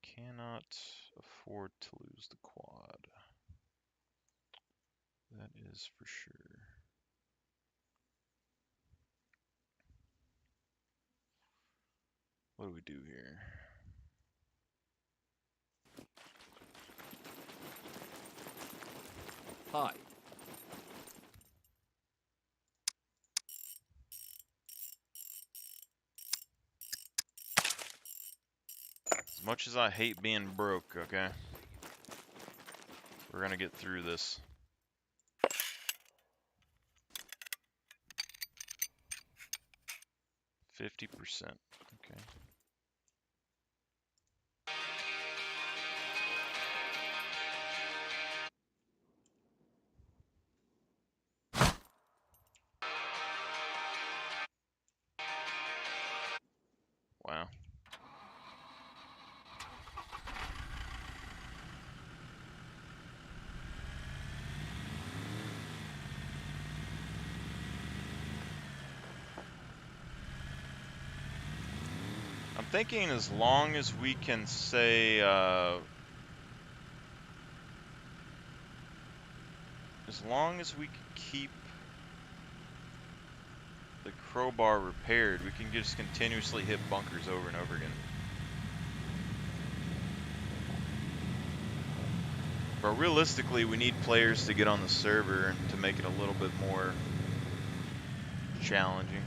S1: Cannot afford to lose the quad. That is for sure. What do we do here?
S4: Hi.
S1: As much as I hate being broke, okay? We're gonna get through this. %50%, okay. thinking as long as we can say, as long as we can keep the crowbar repaired, we can just continuously hit bunkers over and over again. But realistically, we need players to get on the server and to make it a little bit more challenging.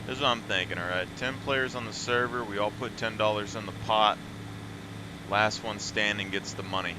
S1: This is what I'm thinking, alright? 10 players on the server, we all put $10 in the pot. Last one standing gets the money.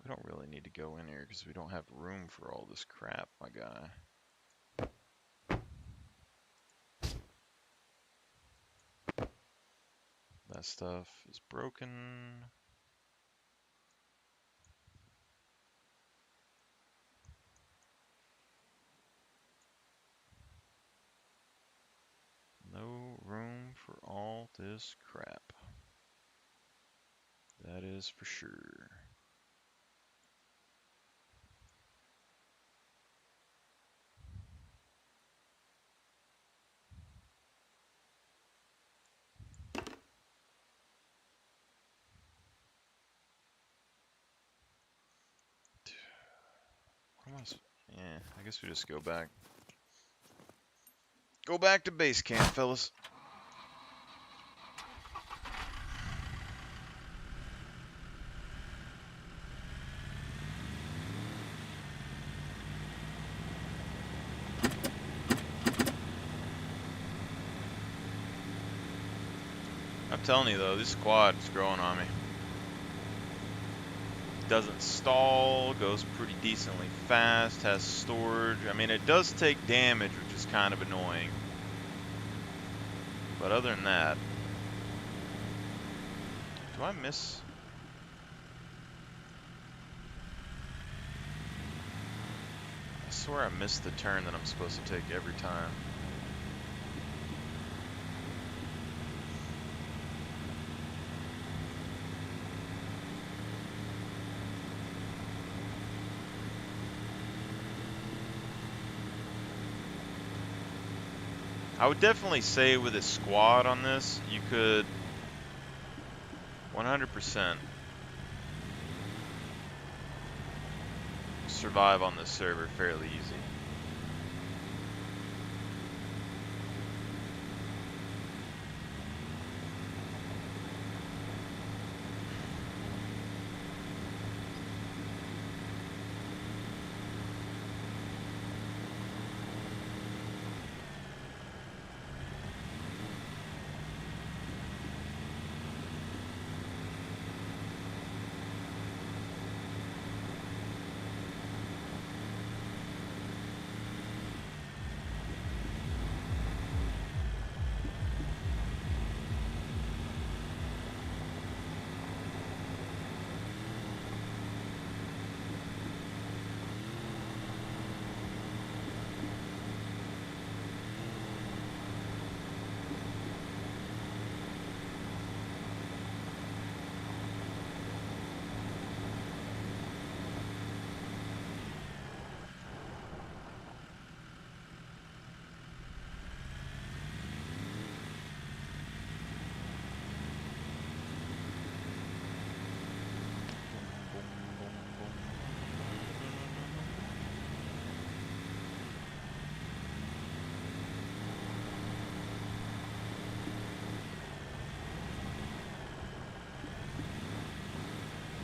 S1: We don't really need to go in here because we don't have room for all this crap, my guy. That stuff is broken. No room for all this crap. That is for sure. Yeah, I guess we just go back. Go back to base camp, fellas. I'm telling you though, this squad is growing on me. Doesn't stall, goes pretty decently fast, has storage. I mean, it does take damage, which is kind of annoying. But other than that, do I miss? I swear I missed the turn that I'm supposed to take every time. I would definitely say with a squad on this, you could 100% survive on this server fairly easy.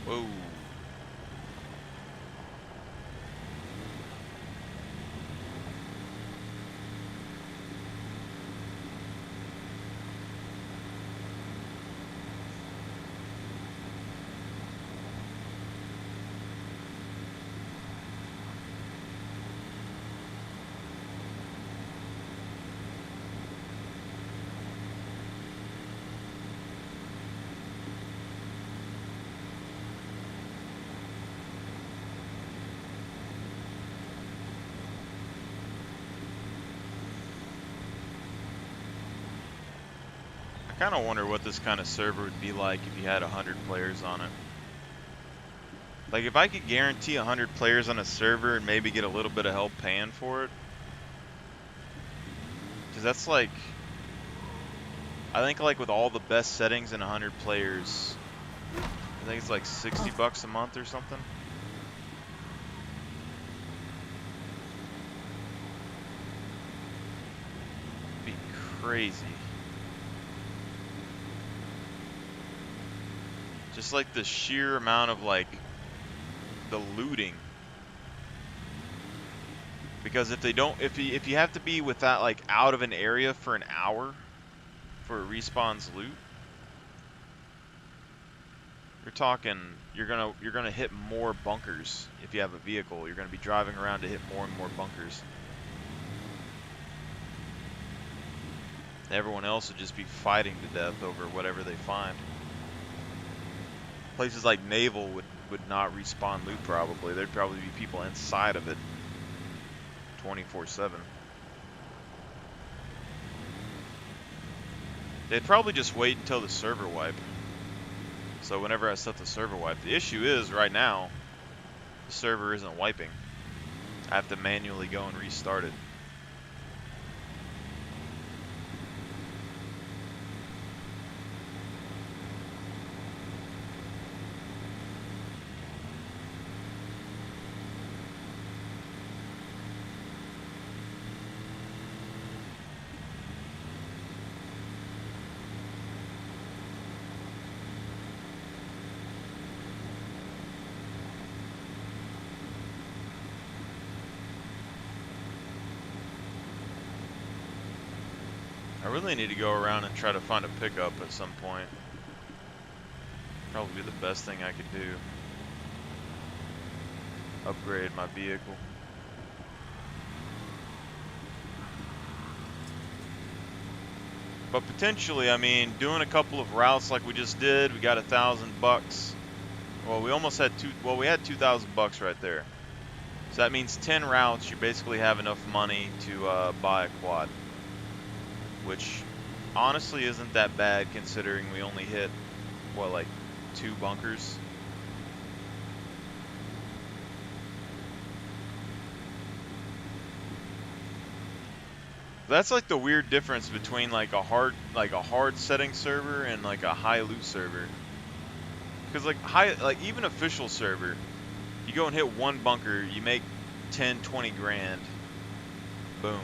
S1: Whoa. I kind of wonder what this kind of server would be like if you had 100 players on it. Like, if I could guarantee 100 players on a server and maybe get a little bit of help paying for it. Because that's like, I think like with all the best settings and 100 players, I think it's like 60 bucks a month or something. Be crazy. Just like the sheer amount of like the looting. Because if they don't, if you have to be with that like out of an area for an hour for it respawns loot, you're talking you're gonna hit more bunkers if you have a vehicle. You're gonna be driving around to hit more and more bunkers. Everyone else would just be fighting to death over whatever they find. Places like Naval would not respawn loot probably. There'd probably be people inside of it 24/7. They'd probably just wait until the server wipe. So whenever I set the server wipe, the issue is right now the server isn't wiping. I have to manually go and restart it. I really need to go around and try to find a pickup at some point. Probably be the best thing I could do. Upgrade my vehicle. But potentially, I mean, doing a couple of routes like we just did, we got $1,000. Well, we almost had we had $2,000 right there. So that means 10 routes, you basically have enough money to buy a quad. Which honestly isn't that bad considering we only hit, what, like 2 bunkers? That's like the weird difference between like a hard setting server and like a high loot server. Because like even official server, you go and hit 1 bunker, you make 10, 20 grand. Boom.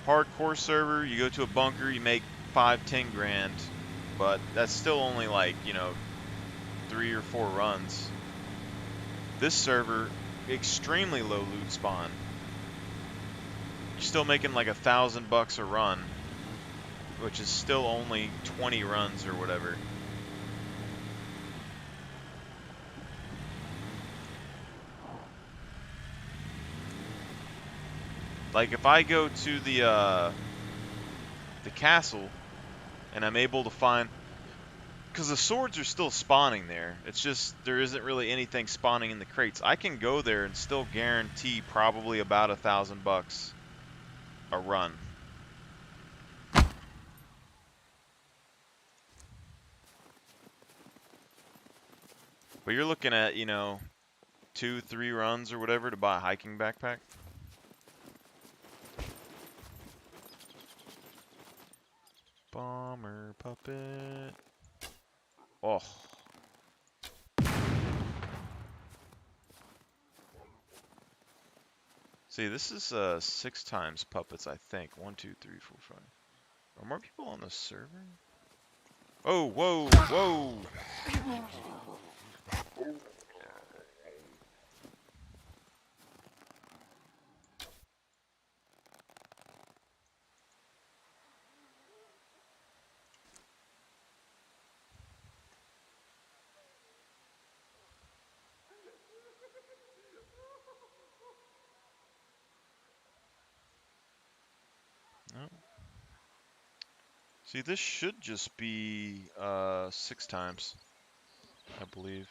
S1: Hardcore server, you go to a bunker, you make 5, 10 grand, but that's still only like, you know, 3 or 4 runs. This server, extremely low loot spawn. You're still making like $1,000 a run, which is still only 20 runs or whatever. Like if I go to the castle and I'm able to find, because the swords are still spawning there, it's just there isn't really anything spawning in the crates. I can go there and still guarantee probably about $1,000 a run. But you're looking at, you know, 2, 3 runs or whatever to buy a hiking backpack. Bomber puppet. Oh. See, this is 6 times puppets, I think. 1, 2, 3, 4, 5. Are more people on the server? Oh, whoa, whoa! See, this should just be 6 times, I believe.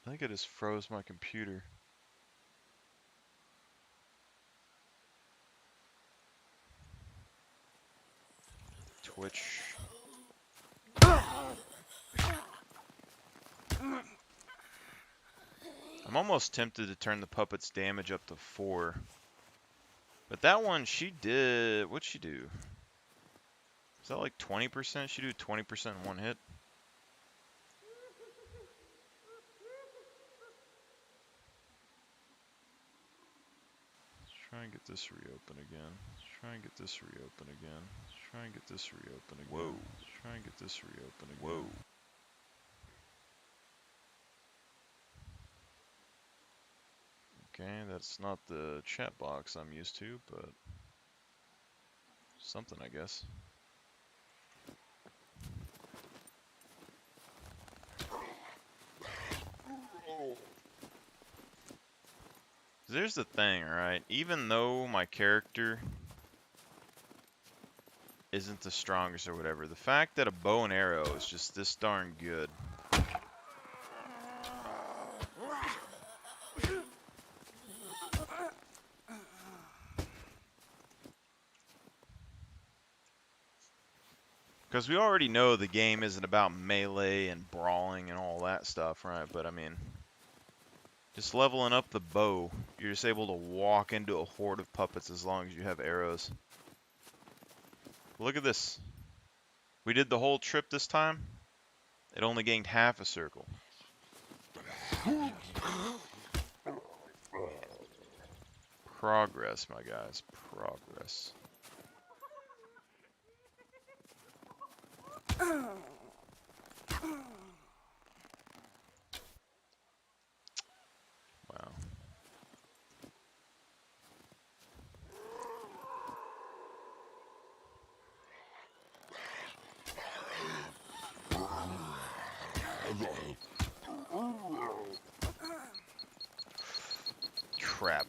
S1: I think it just froze my computer. Twitch. I'm almost tempted to turn the puppet's damage up to 4. But that one, she did... What'd she do? Is that like 20%? She did 20% in one hit? Let's try and get this reopen again. Let's try and get this reopen again. Let's try and get this reopen again. Whoa. Let's try and get this reopen again. Whoa. Okay, that's not the chat box I'm used to, but something, I guess. There's the thing, right? Even though my character isn't the strongest or whatever, the fact that a bow and arrow is just this darn good. Because we already know the game isn't about melee and brawling and all that stuff, right? But I mean, just leveling up the bow, you're just able to walk into a horde of puppets as long as you have arrows. Look at this. We did the whole trip this time. It only gained half a circle. Progress, my guys. Progress. Wow. Crap.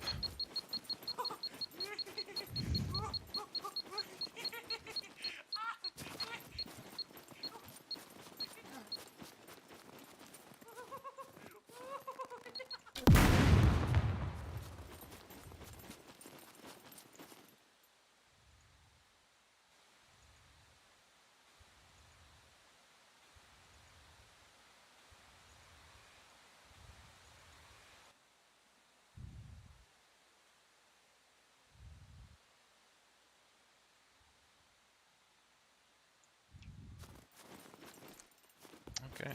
S1: Okay.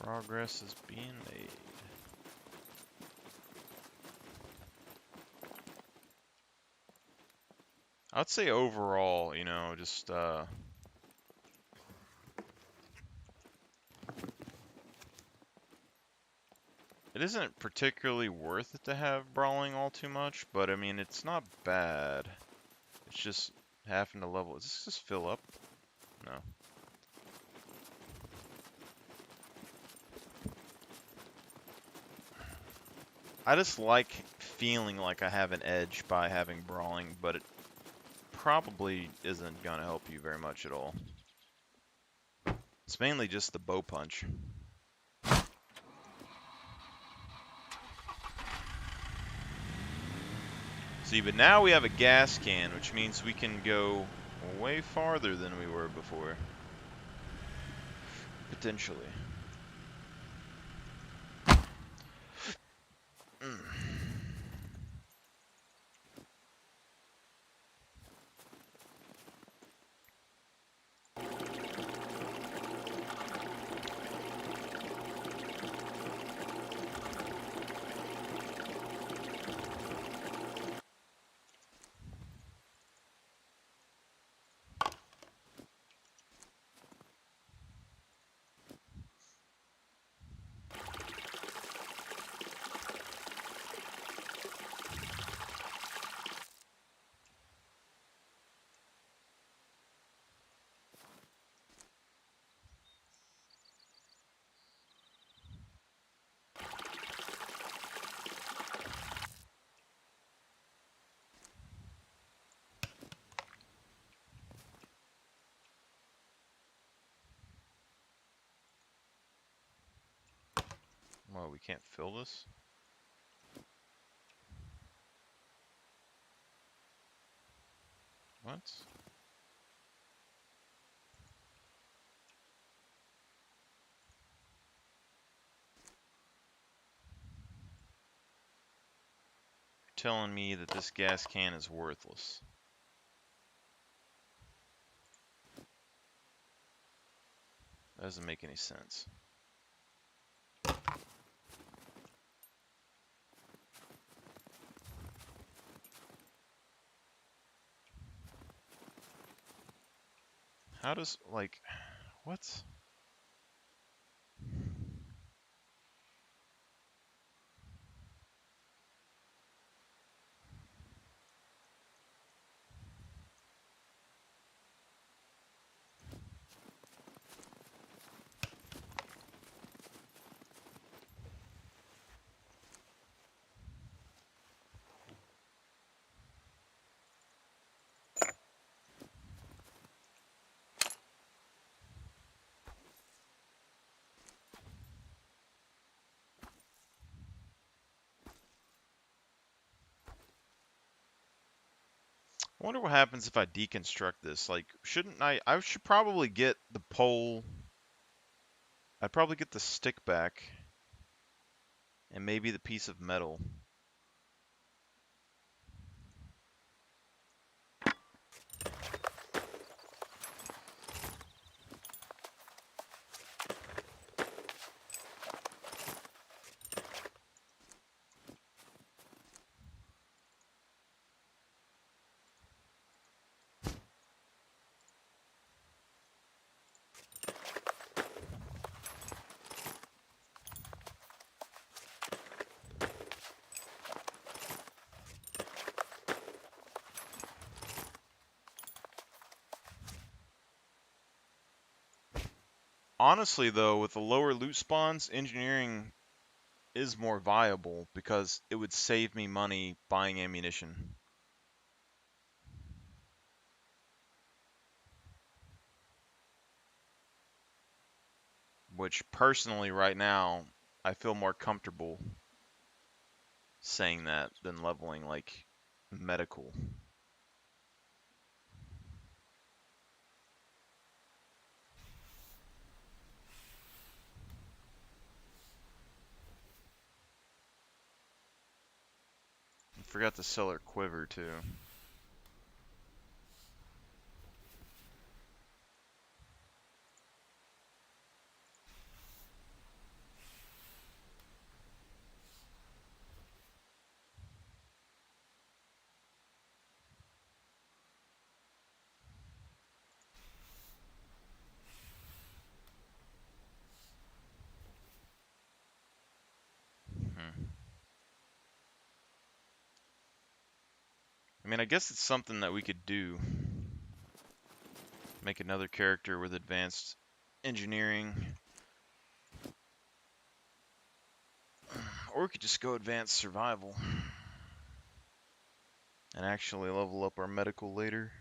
S1: Progress is being made. I'd say overall, you know, just it isn't particularly worth it to have brawling all too much, but I mean, it's not bad. It's just having to level. Does this just fill up? No. I just like feeling like I have an edge by having brawling, but it probably isn't gonna help you very much at all. It's mainly just the bow punch. See, but now we have a gas can, which means we can go way farther than we were before. Potentially. Well, we can't fill this? What? You're telling me that this gas can is worthless. That doesn't make any sense. How does, like, what? I wonder what happens if I deconstruct this. Like, shouldn't I should probably get the pole. I'd probably get the stick back. And maybe the piece of metal. Honestly, though, with the lower loot spawns, engineering is more viable because it would save me money buying ammunition. Which, personally, right now, I feel more comfortable saying that than leveling, like, medical. I forgot to sell her quiver, too. I mean, I guess it's something that we could do. Make another character with advanced engineering. Or we could just go advanced survival. And actually level up our medical later.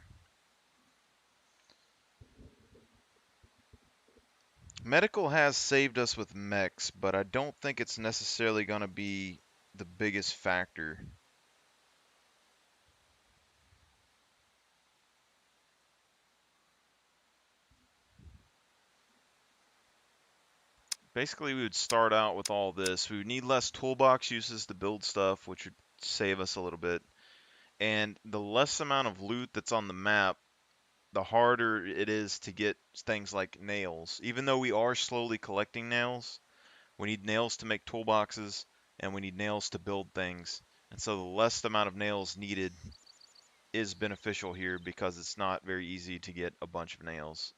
S1: Medical has saved us with mechs, but I don't think it's necessarily going to be the biggest factor. Basically, we would start out with all this. We would need less toolbox uses to build stuff, which would save us a little bit. And the less amount of loot that's on the map, the harder it is to get things like nails. Even though we are slowly collecting nails, we need nails to make toolboxes, and we need nails to build things. And so the less amount of nails needed is beneficial here because it's not very easy to get a bunch of nails.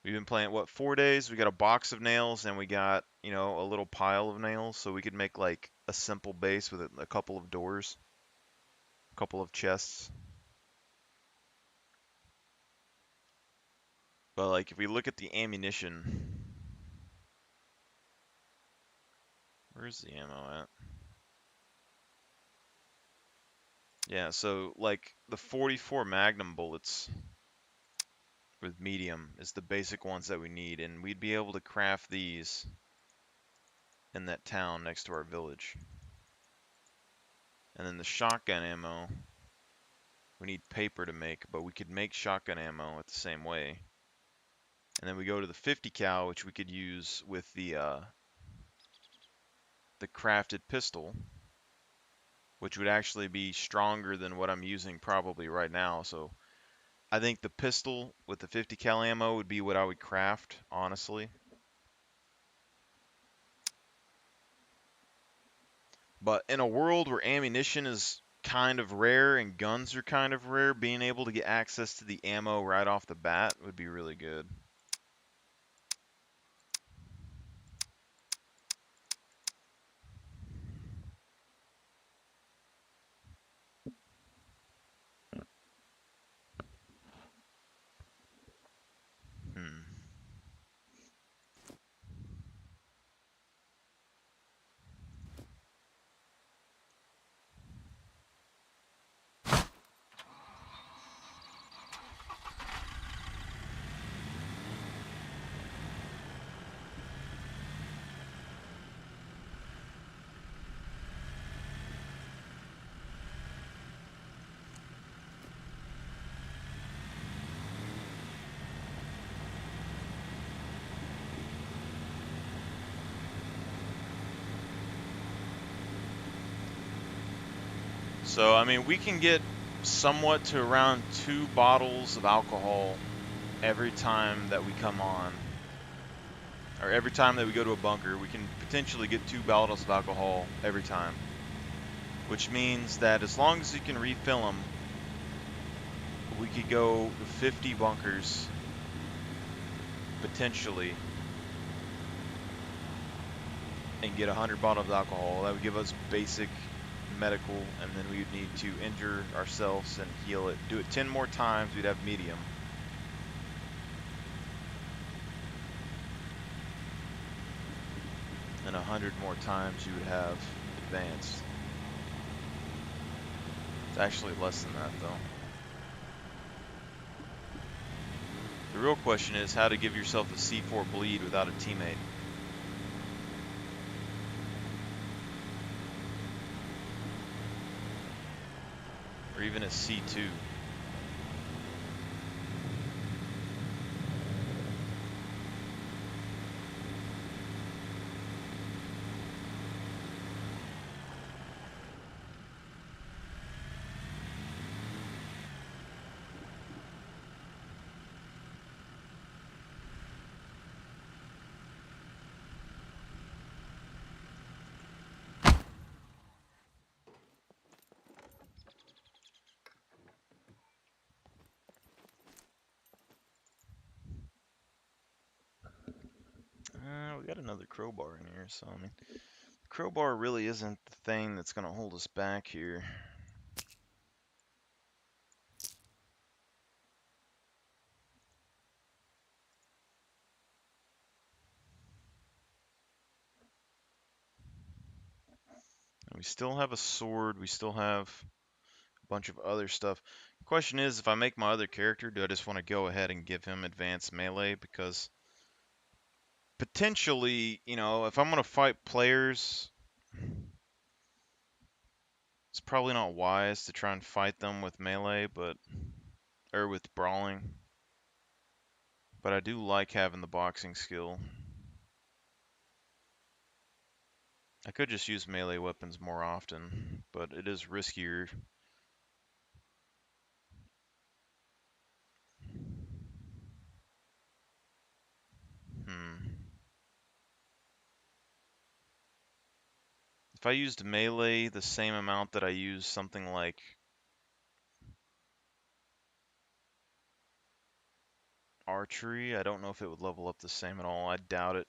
S1: We've been playing, what, 4 days? We got a box of nails and we got, you know, a little pile of nails. So we could make like a simple base with a couple of doors, a couple of chests. But like if we look at the ammunition, where's the ammo at? Yeah, so like the 44 Magnum bullets with medium is the basic ones that we need, and we'd be able to craft these in that town next to our village. And then the shotgun ammo, we need paper to make, but we could make shotgun ammo at the same way. And then we go to the 50 cal, which we could use with the crafted pistol, which would actually be stronger than what I'm using probably right now. So I think the pistol with the 50 cal ammo would be what I would craft, honestly. But in a world where ammunition is kind of rare and guns are kind of rare, being able to get access to the ammo right off the bat would be really good. Hmm. So, I mean, we can get somewhat to around 2 bottles of alcohol every time that we come on. Or every time that we go to a bunker, we can potentially get 2 bottles of alcohol every time. Which means that as long as you can refill them, we could go to 50 bunkers, potentially, and get 100 bottles of alcohol. That would give us basic medical, and then we would need to injure ourselves and heal it. Do it 10 more times, we'd have medium. And 100 more times you would have advanced. It's actually less than that, though. The real question is how to give yourself a C4 bleed without a teammate. Or even a C2. We got another crowbar in here, so I mean, crowbar really isn't the thing that's going to hold us back here. We still have a sword, we still have a bunch of other stuff. The question is, if I make my other character, do I just want to go ahead and give him advanced melee? Because potentially, you know, if I'm going to fight players, it's probably not wise to try and fight them with melee, or with brawling. But I do like having the boxing skill. I could just use melee weapons more often, but it is riskier. If I used melee the same amount that I use something like archery, I don't know if it would level up the same at all. I doubt it.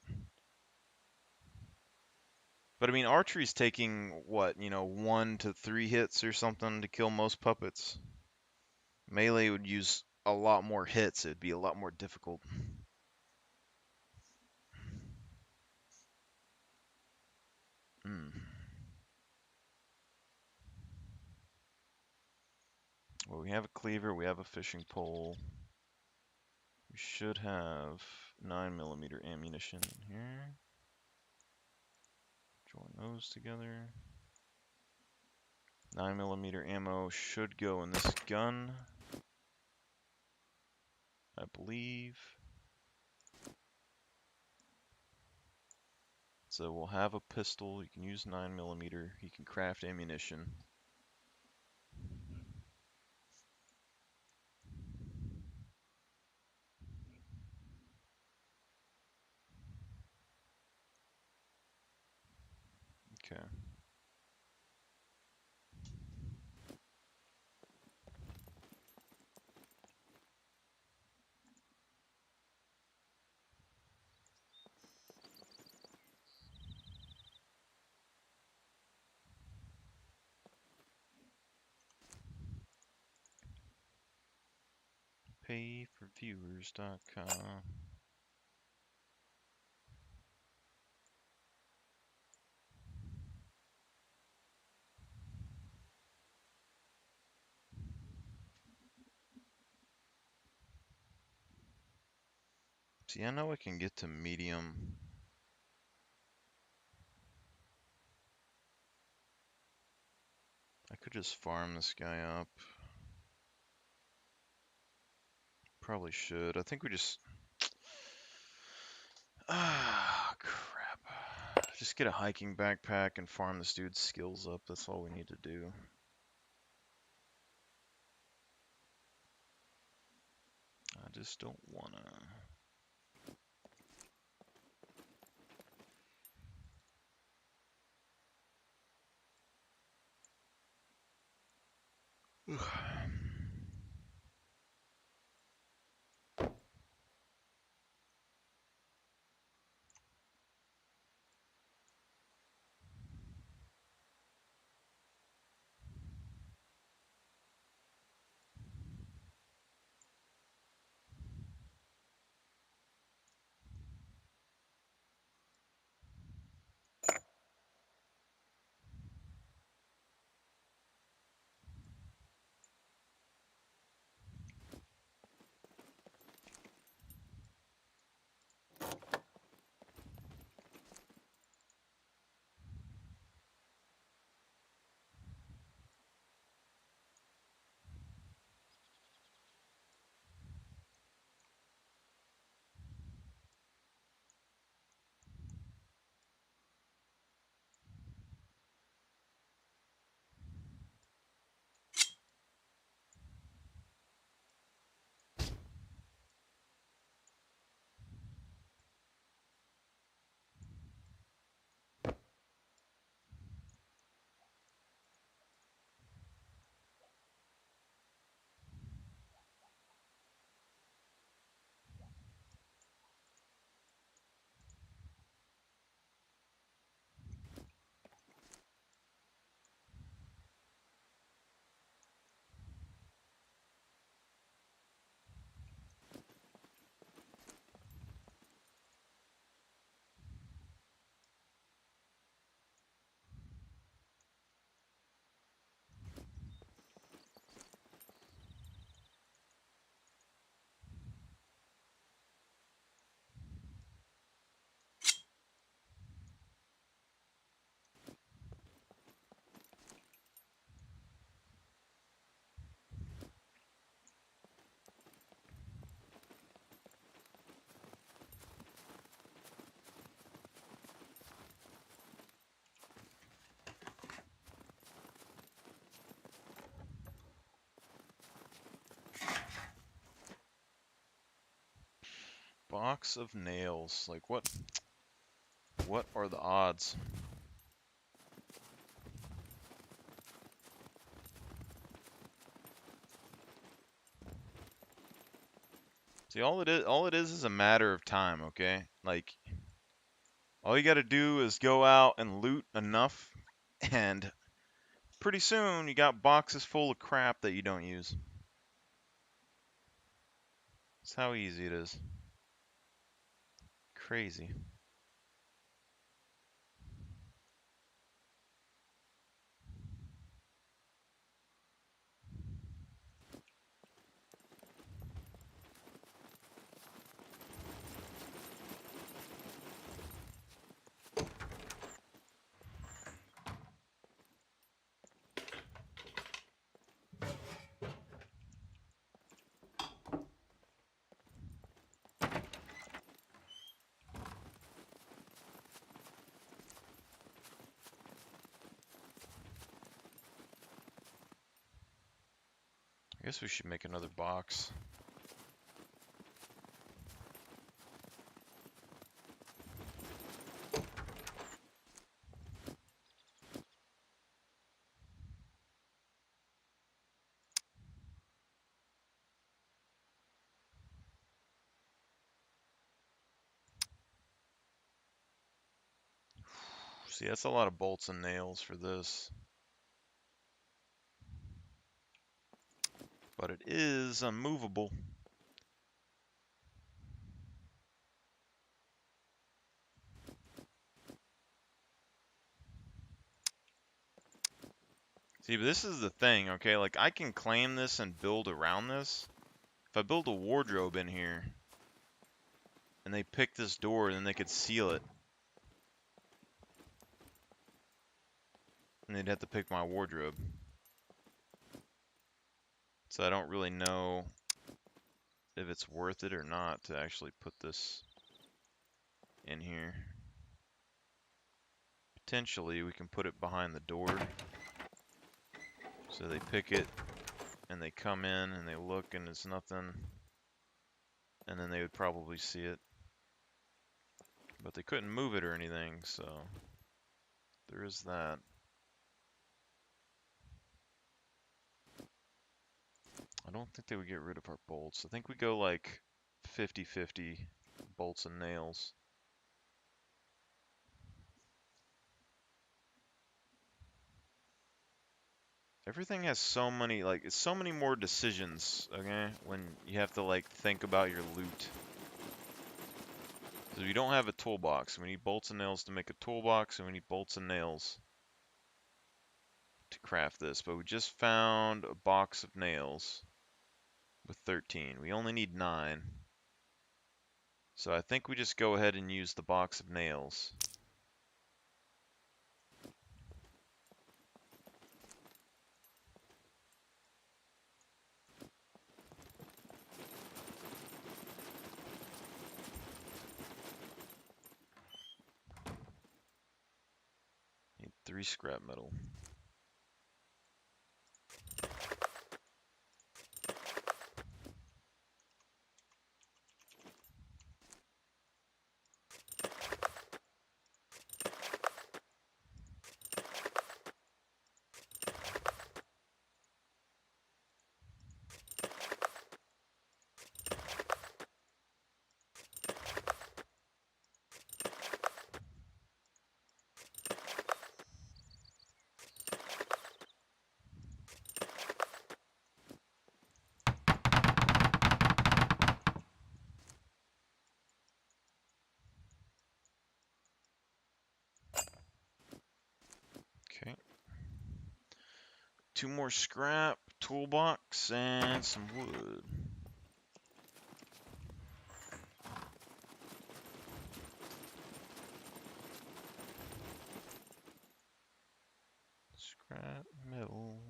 S1: But I mean, archery's taking, what, you know, 1 to 3 hits or something to kill most puppets. Melee would use a lot more hits. It'd be a lot more difficult. Well, we have a cleaver, we have a fishing pole. We should have 9mm ammunition in here. Join those together. 9mm ammo should go in this gun, I believe. So we'll have a pistol. You can use 9mm. You can craft ammunition. Okay. Payforviewers.com. See, I know I can get to medium. I could just farm this guy up. Probably should. I think we just... Ah, crap. Just get a hiking backpack and farm this dude's skills up. That's all we need to do. I just don't wanna... Box of nails. Like, what are the odds? See, all it is a matter of time, okay? Like, all you gotta do is go out and loot enough, and pretty soon you got boxes full of crap that you don't use. That's how easy it is. Crazy. guess we should make another box. See, that's a lot of bolts and nails for this. But it is unmovable. See, but this is the thing, okay? Like, I can claim this and build around this. If I build a wardrobe in here, and they pick this door, then they could seal it. And they'd have to pick my wardrobe. So I don't really know if it's worth it or not to actually put this in here. Potentially, we can put it behind the door. So they pick it, and they come in, and they look, and it's nothing. And then they would probably see it. But they couldn't move it or anything, so there is that. I don't think they would get rid of our bolts. I think we go like 50-50 bolts and nails. Everything has so many, like, it's so many more decisions, okay, when you have to, like, think about your loot. Because we don't have a toolbox. We need bolts and nails to make a toolbox, and we need bolts and nails to craft this. But we just found a box of nails with 13. We only need 9. So I think we just go ahead and use the box of nails. Need 3 scrap metal. Okay. 2 more scrap, toolbox, and some wood. Scrap metal.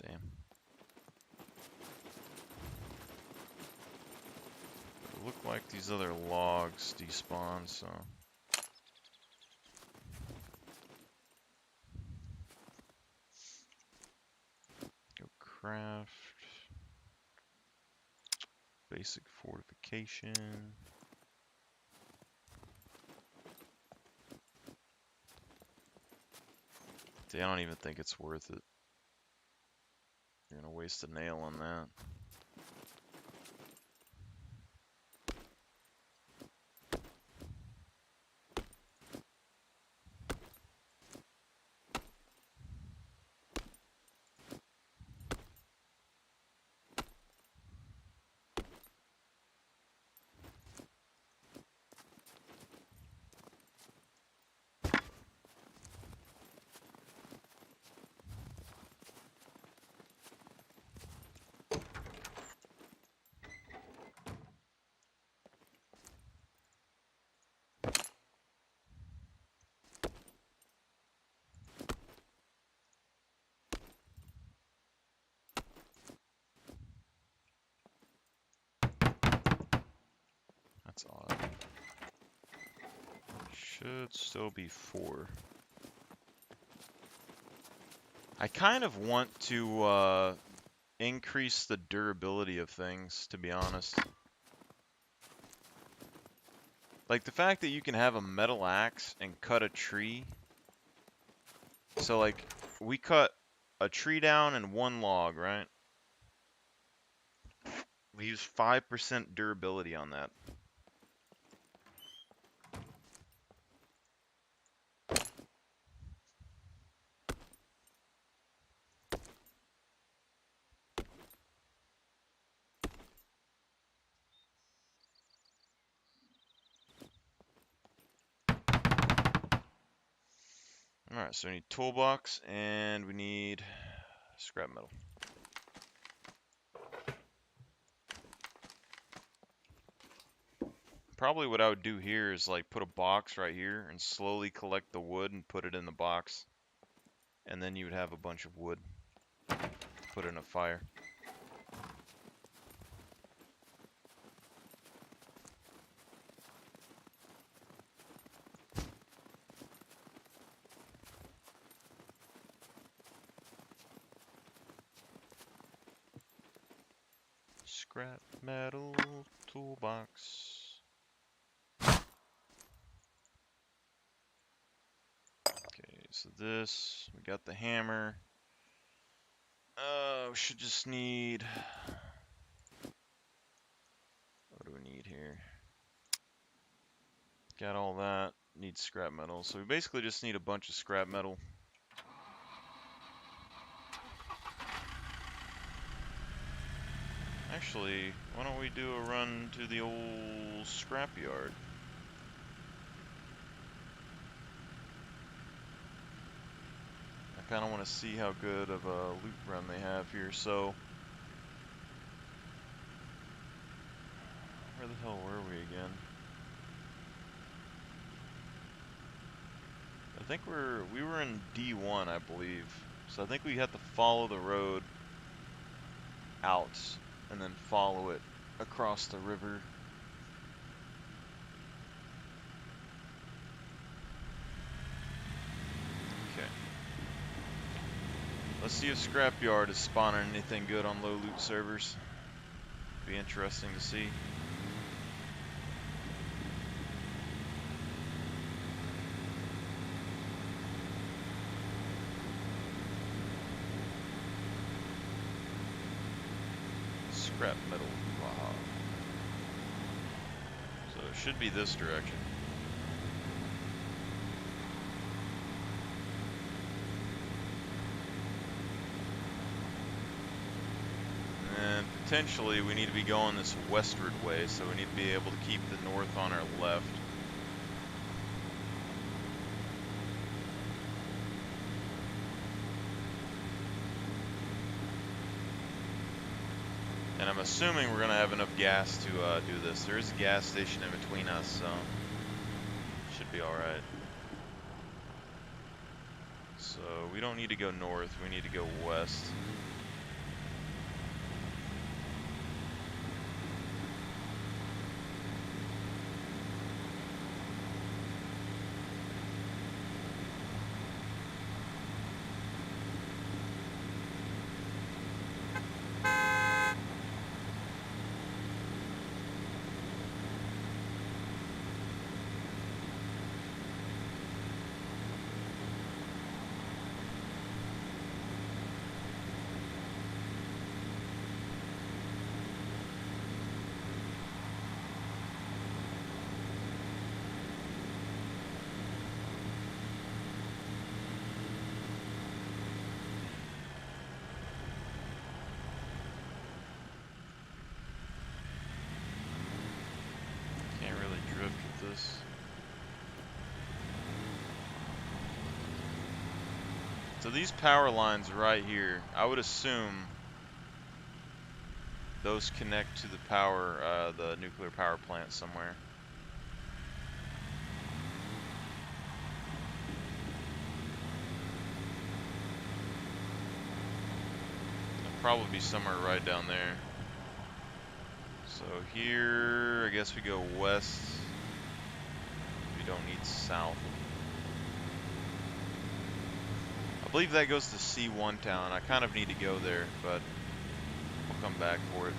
S1: Damn. It look like these other logs despawn, so. Go craft. Basic fortification. See, I don't even think it's worth it. You're gonna waste a nail on that. That's odd. Should still be 4. I kind of want to increase the durability of things, to be honest. Like the fact that you can have a metal axe and cut a tree. So like, we cut a tree down and 1 log, right? We use 5% durability on that. Alright, so we need toolbox and we need scrap metal. Probably what I would do here is like put a box right here and slowly collect the wood and put it in the box. And then you would have a bunch of wood. Put in a fire. Scrap metal toolbox. Okay, so this, we got the hammer. We should just need, what do we need here? Got all that, need scrap metal. So we basically just need a bunch of scrap metal. Actually, why don't we do a run to the old scrapyard? I kind of want to see how good of a loot run they have here, so... Where the hell were we again? I think we were in D1, I believe. So I think we have to follow the road out and then follow it across the river. Okay. Let's see if Scrapyard is spawning anything good on low loot servers. Be interesting to see. Scrap metal. Wow. So it should be this direction. And potentially we need to be going this westward way, so we need to be able to keep the north on our left. And I'm assuming we're going to have enough gas to do this. There is a gas station in between us, so should be alright. So we don't need to go north, we need to go west. So these power lines right here, I would assume those connect to the power, the nuclear power plant somewhere. It'll probably be somewhere right down there. So here, I guess we go west. you don't need south. I believe that goes to C1 town. I kind of need to go there, but we'll come back for it.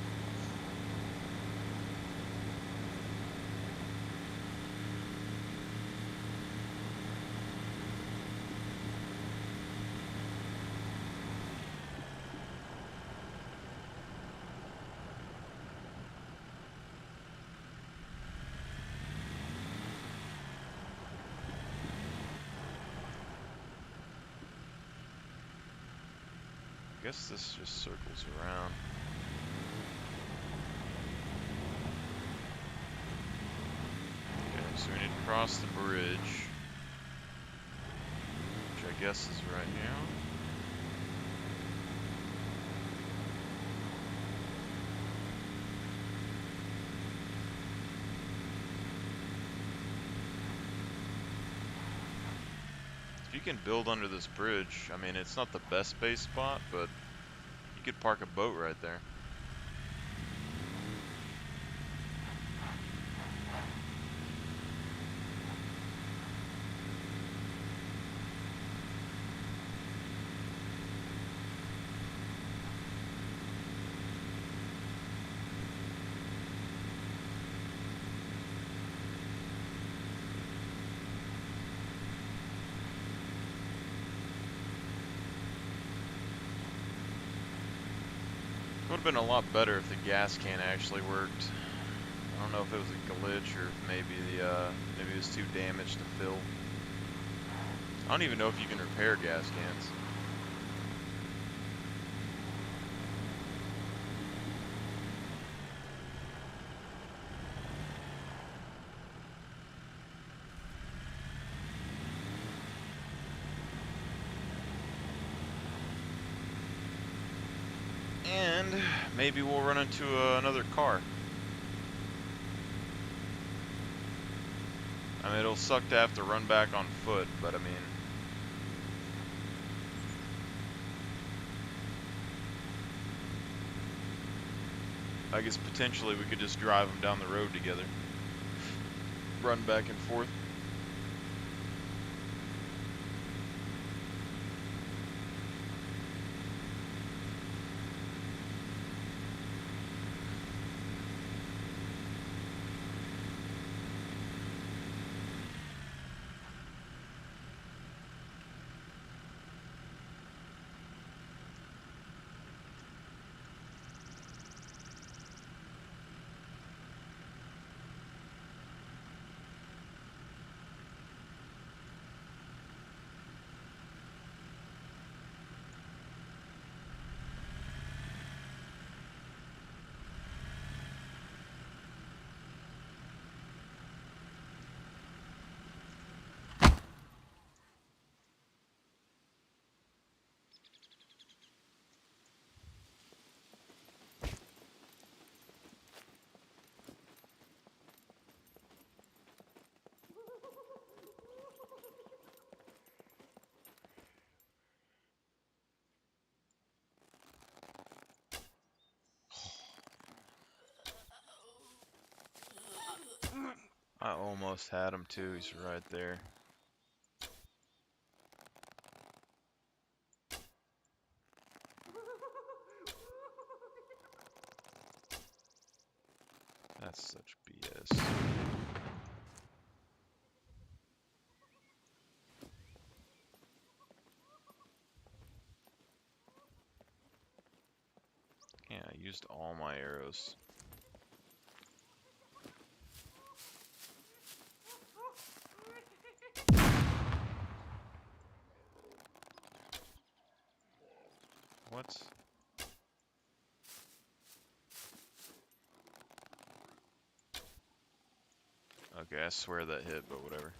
S1: I guess this just circles around. Okay, so we need to cross the bridge, which I guess is right here. You can build under this bridge. I mean, it's not the best base spot, but you could park a boat right there. Would have been a lot better if the gas can actually worked. I don't know if it was a glitch or if maybe it was too damaged to fill. I don't even know if you can repair gas cans. And maybe we'll run into another car. I mean, it'll suck to have to run back on foot, but I mean... I guess potentially we could just drive them down the road together. Run back and forth. I almost had him too, he's right there. That's such BS. Yeah, I used all my arrows. What? Okay, I swear that hit, but whatever.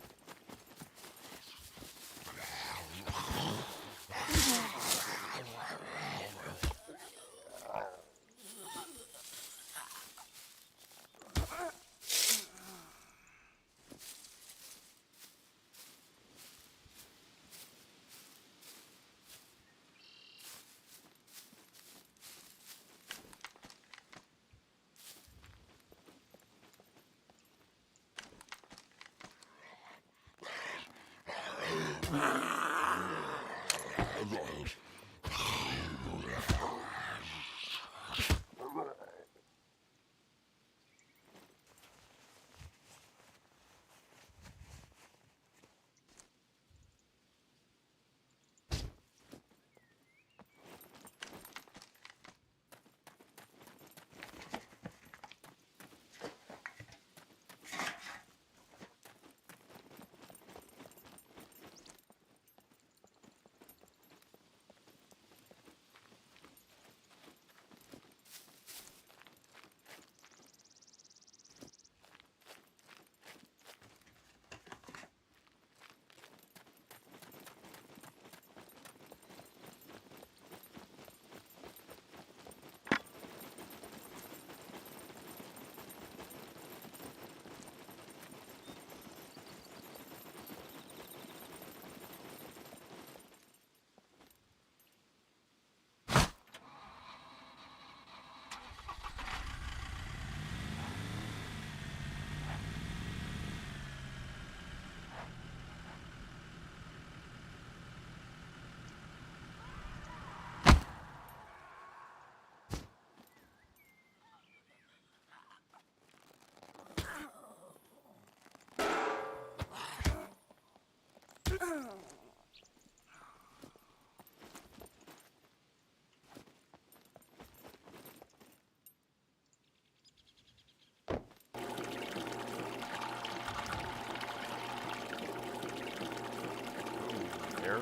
S1: Arrow?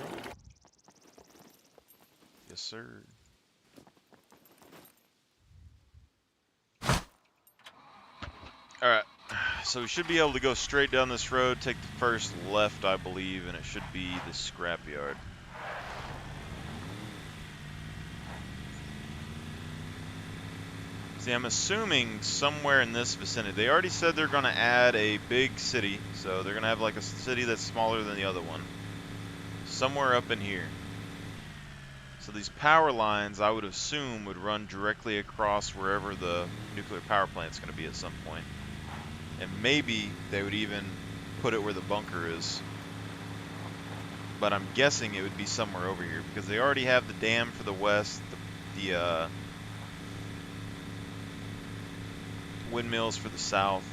S1: Yes, sir. Alright, so we should be able to go straight down this road, take the first left, I believe, and it should be the scrapyard. See, I'm assuming somewhere in this vicinity. They already said they're going to add a big city, so they're going to have like a city that's smaller than the other one. Somewhere up in here. So these power lines, I would assume, would run directly across wherever the nuclear power plant's going to be at some point. And maybe they would even put it where the bunker is. But I'm guessing it would be somewhere over here, because they already have the dam for the west, the windmills for the south.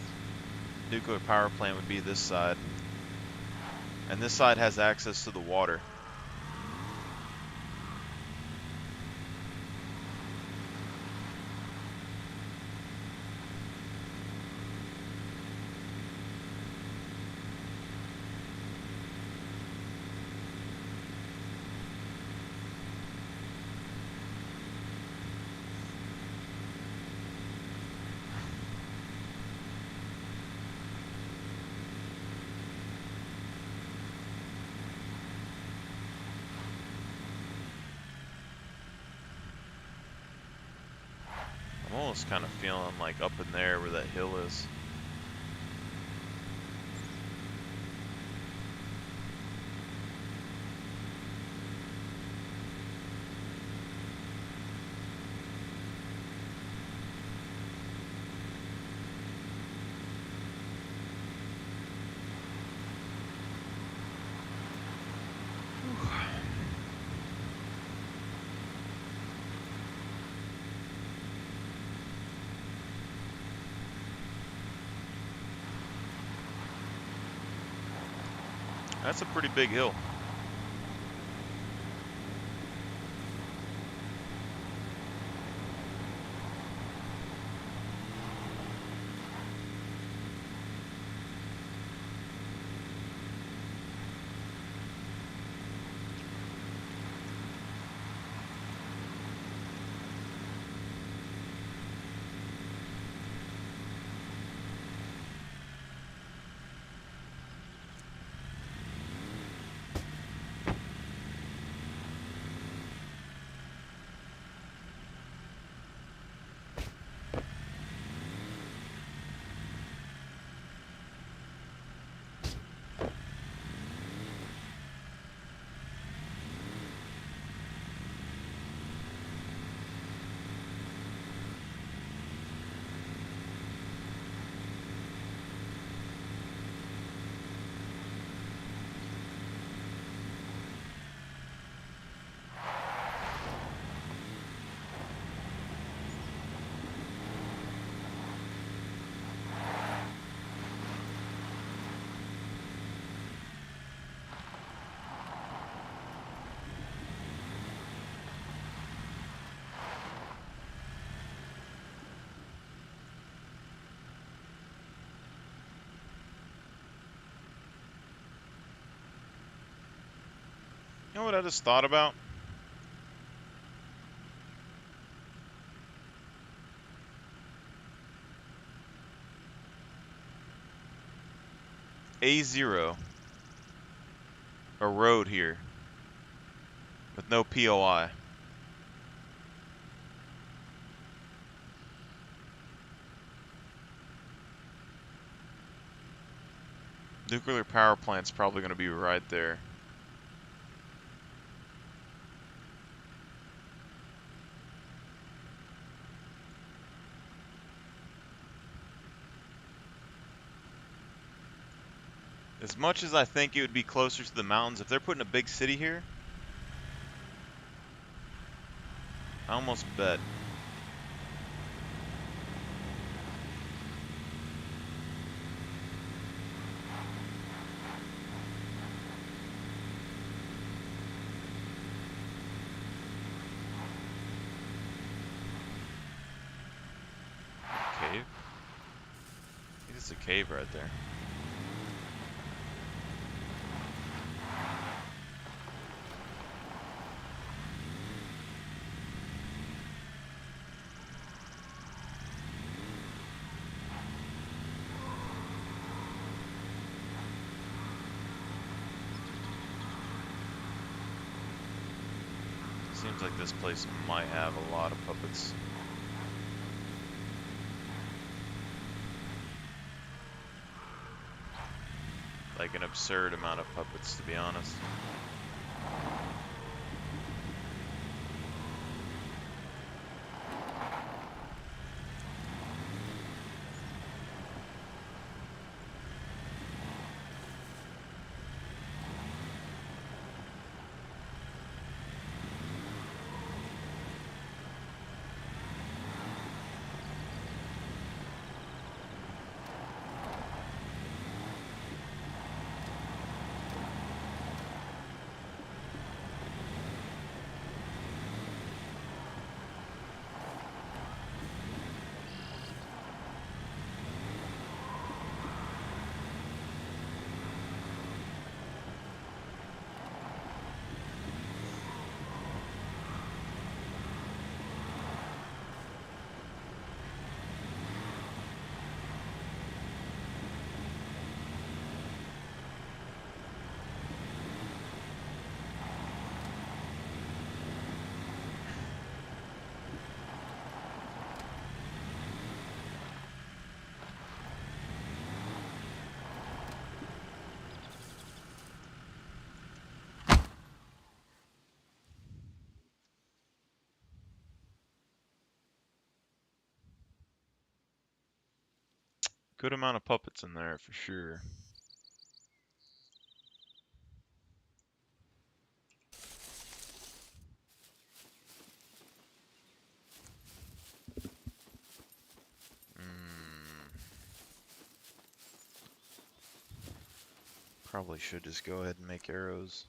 S1: Nuclear power plant would be this side. And this side has access to the water. I'm almost kind of feeling like up in there where that hill is. That's a pretty big hill. know what I just thought about? A0. A road here. With no POI. Nuclear power plant's probably going to be right there. As much as I think it would be closer to the mountains, if they're putting a big city here, I almost bet. Cave? I think it's a cave right there. Seems like this place might have a lot of puppets. Like an absurd amount of puppets, to be honest. Good amount of puppets in there for sure. Probably should just go ahead and make arrows.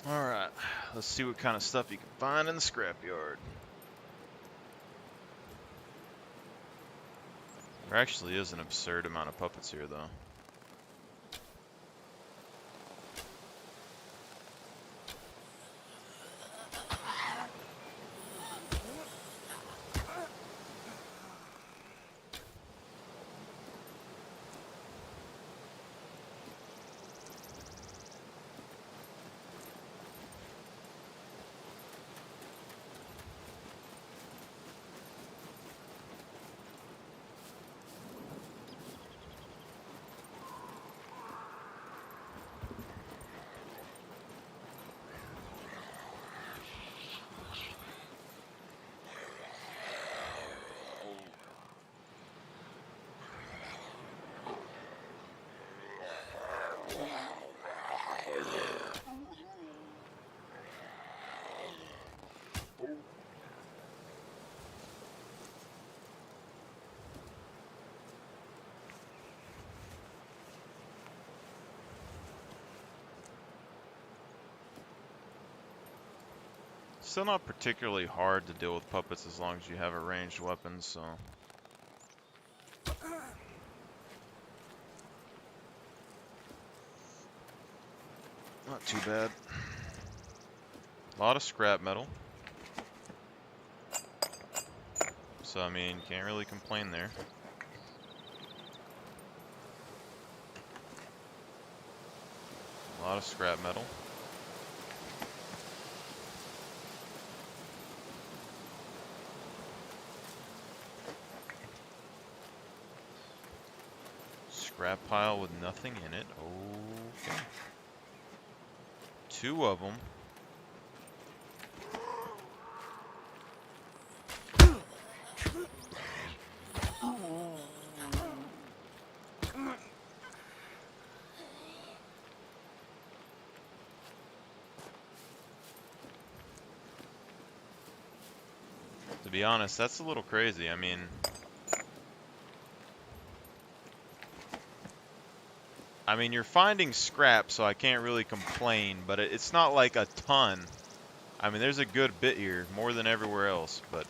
S1: Alright, let's see what kind of stuff you can find in the scrapyard. There actually is an absurd amount of puppets here, though. Still not particularly hard to deal with puppets as long as you have a ranged weapon, so... Not too bad. A lot of scrap metal. So, I mean, can't really complain there. A lot of scrap metal. Scrap pile with nothing in it. Okay. 2 of them. To be honest, that's a little crazy. I mean, you're finding scrap, so I can't really complain, but it's not like a ton. I mean, there's a good bit here, more than everywhere else, but...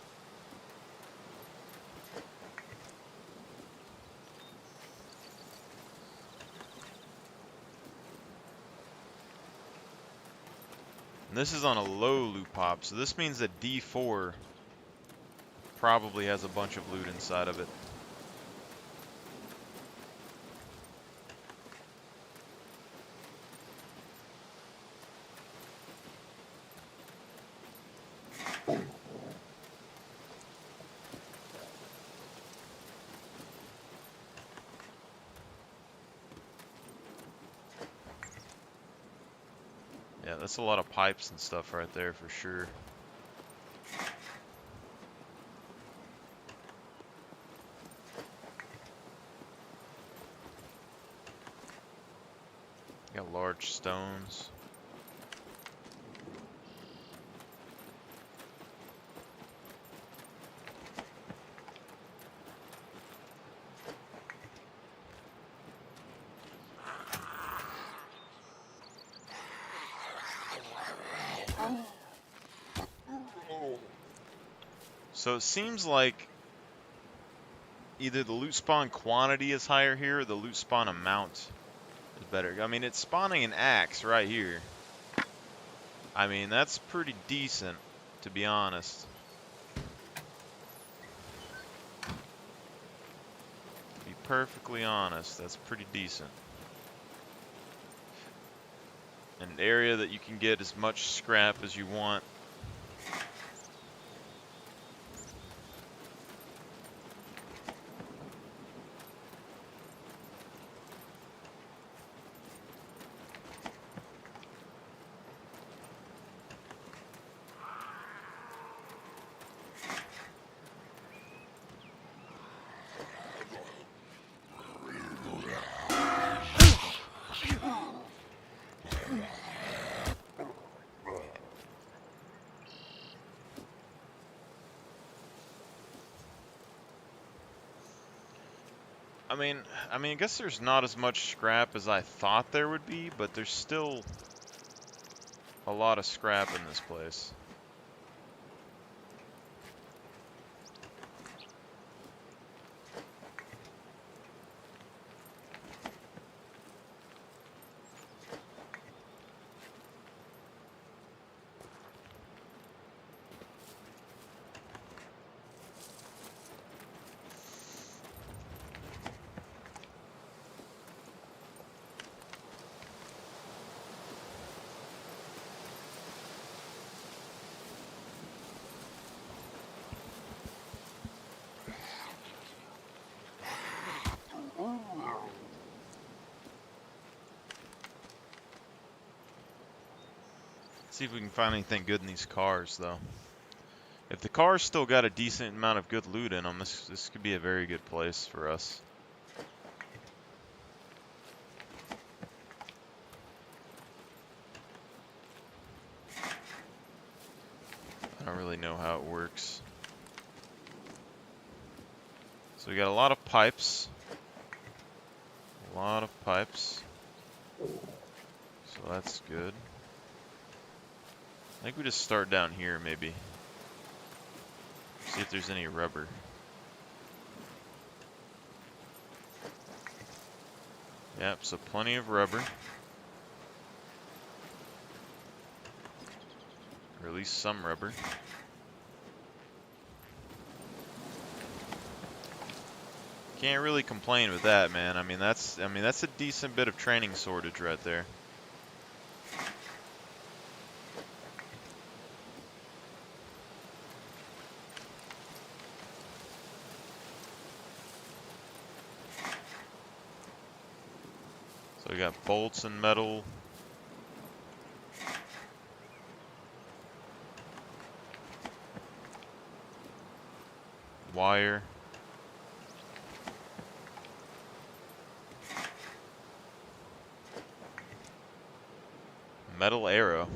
S1: And this is on a low loot pop, so this means that D4 probably has a bunch of loot inside of it. Yeah, that's a lot of pipes and stuff right there for sure. Got large stones. So it seems like either the loot spawn quantity is higher here or the loot spawn amount is better. I mean, it's spawning an axe right here. I mean, that's pretty decent, to be honest. To be perfectly honest, that's pretty decent. An area that you can get as much scrap as you want. I mean, I guess there's not as much scrap as I thought there would be, but there's still a lot of scrap in this place. See if we can find anything good in these cars, though. If the cars still got a decent amount of good loot in them, this could be a very good place for us. I don't really know how it works. So we got a lot of pipes. A lot of pipes. So that's good. I think we just start down here, maybe. See if there's any rubber. Yep, so plenty of rubber. Or at least some rubber. Can't really complain with that, man. I mean that's a decent bit of training sortage right there. So we got bolts and metal. Wire. Metal arrow.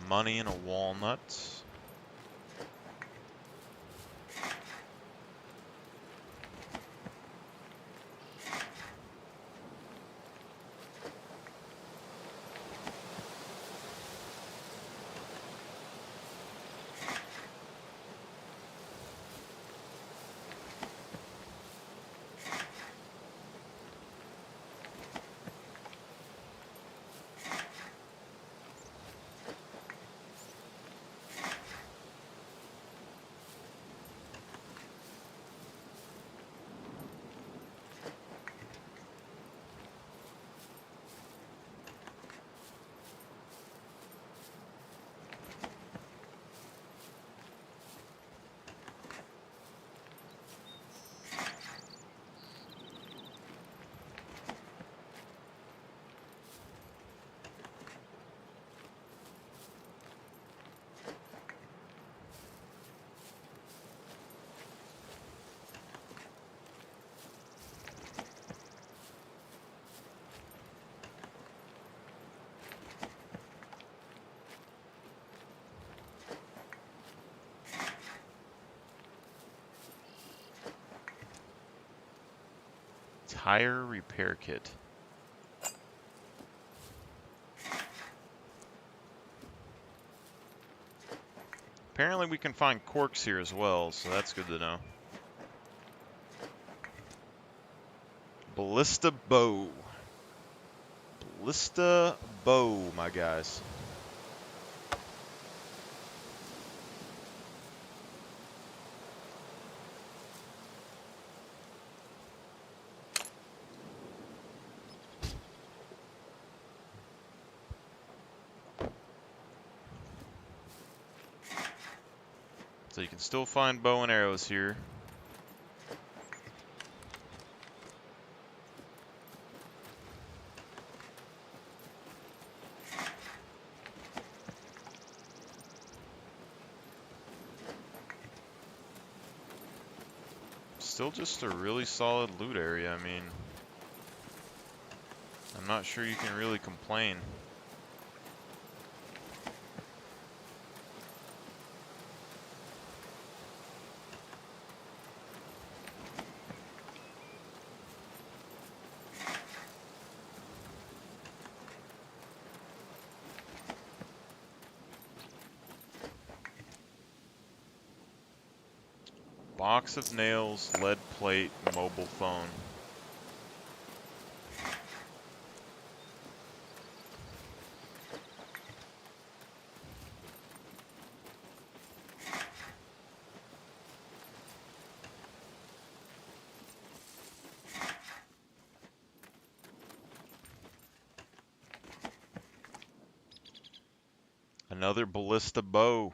S1: Money and a walnut. Tire repair kit. Apparently we can find corks here as well, so that's good to know. Ballista bow. Ballista bow, my guys. So you can still find bow and arrows here. Still just a really solid loot area. I mean, I'm not sure you can really complain. Box of nails, lead plate, mobile phone. Another ballista bow.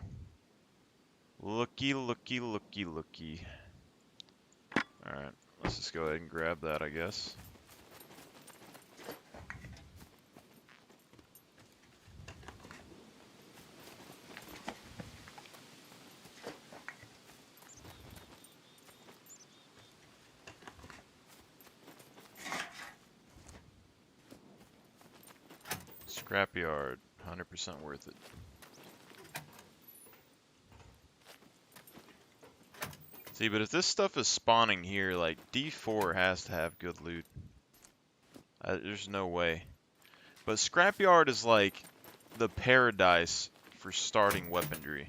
S1: Looky, looky, looky, looky. Alright, let's just go ahead and grab that, I guess. Scrapyard, 100% worth it. See, but if this stuff is spawning here, like, D4 has to have good loot. There's no way. But Scrapyard is like the paradise for starting weaponry.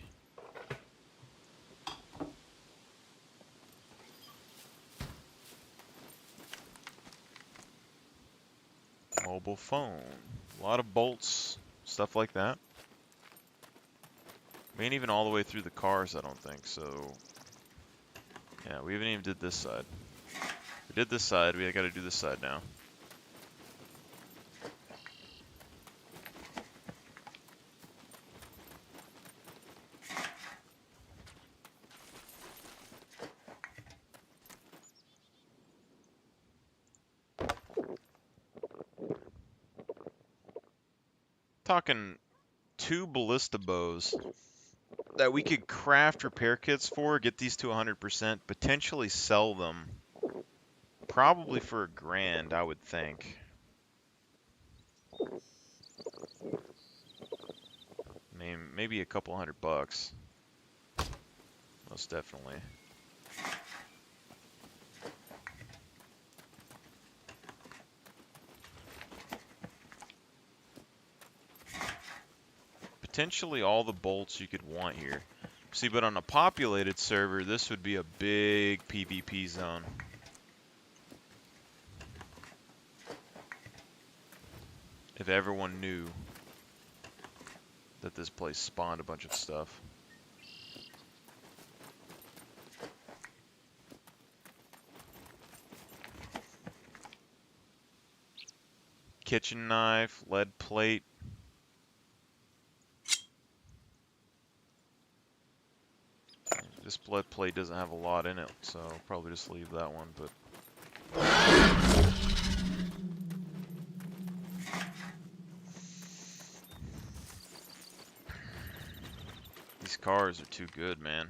S1: Mobile phone. A lot of bolts, stuff like that. We ain't even all the way through the cars, I don't think, so... Yeah, we haven't even did this side. We did this side, we gotta do this side now. Talking 2 ballista bows that we could craft repair kits for, get these to 100%, potentially sell them. Probably for $1,000, I would think. I mean, maybe a couple $100. Most definitely. Potentially all the bolts you could want here. See, but on a populated server, this would be a big PvP zone. If everyone knew that this place spawned a bunch of stuff. Kitchen knife, lead plate. This lead plate doesn't have a lot in it, so I'll probably just leave that one, but... These cars are too good, man.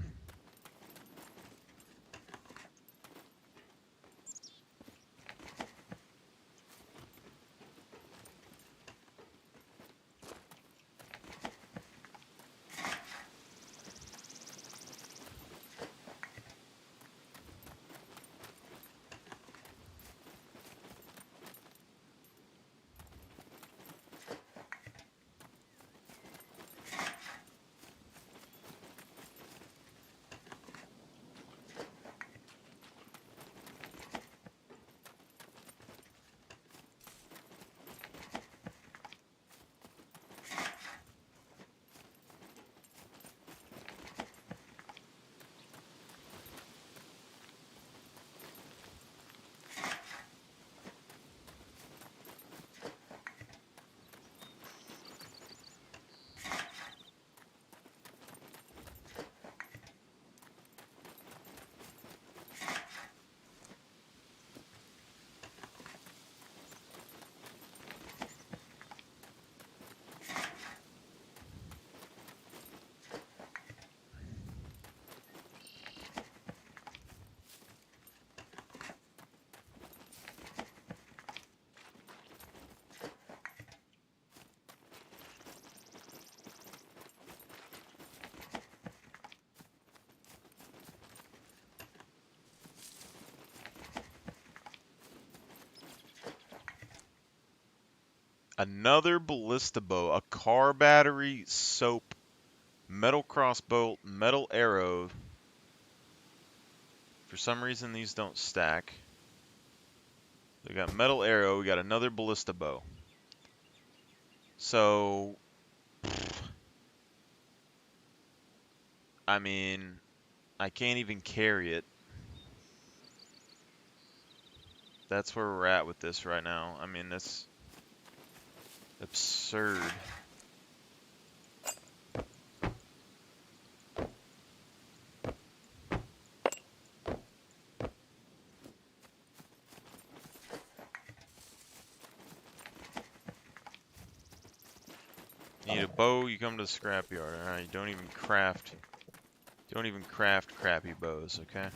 S1: Another ballista bow, a car battery, soap, metal crossbow, metal arrow. For some reason, these don't stack. We got metal arrow. We got another ballista bow. So, I mean, I can't even carry it. That's where we're at with this right now. I mean, that's absurd. Need a bow, you come to the scrapyard. Alright, you don't even craft crappy bows, okay?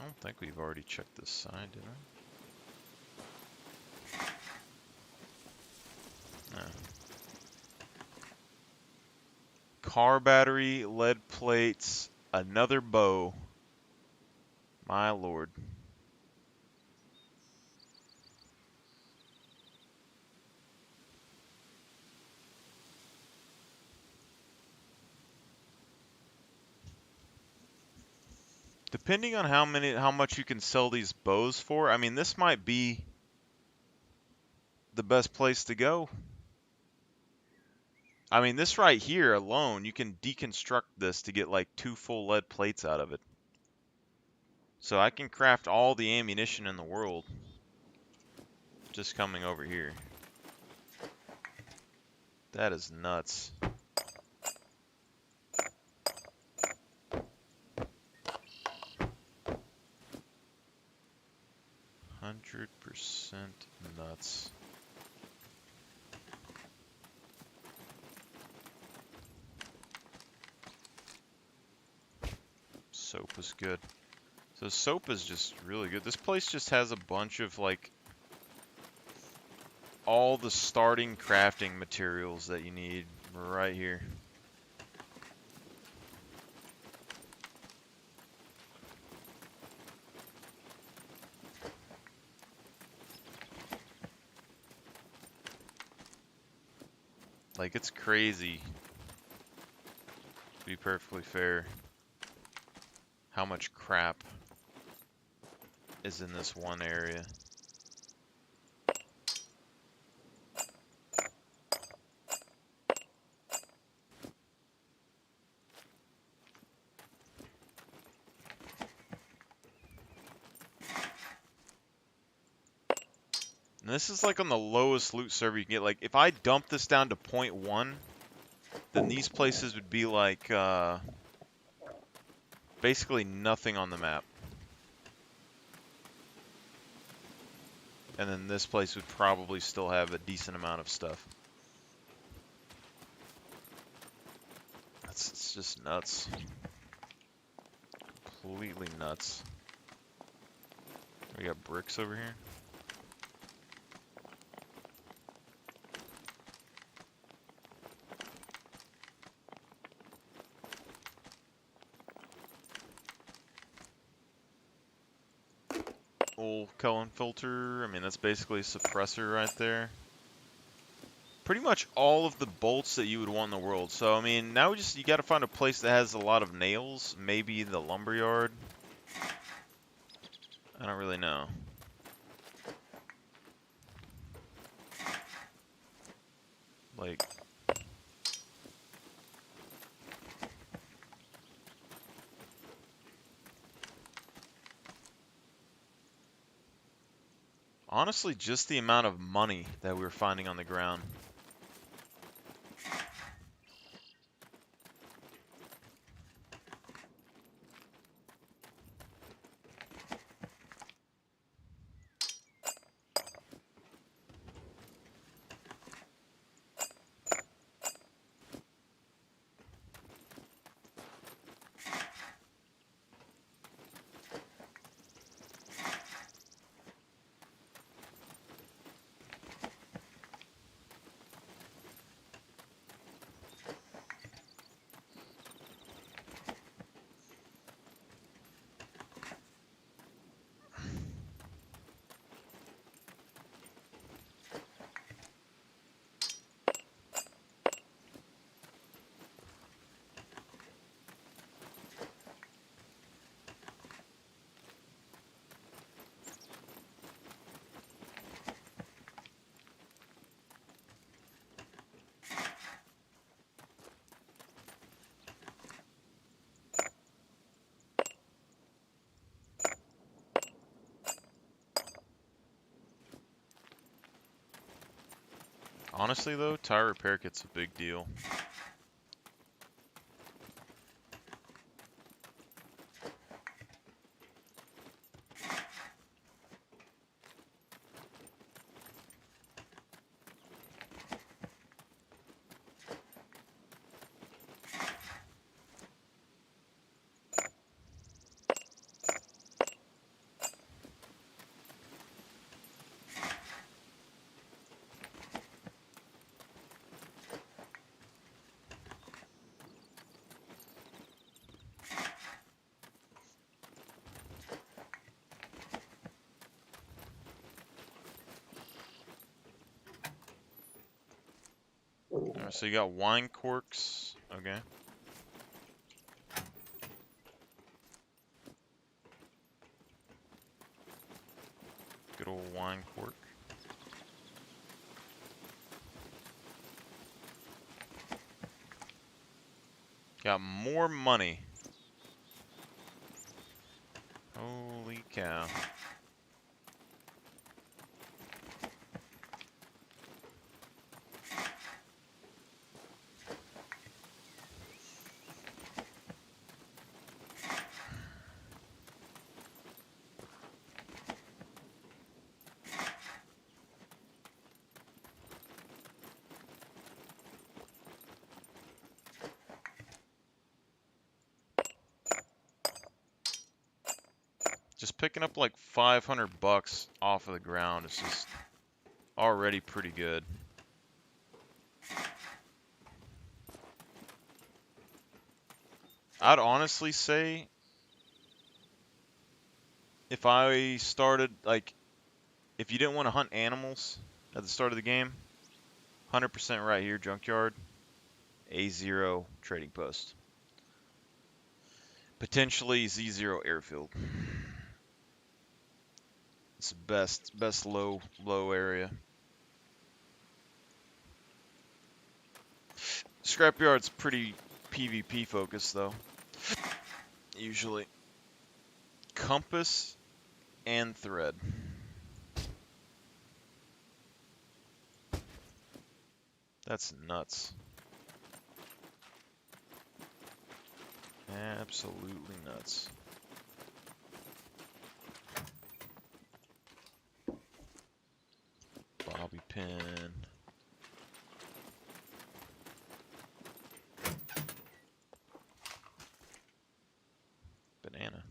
S1: I don't think we've already checked this side, did we? No. Car battery, lead plates, another bow. My lord. Depending on how much you can sell these bows for, I mean, this might be the best place to go. I mean, this right here alone, you can deconstruct this to get like 2 full lead plates out of it. So I can craft all the ammunition in the world just coming over here. That is nuts. %100 nuts. Soap is good. So soap is just really good. This place just has a bunch of like all the starting crafting materials that you need right here. Like, it's crazy, to be perfectly fair, how much crap is in this one area. And this is like on the lowest loot server you can get. Like, if I dump this down to 0.1, then these places would be like, basically nothing on the map. And then this place would probably still have a decent amount of stuff. It's just nuts. Completely nuts. We got bricks over here. Old Cullen filter. I mean, that's basically a suppressor right there. Pretty much all of the bolts that you would want in the world. So, I mean, now you gotta find a place that has a lot of nails. Maybe the lumberyard. I don't really know. Like, Honestly, just the amount of money that we were finding on the ground. Honestly, though, tire repair kit's a big deal. Alright, so you got wine corks. Okay. Good old wine cork. Got more money. Holy cow. Just picking up like 500 bucks off of the ground is just already pretty good. I'd honestly say if I started, like, if you didn't want to hunt animals at the start of the game, 100% right here, junkyard, A0 trading post. Potentially Z0 airfield. It's the best low area. Scrapyard's pretty PvP focused though. Usually. Compass and thread. That's nuts. Absolutely nuts. Bobby pin. Banana.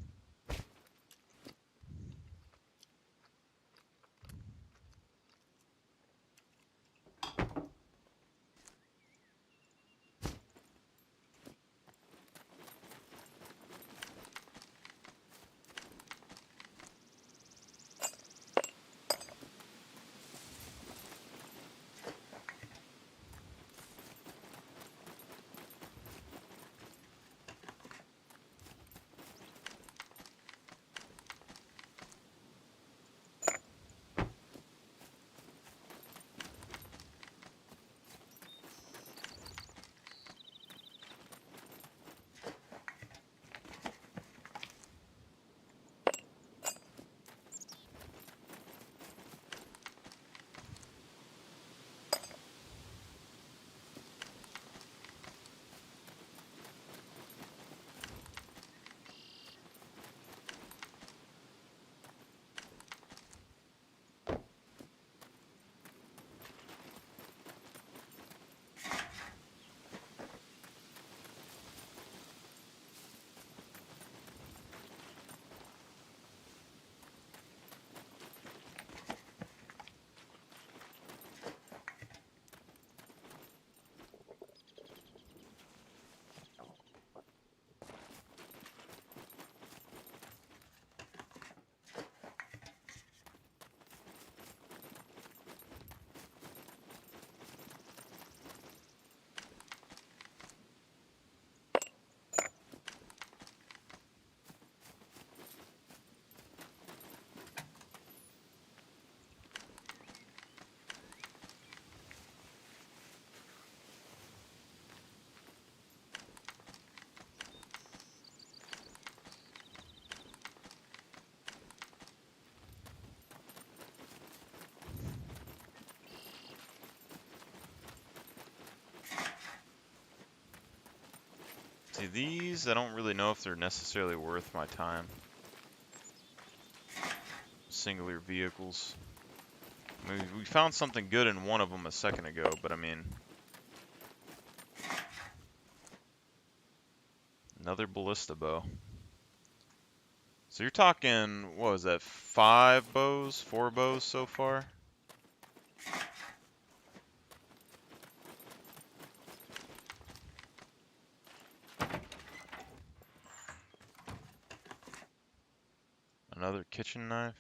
S1: See, these, I don't really know if they're necessarily worth my time. Singular vehicles. I mean, we found something good in one of them a second ago, but I mean... Another ballista bow. So you're talking, what was that, 5 bows, 4 bows so far? Another kitchen knife.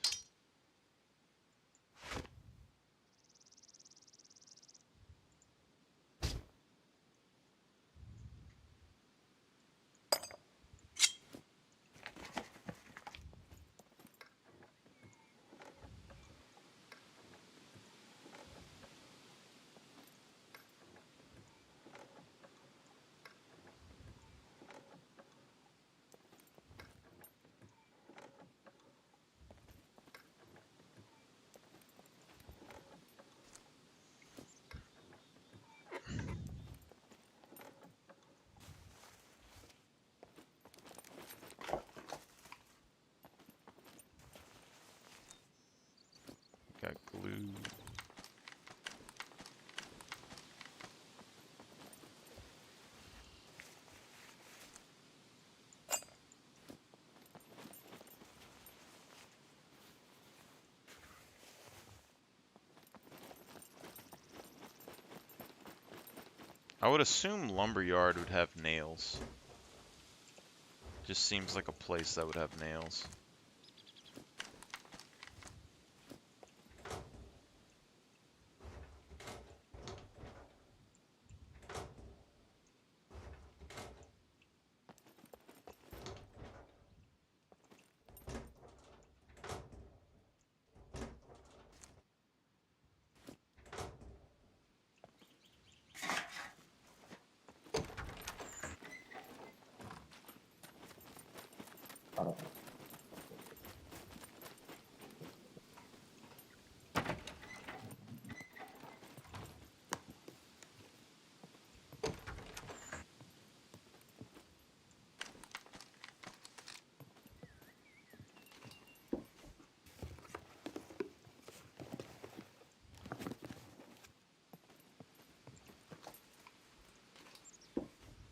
S1: Got glue. I would assume lumberyard would have nails. Just seems like a place that would have nails.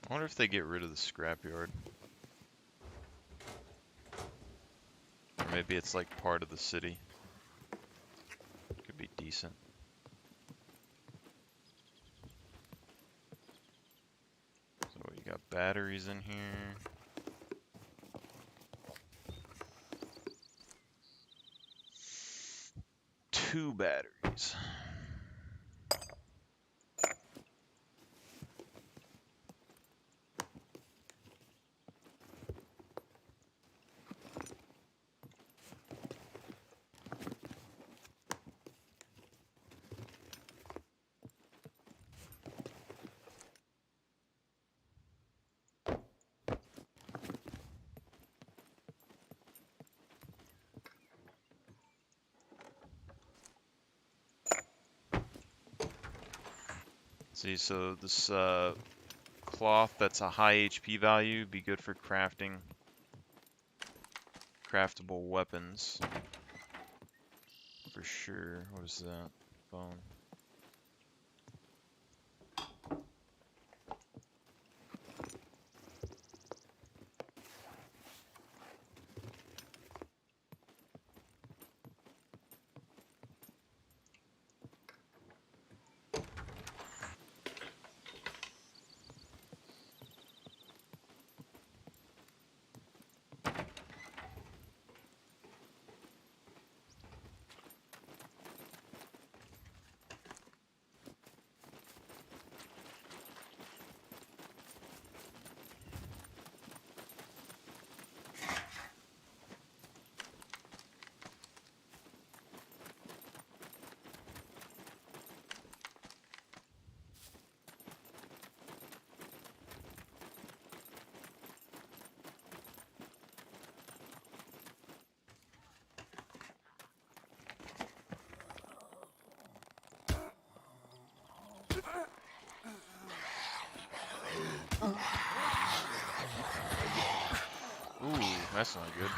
S1: I wonder if they get rid of the scrapyard. Or maybe it's like part of the city. Could be decent. So you got batteries in here. Two batteries. See, so this cloth that's a high HP value be good for crafting craftable weapons. For sure. What is that? Bone. That's not good.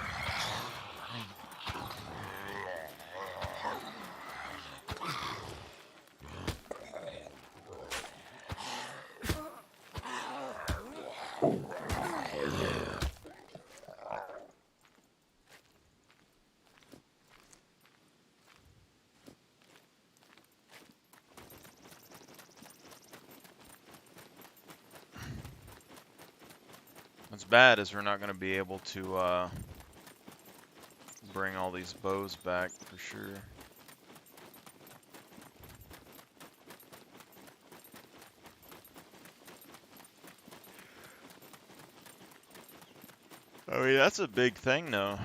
S1: What's bad is we're not going to be able to bring all these bows back for sure. I mean, that's a big thing though.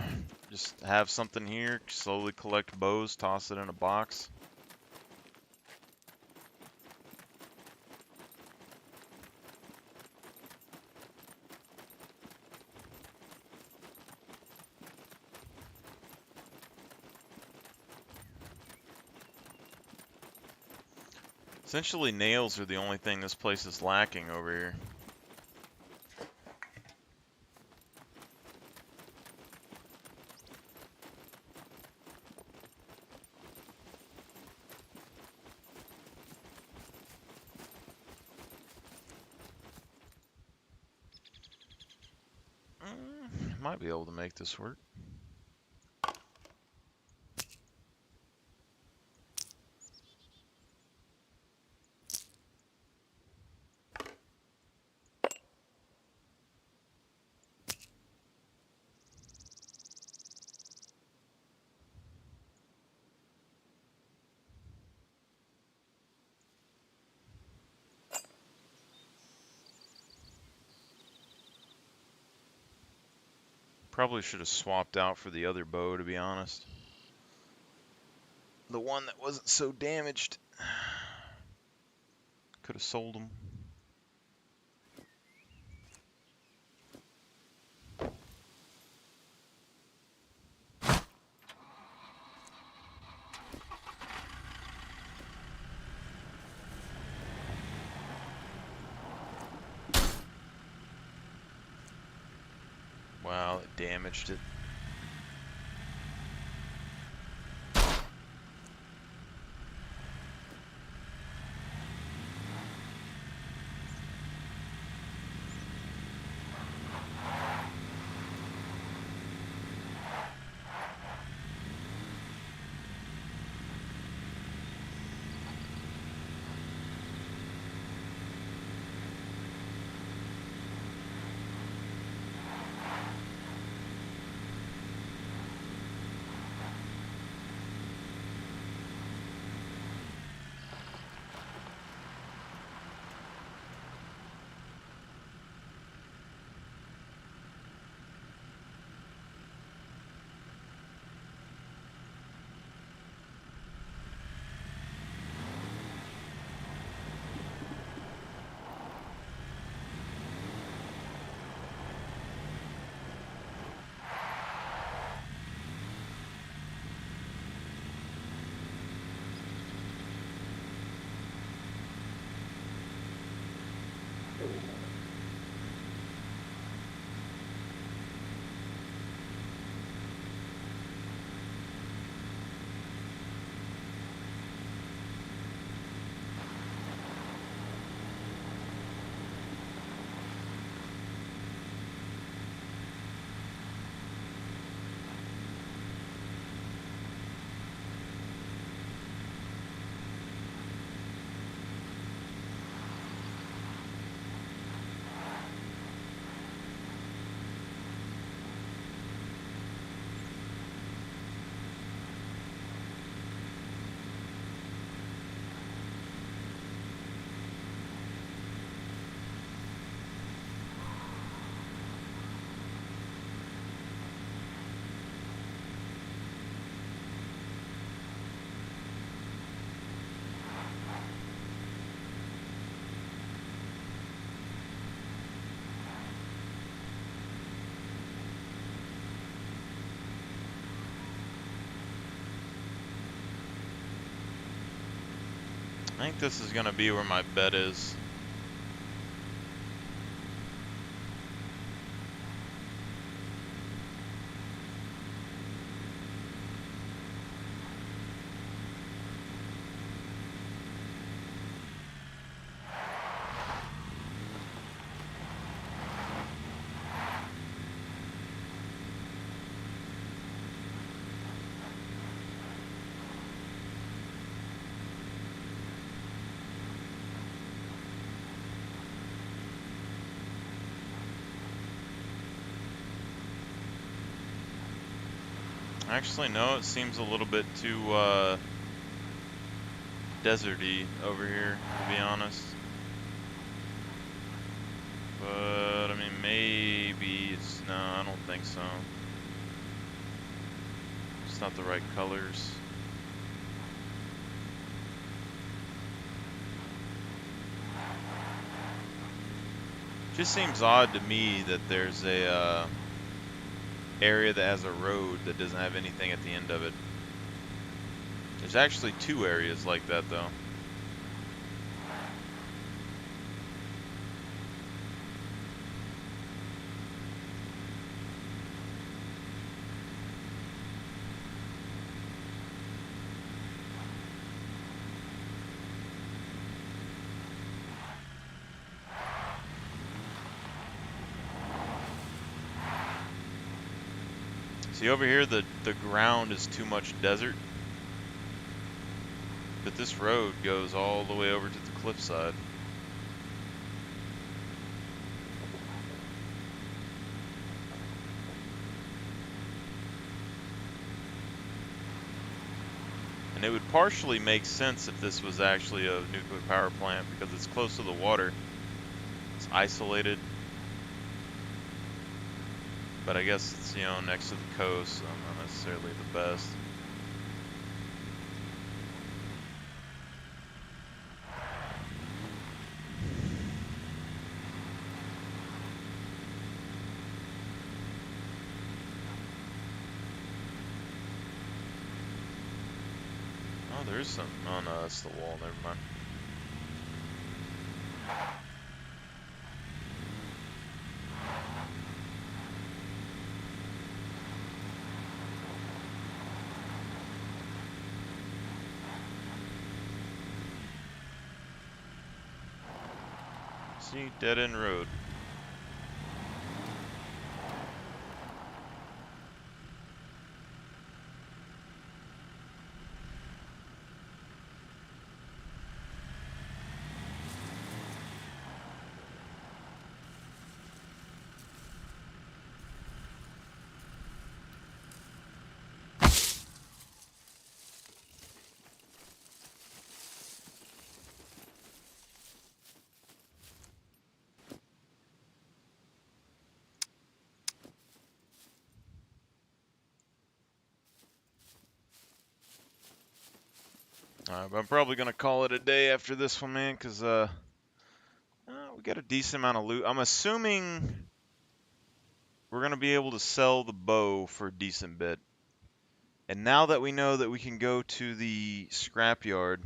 S1: Just have something here, slowly collect bows, toss it in a box. Essentially, nails are the only thing this place is lacking over here. Might be able to make this work. Probably should have swapped out for the other bow, to be honest. The one that wasn't so damaged. Could have sold them. Wow, it damaged it. I think this is going to be where my bed is. Actually, no, it seems a little bit too deserty over here, to be honest. But I mean, maybe it's no, I don't think so. It's not the right colors. Just seems odd to me that there's a area that has a road that doesn't have anything at the end of it. There's actually 2 areas like that though. See over here, the ground is too much desert. But this road goes all the way over to the cliffside. And it would partially make sense if this was actually a nuclear power plant because it's close to the water. It's isolated. But I guess it's, you know, next to the coast, so not necessarily the best. Oh, there is something. Oh no, that's the wall, never mind. See, dead end road. But I'm probably gonna call it a day after this one, man, because we got a decent amount of loot. I'm assuming we're gonna be able to sell the bow for a decent bit. And now that we know that we can go to the scrapyard,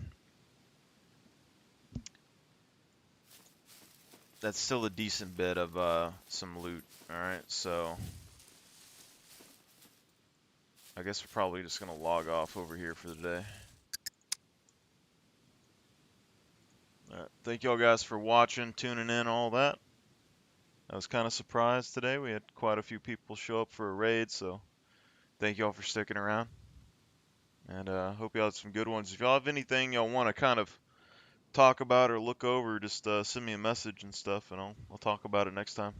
S1: that's still a decent bit of some loot. All right, so I guess we're probably just gonna log off over here for the day. Thank y'all guys for watching, tuning in, all that. I was kind of surprised today. We had quite a few people show up for a raid, so thank y'all for sticking around. And hope y'all had some good ones. If y'all have anything y'all want to kind of talk about or look over, just send me a message and stuff, and I'll talk about it next time.